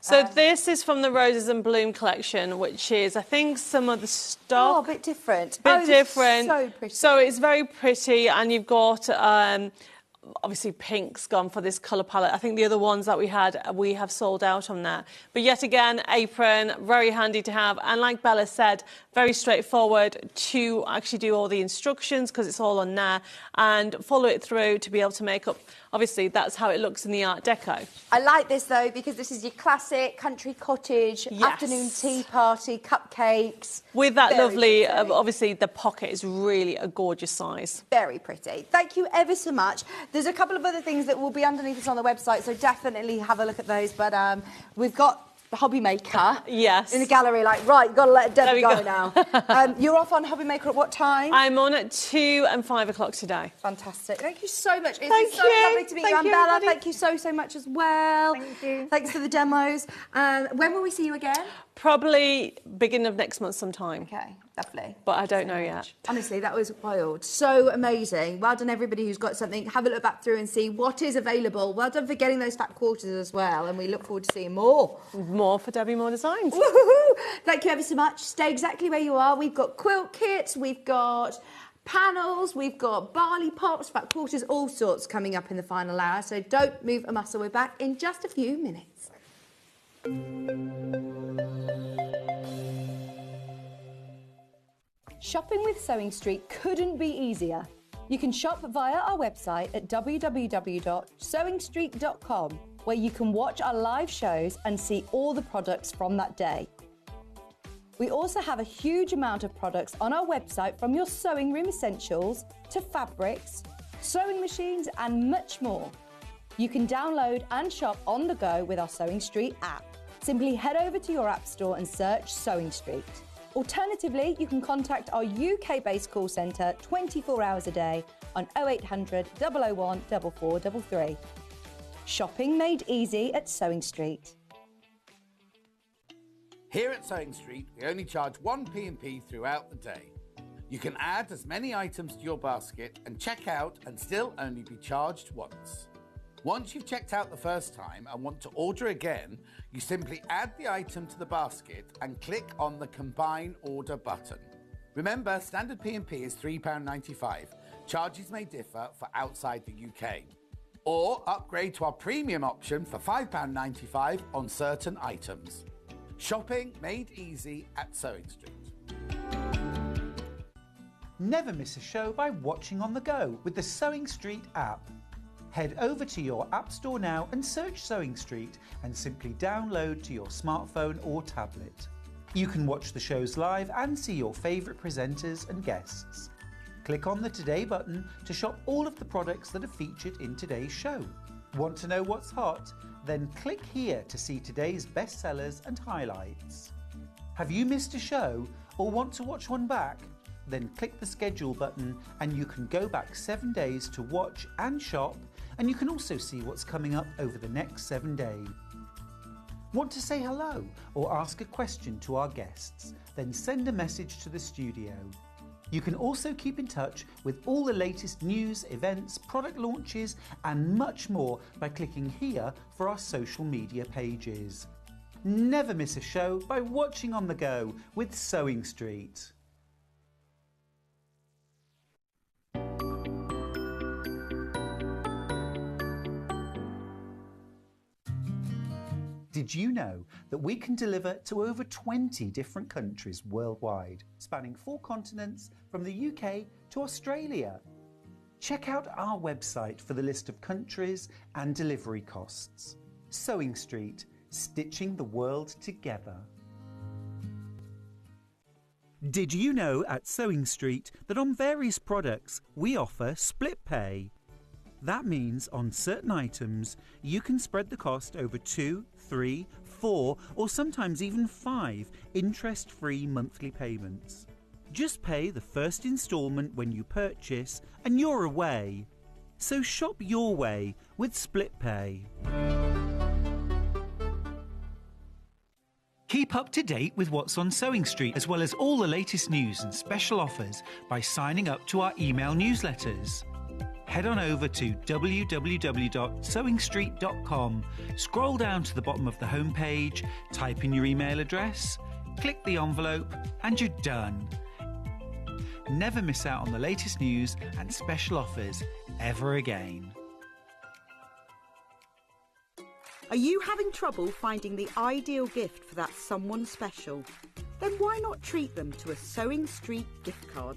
So this is from the Roses and Bloom collection, which is, I think, some of the stock. Oh, a bit different. Bit different. So pretty. So it's very pretty, and you've got obviously pink's gone for this colour palette. I think the other ones that we have sold out on that. But yet again, Apron, very handy to have. And like Bella said, very straightforward to actually do all the instructions because it's all on there and follow it through to be able to make up. Obviously, that's how it looks in the Art Deco. I like this, though, because this is your classic country cottage, afternoon tea party, cupcakes. With that lovely, obviously, the pocket is really a gorgeous size. Very pretty. Thank you ever so much. There's a couple of other things that will be underneath us on the website, so definitely have a look at those. But we've got the Hobby Maker yes. in the gallery, like, right, you've got to let Deb go now. You're off on Hobby Maker at what time? I'm on at 2 and 5 o'clock today. Fantastic. Thank you so much. It's so lovely to meet you, and Bella. Everybody. Thank you so much as well. Thank you. Thanks for the demos. When will we see you again? Probably beginning of next month sometime. Okay, lovely. But I don't know yet. Honestly, that was wild. So amazing. Well done, everybody who's got something. Have a look back through and see what is available. Well done for getting those fat quarters as well. And we look forward to seeing more. More for Debbie Moore Designs. Woohoo! Thank you ever so much. Stay exactly where you are. We've got quilt kits. We've got panels. We've got barley pops, fat quarters, all sorts coming up in the final hour. So don't move a muscle. We're back in just a few minutes. Shopping with Sewing Street couldn't be easier. You can shop via our website at www.sewingstreet.com, where you can watch our live shows and see all the products from that day. We also have a huge amount of products on our website, from your sewing room essentials to fabrics, sewing machines and much more. You can download and shop on the go with our Sewing Street app. Simply head over to your app store and search Sewing Street. Alternatively, you can contact our UK-based call centre 24 hours a day on 0800 001 4433. Shopping made easy at Sewing Street. Here at Sewing Street, we only charge 1 P&P throughout the day. You can add as many items to your basket and check out and still only be charged once. Once you've checked out the first time and want to order again, you simply add the item to the basket and click on the Combine Order button. Remember, standard P&P is £3.95. Charges may differ for outside the UK. Or upgrade to our premium option for £5.95 on certain items. Shopping made easy at Sewing Street. Never miss a show by watching on the go with the Sewing Street app. Head over to your App Store now and search Sewing Street and simply download to your smartphone or tablet. You can watch the shows live and see your favourite presenters and guests. Click on the Today button to shop all of the products that are featured in today's show. Want to know what's hot? Then click here to see today's bestsellers and highlights. Have you missed a show or want to watch one back? Then click the schedule button and you can go back 7 days to watch and shop, and you can also see what's coming up over the next 7 days. Want to say hello or ask a question to our guests? Then send a message to the studio. You can also keep in touch with all the latest news, events, product launches and much more by clicking here for our social media pages. Never miss a show by watching on the go with Sewing Street. Did you know that we can deliver to over 20 different countries worldwide, spanning 4 continents from the UK to Australia? Check out our website for the list of countries and delivery costs. Sewing Street, stitching the world together. Did you know at Sewing Street that on various products we offer split pay? That means on certain items you can spread the cost over 2, 3, 4 or sometimes even 5 interest-free monthly payments. Just pay the first instalment when you purchase and you're away. So shop your way with split pay. Keep up to date with what's on Sewing Street as well as all the latest news and special offers by signing up to our email newsletters. Head on over to www.sewingstreet.com, scroll down to the bottom of the homepage, type in your email address, click the envelope, and you're done. Never miss out on the latest news and special offers ever again. Are you having trouble finding the ideal gift for that someone special? Then why not treat them to a Sewing Street gift card?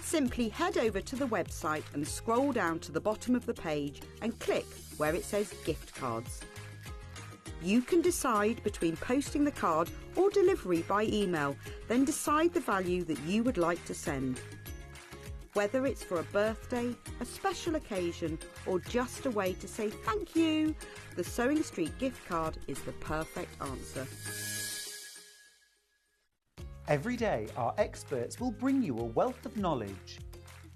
Simply head over to the website and scroll down to the bottom of the page and click where it says gift cards. You can decide between posting the card or delivery by email, then decide the value that you would like to send. Whether it's for a birthday, a special occasion, or just a way to say thank you, the Sewing Street gift card is the perfect answer. Every day, our experts will bring you a wealth of knowledge.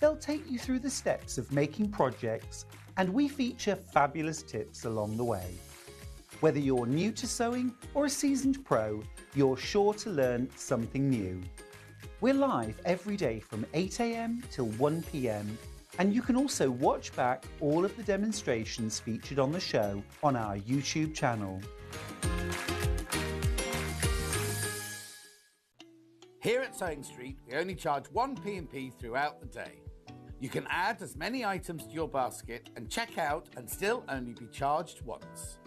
They'll take you through the steps of making projects, and we feature fabulous tips along the way. Whether you're new to sewing or a seasoned pro, you're sure to learn something new. We're live every day from 8 a.m. till 1 p.m, and you can also watch back all of the demonstrations featured on the show on our YouTube channel. Here at Sewing Street, we only charge one P&P throughout the day. You can add as many items to your basket and check out and still only be charged once.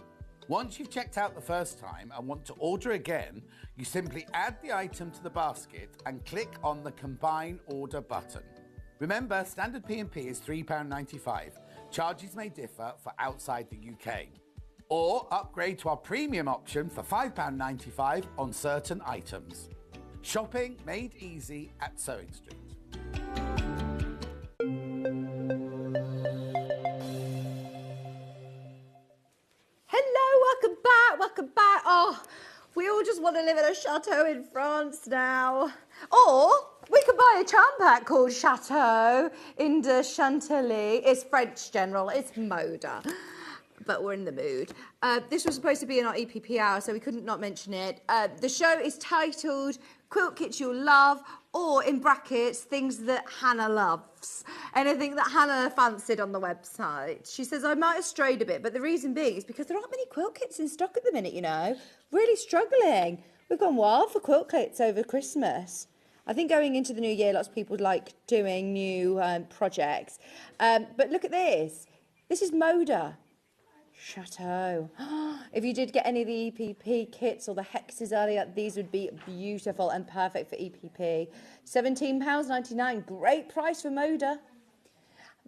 Once you've checked out the first time and want to order again, you simply add the item to the basket and click on the Combine Order button. Remember, standard P&P is £3.95. Charges may differ for outside the UK. Or upgrade to our premium option for £5.95 on certain items. Shopping made easy at Sewing Street. Hello, welcome back. Oh, we all just want to live in a chateau in France now. Or we could buy a charm pack called Chateau in de Chantilly. It's French General, it's Moda. But we're in the mood. This was supposed to be in our EPP hour, so we couldn't not mention it. The show is titled Quilt Kits You'll Love, or in brackets, things that Hannah loves. Anything that Hannah fancied on the website. She says, I might have strayed a bit, but the reason being is because there aren't many quilt kits in stock at the minute, you know. Really struggling. We've gone wild for quilt kits over Christmas. I think going into the new year, lots of people like doing new projects. But look at this. This is Moda. Chateau. If you did get any of the EPP kits or the hexes earlier, these would be beautiful and perfect for EPP. £17.99, great price for Moda.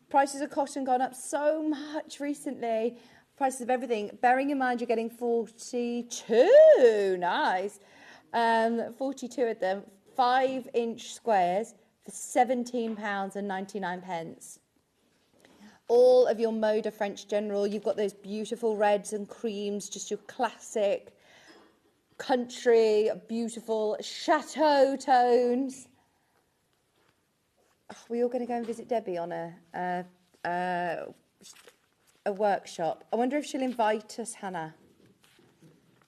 Prices of cotton gone up so much recently. Prices of everything. Bearing in mind you're getting 42, nice. 42 of them, 5-inch squares for £17.99. All of your Moda French General, you've got those beautiful reds and creams, just your classic country, beautiful chateau tones. Oh, we're all going to go and visit Debbie on a workshop. I wonder if she'll invite us, Hannah.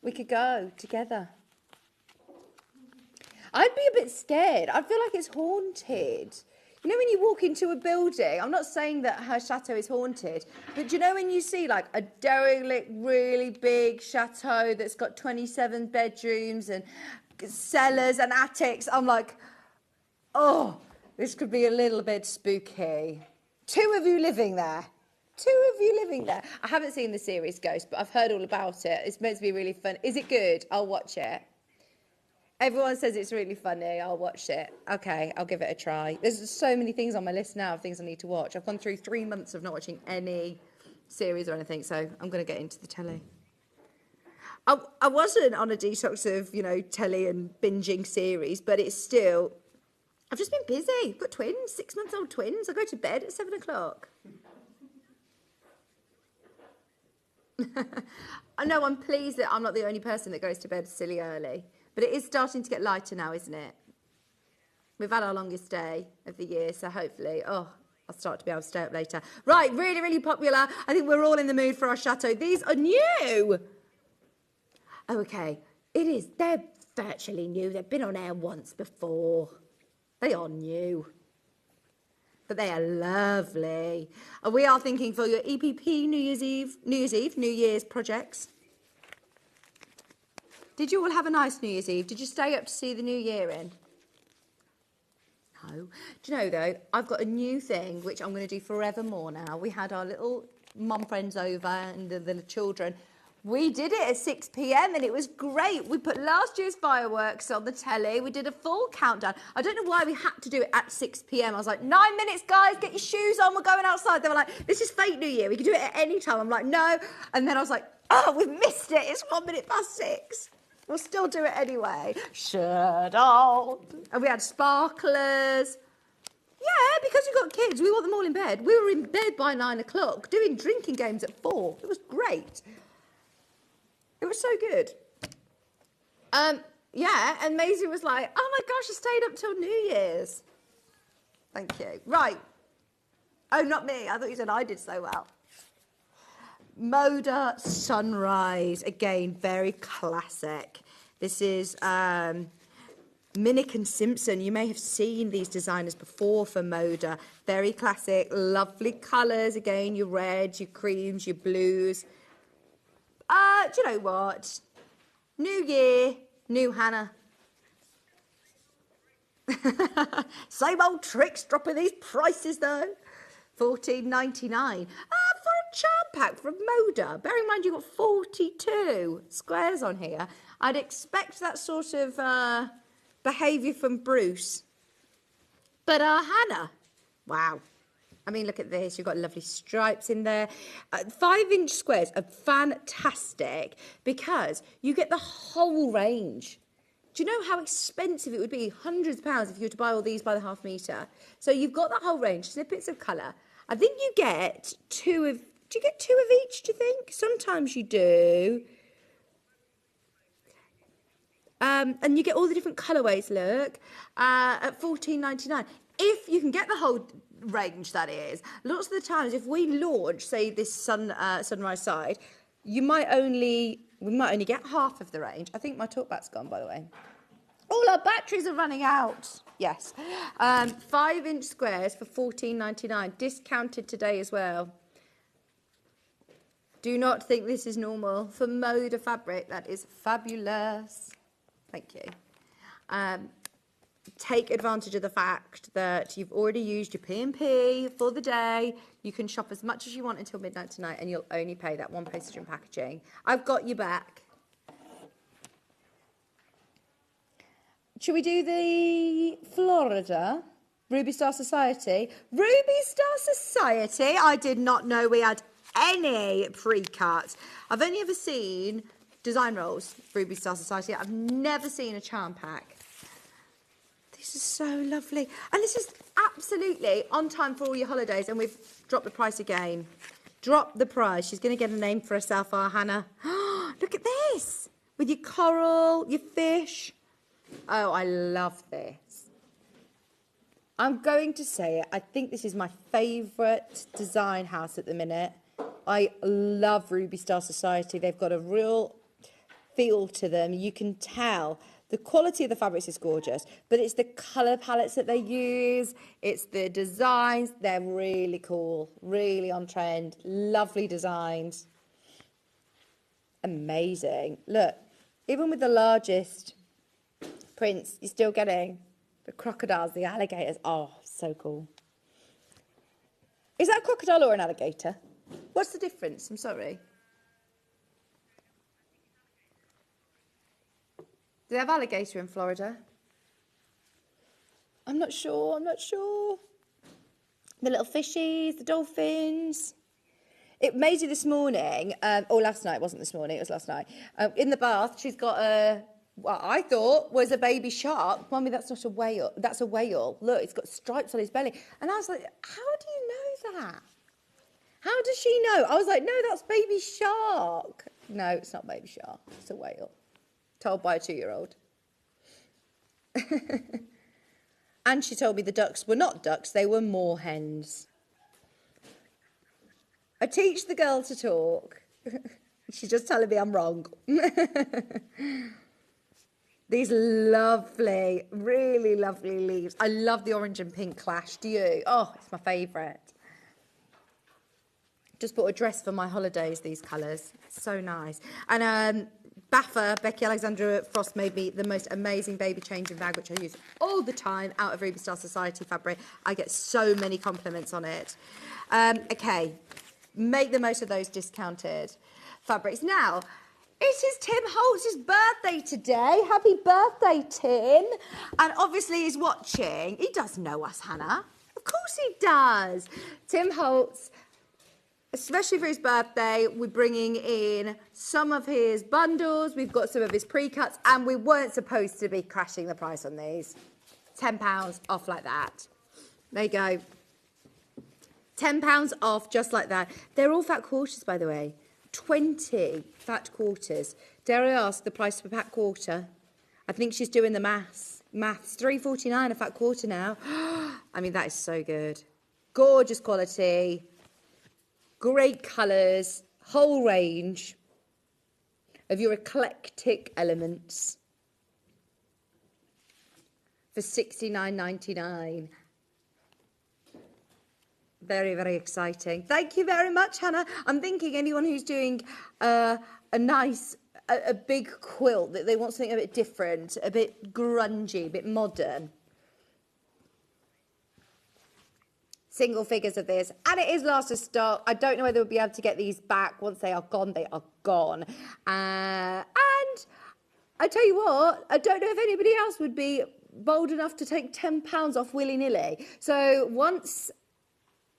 We could go together. I'd be a bit scared. I feel like it's haunted. You know when you walk into a building, I'm not saying that her chateau is haunted, but do you know when you see like a derelict, really big chateau that's got 27 bedrooms and cellars and attics, I'm like, oh, this could be a little bit spooky. 2 of you living there. 2 of you living there. I haven't seen the series Ghost, but I've heard all about it. It's meant to be really fun. Is it good? I'll watch it. Everyone says it's really funny. I'll watch it. Okay, I'll give it a try. There's so many things on my list now of things I need to watch. I've gone through 3 months of not watching any series or anything, so I'm going to get into the telly. I wasn't on a detox of, you know, telly and binging series, but it's still... I've just been busy. I've got twins, 6-month-old twins. I go to bed at 7 o'clock. I know, I'm pleased that I'm not the only person that goes to bed silly early. But it is starting to get lighter now, isn't it? We've had our longest day of the year, so hopefully, I'll start to be able to stay up later. Right, really, really popular. I think we're all in the mood for our chateau. These are new. Oh, okay. It is. They're virtually new. They've been on air once before. They are new. But they are lovely. And we are thinking for your EPP New Year's projects. Did you all have a nice New Year's Eve? Did you stay up to see the new year in? No. Do you know, though, I've got a new thing, which I'm going to do forevermore now. We had our little mum friends over and the children. We did it at 6 p.m. and it was great. We put last year's fireworks on the telly. We did a full countdown. I don't know why we had to do it at 6 p.m. I was like, 9 minutes, guys, get your shoes on. We're going outside. They were like, this is fake New Year. We can do it at any time. I'm like, no. And then I was like, oh, we've missed it. It's 1 minute past 6. We'll still do it anyway. Shut up. And we had sparklers. Yeah, because we've got kids, we want them all in bed. We were in bed by 9 o'clock, doing drinking games at 4. It was great. It was so good. Yeah, and Maisie was like, oh my gosh, I stayed up till New Year's. Thank you. Right. Oh, not me. I thought you said I did so well. Moda Sunrise. Again, very classic. This is Minnick and Simpson. You may have seen these designers before for Moda. Very classic, lovely colours. Again, your reds, your creams, your blues. Do you know what? New year, new Hannah. Same old tricks, dropping these prices though. $14.99. For a charm pack from Moda. Bear in mind you've got 42 squares on here. I'd expect that sort of behaviour from Bruce. But Hannah, wow. I mean, look at this. You've got lovely stripes in there. 5-inch squares are fantastic because you get the whole range. Do you know how expensive it would be? Hundreds of pounds if you were to buy all these by the half metre. So you've got that whole range, snippets of colour. I think you get 2 of... Do you get 2 of each, do you think? Sometimes you do. And you get all the different colourways, look, at $14.99. If you can get the whole range, that is. Lots of the times, if we launch, say, this sunrise side, we might only get half of the range. I think my talkback's gone, by the way. All our batteries are running out. Yes. 5-inch squares for $14.99, discounted today as well. Do not think this is normal. For Moda fabric, that is fabulous. Thank you. Take advantage of the fact that you've already used your P&P for the day. You can shop as much as you want until midnight tonight and you'll only pay that one postage and packaging. I've got you back. Should we do the Florida Ruby Star Society? Ruby Star Society, I did not know we had any pre-cuts. I've only ever seen design rolls, Ruby Star Society. I've never seen a charm pack. This is so lovely. And this is absolutely on time for all your holidays. And we've dropped the price again. Drop the price. She's going to get a name for herself, our Hannah. Look at this. With your coral, your fish. Oh, I love this. I'm going to say it. I think this is my favourite design house at the minute. I love Ruby Star Society. They've got a real feel to them. You can tell. The quality of the fabrics is gorgeous, but it's the colour palettes that they use, it's the designs, they're really cool, really on trend, lovely designs. Amazing. Look, even with the largest prints, you're still getting the crocodiles, the alligators. Oh, so cool. Is that a crocodile or an alligator? What's the difference? I'm sorry. Do they have alligator in Florida? I'm not sure. The little fishies, the dolphins. It made you this morning, or last night, it wasn't this morning, it was last night. In the bath, she's got what I thought was a baby shark. Mummy, that's not a whale. That's a whale. Look, it's got stripes on his belly. And I was like, how do you know that? How does she know? I was like, no, that's baby shark. No, it's not baby shark. It's a whale. Told by a 2-year-old. And she told me the ducks were not ducks, they were moorhens. I teach the girl to talk. She's just telling me I'm wrong. These lovely, really lovely leaves. I love the orange and pink clash. Do you? Oh, it's my favourite. Just bought a dress for my holidays, these colours. So nice. And Baffa, Becky Alexandra Frost, made me the most amazing baby changing bag, which I use all the time, out of Ruby Star Society fabric. I get so many compliments on it. Okay, make the most of those discounted. fabrics. Now, it is Tim Holtz's birthday today. Happy birthday, Tim. And obviously he's watching. He does know us, Hannah. Of course he does. Tim Holtz, especially for his birthday, we're bringing in some of his bundles. We've got some of his pre-cuts, and we weren't supposed to be crashing the price on these. £10 off like that. There you go. £10 off just like that. They're all fat quarters, by the way. 20 fat quarters. Dare I ask the price per fat quarter? I think she's doing the maths. £3.49 a fat quarter now. I mean, that is so good. Gorgeous quality. Great colours. Whole range of your eclectic elements for £69.99. Very, very exciting. Thank you very much, Hannah. I'm thinking anyone who's doing a big quilt, that they want something a bit different, a bit grungy, a bit modern. Single figures of this, and it is last of stock. I don't know whether we'll be able to get these back. Once they are gone, they are gone. And I tell you what, I don't know if anybody else would be bold enough to take £10 off willy-nilly. So once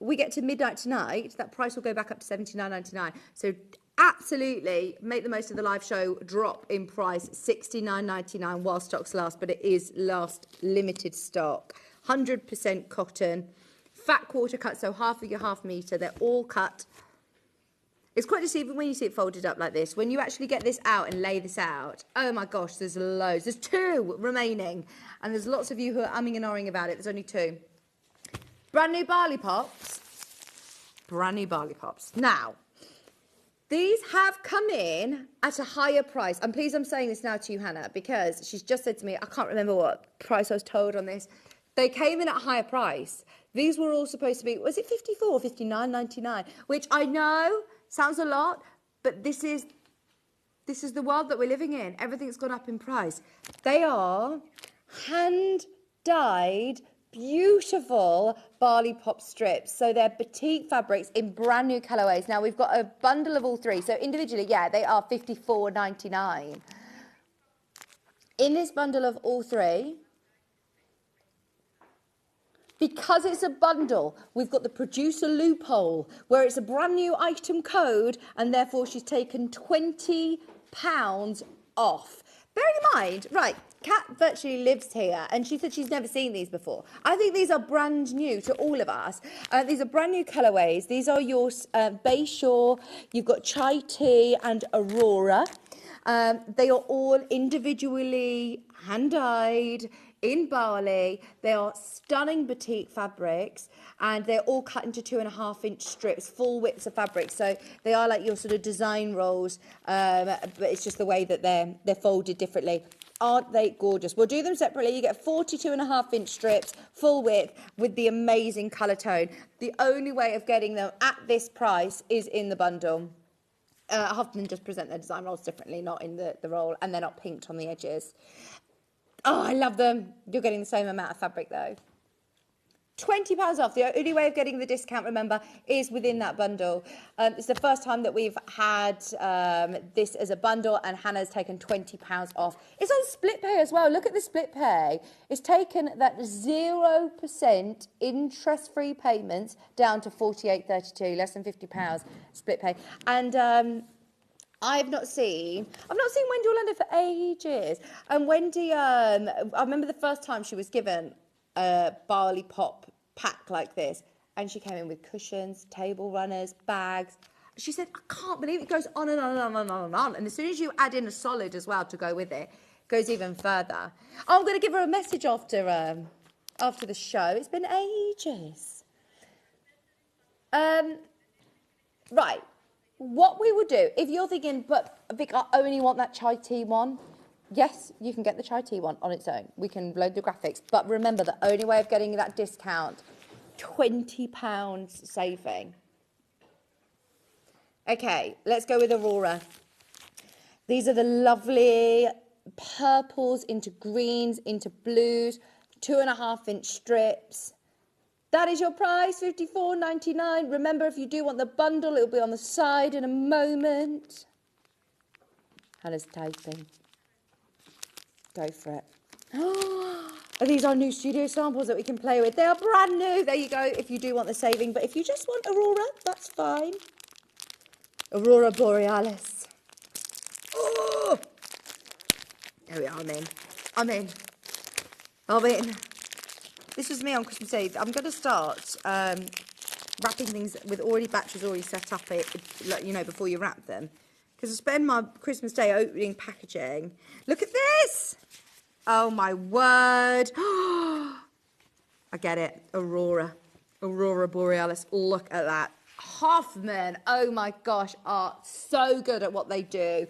we get to midnight tonight, that price will go back up to £79.99. So absolutely make the most of the live show drop in price, £69.99 while stocks last, but it is last limited stock. 100% cotton, fat quarter cut, so half of your half metre, they're all cut. It's quite deceiving when you see it folded up like this. When you actually get this out and lay this out, oh my gosh, there's loads. There's 2 remaining, and there's lots of you who are umming and ahhing about it. There's only 2. Brand new Barley pops. Brand new Barley pops. Now, these have come in at a higher price. I'm pleased I'm saying this now to you, Hannah, because she's just said to me, I can't remember what price I was told on this. They came in at a higher price. These were all supposed to be, was it 54 or 59.99? Which I know sounds a lot, but this is the world that we're living in. Everything's gone up in price. They are hand-dyed, beautiful Barley pop strips. So they're batik fabrics in brand new colorways. Now we've got a bundle of all 3. So individually, yeah, they are £54.99. In this bundle of all 3, because it's a bundle, we've got the producer loophole where it's a brand new item code, and therefore she's taken £20 off. Bearing in mind, right, Kat virtually lives here, and she said she's never seen these before. I think these are brand new to all of us. These are brand new colourways. These are your Bayshore, you've got Chai Tea and Aurora. They are all individually hand-dyed in Barley. They are stunning batik fabrics, and they're all cut into 2.5-inch strips, full widths of fabric. So they are like your sort of design rolls, but it's just the way that they're folded differently. Aren't they gorgeous? We'll do them separately. You get 42.5-inch strips, full width, with the amazing colour tone. The only way of getting them at this price is in the bundle. Often just present their design rolls differently, not in the roll, and they're not pinked on the edges. Oh, I love them. You're getting the same amount of fabric though. £20 off. The only way of getting the discount, remember, is within that bundle. It's the first time that we've had this as a bundle, and Hannah's taken £20 off. It's on split pay as well. Look at the split pay. It's taken that 0% interest-free payments down to £48.32, less than £50 split pay. And I've not seen Wendy Orlando for ages. And Wendy, I remember the first time she was given a Barley pop pack like this, and she came in with cushions, table runners, bags. She said, I can't believe it goes on and on and on and on and on. And as soon as you add in a solid as well to go with it, it goes even further. I'm going to give her a message after the show. It's been ages. Right. What we would do, if you're thinking, but Vic, I only want that chai tea one. Yes, you can get the chai tea one on its own. We can load the graphics. But remember, the only way of getting that discount, £20 saving. Okay, let's go with Aurora. These are the lovely purples into greens, into blues, 2.5-inch strips. That is your price, £54.99. Remember, if you do want the bundle, it'll be on the side in a moment. Hannah's typing. Go for it. Are these our new studio samples that we can play with? They are brand new. There you go, if you do want the saving. But if you just want Aurora, that's fine. Aurora Borealis. Oh! There we are, I'm in. This was me on Christmas Day. I'm going to start wrapping things with batches already set up, you know, before you wrap them. Because I spend my Christmas Day opening packaging. Look at this! Oh, my word. I get it. Aurora Borealis. Look at that. Hoffman, oh my gosh, are so good at what they do.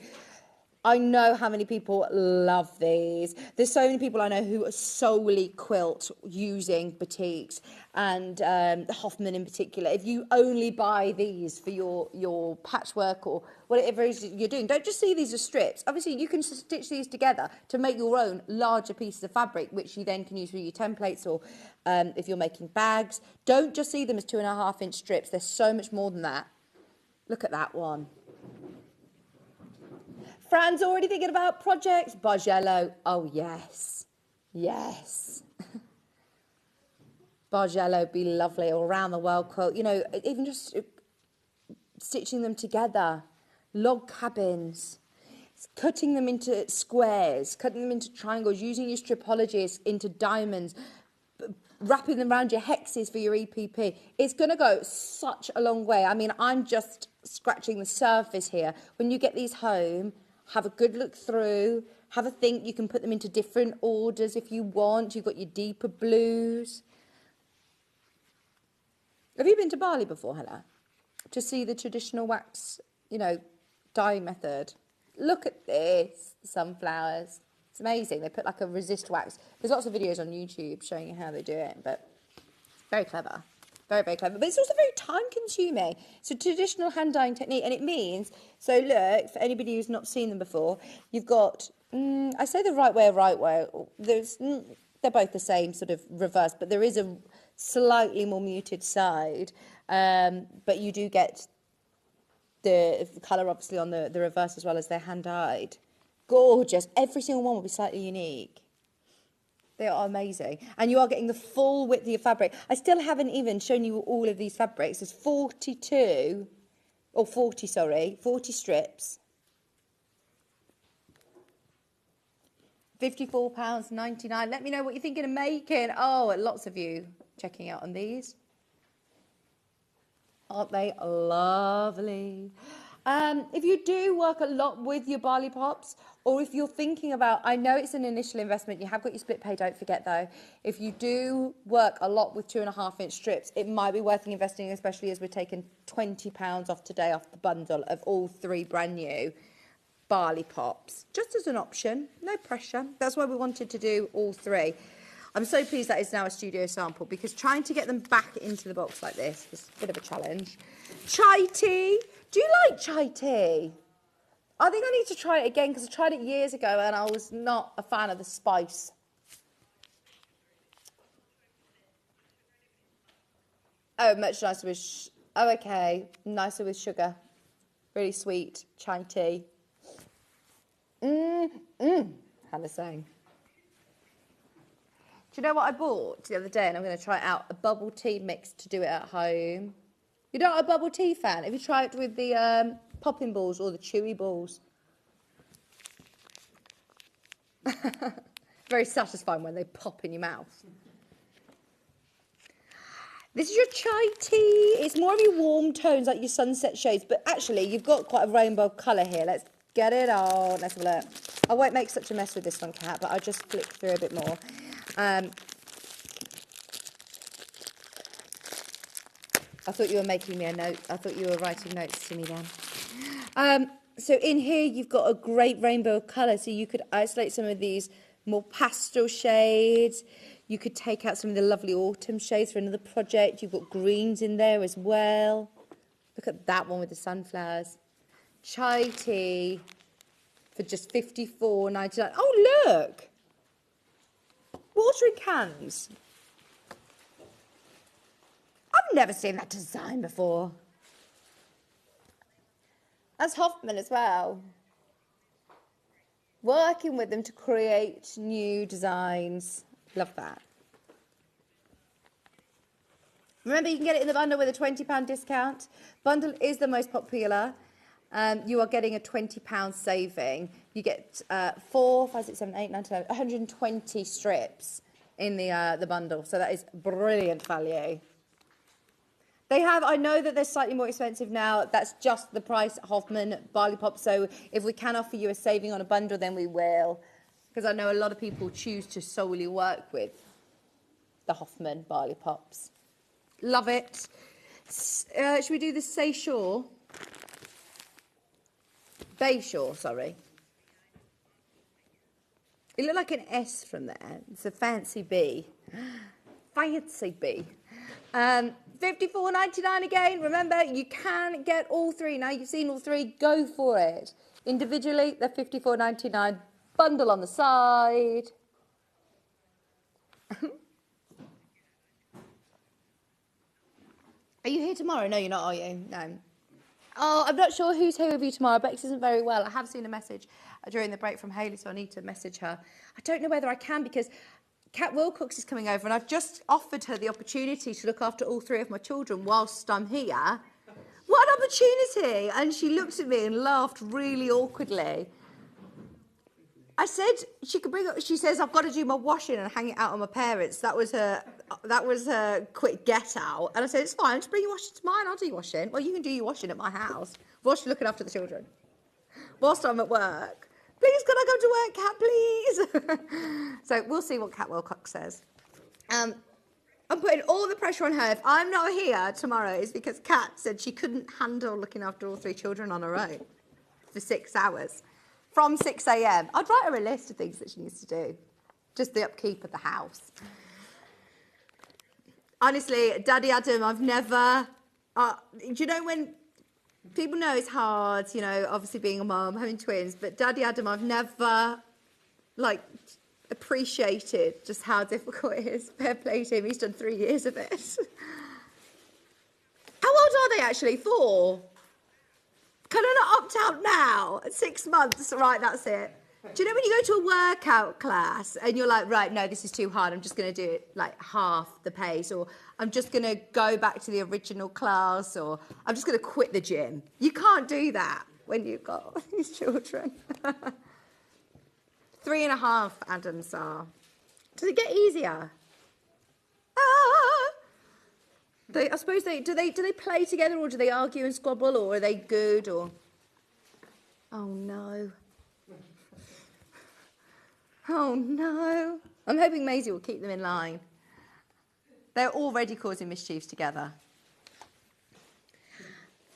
I know how many people love these. There's so many people I know who solely quilt using batiks, and Hoffman in particular. If you only buy these for your patchwork or whatever it is you're doing, don't just see these as strips. Obviously, you can stitch these together to make your own larger pieces of fabric, which you then can use for your templates or if you're making bags. Don't just see them as 2.5-inch strips. There's so much more than that. Look at that one. Fran's already thinking about projects. Bargello. Oh, yes. Yes. Bargello be lovely. Or around the world quilt. You know, even just stitching them together. Log cabins. Cutting them into squares. Cutting them into triangles. Using your stripologies into diamonds. Wrapping them around your hexes for your EPP. It's going to go such a long way. I mean, I'm just scratching the surface here. When you get these home, have a good look through, have a think. You can put them into different orders if you want. You've got your deeper blues. Have you been to Barley before, Hannah? To see the traditional wax, you know, dyeing method. Look at this, the sunflowers. It's amazing. They put like a resist wax. There's lots of videos on YouTube showing you how they do it, but very clever. Very, very clever. But it's also very time-consuming. It's a traditional hand-dyeing technique, and it means, so look, for anybody who's not seen them before, you've got, I say the right way. They're both the same sort of reverse, but there is a slightly more muted side, but you do get the colour, obviously, on the reverse as well as they're hand-dyed. Gorgeous. Every single one will be slightly unique. They are amazing. And you are getting the full width of your fabric. I still haven't even shown you all of these fabrics. There's 40 strips. £54.99. Let me know what you're thinking of making. Oh, lots of you checking out on these. Aren't they lovely? If you do work a lot with your Barley Pops, or if you're thinking about, I know it's an initial investment, you have got your split pay, don't forget though, if you do work a lot with 2.5-inch strips, it might be worth investing, especially as we're taking £20 off today off the bundle of all 3 brand new Barley Pops, just as an option, no pressure. That's why we wanted to do all 3. I'm so pleased that is now a studio sample, because trying to get them back into the box like this is a bit of a challenge. Chai tea. Do you like chai tea? I think I need to try it again, because I tried it years ago and I was not a fan of the spice. Oh, much nicer with... oh, okay. Nicer with sugar. Really sweet chai tea. Hannah's saying. Do you know what I bought the other day? And I'm going to try it out. A bubble tea mix to do it at home. You're not a bubble tea fan? Have you tried it with the popping balls or the chewy balls? Very satisfying when they pop in your mouth. This is your chai tea. It's more of your warm tones, like your sunset shades. But actually, you've got quite a rainbow colour here. Let's get it on. Let's have a look. I won't make such a mess with this one, Kat, but I'll just flick through a bit more. I thought you were making me a note. I thought you were writing notes to me then. So in here, you've got a great rainbow of colour. So you could isolate some of these more pastel shades. You could take out some of the lovely autumn shades for another project. You've got greens in there as well. Look at that one with the sunflowers. Chai tea for just $54.99. Oh, look! Watering cans. I've never seen that design before. That's Hoffman as well. working with them to create new designs. Love that. Remember, you can get it in the bundle with a £20 discount. Bundle is the most popular. You are getting a £20 saving. You get 4, 5, 6, 7, 8, 9, 10, 120 strips in the bundle. So that is brilliant value. They have, I know that they're slightly more expensive now. That's just the price, Hoffman Barley Pop. So if we can offer you a saving on a bundle, then we will. Because I know a lot of people choose to solely work with the Hoffman Barley Pops. Love it. Should we do the Bayshore? Bayshore, sorry. It looked like an S from there. It's a fancy B. Fancy B. $54.99 again. Remember, you can get all three. Now you've seen all three, go for it. Individually, they're $54.99. Bundle on the side. Are you here tomorrow? No, you're not, are you? No. Oh, I'm not sure who's here with you tomorrow. Bex isn't very well. I have seen a message during the break from Hayley, so I need to message her. I don't know whether I can because Kat Wilcox is coming over and I've just offered her the opportunity to look after all three of my children whilst I'm here. What an opportunity! And she looked at me and laughed really awkwardly. I said she could bring up, she says, I've got to do my washing and hang it out on my parents. That was her quick get out. And I said, it's fine, just bring your washing to mine, I'll do your washing. Well, you can do your washing at my house whilst you're looking after the children. Whilst I'm at work. Please, can I go to work, Kat, please? So we'll see what Kat Wilcox says. I'm putting all the pressure on her. If I'm not here tomorrow, it's because Kat said she couldn't handle looking after all three children on her own for 6 hours. From 6 a.m. I'd write her a list of things that she needs to do. Just the upkeep of the house. Honestly, Daddy Adam, I've never... do you know when... People know it's hard, you know, obviously being a mum, having twins, but Daddy Adam, I've never, like, appreciated just how difficult it is. Fair play to him, he's done 3 years of it. How old are they actually? 4? Can I not opt out now? At 6 months, right, that's it. Do you know when you go to a workout class and you're like, right, no, this is too hard, I'm just going to do it like half the pace, or I'm just going to go back to the original class, or I'm just going to quit the gym. You can't do that when you've got these children. 3.5 Adams are. Does it get easier? I suppose do they play together, or do they argue and squabble, or are they good, or... Oh, no. Oh, no. I'm hoping Maisie will keep them in line. They're already causing mischiefs together.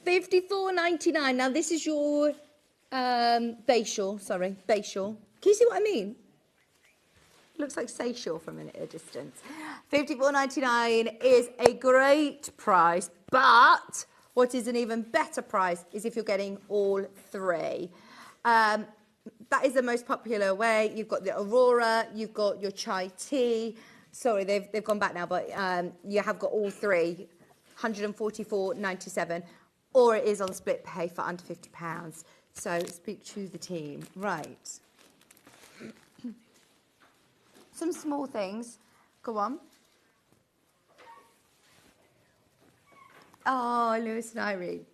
$54.99. Now, this is your Bayshore. Sorry, Bayshore. Can you see what I mean? Looks like Sayshore from a distance. $54.99 is a great price, but what is an even better price is if you're getting all three. That is the most popular way. You've got the Aurora, you've got your chai tea. Sorry, they've gone back now, but you have got all three, $144.97, or it is on split pay for under £50. So speak to the team. Right. Some small things. Go on. Oh, Lewis and Irene.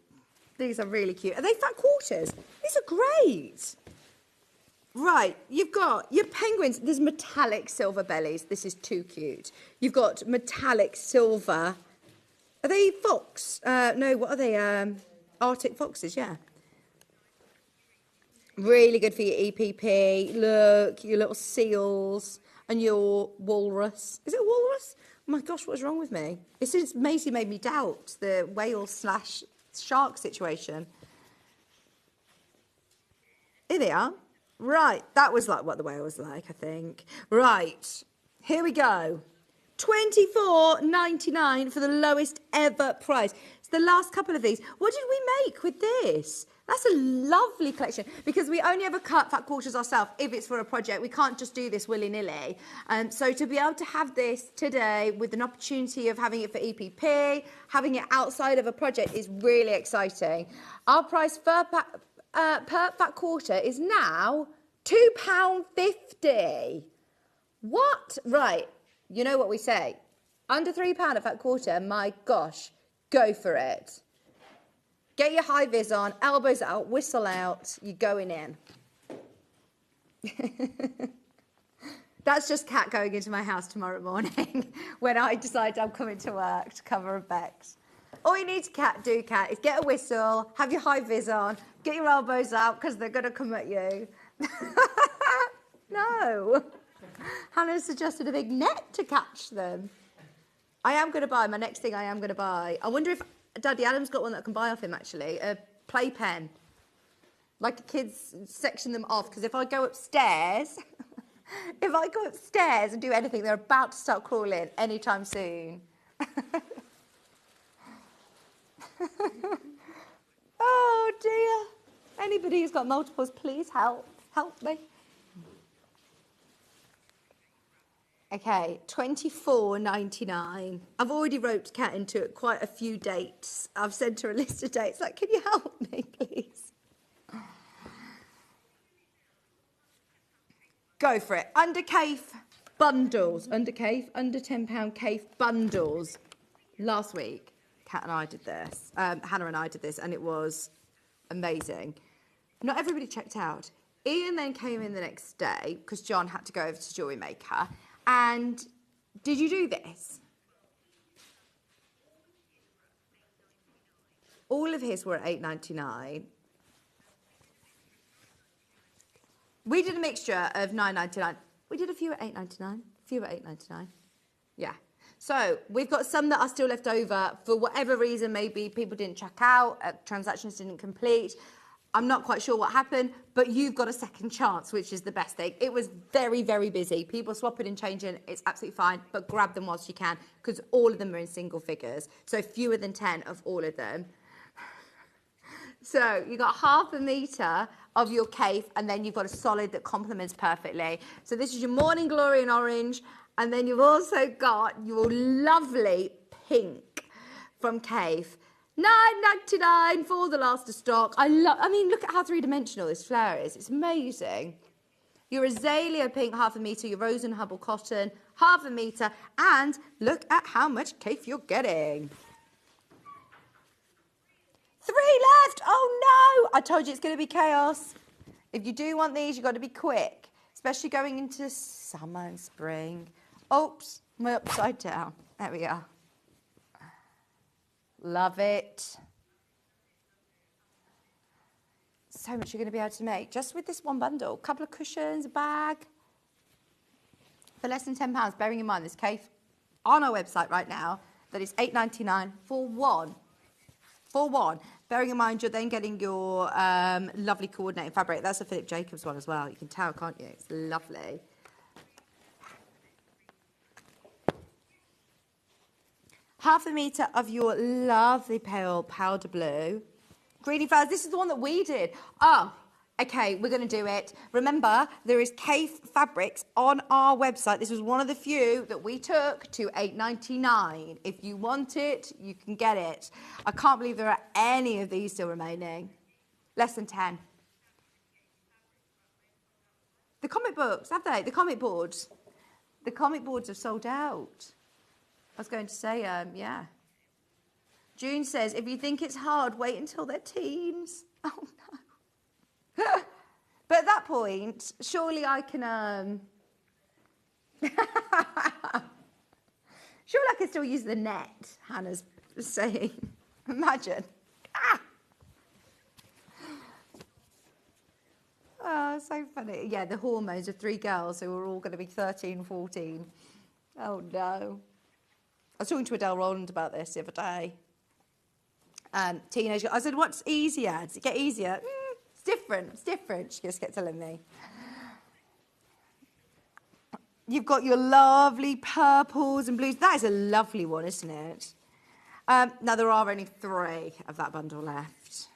These are really cute. Are they fat quarters? These are great. Right, you've got your penguins. There's metallic silver bellies. This is too cute. You've got metallic silver. Are they fox? No, what are they? Arctic foxes, yeah. Really good for your EPP. Look, your little seals and your walrus. Is it a walrus? Oh my gosh, what's wrong with me? It's just Maisie made me doubt the whale/shark situation. Here they are. Right, that was like what the whale was like, I think. Right, here we go. $24.99 for the lowest ever price. It's the last couple of these. What did we make with this? That's a lovely collection, because we only ever cut fat quarters ourselves if it's for a project. We can't just do this willy-nilly. So to be able to have this today with an opportunity of having it for EPP, having it outside of a project is really exciting. Our price per fat quarter is now £2.50. What? Right. You know what we say. Under £3 a fat quarter, my gosh, go for it. Get your high vis on, elbows out, whistle out, you're going in. That's just Kat going into my house tomorrow morning when I decide I'm coming to work to cover effects. All you need to do, Kat, is get a whistle, have your high vis on, get your elbows out because they're going to come at you. No. Hannah suggested a big net to catch them. I am going to buy, my next thing I am going to buy. I wonder if Daddy Adam's got one that I can buy off him, actually. A playpen. Like the kids section them off, because if I go upstairs, and do anything, they're about to start crawling anytime soon. Oh dear. Anybody who's got multiples, please help me. Okay, $24.99. I've already roped Kat into quite a few dates. I've sent her a list of dates. Like, can you help me, please? Go for it. Under CAFE bundles. Under CAFE, under £10 CAFE bundles. Last week, Kat and I did this. Hannah and I did this, and it was amazing. Not everybody checked out. Ian then came in the next day because John had to go over to Jewellery Maker. And did you do this? All of his were at $8.99. We did a mixture of $9.99. We did a few at $8.99. A few at $8.99. Yeah. So we've got some that are still left over for whatever reason. Maybe people didn't check out, transactions didn't complete. I'm not quite sure what happened, but you've got a second chance, which is the best thing. It was very, very busy. People swapping and changing, it's absolutely fine, but grab them whilst you can, because all of them are in single figures. So fewer than 10 of all of them. So you've got half a metre of your CAFE, and then you've got a solid that complements perfectly. So this is your Morning Glory in orange, and then you've also got your lovely pink from CAFE. $9.99 for the last of stock. I mean, look at how three-dimensional this flower is. It's amazing. Your azalea pink, half a metre. Your rose and hubble cotton, half a metre. And look at how much CAFE you're getting. 3 left. Oh, no. I told you it's going to be chaos. If you do want these, you've got to be quick, especially going into summer and spring. Oops, we're upside down. There we are. Love it. So much you're going to be able to make just with this one bundle. A couple of cushions, a bag. For less than £10, bearing in mind this CAFE on our website right now, that is $8.99 for one. For one. Bearing in mind you're then getting your lovely coordinating fabric. That's a Philip Jacobs one as well. You can tell, can't you? It's lovely. Half a metre of your lovely pale powder blue. Greeny flowers. This is the one that we did. Oh, okay, we're going to do it. Remember, there is CAFE fabrics on our website. This was one of the few that we took to $8.99. If you want it, you can get it. I can't believe there are any of these still remaining. Less than 10. The comic books, have they? The comic boards. The comic boards have sold out. I was going to say, yeah. June says, if you think it's hard, wait until they're teens. Oh, no. But at that point, surely I can, surely I can still use the net, Hannah's saying. Imagine. Ah! Oh, so funny. Yeah, the hormones of 3 girls who are all going to be 13, 14. Oh, no. I was talking to Adele Rowland about this the other day. Teenager. I said, what's easier? Does it get easier? It's different. It's different. She just kept telling me. You've got your lovely purples and blues. That is a lovely one, isn't it? Now, there are only 3 of that bundle left.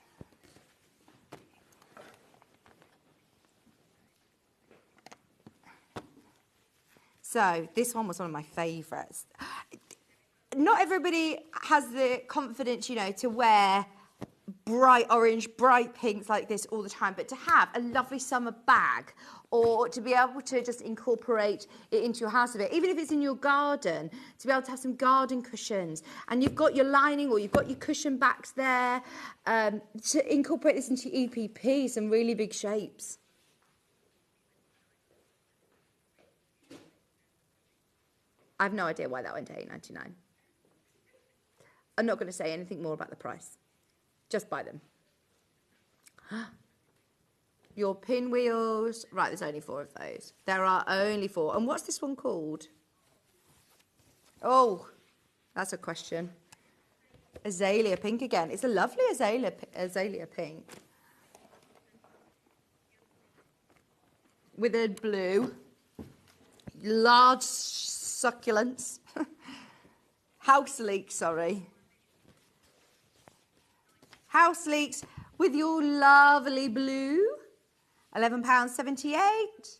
So this one was one of my favourites. Not everybody has the confidence, you know, to wear bright orange, bright pinks like this all the time, but to have a lovely summer bag or to be able to just incorporate it into your house a bit, even if it's in your garden, to be able to have some garden cushions and you've got your lining or you've got your cushion backs there, to incorporate this into your EPP, some really big shapes. I have no idea why that went to $8.99. I'm not going to say anything more about the price. Just buy them. Your pinwheels. Right, there's only 4 of those. There are only 4. And what's this one called? Oh, that's a question. Azalea pink again. It's a lovely azalea pink. With a blue. Large succulents. House leeks, sorry. House leeks with your lovely blue. £11.78.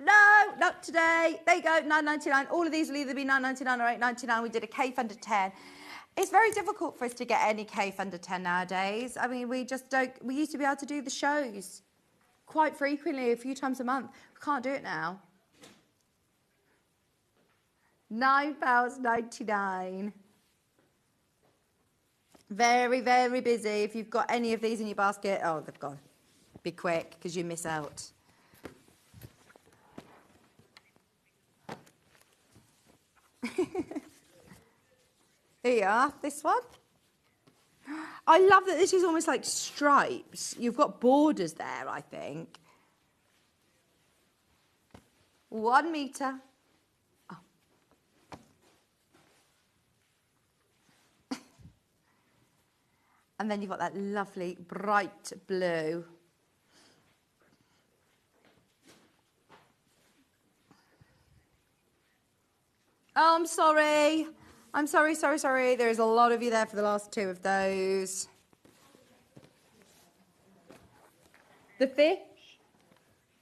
No, not today. There you go, $9.99. All of these will either be $9.99 or $8.99. We did a cafe under 10. It's very difficult for us to get any cafe under 10 nowadays. I mean, we just don't. We used to be able to do the shows quite frequently, a few times a month. We can't do it now. £9.99. Very, very busy. If you've got any of these in your basket, oh, they've gone. Be quick, because you miss out. Here you are, this one. I love that this is almost like stripes. You've got borders there, I think. 1 metre. Oh. And then you've got that lovely bright blue. Oh, I'm sorry. I'm sorry. There's a lot of you there for the last 2 of those. The fish.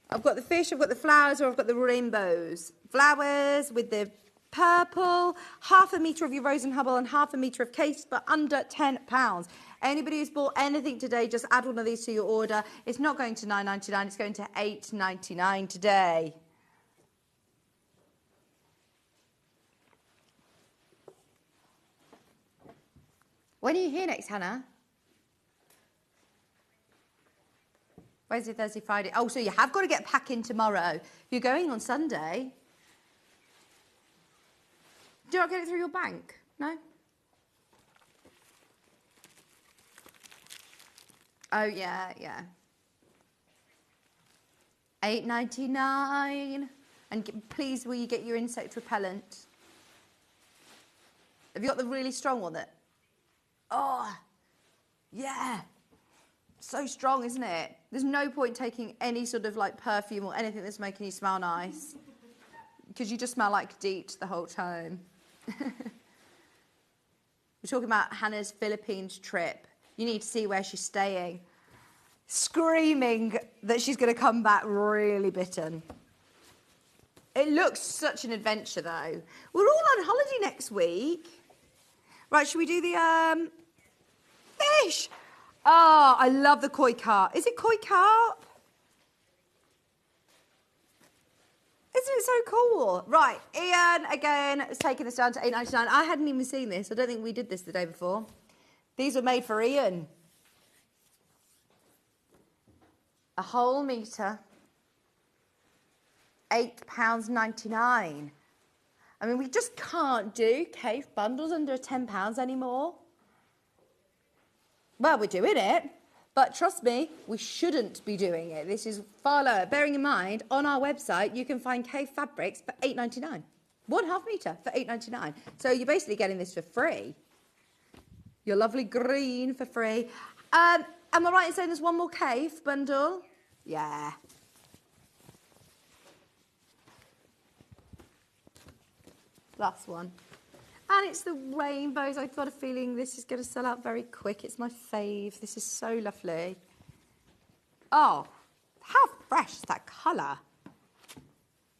I've got the fish, I've got the flowers, or I've got the rainbows. Flowers with the purple, ½ metre of your rose and hubble and ½ metre of case, but under £10. Anybody who's bought anything today, just add one of these to your order. It's not going to $9.99, it's going to $8.99 today. When are you here next, Hannah? Wednesday, Thursday, Friday. Oh, so you have got to get packing tomorrow. You're going on Sunday. Do you not get it through your bank? No? Oh, yeah. $8.99. And please, will you get your insect repellent? Have you got the really strong one that... Oh, yeah. So strong, isn't it? There's no point taking any sort of like perfume or anything that's making you smell nice, because you just smell like DEET the whole time. We're talking about Hannah's Philippines trip. You need to see where she's staying. Screaming that she's going to come back really bitten. It looks such an adventure, though. We're all on holiday next week. Right, should we do the fish? Oh, I love the koi carp. Is it koi carp? Isn't it so cool? Right, Ian, again, has taken this down to $8.99. I hadn't even seen this. I don't think we did this the day before. These were made for Ian. A whole metre. £8.99. I mean, we just can't do cave bundles under £10 anymore. Well, we're doing it, but trust me, we shouldn't be doing it. This is far lower. Bearing in mind, on our website, you can find cave fabrics for $8.99. 1/2 metre for $8.99. So you're basically getting this for free. Your lovely green for free. Am I right in saying there's one more cave bundle? Yeah. Last one. And it's the rainbows. I've got a feeling this is going to sell out very quick. It's my fave. This is so lovely. Oh, how fresh is that colour?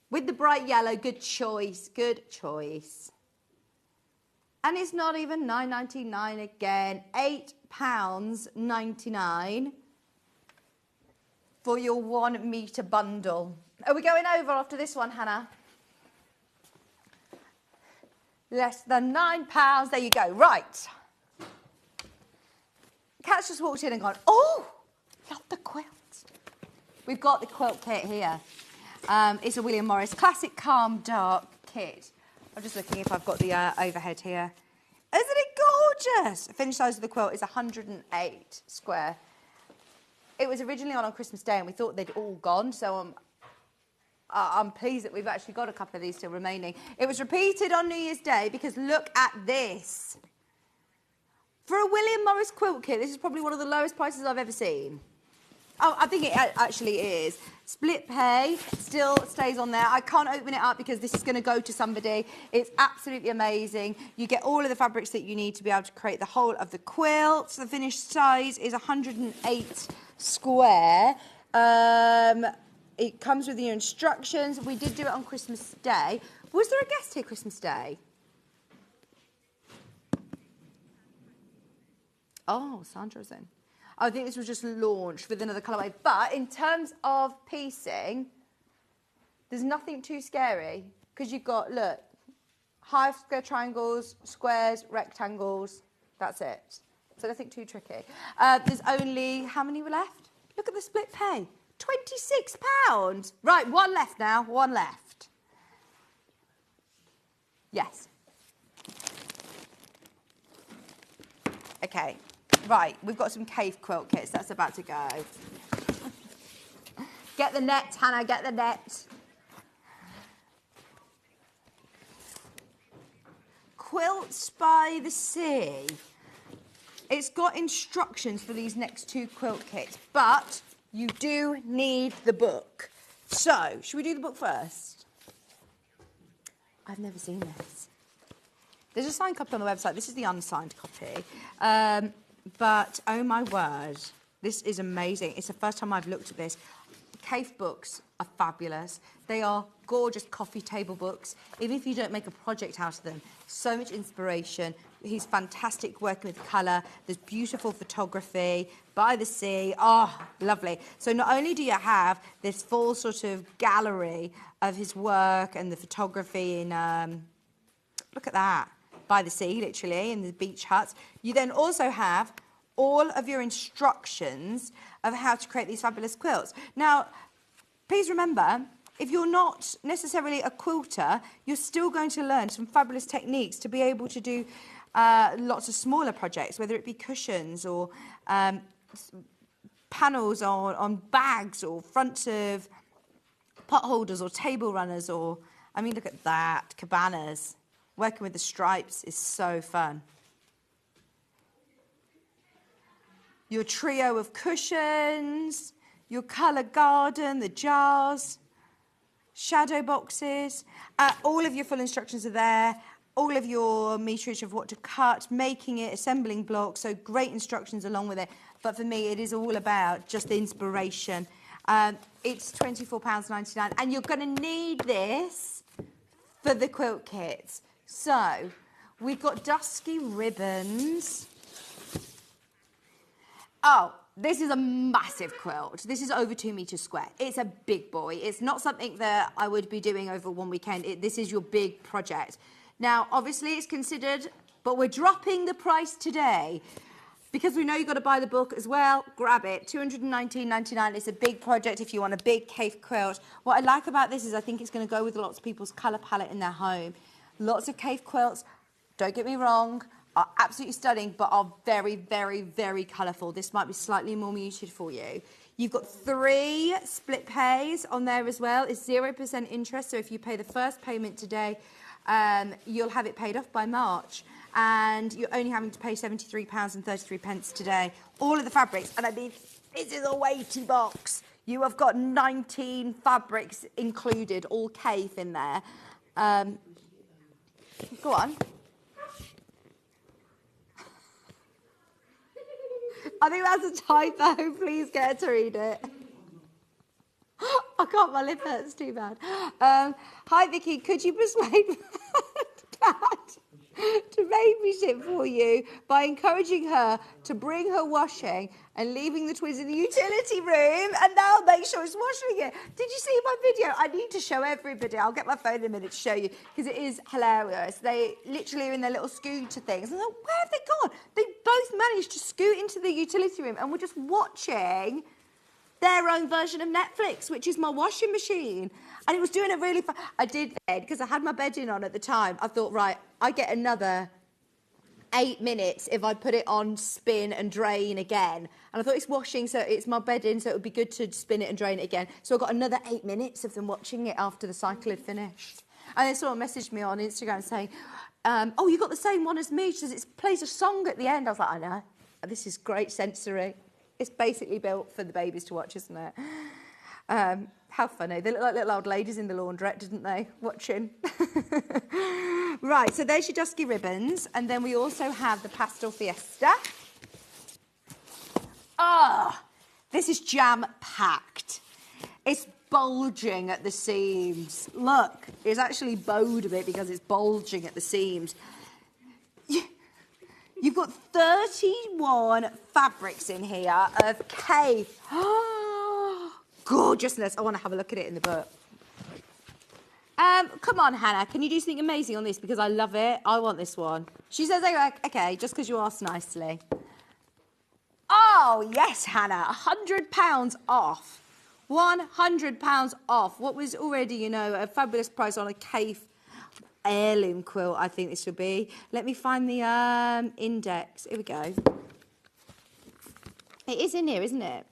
With the bright yellow, good choice, good choice. And it's not even £9.99 again, £8.99 for your 1 metre bundle. Are we going over after this one, Hannah? Less than £9, there you go, right. Kat's just walked in and gone, oh, love the quilt. We've got the quilt kit here. It's a William Morris Classic Calm Dark kit. I'm just looking if I've got the overhead here. Isn't it gorgeous? The finished size of the quilt is 108 square. It was originally on Christmas Day and we thought they'd all gone, so I'm pleased that we've actually got a couple of these still remaining. It was repeated on New Year's Day because look at this. For a William Morris quilt kit, this is probably one of the lowest prices I've ever seen. Oh, I think it actually is. Split pay still stays on there. I can't open it up because this is going to go to somebody. It's absolutely amazing. You get all of the fabrics that you need to be able to create the whole of the quilt. The finished size is 108 square. It comes with your instructions. We did do it on Christmas Day. Was there a guest here Christmas Day? Oh, Sandra's in. I think this was just launched with another colourway. But in terms of piecing, there's nothing too scary because you've got, look, half square triangles, squares, rectangles. That's it. So nothing too tricky. There's only, how many were left? Look at the split pay. £26. Right, one left now. One left. Yes. Okay. Right, we've got some cave quilt kits. That's about to go. Get the net, Hannah, get the net. Quilts by the Sea. It's got instructions for these next two quilt kits, but you do need the book. So, should we do the book first? I've never seen this. There's a signed copy on the website. This is the unsigned copy. But, oh my word, this is amazing. It's the first time I've looked at this. Cave books are fabulous. They are gorgeous coffee table books, even if you don't make a project out of them. So much inspiration. He's fantastic working with colour. There's beautiful photography by the sea. Oh, lovely. So not only do you have this full sort of gallery of his work and the photography in, look at that, by the sea, literally, in the beach huts. You then also have all of your instructions of how to create these fabulous quilts. Now, please remember, if you're not necessarily a quilter, you're still going to learn some fabulous techniques to be able to do lots of smaller projects, whether it be cushions or panels on bags or fronts of pot holders or table runners or, I mean, look at that, cabanas. Working with the stripes is so fun. Your trio of cushions, your colour garden, the jars, shadow boxes, all of your full instructions are there, all of your meterage of what to cut, making it, assembling blocks, so great instructions along with it. But for me, it is all about just the inspiration. It's £24.99, and you're going to need this for the quilt kits. So, we've got dusky ribbons. Oh, this is a massive quilt. This is over 2 metres square. It's a big boy. It's not something that I would be doing over one weekend. This is your big project. Now, obviously, it's considered, but we're dropping the price today. Because we know you've got to buy the book as well, grab it. £219.99. It's a big project if you want a big cave quilt. What I like about this is I think it's going to go with lots of people's colour palette in their home. Lots of cave quilts, don't get me wrong, are absolutely stunning, but are very, very, very colourful. This might be slightly more muted for you. You've got 3 split pays on there as well. It's 0% interest, so if you pay the first payment today, you'll have it paid off by March. And you're only having to pay £73.33 today. All of the fabrics, and I mean, this is a weighty box. You have got 19 fabrics included, all cave in there. Go on. I think that's a typo. Please get her to read it. I can't, my lip hurts too bad. Hi, Vicky. Could you persuade Kat to babysit for you by encouraging her to bring her washing and leaving the twins in the utility room, and they'll make sure it's washing it. Did you see my video? I need to show everybody. I'll get my phone in a minute to show you, because it is hilarious. They literally are in their little scooter things. And I thought, where have they gone? They both managed to scoot into the utility room and we're just watching their own version of Netflix, which is my washing machine. And it was doing a really fun... I did bed, because I had my bedding on at the time. I thought, right, I get another 8 minutes if I put it on spin and drain again. And I thought it's washing, so it's my bedding, so it would be good to spin it and drain it again. So I got another 8 minutes of them watching it after the cycle had finished. And then someone messaged me on Instagram saying, oh, you got the same one as me. She says, it plays a song at the end. I was like, I know. This is great sensory. It's basically built for the babies to watch, isn't it? How funny. They look like little old ladies in the laundrette, didn't they? Watching. Right, so there's your dusky ribbons. And then we also have the Pastel Fiesta. Ah, this is jam-packed. It's bulging at the seams. Look, it's actually bowed a bit because it's bulging at the seams. You've got 31 fabrics in here of cave. Gorgeousness. I want to have a look at it in the book. Come on, Hannah. Can you do something amazing on this? Because I love it. I want this one. She says, okay, just because you asked nicely. Oh, yes, Hannah. £100 off. £100 off. What was already, you know, a fabulous price on a cave heirloom quilt, I think this should be. Let me find the index. Here we go. It is in here, isn't it?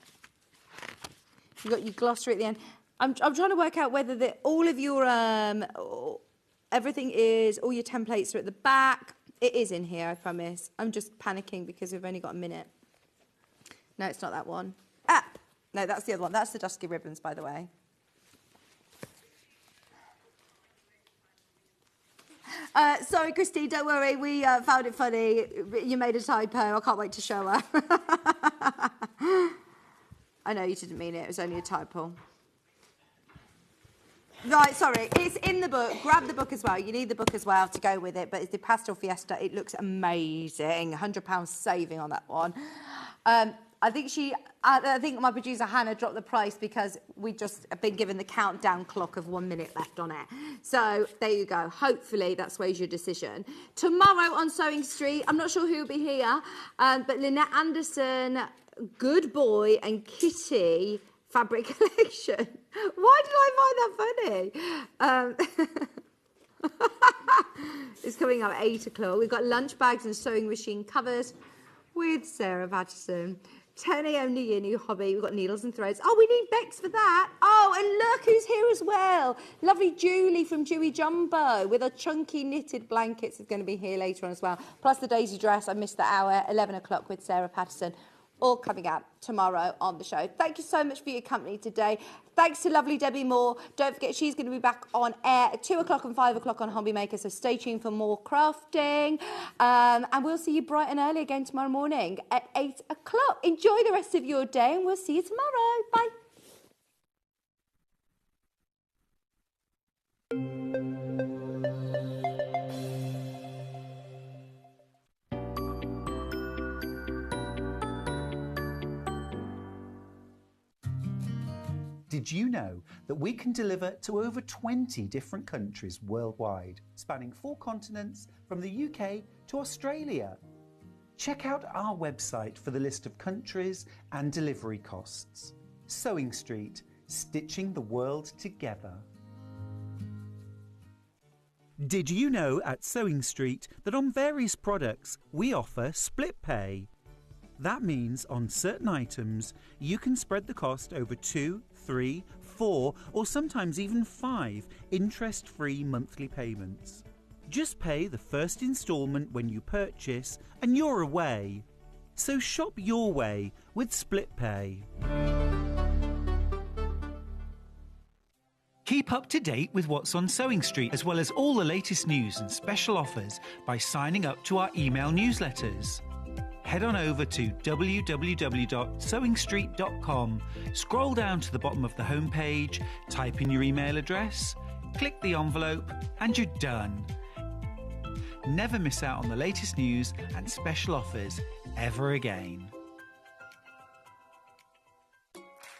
You've got your glossary at the end. I'm trying to work out whether all of your everything is, all your templates are at the back. It is in here, I promise. I'm just panicking because we've only got a minute. No, it's not that one. Ah, no, that's the other one. That's the dusky ribbons, by the way. Sorry, Christine, don't worry. We found it funny. You made a typo. I can't wait to show her. I know you didn't mean it. It was only a typo. Right, sorry. It's in the book. Grab the book as well. You need the book as well to go with it. But it's the Pastel Fiesta. It looks amazing. £100 saving on that one. I think my producer Hannah dropped the price because we just have been given the countdown clock of 1 minute left on it. So there you go. Hopefully that sways your decision. Tomorrow on Sewing Street, I'm not sure who will be here, but Lynette Anderson, Good Boy and Kitty fabric collection. Why did I find that funny? It's coming up at 8 o'clock. We've got lunch bags and sewing machine covers with Sarah Patterson. 10 a.m. new hobby. We've got needles and threads. Oh, we need Bex for that. Oh, and look who's here as well. Lovely Julie from Dewy Jumbo with her chunky knitted blankets is going to be here later on as well. Plus the Daisy dress. I missed the hour. 11 o'clock with Sarah Patterson. All coming out tomorrow on the show. Thank you so much for your company today. Thanks to lovely Debbie Moore. Don't forget, she's going to be back on air at 2 o'clock and 5 o'clock on Hobby Maker, so stay tuned for more crafting. And we'll see you bright and early again tomorrow morning at 8 o'clock. Enjoy the rest of your day, and we'll see you tomorrow. Bye. Did you know that we can deliver to over 20 different countries worldwide, spanning 4 continents from the UK to Australia? Check out our website for the list of countries and delivery costs. Sewing Street, stitching the world together. Did you know at Sewing Street that on various products we offer split pay? That means on certain items you can spread the cost over 2, 3, 4 or sometimes even 5 interest-free monthly payments. Just pay the first instalment when you purchase and you're away. So shop your way with split pay. Keep up to date with what's on Sewing Street as well as all the latest news and special offers by signing up to our email newsletters. Head on over to www.sewingstreet.com, scroll down to the bottom of the homepage, type in your email address, click the envelope, and you're done. Never miss out on the latest news and special offers ever again.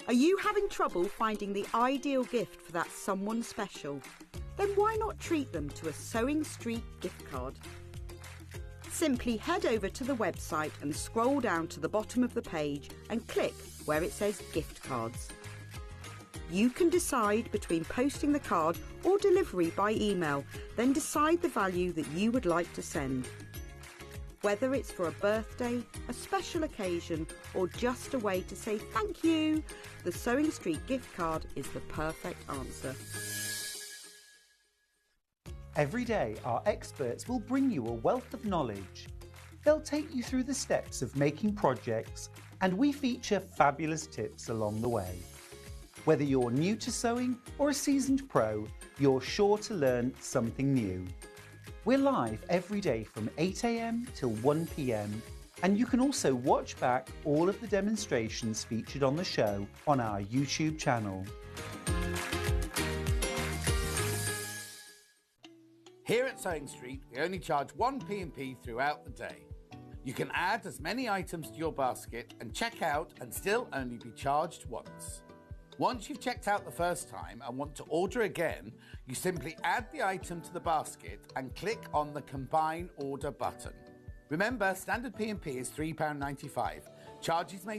Are you having trouble finding the ideal gift for that someone special? Then why not treat them to a Sewing Street gift card? Simply head over to the website and scroll down to the bottom of the page and click where it says gift cards. You can decide between posting the card or delivery by email, then decide the value that you would like to send. Whether it's for a birthday, a special occasion, or just a way to say thank you, the Sewing Street gift card is the perfect answer. Every day, our experts will bring you a wealth of knowledge. They'll take you through the steps of making projects, and we feature fabulous tips along the way. Whether you're new to sewing or a seasoned pro, you're sure to learn something new. We're live every day from 8 a.m. till 1 p.m. and you can also watch back all of the demonstrations featured on the show on our YouTube channel. Here at Sewing Street, we only charge 1 P&P throughout the day. You can add as many items to your basket and check out and still only be charged once. Once you've checked out the first time and want to order again, you simply add the item to the basket and click on the Combine Order button. Remember, standard P&P is £3.95. Charges may